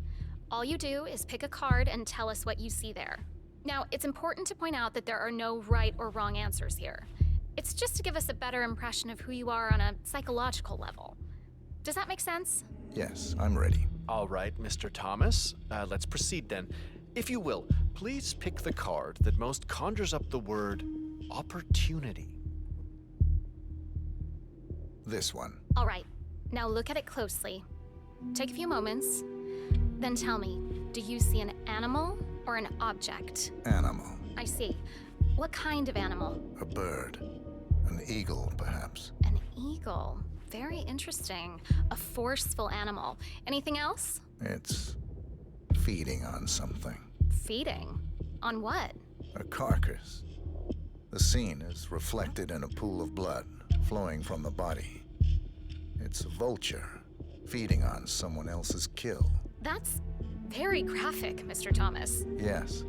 Speaker 21: All you do is pick a card and tell us what you see there. Now, it's important to point out that there are no right or wrong answers here. It's just to give us a better impression of who you are on a psychological level. Does that make sense?
Speaker 17: Yes, I'm ready.
Speaker 1: All right, Mr. Thomas. Let's proceed then. If you will, please pick the card that most conjures up the word opportunity.
Speaker 17: This one.
Speaker 21: All right, now look at it closely. Take a few moments, then tell me, do you see an animal or an object?
Speaker 17: Animal.
Speaker 21: I see. What kind of animal?
Speaker 17: A bird. An eagle, perhaps.
Speaker 21: An eagle. Very interesting. A forceful animal. Anything else?
Speaker 17: It's feeding on something.
Speaker 21: Feeding? On what?
Speaker 17: A carcass. The scene is reflected in a pool of blood flowing from the body. It's a vulture feeding on someone else's kill.
Speaker 21: That's very graphic, Mr. Thomas.
Speaker 17: Yes.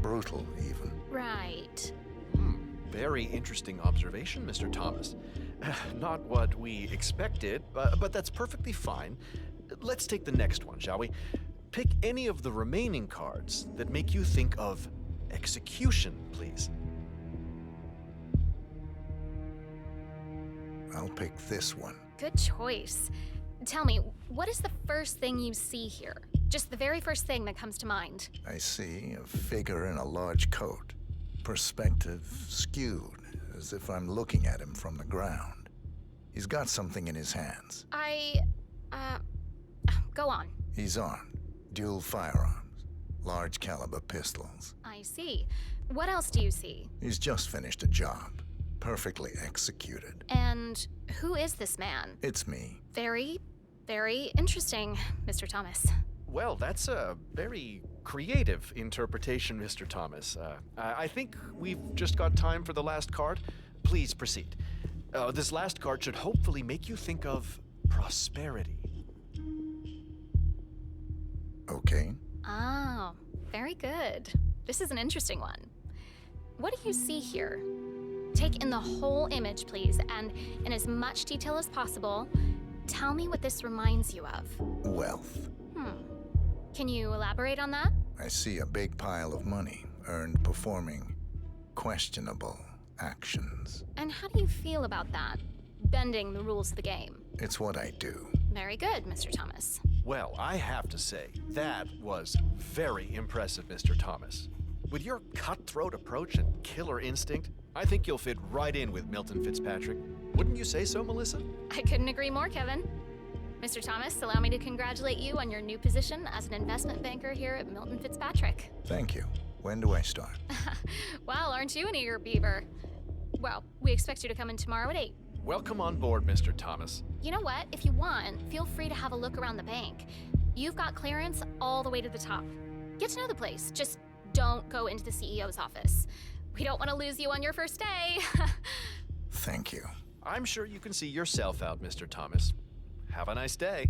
Speaker 17: Brutal, even.
Speaker 21: Right.
Speaker 1: Very interesting observation, Mr. Thomas. Not what we expected, but that's perfectly fine. Let's take the next one, shall we? Pick any of the remaining cards that make you think of execution, please.
Speaker 17: I'll pick this one.
Speaker 21: Good choice. Tell me, what is the first thing you see here? Just the very first thing that comes to mind.
Speaker 17: I see a figure in a large coat. Perspective skewed, as if I'm looking at him from the ground. He's got something in his hands.
Speaker 21: Go on.
Speaker 17: He's armed. Dual firearms. Large caliber pistols.
Speaker 21: I see. What else do you see?
Speaker 17: He's just finished a job. Perfectly executed.
Speaker 21: And who is this man?
Speaker 17: It's me.
Speaker 21: Very, very interesting, Mr. Thomas.
Speaker 1: Well, that's a very creative interpretation, Mr. Thomas. I think we've just got time for the last card. Please proceed. This last card should hopefully make you think of prosperity.
Speaker 17: Okay.
Speaker 21: Oh, very good. This is an interesting one. What do you see here? Take in the whole image, please, and in as much detail as possible, tell me what this reminds you of.
Speaker 17: Wealth.
Speaker 21: Can you elaborate on that?
Speaker 17: I see a big pile of money earned performing questionable actions.
Speaker 21: And how do you feel about that? Bending the rules of the game.
Speaker 17: It's what I do.
Speaker 21: Very good, Mr. Thomas.
Speaker 1: Well, I have to say, that was very impressive, Mr. Thomas. With your cutthroat approach and killer instinct, I think you'll fit right in with Milton Fitzpatrick. Wouldn't you say so, Melissa?
Speaker 21: I couldn't agree more, Kevin. Mr. Thomas, allow me to congratulate you on your new position as an investment banker here at Milton Fitzpatrick.
Speaker 17: Thank you. When do I start?
Speaker 21: Well, aren't you an eager beaver? Well, we expect you to come in tomorrow at 8.
Speaker 1: Welcome on board, Mr. Thomas.
Speaker 21: You know what? If you want, feel free to have a look around the bank. You've got clearance all the way to the top. Get to know the place. Just don't go into the CEO's office. We don't want to lose you on your first day.
Speaker 17: Thank you.
Speaker 1: I'm sure you can see yourself out, Mr. Thomas. Have a nice day.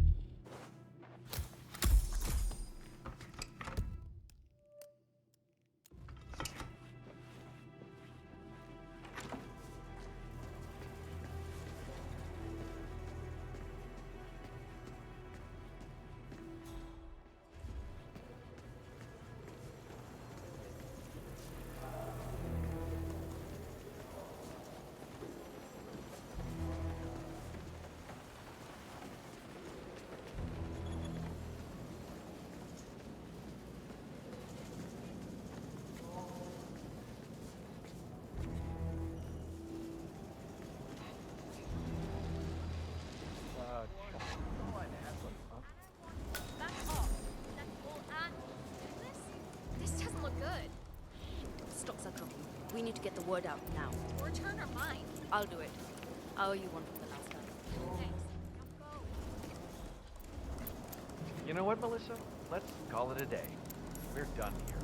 Speaker 21: This doesn't look good.
Speaker 4: Stocks are dropping. We need to get the word out now.
Speaker 21: Or turn our mind.
Speaker 4: I'll do it. I owe you one from the last time.
Speaker 21: Thanks.
Speaker 1: You know what, Melissa? Let's call it a day. We're done here.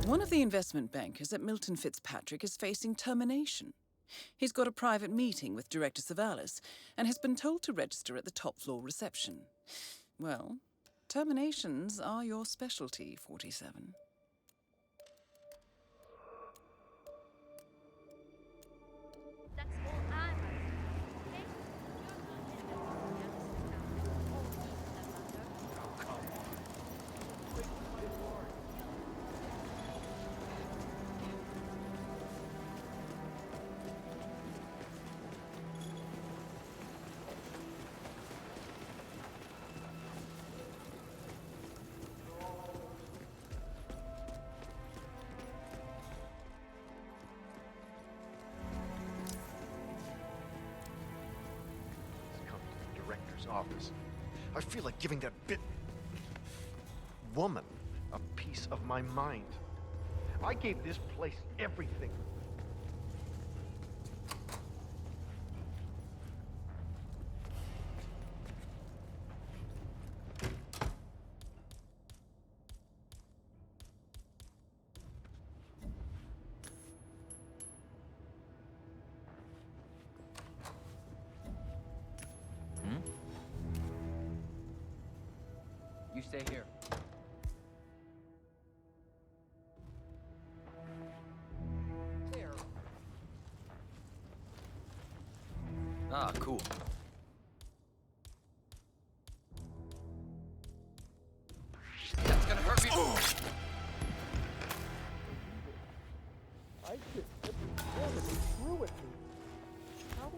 Speaker 2: One of the investment bankers at Milton Fitzpatrick is facing termination. He's got a private meeting with Director Savalas and has been told to register at the top floor reception. Well, terminations are your specialty, 47.
Speaker 1: Office. I feel like giving that woman a piece of my mind. I gave this place everything.
Speaker 22: You stay here. Clear. Ah, cool. That's gonna hurt me.
Speaker 1: I just threw it. How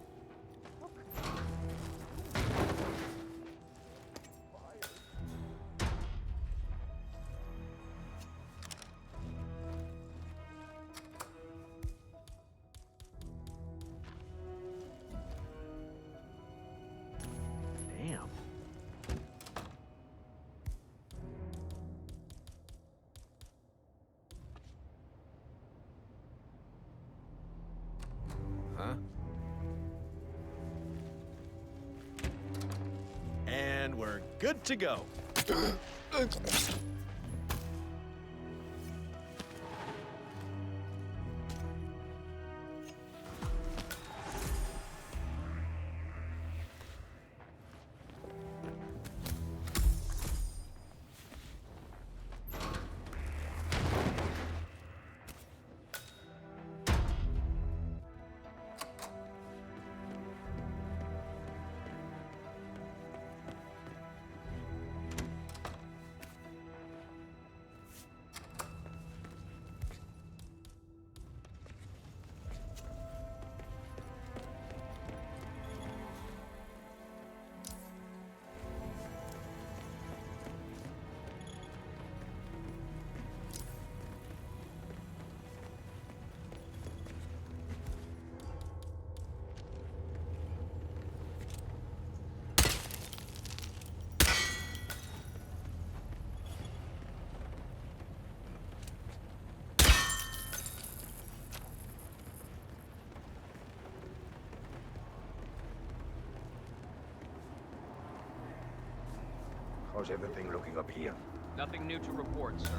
Speaker 1: huh? And we're good to go.
Speaker 8: How's everything looking up here?
Speaker 16: Nothing new to report, sir.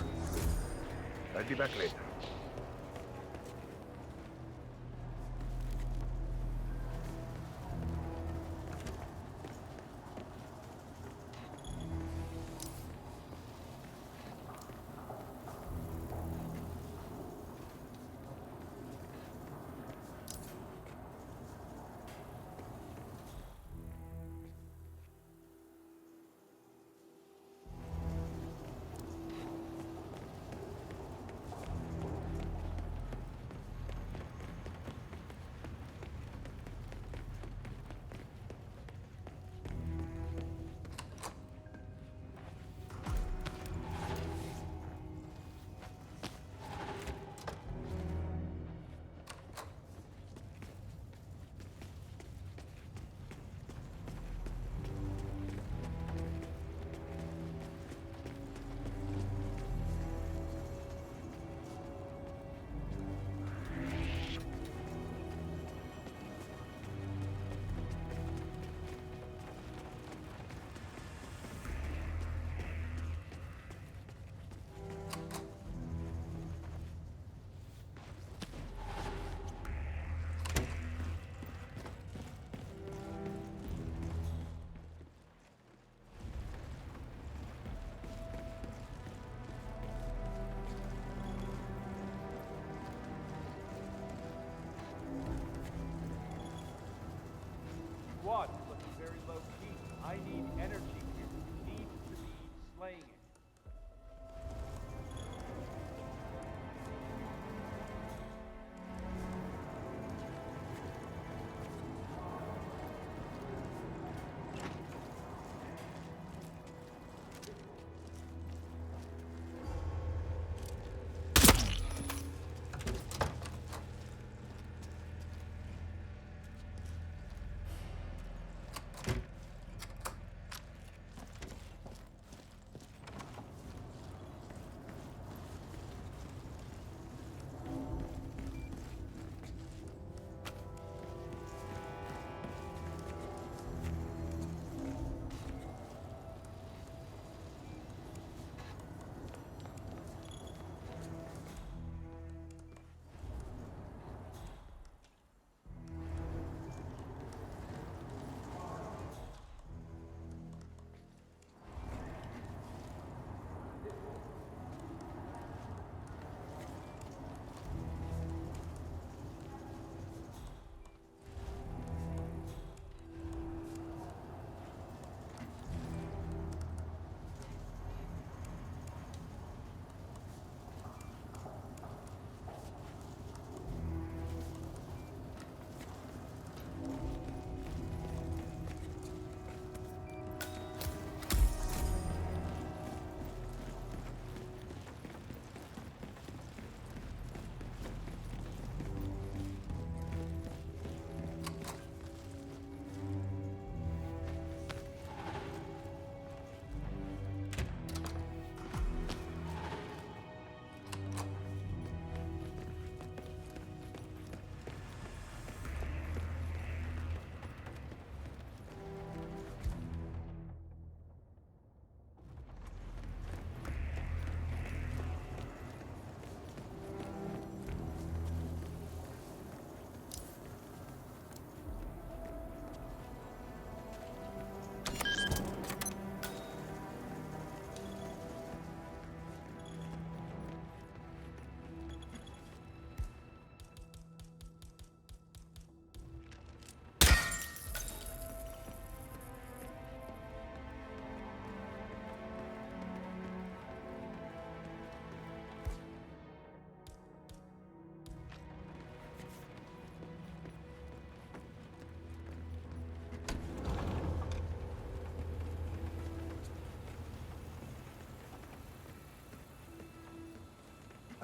Speaker 8: I'll be back later.
Speaker 5: Squad is looking very low key. I need energy here. Needs to be slaying it.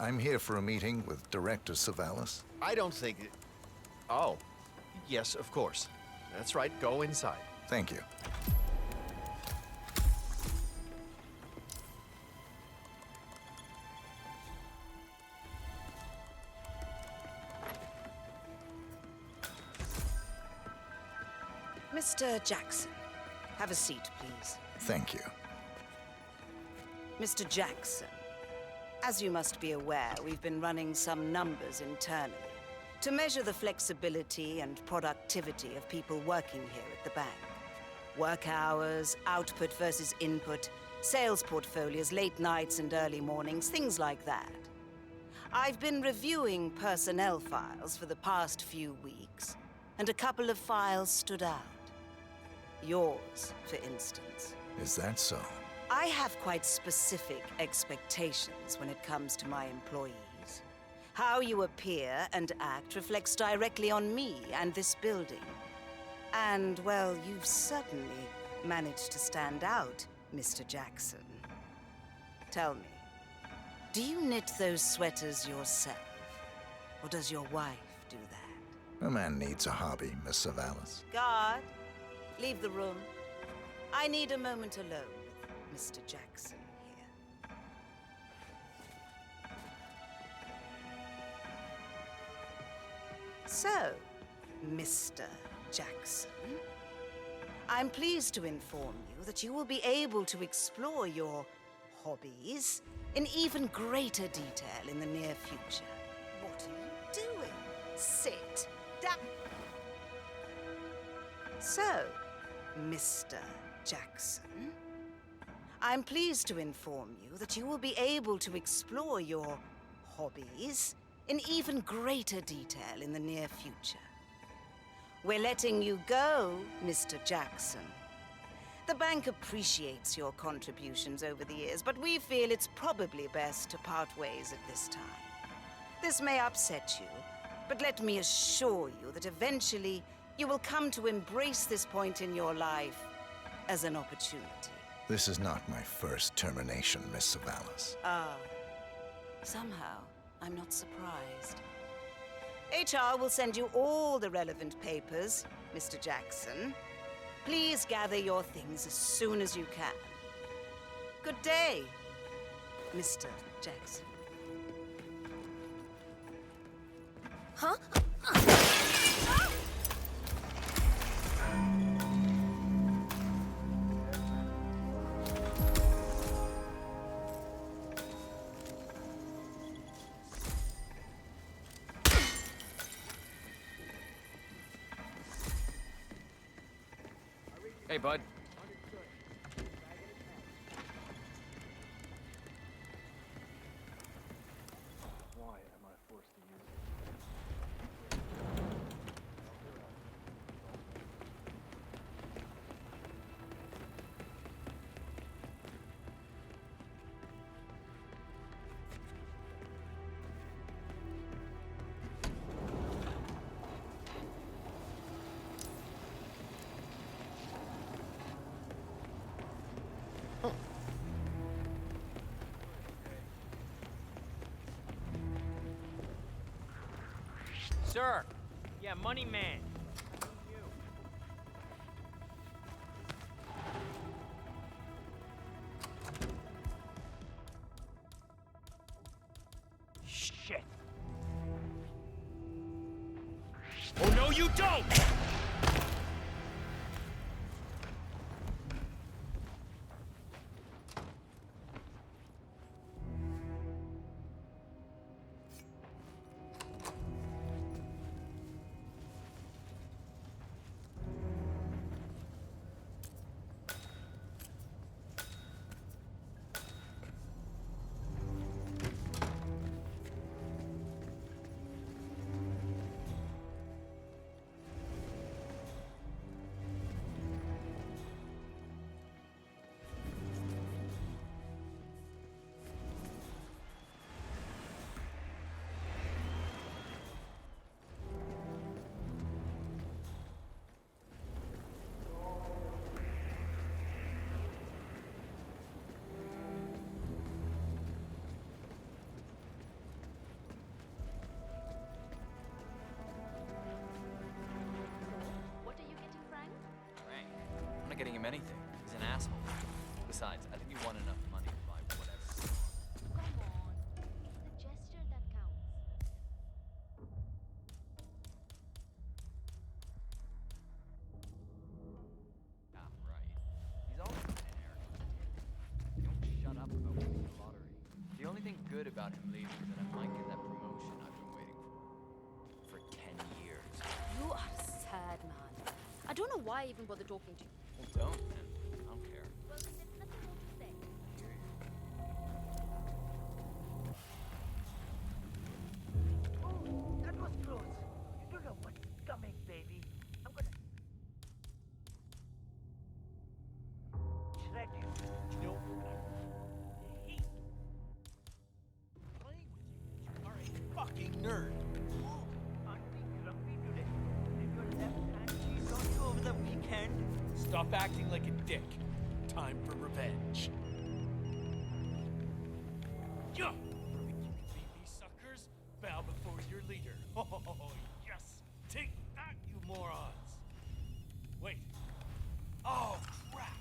Speaker 17: I'm here for a meeting with Director Savalas.
Speaker 1: I don't think... Oh. Yes, of course. That's right. Go inside.
Speaker 17: Thank you.
Speaker 12: Mr. Jackson, have a seat, please.
Speaker 17: Thank you.
Speaker 12: Mr. Jackson, as you must be aware, we've been running some numbers internally to measure the flexibility and productivity of people working here at the bank. Work hours, output versus input, sales portfolios, late nights and early mornings, things like that. I've been reviewing personnel files for the past few weeks, and a couple of files stood out. Yours, for instance.
Speaker 17: Is that so?
Speaker 12: I have quite specific expectations when it comes to my employees. How you appear and act reflects directly on me and this building. And, well, you've certainly managed to stand out, Mr. Jackson. Tell me, do you knit those sweaters yourself? Or does your wife do that?
Speaker 17: A man needs a hobby, Miss Savalas.
Speaker 12: Guard, leave the room. I need a moment alone with Mr. Jackson here. So, Mr. Jackson, I'm pleased to inform you that you will be able to explore your hobbies in even greater detail in the near future. What are you doing? Sit down. So, Mr. Jackson, I'm pleased to inform you that you will be able to explore your hobbies in even greater detail in the near future. We're letting you go, Mr. Jackson. The bank appreciates your contributions over the years, but we feel it's probably best to part ways at this time. This may upset you, but let me assure you that eventually you will come to embrace this point in your life as an opportunity.
Speaker 17: This is not my first termination, Miss Savalas.
Speaker 12: Ah, somehow I'm not surprised. HR will send you all the relevant papers, Mr. Jackson. Please gather your things as soon as you can. Good day, Mr. Jackson.
Speaker 4: Huh?
Speaker 22: Hey, bud.
Speaker 6: Why am I forced to use it?
Speaker 16: Sir! Yeah, Money Man.
Speaker 20: Shit. Oh, no, you don't!
Speaker 22: getting him anything. He's an asshole. Besides, I think you won enough money to buy whatever.
Speaker 21: Come on. It's the gesture that counts.
Speaker 22: Ah, right. He's always been an arrogant kid. He won't shut up about winning the lottery. The only thing good about him leaving is that I might get that promotion I've been waiting for 10 years.
Speaker 4: You are sad, man. I don't know why I even bother talking to you.
Speaker 22: Well, don't, man. I don't care.
Speaker 21: Well, there's nothing more to say.
Speaker 22: I hear you.
Speaker 8: Oh, that was close. You don't know what's coming, baby. I'm gonna shred you.
Speaker 13: You know, I hate playing with you. You are a fucking nerd.
Speaker 8: Aren't we grumpy today? Did your left hand cheat on you over the weekend?
Speaker 13: Stop acting like a dick. Time for revenge. Yeah! You can beat me, suckers. Bow before your leader. Oh, yes! Take that, you morons! Wait. Oh, crap!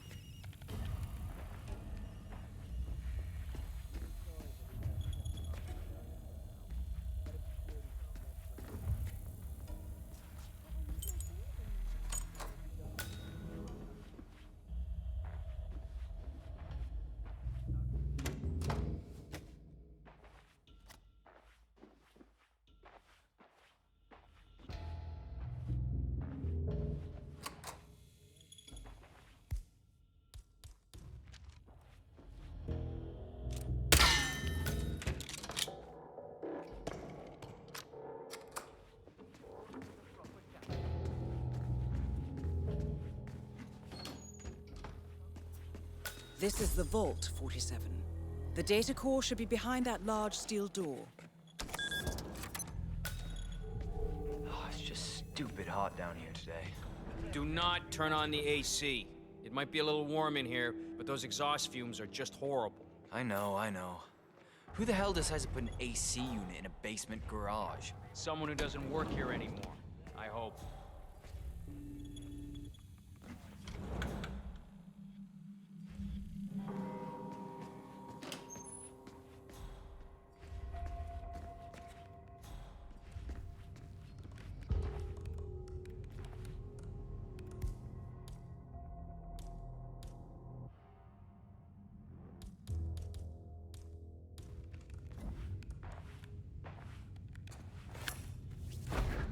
Speaker 2: This is the vault, 47. The data core should be behind that large steel door.
Speaker 22: Oh, it's just stupid hot down here today.
Speaker 14: Do not turn on the AC. It might be a little warm in here, but those exhaust fumes are just horrible.
Speaker 22: I know, I know. Who the hell decides to put an AC unit in a basement garage?
Speaker 14: Someone who doesn't work here anymore, I hope.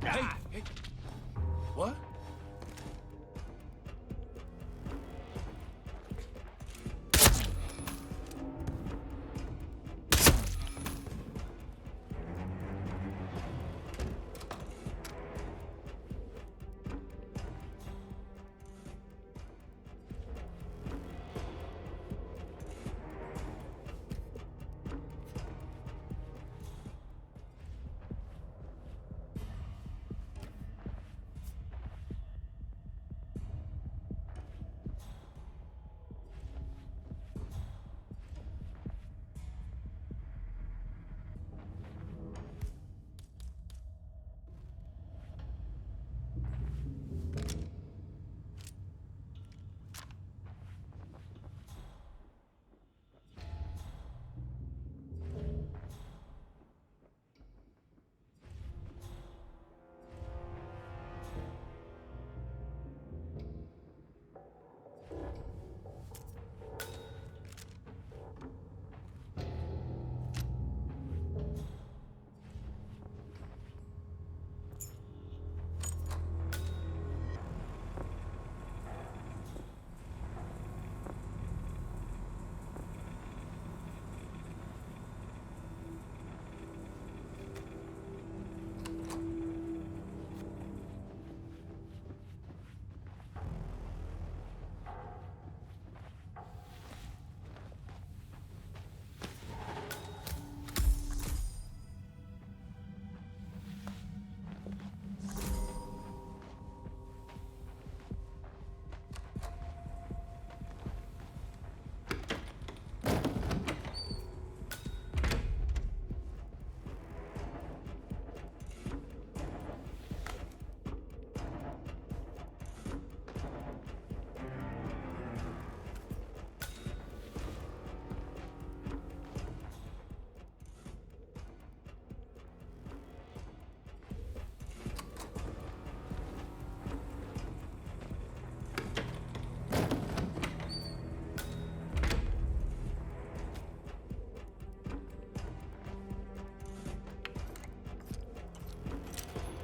Speaker 14: Hey!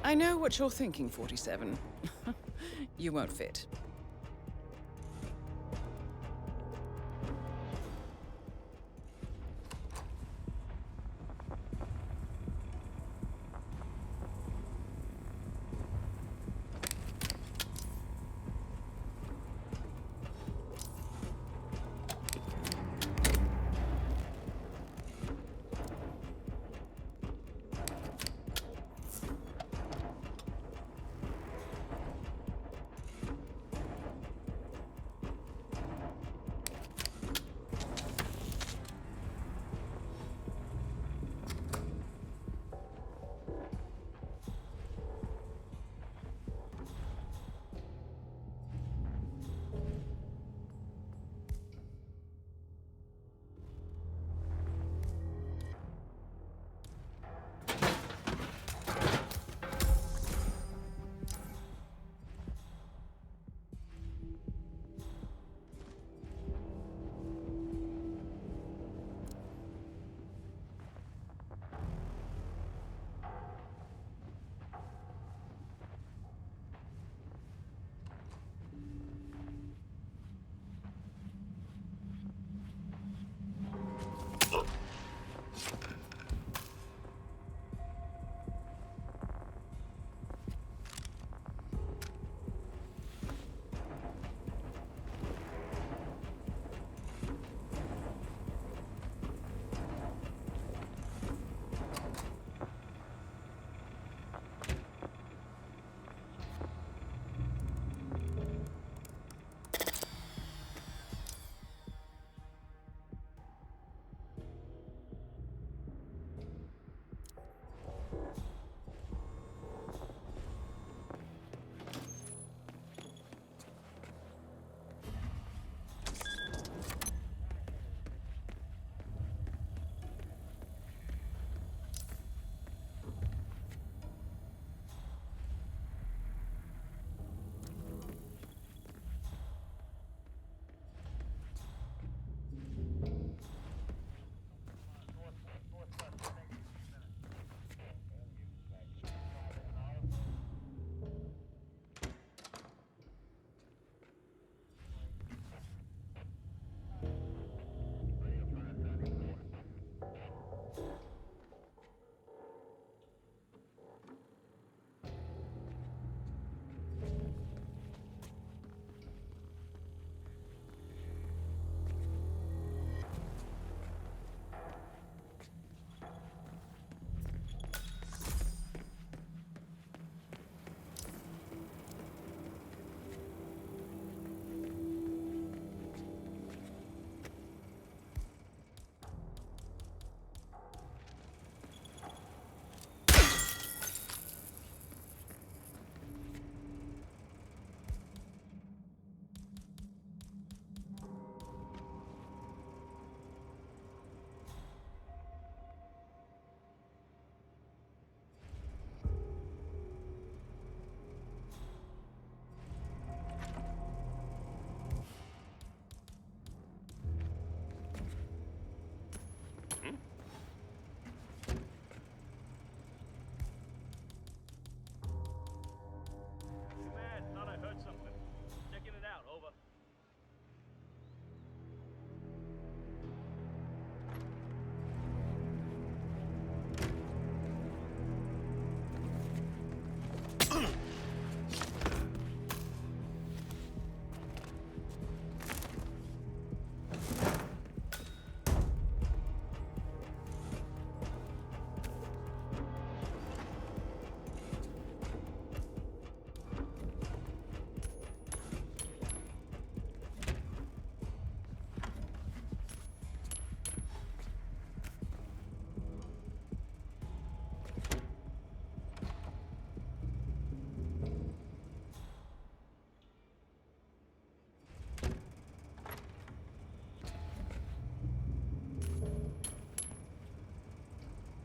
Speaker 2: I know what you're thinking, 47. You won't fit.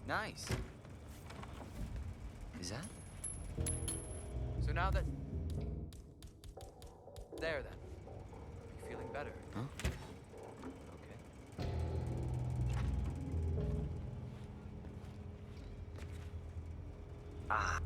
Speaker 22: Nice. Is that? So now that... There then. You feeling better? Huh? Okay. Ah.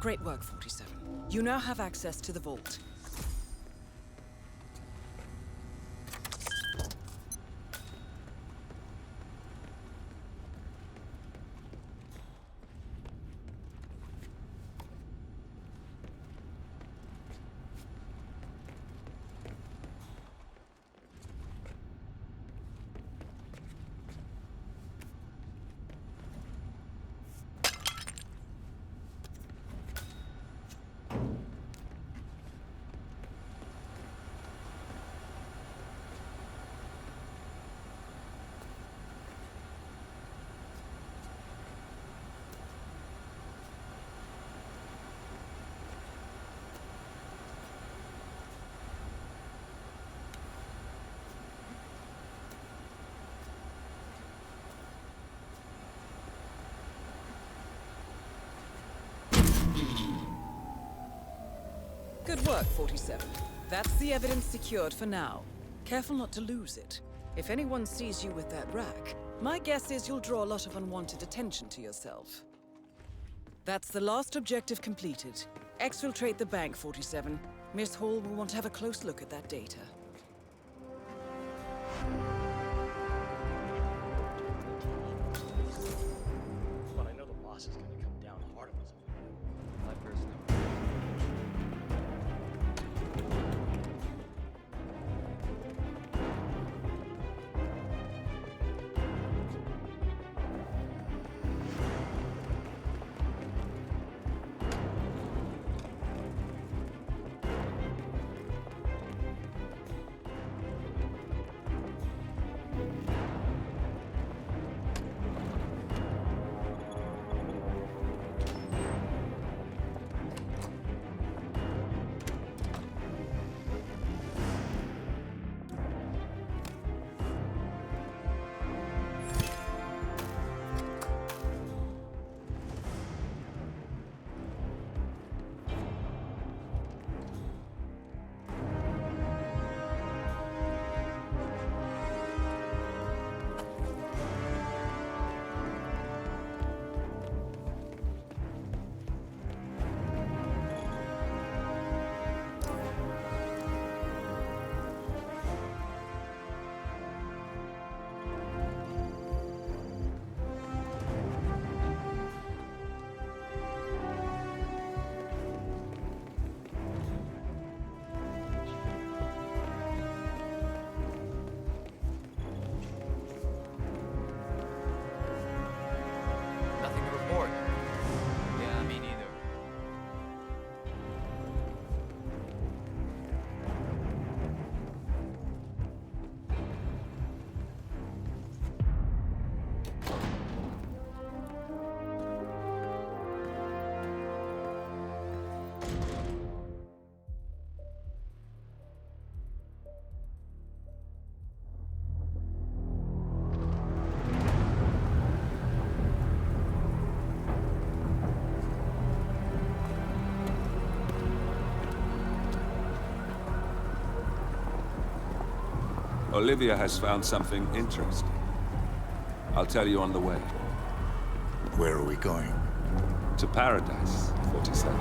Speaker 2: Great work, 47. You now have access to the vault. Good work, 47. That's the evidence secured for now. Careful not to lose it. If anyone sees you with that rack, my guess is you'll draw a lot of unwanted attention to yourself. That's the last objective completed. Exfiltrate the bank, 47. Miss Hall will want to have a close look at that data.
Speaker 6: But I know the boss is gonna come down hard on us.
Speaker 22: My personal. Nothing to report. Yeah, me neither.
Speaker 19: Olivia has found something interesting. I'll tell you on the way.
Speaker 17: Where are we going?
Speaker 19: To paradise, 47.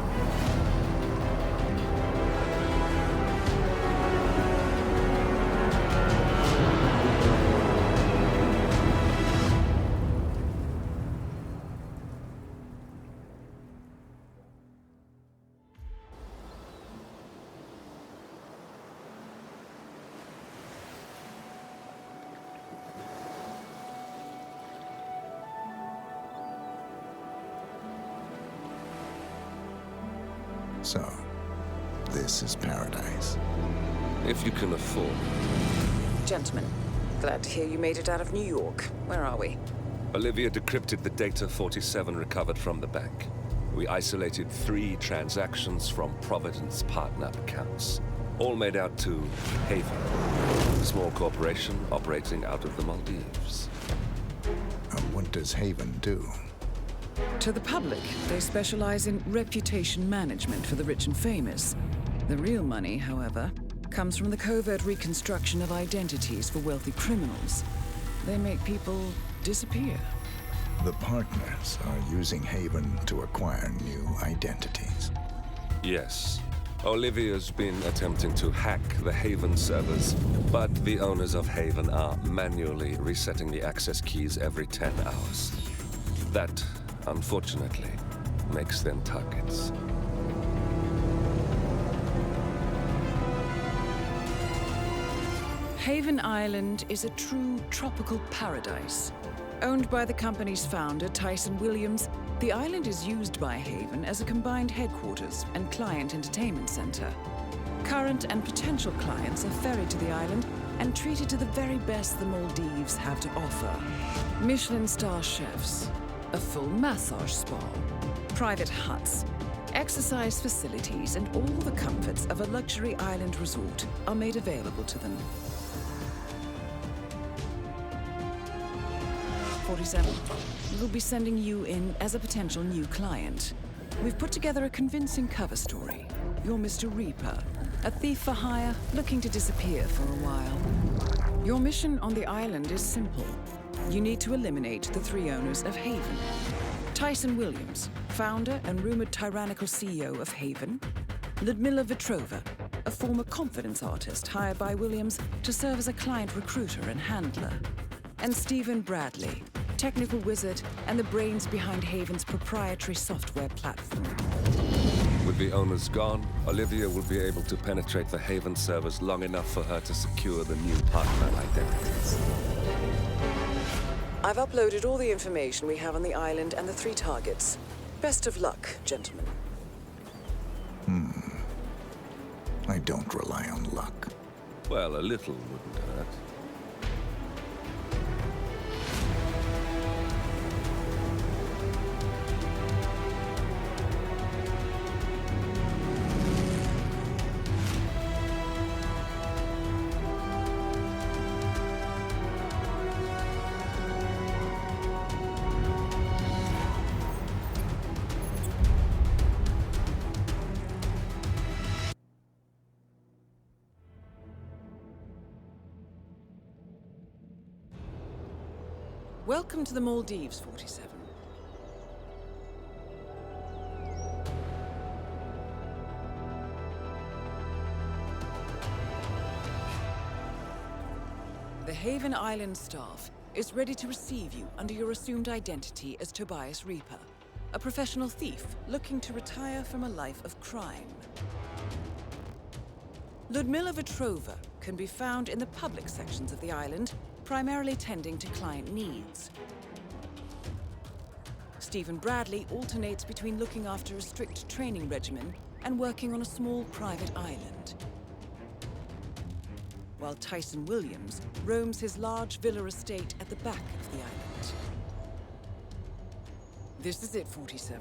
Speaker 17: So, this is paradise.
Speaker 19: If you can afford it.
Speaker 2: Gentlemen, glad to hear you made it out of New York. Where are we?
Speaker 19: Olivia decrypted the data 47 recovered from the bank. We isolated 3 transactions from Providence partner accounts. All made out to Haven, a small corporation operating out of the Maldives.
Speaker 17: And what does Haven do?
Speaker 2: To the public, they specialize in reputation management for the rich and famous. The real money, however, comes from the covert reconstruction of identities for wealthy criminals. They make people disappear.
Speaker 17: The partners are using Haven to acquire new identities.
Speaker 19: Yes. Olivia's been attempting to hack the Haven servers, but the owners of Haven are manually resetting the access keys every 10 hours. That, unfortunately, makes them targets.
Speaker 2: Haven Island is a true tropical paradise. Owned by the company's founder, Tyson Williams, the island is used by Haven as a combined headquarters and client entertainment center. Current and potential clients are ferried to the island and treated to the very best the Maldives have to offer. Michelin star chefs, a full massage spa, private huts, exercise facilities, and all the comforts of a luxury island resort are made available to them. 47. We'll be sending you in as a potential new client. We've put together a convincing cover story. You're Mr. Reaper, a thief for hire looking to disappear for a while. Your mission on the island is simple. You need to eliminate the three owners of Haven. Tyson Williams, founder and rumored tyrannical CEO of Haven. Ludmila Vetrova, a former confidence artist hired by Williams to serve as a client recruiter and handler. And Stephen Bradley, technical wizard and the brains behind Haven's proprietary software platform.
Speaker 19: With the owners gone, Olivia will be able to penetrate the Haven servers long enough for her to secure the new partner identities.
Speaker 2: I've uploaded all the information we have on the island and the three targets. Best of luck, gentlemen.
Speaker 17: I don't rely on luck.
Speaker 19: Well, a little wouldn't hurt.
Speaker 2: Welcome to the Maldives, 47. The Haven Island staff is ready to receive you under your assumed identity as Tobias Reaper, a professional thief looking to retire from a life of crime. Ludmila Vetrova can be found in the public sections of the island, primarily tending to client needs. Stephen Bradley alternates between looking after a strict training regimen and working on a small private island. While Tyson Williams roams his large villa estate at the back of the island. This is it, 47.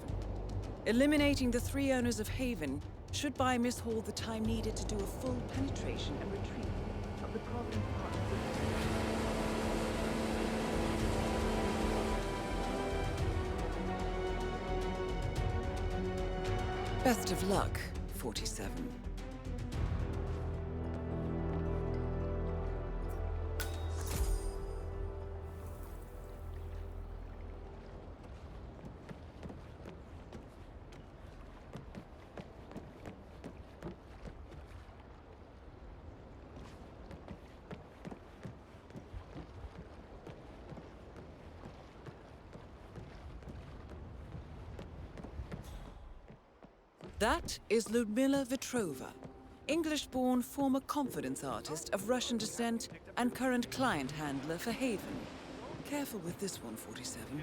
Speaker 2: Eliminating the three owners of Haven should buy Miss Hall the time needed to do a full penetration and retrieve of the Providence Park. Best of luck, 47. That is Ludmila Vetrova, English-born former confidence artist of Russian descent and current client handler for Haven. Careful with this one, 47.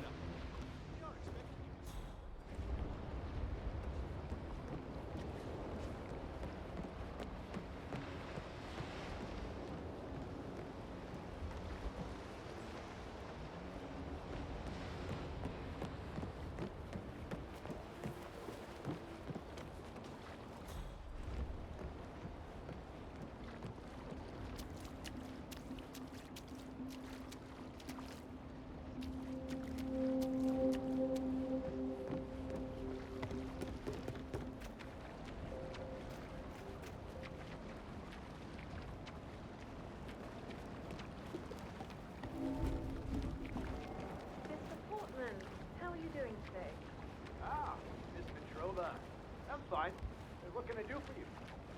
Speaker 8: What can I do for you?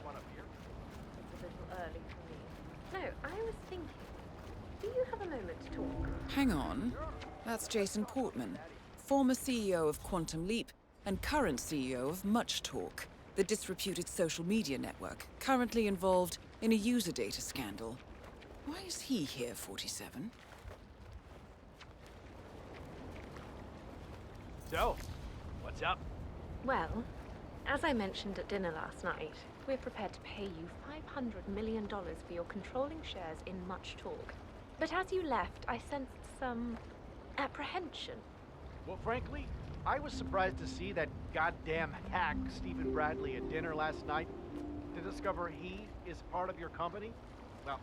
Speaker 8: Want a beer?
Speaker 9: It's a little early for me. No, I was thinking. Do you have a moment to talk?
Speaker 2: Hang on. That's Jason Portman, former CEO of Quantum Leap and current CEO of Much Talk, the disreputed social media network, currently involved in a user data scandal. Why is he here, 47?
Speaker 1: So, what's up?
Speaker 9: Well, as I mentioned at dinner last night, we're prepared to pay you $500 million for your controlling shares in Much Talk. But as you left, I sensed some apprehension.
Speaker 1: Well, frankly, I was surprised to see that goddamn hack Stephen Bradley at dinner last night. To discover he is part of your company? Well,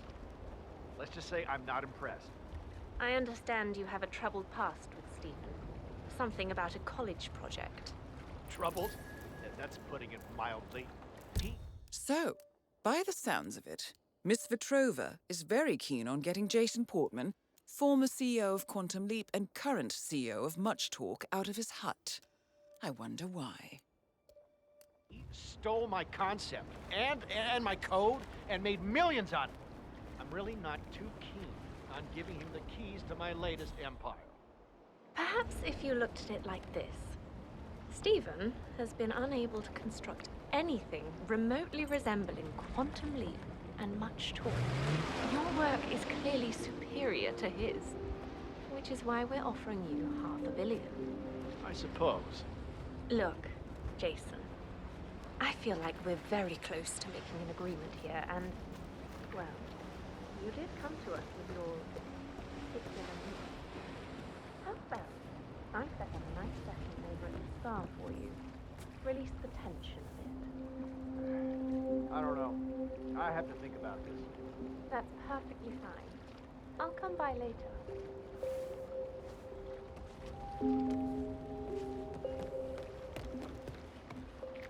Speaker 1: let's just say I'm not impressed.
Speaker 9: I understand you have a troubled past with Stephen. Something about a college project.
Speaker 1: Troubled? That's putting it mildly.
Speaker 2: So, by the sounds of it, Miss Vetrova is very keen on getting Jason Portman, former CEO of Quantum Leap and current CEO of Much Talk, out of his hut. I wonder why.
Speaker 1: He stole my concept and my code and made millions on it. I'm really not too keen on giving him the keys to my latest empire.
Speaker 9: Perhaps if you looked at it like this. Stephen has been unable to construct anything remotely resembling Quantum Leap and Much Talk. Your work is clearly superior to his, which is why we're offering you $500 million.
Speaker 1: I suppose.
Speaker 9: Look, Jason, I feel like we're very close to making an agreement here, and, well, you did come to us with your particular needs. How about I set up a nice session over at the Star for you? Release the tension a bit.
Speaker 1: I don't know. I have to think about this.
Speaker 9: That's perfectly fine. I'll come by later.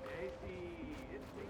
Speaker 1: Casey, it's me.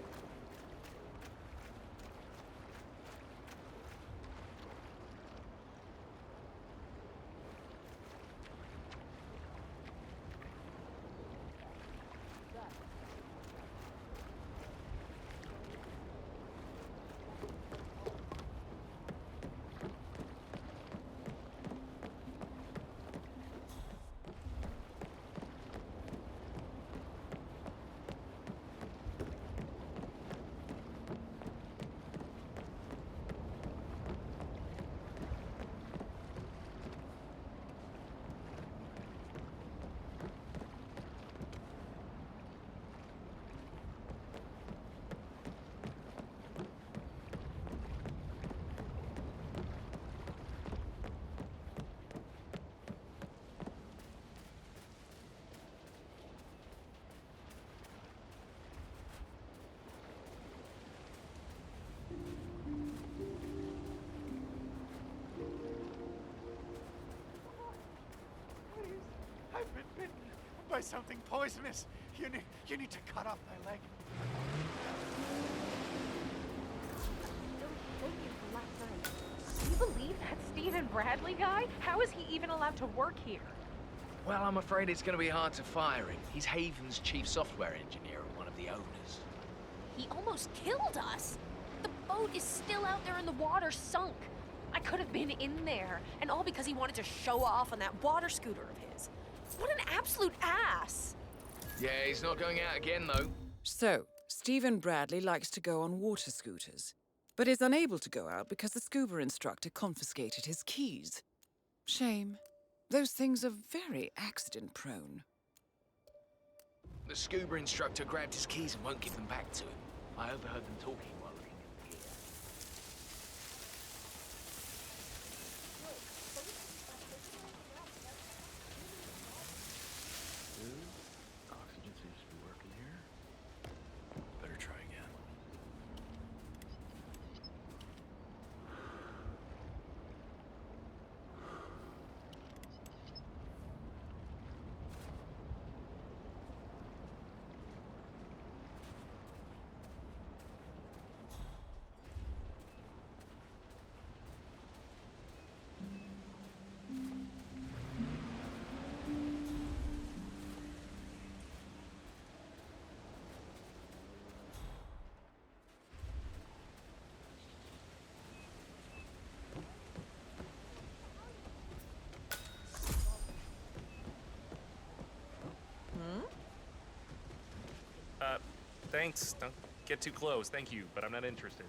Speaker 8: I've been bitten by something poisonous. You need to cut off my leg.
Speaker 9: Thank you for last night. Do you believe that Stephen Bradley guy? How is he even allowed to work here?
Speaker 7: Well, I'm afraid it's going to be hard to fire him. He's Haven's chief software engineer and one of the owners.
Speaker 21: He almost killed us. The boat is still out there in the water, sunk.
Speaker 9: I could have been in there, and all because he wanted to show off on that water scooter of his. What an absolute ass!
Speaker 7: Yeah, he's not going out again, though.
Speaker 2: So, Stephen Bradley likes to go on water scooters, but is unable to go out because the scuba instructor confiscated his keys. Shame. Those things are very accident-prone.
Speaker 7: The scuba instructor grabbed his keys and won't give them back to him. I overheard them talking while looking at the gear.
Speaker 6: Oxygen seems to be working here. Better try again.
Speaker 10: Thanks. Don't get too close. Thank you, but I'm not interested.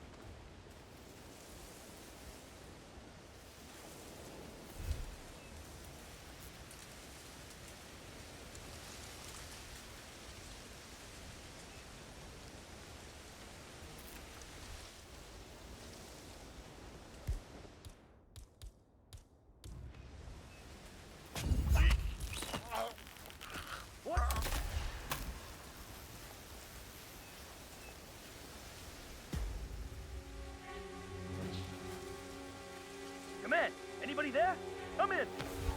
Speaker 5: Come in. Anybody there? Come in.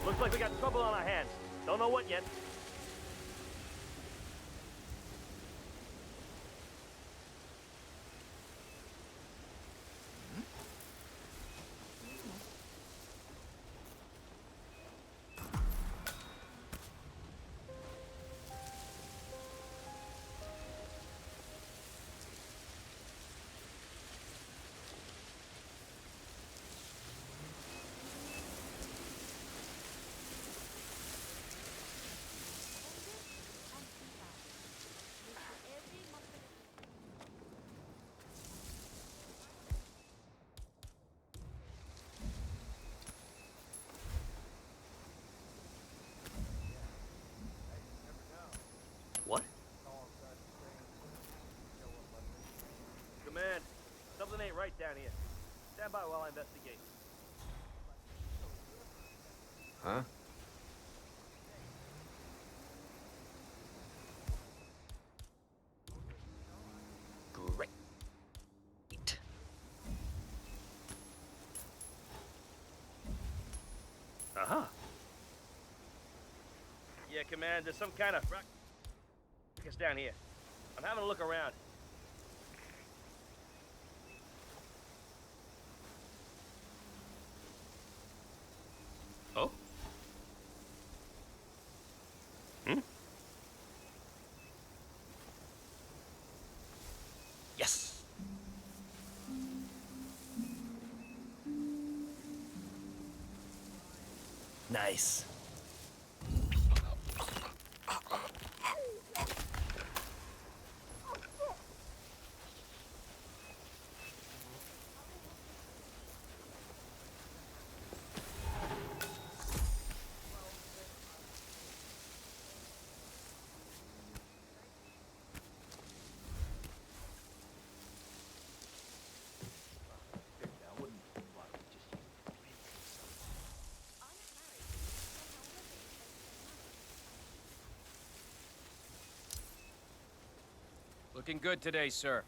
Speaker 5: Looks like we got trouble on our hands. Don't know what yet.
Speaker 10: What?
Speaker 5: Command, something ain't right down here. Stand by while I investigate.
Speaker 10: Huh?
Speaker 7: Great.
Speaker 5: Uh-huh. Yeah, Command, there's some kind of ruckus down here. I'm having a look around.
Speaker 10: Oh? Hmm?
Speaker 7: Yes.
Speaker 10: Nice.
Speaker 14: Looking good today, sir.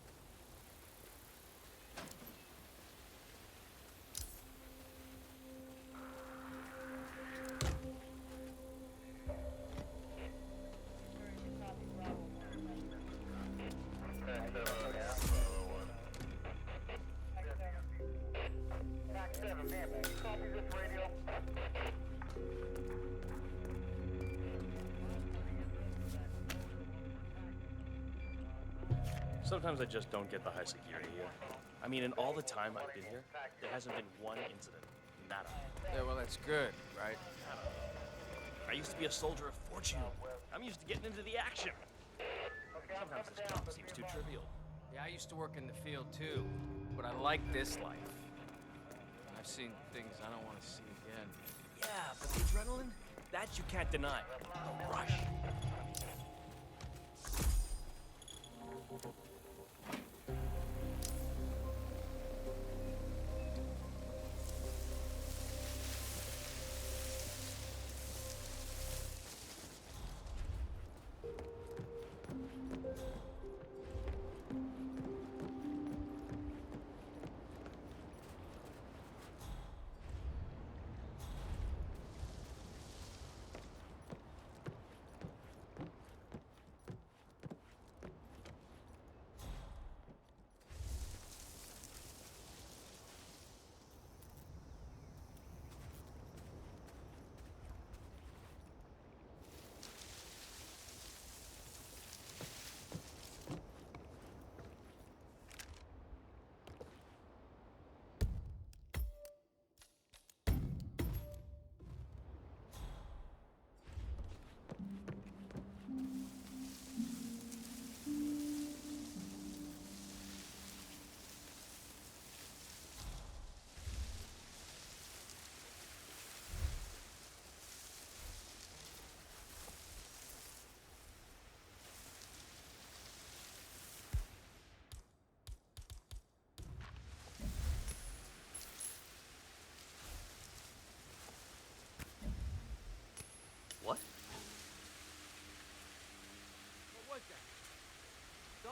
Speaker 10: Sometimes I just don't get the high security here. I mean, in all the time I've been here, there hasn't been one incident. Nada.
Speaker 14: Yeah, well, that's good, right?
Speaker 10: I used to be a soldier of fortune. I'm used to getting into the action. Sometimes this job seems too trivial.
Speaker 14: Yeah, I used to work in the field too, but I like this life. I've seen things I don't want to see again.
Speaker 10: Yeah, but the adrenaline, that you can't deny. The rush.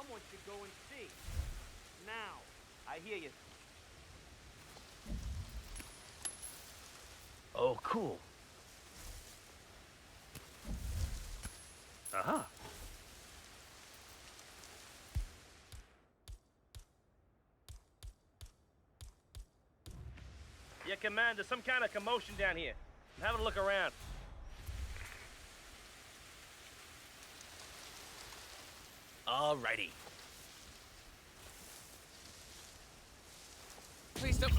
Speaker 16: Someone should go and see. Now.
Speaker 15: I hear you.
Speaker 6: Oh, cool. Uh-huh.
Speaker 10: Yeah, Command, there's some kind of commotion down here. I'm having a look around.
Speaker 6: Alrighty.
Speaker 14: Please don't.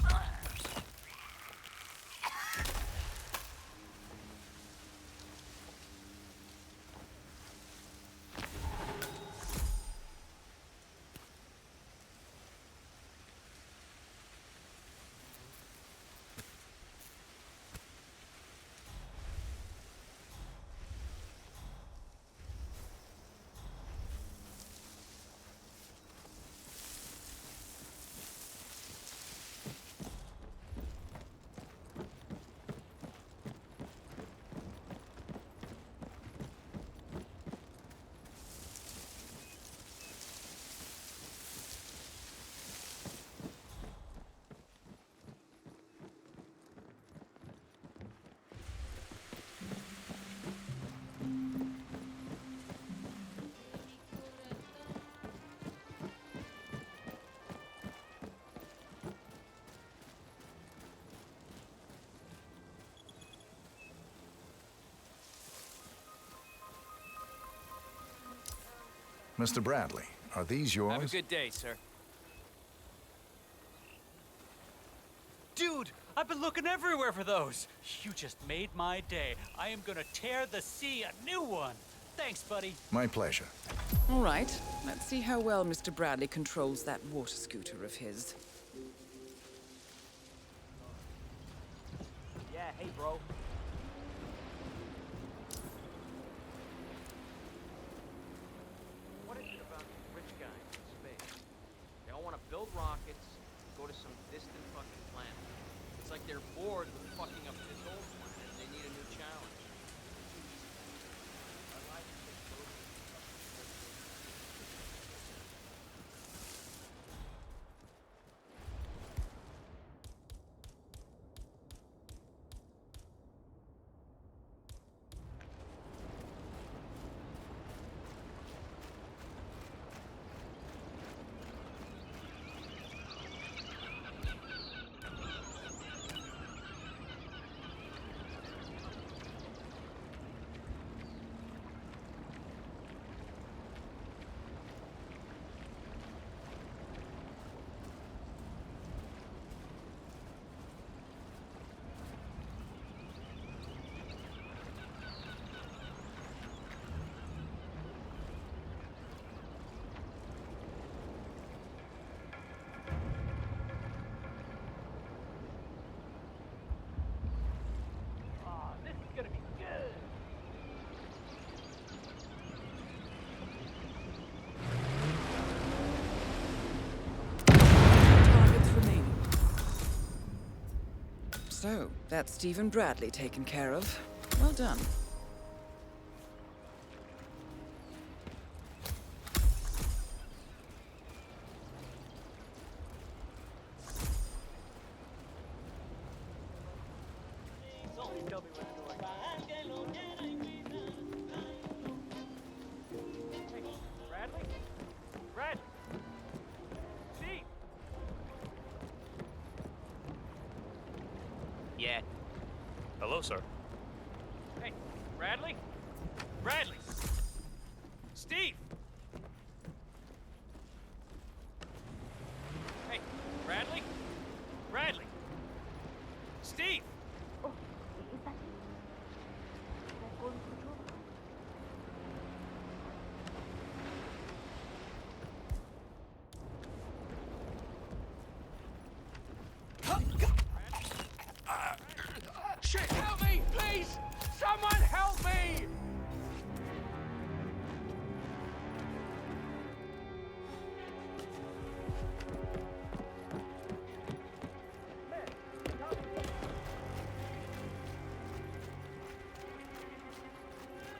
Speaker 17: Mr. Bradley, are these yours?
Speaker 14: Have a good day, sir.
Speaker 13: Dude, I've been looking everywhere for those. You just made my day. I am gonna tear the sea a new one. Thanks, buddy.
Speaker 17: My pleasure.
Speaker 2: All right, let's see how well Mr. Bradley controls that water scooter of his.
Speaker 15: Yeah, hey, bro. What is it about these rich guys in space? They all want to build rockets, go to some distant fucking planet. It's like they're bored with fucking up this old planet and they need a new challenge. Our lives are so close.
Speaker 2: Targets remaining. So, that's Stephen Bradley taken care of. Well done.
Speaker 16: Bradley? Bradley? Steve!
Speaker 14: Yeah.
Speaker 10: Hello, sir.
Speaker 16: Hey, Bradley? Bradley! Steve! Hey, Bradley? Bradley! Steve!
Speaker 21: Oh, is that it? They're going for trouble.
Speaker 7: Shit, help me, please! Someone help me!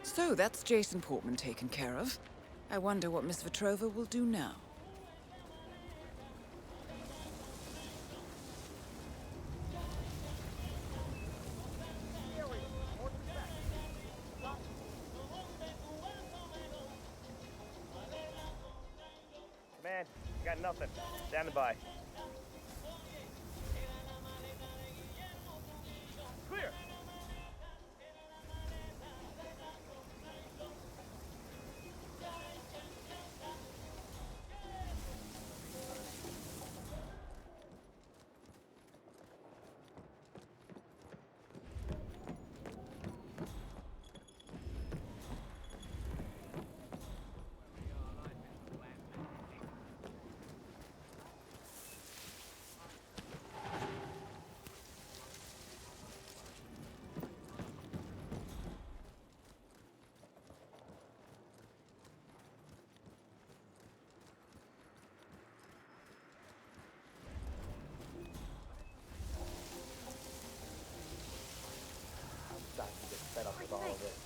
Speaker 2: So, that's Jason Portman taken care of. I wonder what Miss Vetrova will do now.
Speaker 10: Man, got nothing. Standing by. Clear. Starting to get fed up with all of this.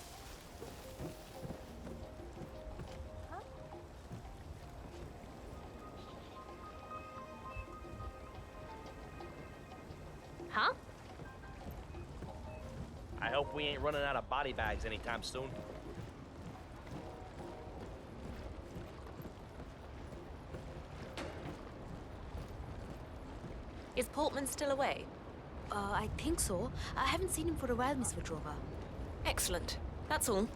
Speaker 9: Huh?
Speaker 10: I hope we ain't running out of body bags anytime soon.
Speaker 9: Is Portman still away?
Speaker 4: I think so. I haven't seen him for a while, Miss Vetrova.
Speaker 9: Excellent. That's all.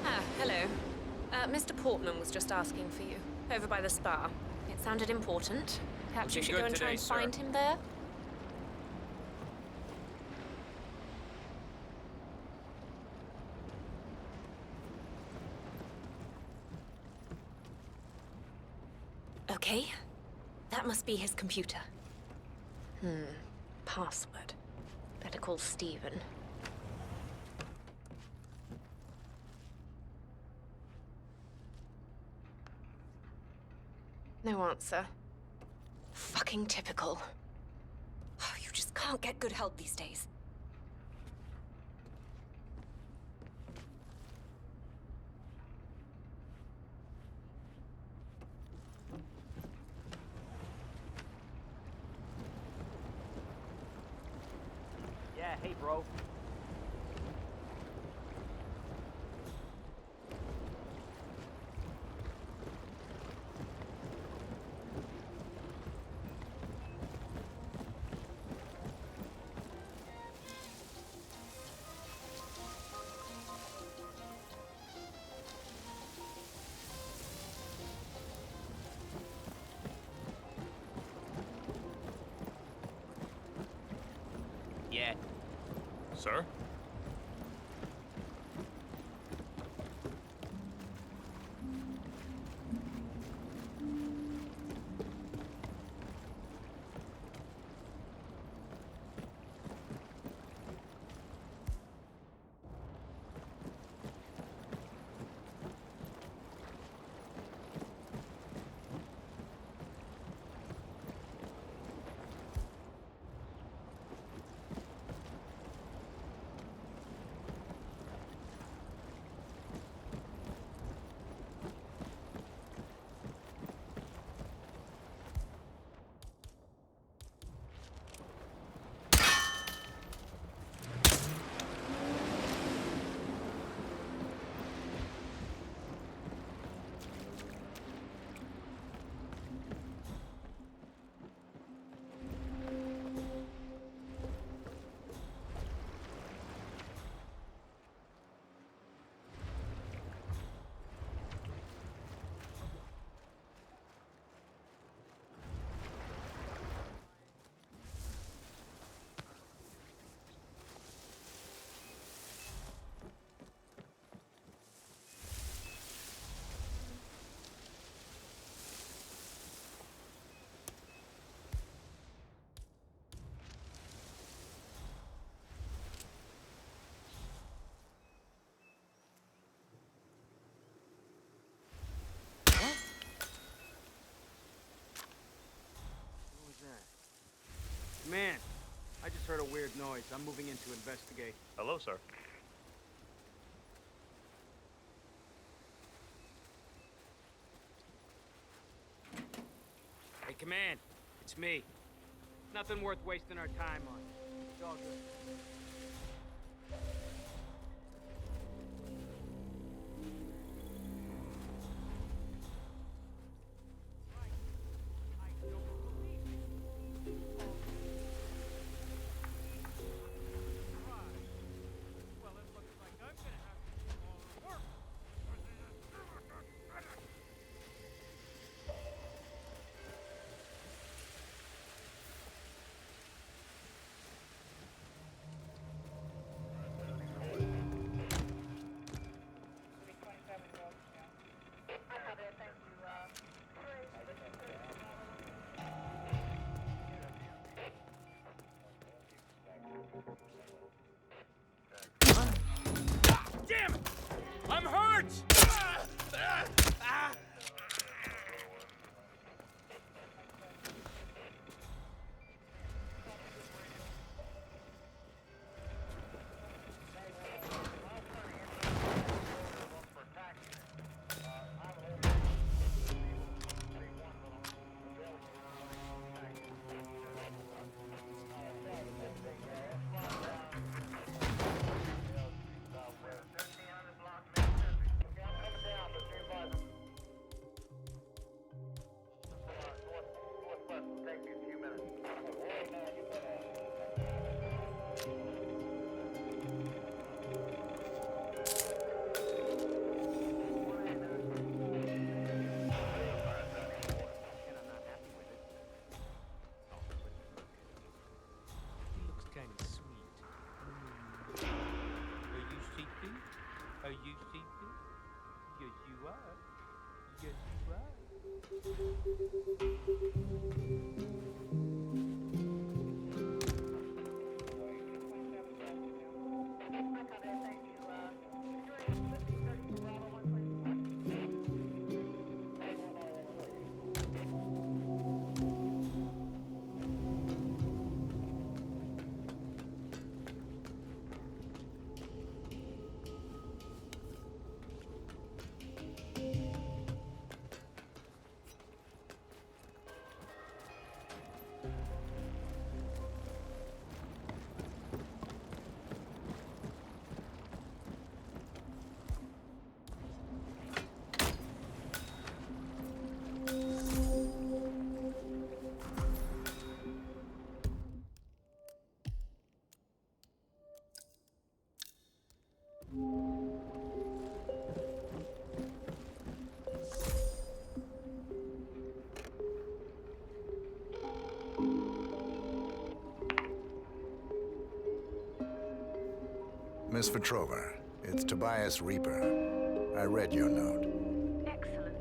Speaker 9: Ah, hello. Mr. Portman was just asking for you, over by the spa. It sounded important. Perhaps you
Speaker 14: Looking
Speaker 9: should go
Speaker 14: good
Speaker 9: and try
Speaker 14: today,
Speaker 9: and
Speaker 14: sir.
Speaker 9: find him there? Okay. That must be his computer. Password. Better call Stephen. No answer. Fucking typical. Oh, you just can't get good help these days.
Speaker 10: Yeah, hey, bro. Yeah.
Speaker 20: Sir?
Speaker 16: Man, I just just heard a weird noise. I'm moving in to investigate.
Speaker 10: Hello, sir.
Speaker 16: Hey, Command. It's me. Nothing worth wasting our time on. It's all good.
Speaker 20: Damn it! I'm hurt!
Speaker 3: Are you sleeping? Yes, you are. Yes, you are.
Speaker 17: Miss Petrova, it's Tobias Reaper. I read your note.
Speaker 9: Excellent.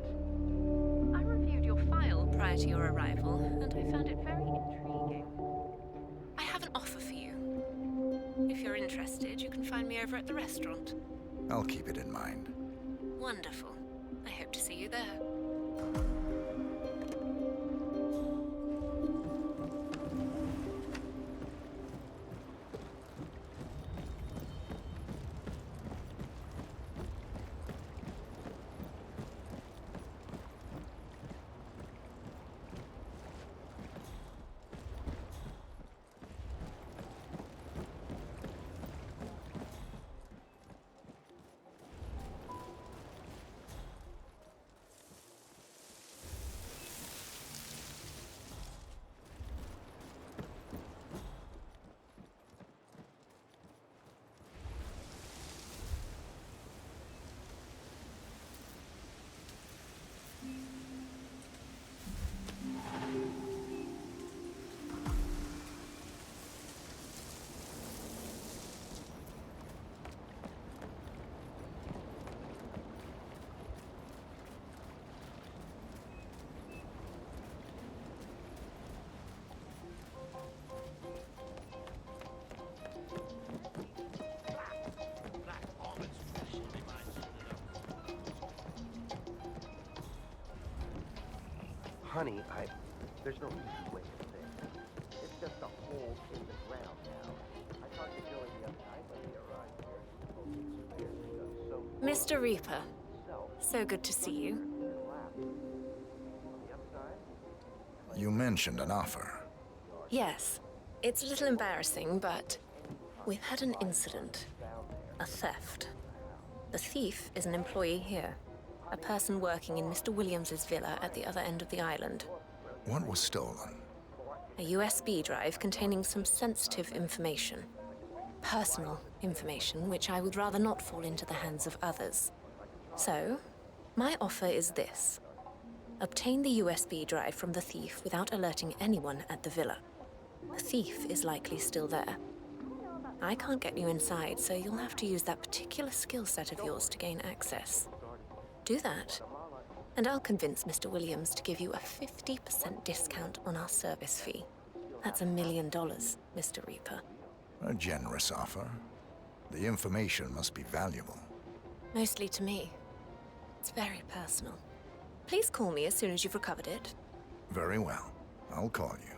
Speaker 9: I reviewed your file prior to your arrival, and I found it very intriguing. I have an offer for you. If you're interested, you can find me over at the restaurant.
Speaker 17: I'll keep it in mind.
Speaker 9: Wonderful. I hope to see you there.
Speaker 8: Honey, there's no easy way to say it. It's just a hole in the ground now.
Speaker 9: Mr. Reaper, so good to see you.
Speaker 17: You mentioned an offer.
Speaker 9: Yes, it's a little embarrassing, but we've had an incident. A theft. The thief is an employee here. A person working in Mr. Williams's villa at the other end of the island.
Speaker 17: What was stolen?
Speaker 9: A USB drive containing some sensitive information. Personal information, which I would rather not fall into the hands of others. So, my offer is this. Obtain the USB drive from the thief without alerting anyone at the villa. The thief is likely still there. I can't get you inside, so you'll have to use that particular skill set of yours to gain access. Do that, and I'll convince Mr. Williams to give you a 50% discount on our service fee. That's $1 million, Mr. Reaper.
Speaker 17: A generous offer. The information must be valuable.
Speaker 9: Mostly to me. It's very personal. Please call me as soon as you've recovered it.
Speaker 17: Very well. I'll call you.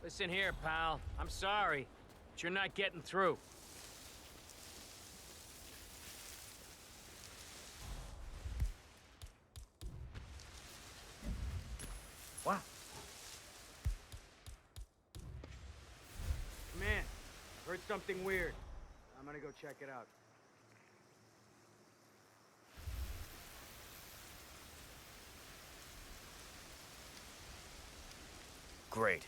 Speaker 15: Listen here, pal. I'm sorry, but you're not getting through.
Speaker 16: Wow. Man, heard something weird. I'm gonna go check it out.
Speaker 10: Great.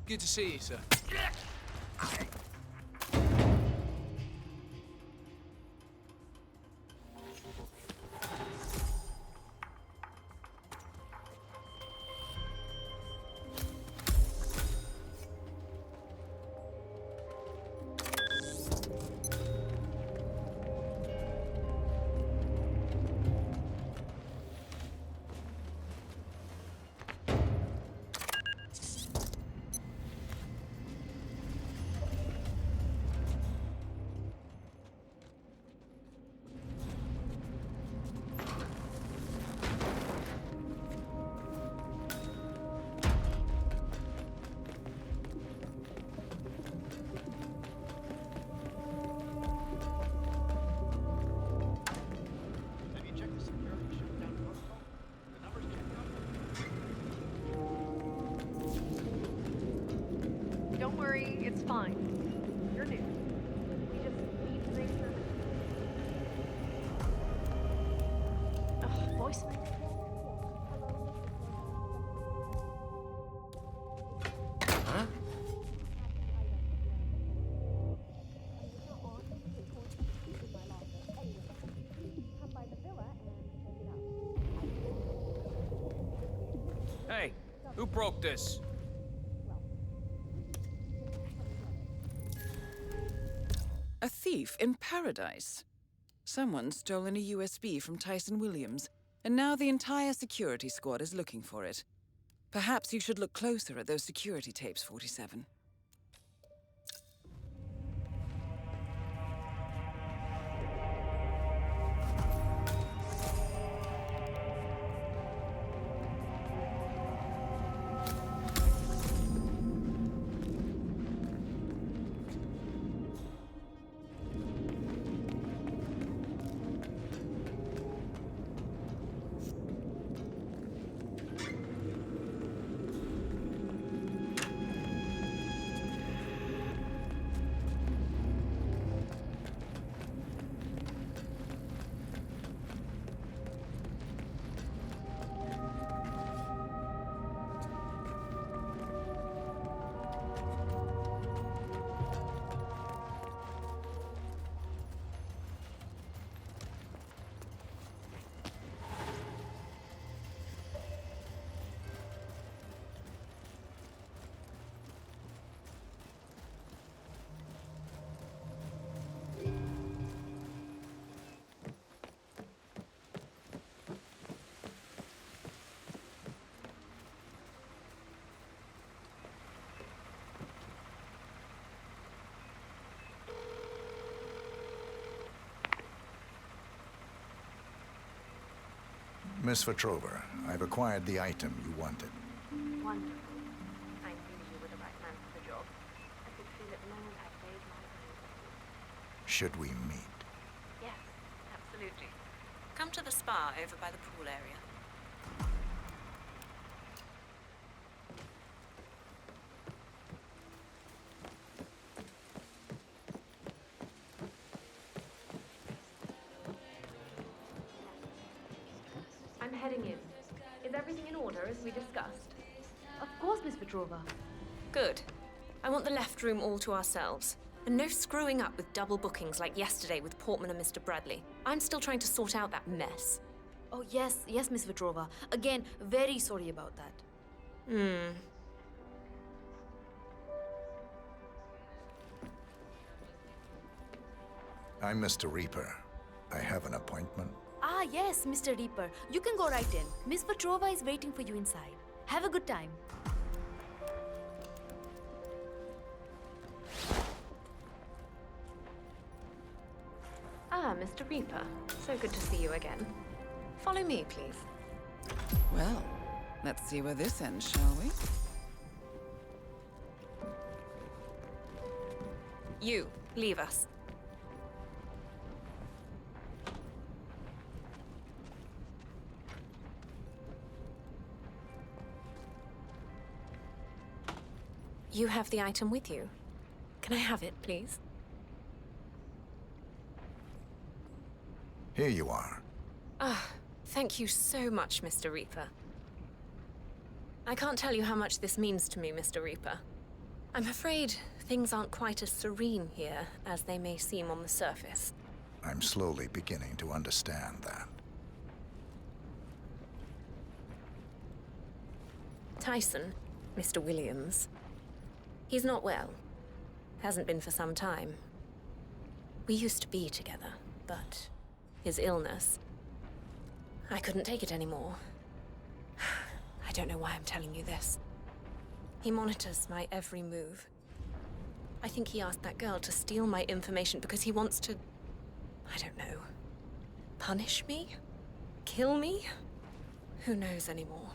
Speaker 14: Good to see you, sir.
Speaker 9: Don't worry, it's fine. You're new. We just need to make sure. Ugh, voicemail.
Speaker 14: Huh? Hey, who broke this?
Speaker 2: A thief in paradise. Someone's stolen a USB from Tyson Williams, and now the entire security squad is looking for it. Perhaps you should look closer at those security tapes, 47.
Speaker 17: Miss Petrova, I've acquired the item you wanted.
Speaker 9: Wonderful. I knew you were the right man for the job. I could feel it the moment I laid my eyes on you.
Speaker 17: Should we meet?
Speaker 9: Yes, absolutely. Come to the spa over by the pool area. I'm heading in. Is everything in order as we discussed?
Speaker 21: Of course, Miss Petrova.
Speaker 9: Good. I want the left room all to ourselves. And no screwing up with double bookings like yesterday with Portman and Mr. Bradley. I'm still trying to sort out that mess.
Speaker 21: Oh, yes, Miss Petrova. Again, very sorry about that.
Speaker 17: I'm Mr. Reaper. I have an appointment.
Speaker 21: Ah, yes, Mr. Reaper. You can go right in. Miss Petrova is waiting for you inside. Have a good time.
Speaker 9: Ah, Mr. Reaper. So good to see you again. Follow me, please.
Speaker 2: Well, let's see where this ends, shall we?
Speaker 9: You, leave us. You have the item with you. Can I have it, please?
Speaker 17: Here you are.
Speaker 9: Ah, thank you so much, Mr. Reaper. I can't tell you how much this means to me, Mr. Reaper. I'm afraid things aren't quite as serene here as they may seem on the surface.
Speaker 17: I'm slowly beginning to understand that.
Speaker 9: Tyson, Mr. Williams, he's not well. Hasn't been for some time. We used to be together, but his illness, I couldn't take it anymore. I don't know why I'm telling you this. He monitors my every move. I think he asked that girl to steal my information because he wants to, I don't know, punish me? Kill me? Who knows anymore?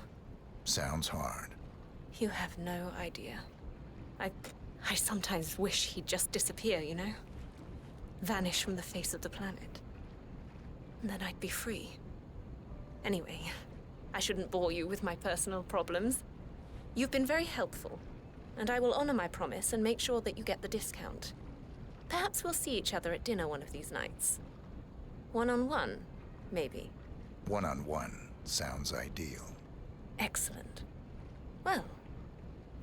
Speaker 17: Sounds hard.
Speaker 9: You have no idea. I sometimes wish he'd just disappear, you know? Vanish from the face of the planet. And then I'd be free. Anyway, I shouldn't bore you with my personal problems. You've been very helpful, and I will honor my promise and make sure that you get the discount. Perhaps we'll see each other at dinner one of these nights. One-on-one, maybe.
Speaker 17: One-on-one sounds ideal.
Speaker 9: Excellent. Well,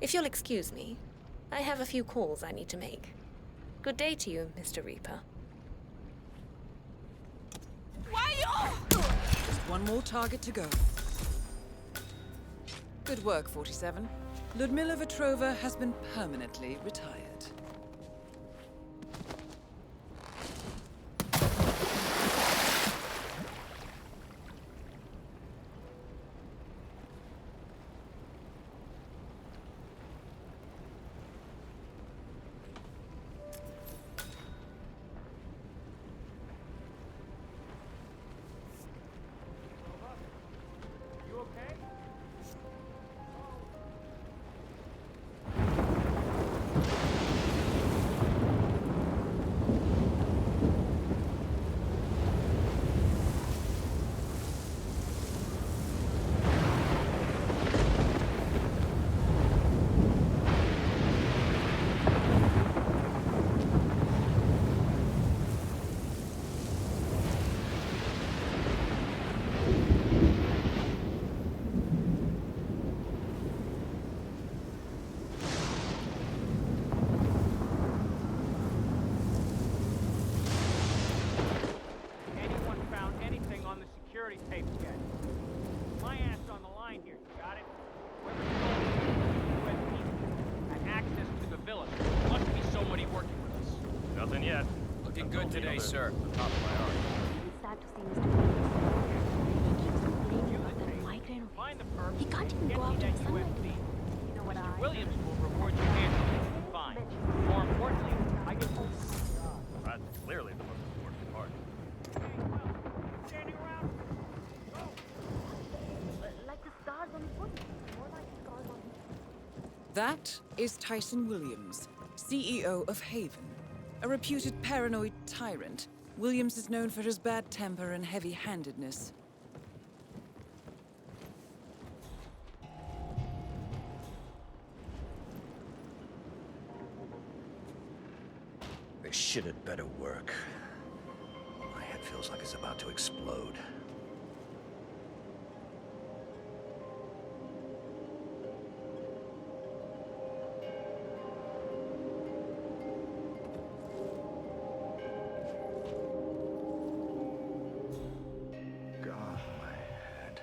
Speaker 9: if you'll excuse me, I have a few calls I need to make. Good day to you, Mr. Reaper.
Speaker 2: Just one more target to go. Good work, 47. Ludmila Vetrova has been permanently retired.
Speaker 16: You okay? Anyone found anything on the security tapes yet? My ass on the line here, you got it? Whoever told me had access to the villa. Must be somebody working with us.
Speaker 10: Nothing yet.
Speaker 14: Looking good today, sir.
Speaker 10: Top priority.
Speaker 21: It's sad to see Mr. Williams. He keeps complaining about that migraine of
Speaker 16: Find the
Speaker 21: his.
Speaker 16: perp.
Speaker 21: He can't even
Speaker 16: Get
Speaker 21: go
Speaker 16: me
Speaker 21: out
Speaker 16: that
Speaker 21: in the sunlight.
Speaker 16: USB.
Speaker 21: You know what
Speaker 16: Mr.
Speaker 21: I...
Speaker 16: Williams will reward you handsomely. Fine. More importantly, I get told.
Speaker 10: That's clearly the most important part.
Speaker 16: Standing around.
Speaker 21: Like the stars on his body. More like stars on his...
Speaker 2: That is Tyson Williams, CEO of Haven. A reputed paranoid tyrant, Williams is known for his bad temper and heavy-handedness.
Speaker 6: This shit had better work. My head feels like it's about to explode. God, my head.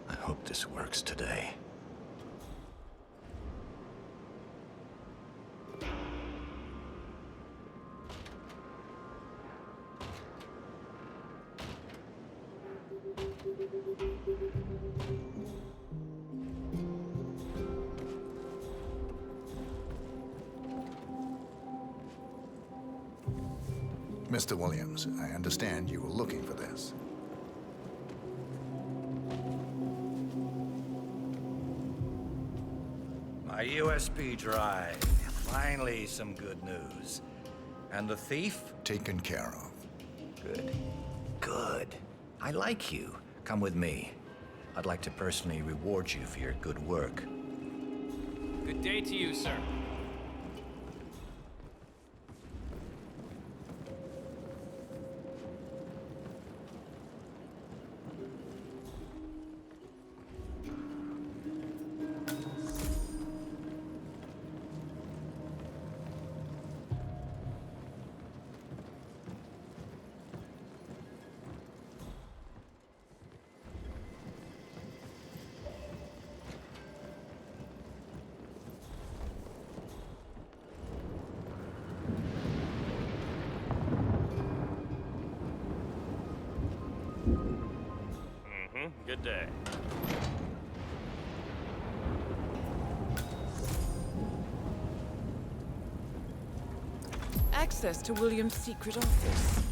Speaker 6: I hope this works today.
Speaker 17: Mr. Williams, I understand you were looking for this.
Speaker 6: My USB drive. Finally, some good news. And the thief?
Speaker 17: Taken care of.
Speaker 6: Good. Good. I like you. Come with me. I'd like to personally reward you for your good work.
Speaker 14: Good day to you, sir.
Speaker 10: Good day.
Speaker 2: Access to Williams' secret office.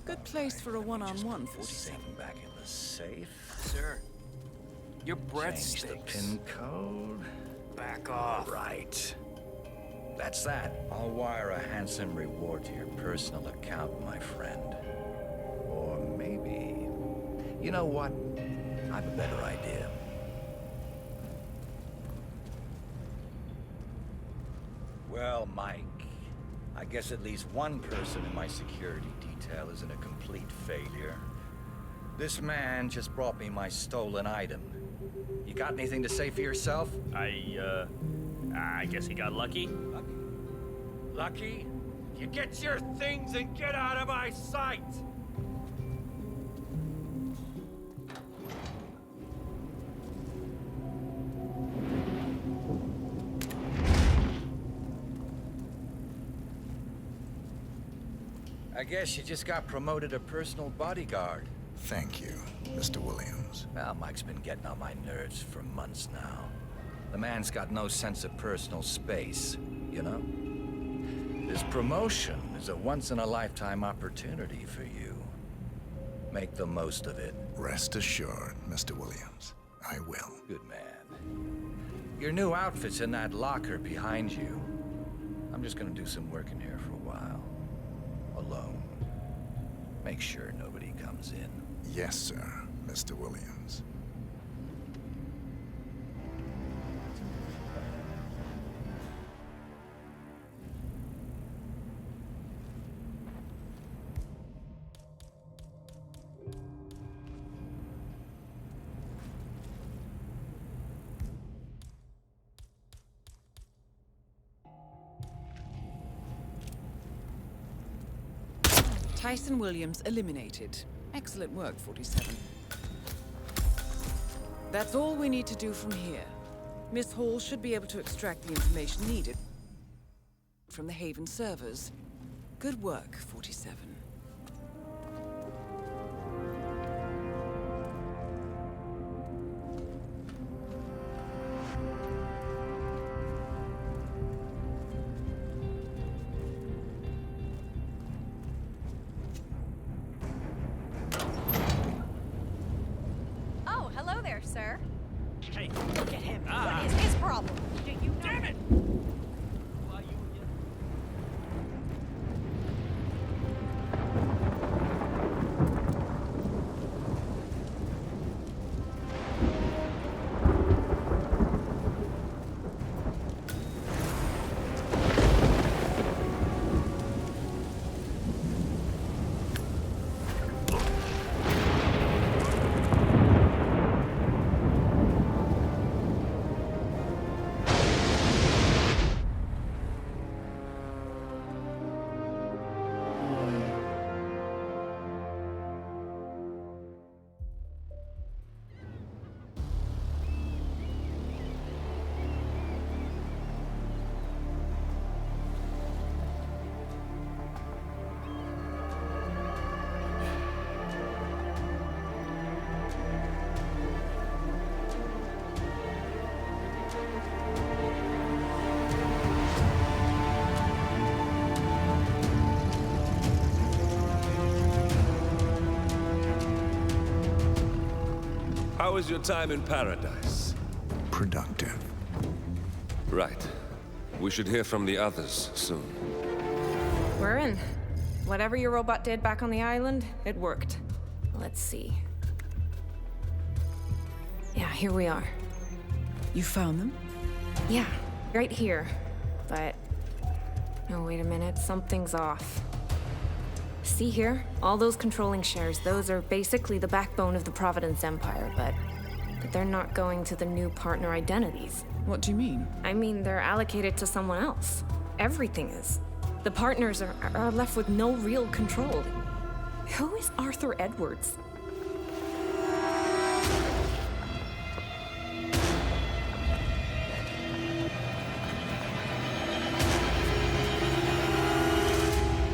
Speaker 2: Good place for a one-on-one, 47.
Speaker 6: Back in the safe.
Speaker 14: Sir, your breath
Speaker 6: Change the
Speaker 14: stinks.
Speaker 6: pin code.
Speaker 14: Back off.
Speaker 6: Right. That's that. I'll wire a handsome reward to your personal account, my friend. Or maybe... You know what? I have a better idea. Well, Mike, I guess at least one person in my security detail isn't a complete failure. This man just brought me my stolen item. You got anything to say for yourself?
Speaker 10: I guess he got lucky.
Speaker 6: Lucky? You get your things and get out of my sight! I guess you just got promoted to personal bodyguard.
Speaker 17: Thank you, Mr. Williams.
Speaker 6: Well, Mike's been getting on my nerves for months now. The man's got no sense of personal space, you know? This promotion is a once-in-a-lifetime opportunity for you. Make the most of it.
Speaker 17: Rest assured, Mr. Williams. I will.
Speaker 6: Good man. Your new outfit's in that locker behind you. I'm just gonna do some work in here for a while. Alone. Make sure nobody comes in.
Speaker 17: Yes, sir, Mr. Williams.
Speaker 2: Tyson Williams eliminated. Excellent work, 47. That's all we need to do from here. Miss Hall should be able to extract the information needed from the Haven servers. Good work, 47.
Speaker 21: Oh, hello there, sir.
Speaker 13: Hey, look at him.
Speaker 21: What is his problem?
Speaker 13: Damn it!
Speaker 19: How was your time in paradise?
Speaker 17: Productive.
Speaker 19: Right. We should hear from the others soon.
Speaker 9: We're in. Whatever your robot did back on the island, it worked. Let's see. Yeah, here we are.
Speaker 2: You found them?
Speaker 9: Yeah, right here. But... oh, wait a minute. Something's off. See here? All those controlling shares, those are basically the backbone of the Providence Empire, but they're not going to the new partner identities.
Speaker 2: What do you mean?
Speaker 9: I mean, they're allocated to someone else. Everything is. The partners are left with no real control. Who is Arthur Edwards?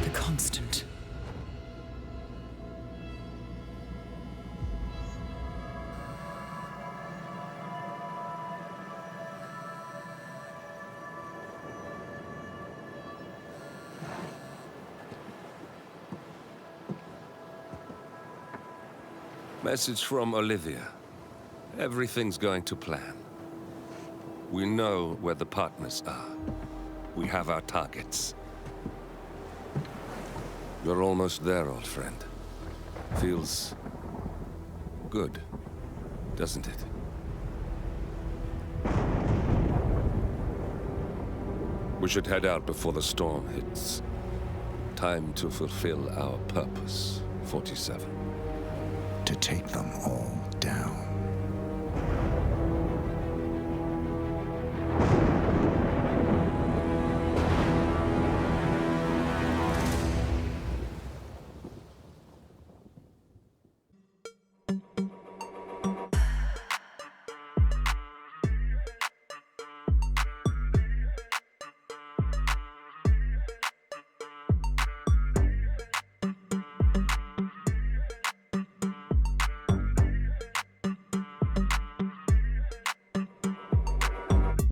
Speaker 2: The Constant.
Speaker 19: Message from Olivia. Everything's going to plan. We know where the partners are. We have our targets. You're almost there, old friend. Feels good, doesn't it? We should head out before the storm hits. Time to fulfill our purpose, 47.
Speaker 17: To take them all down.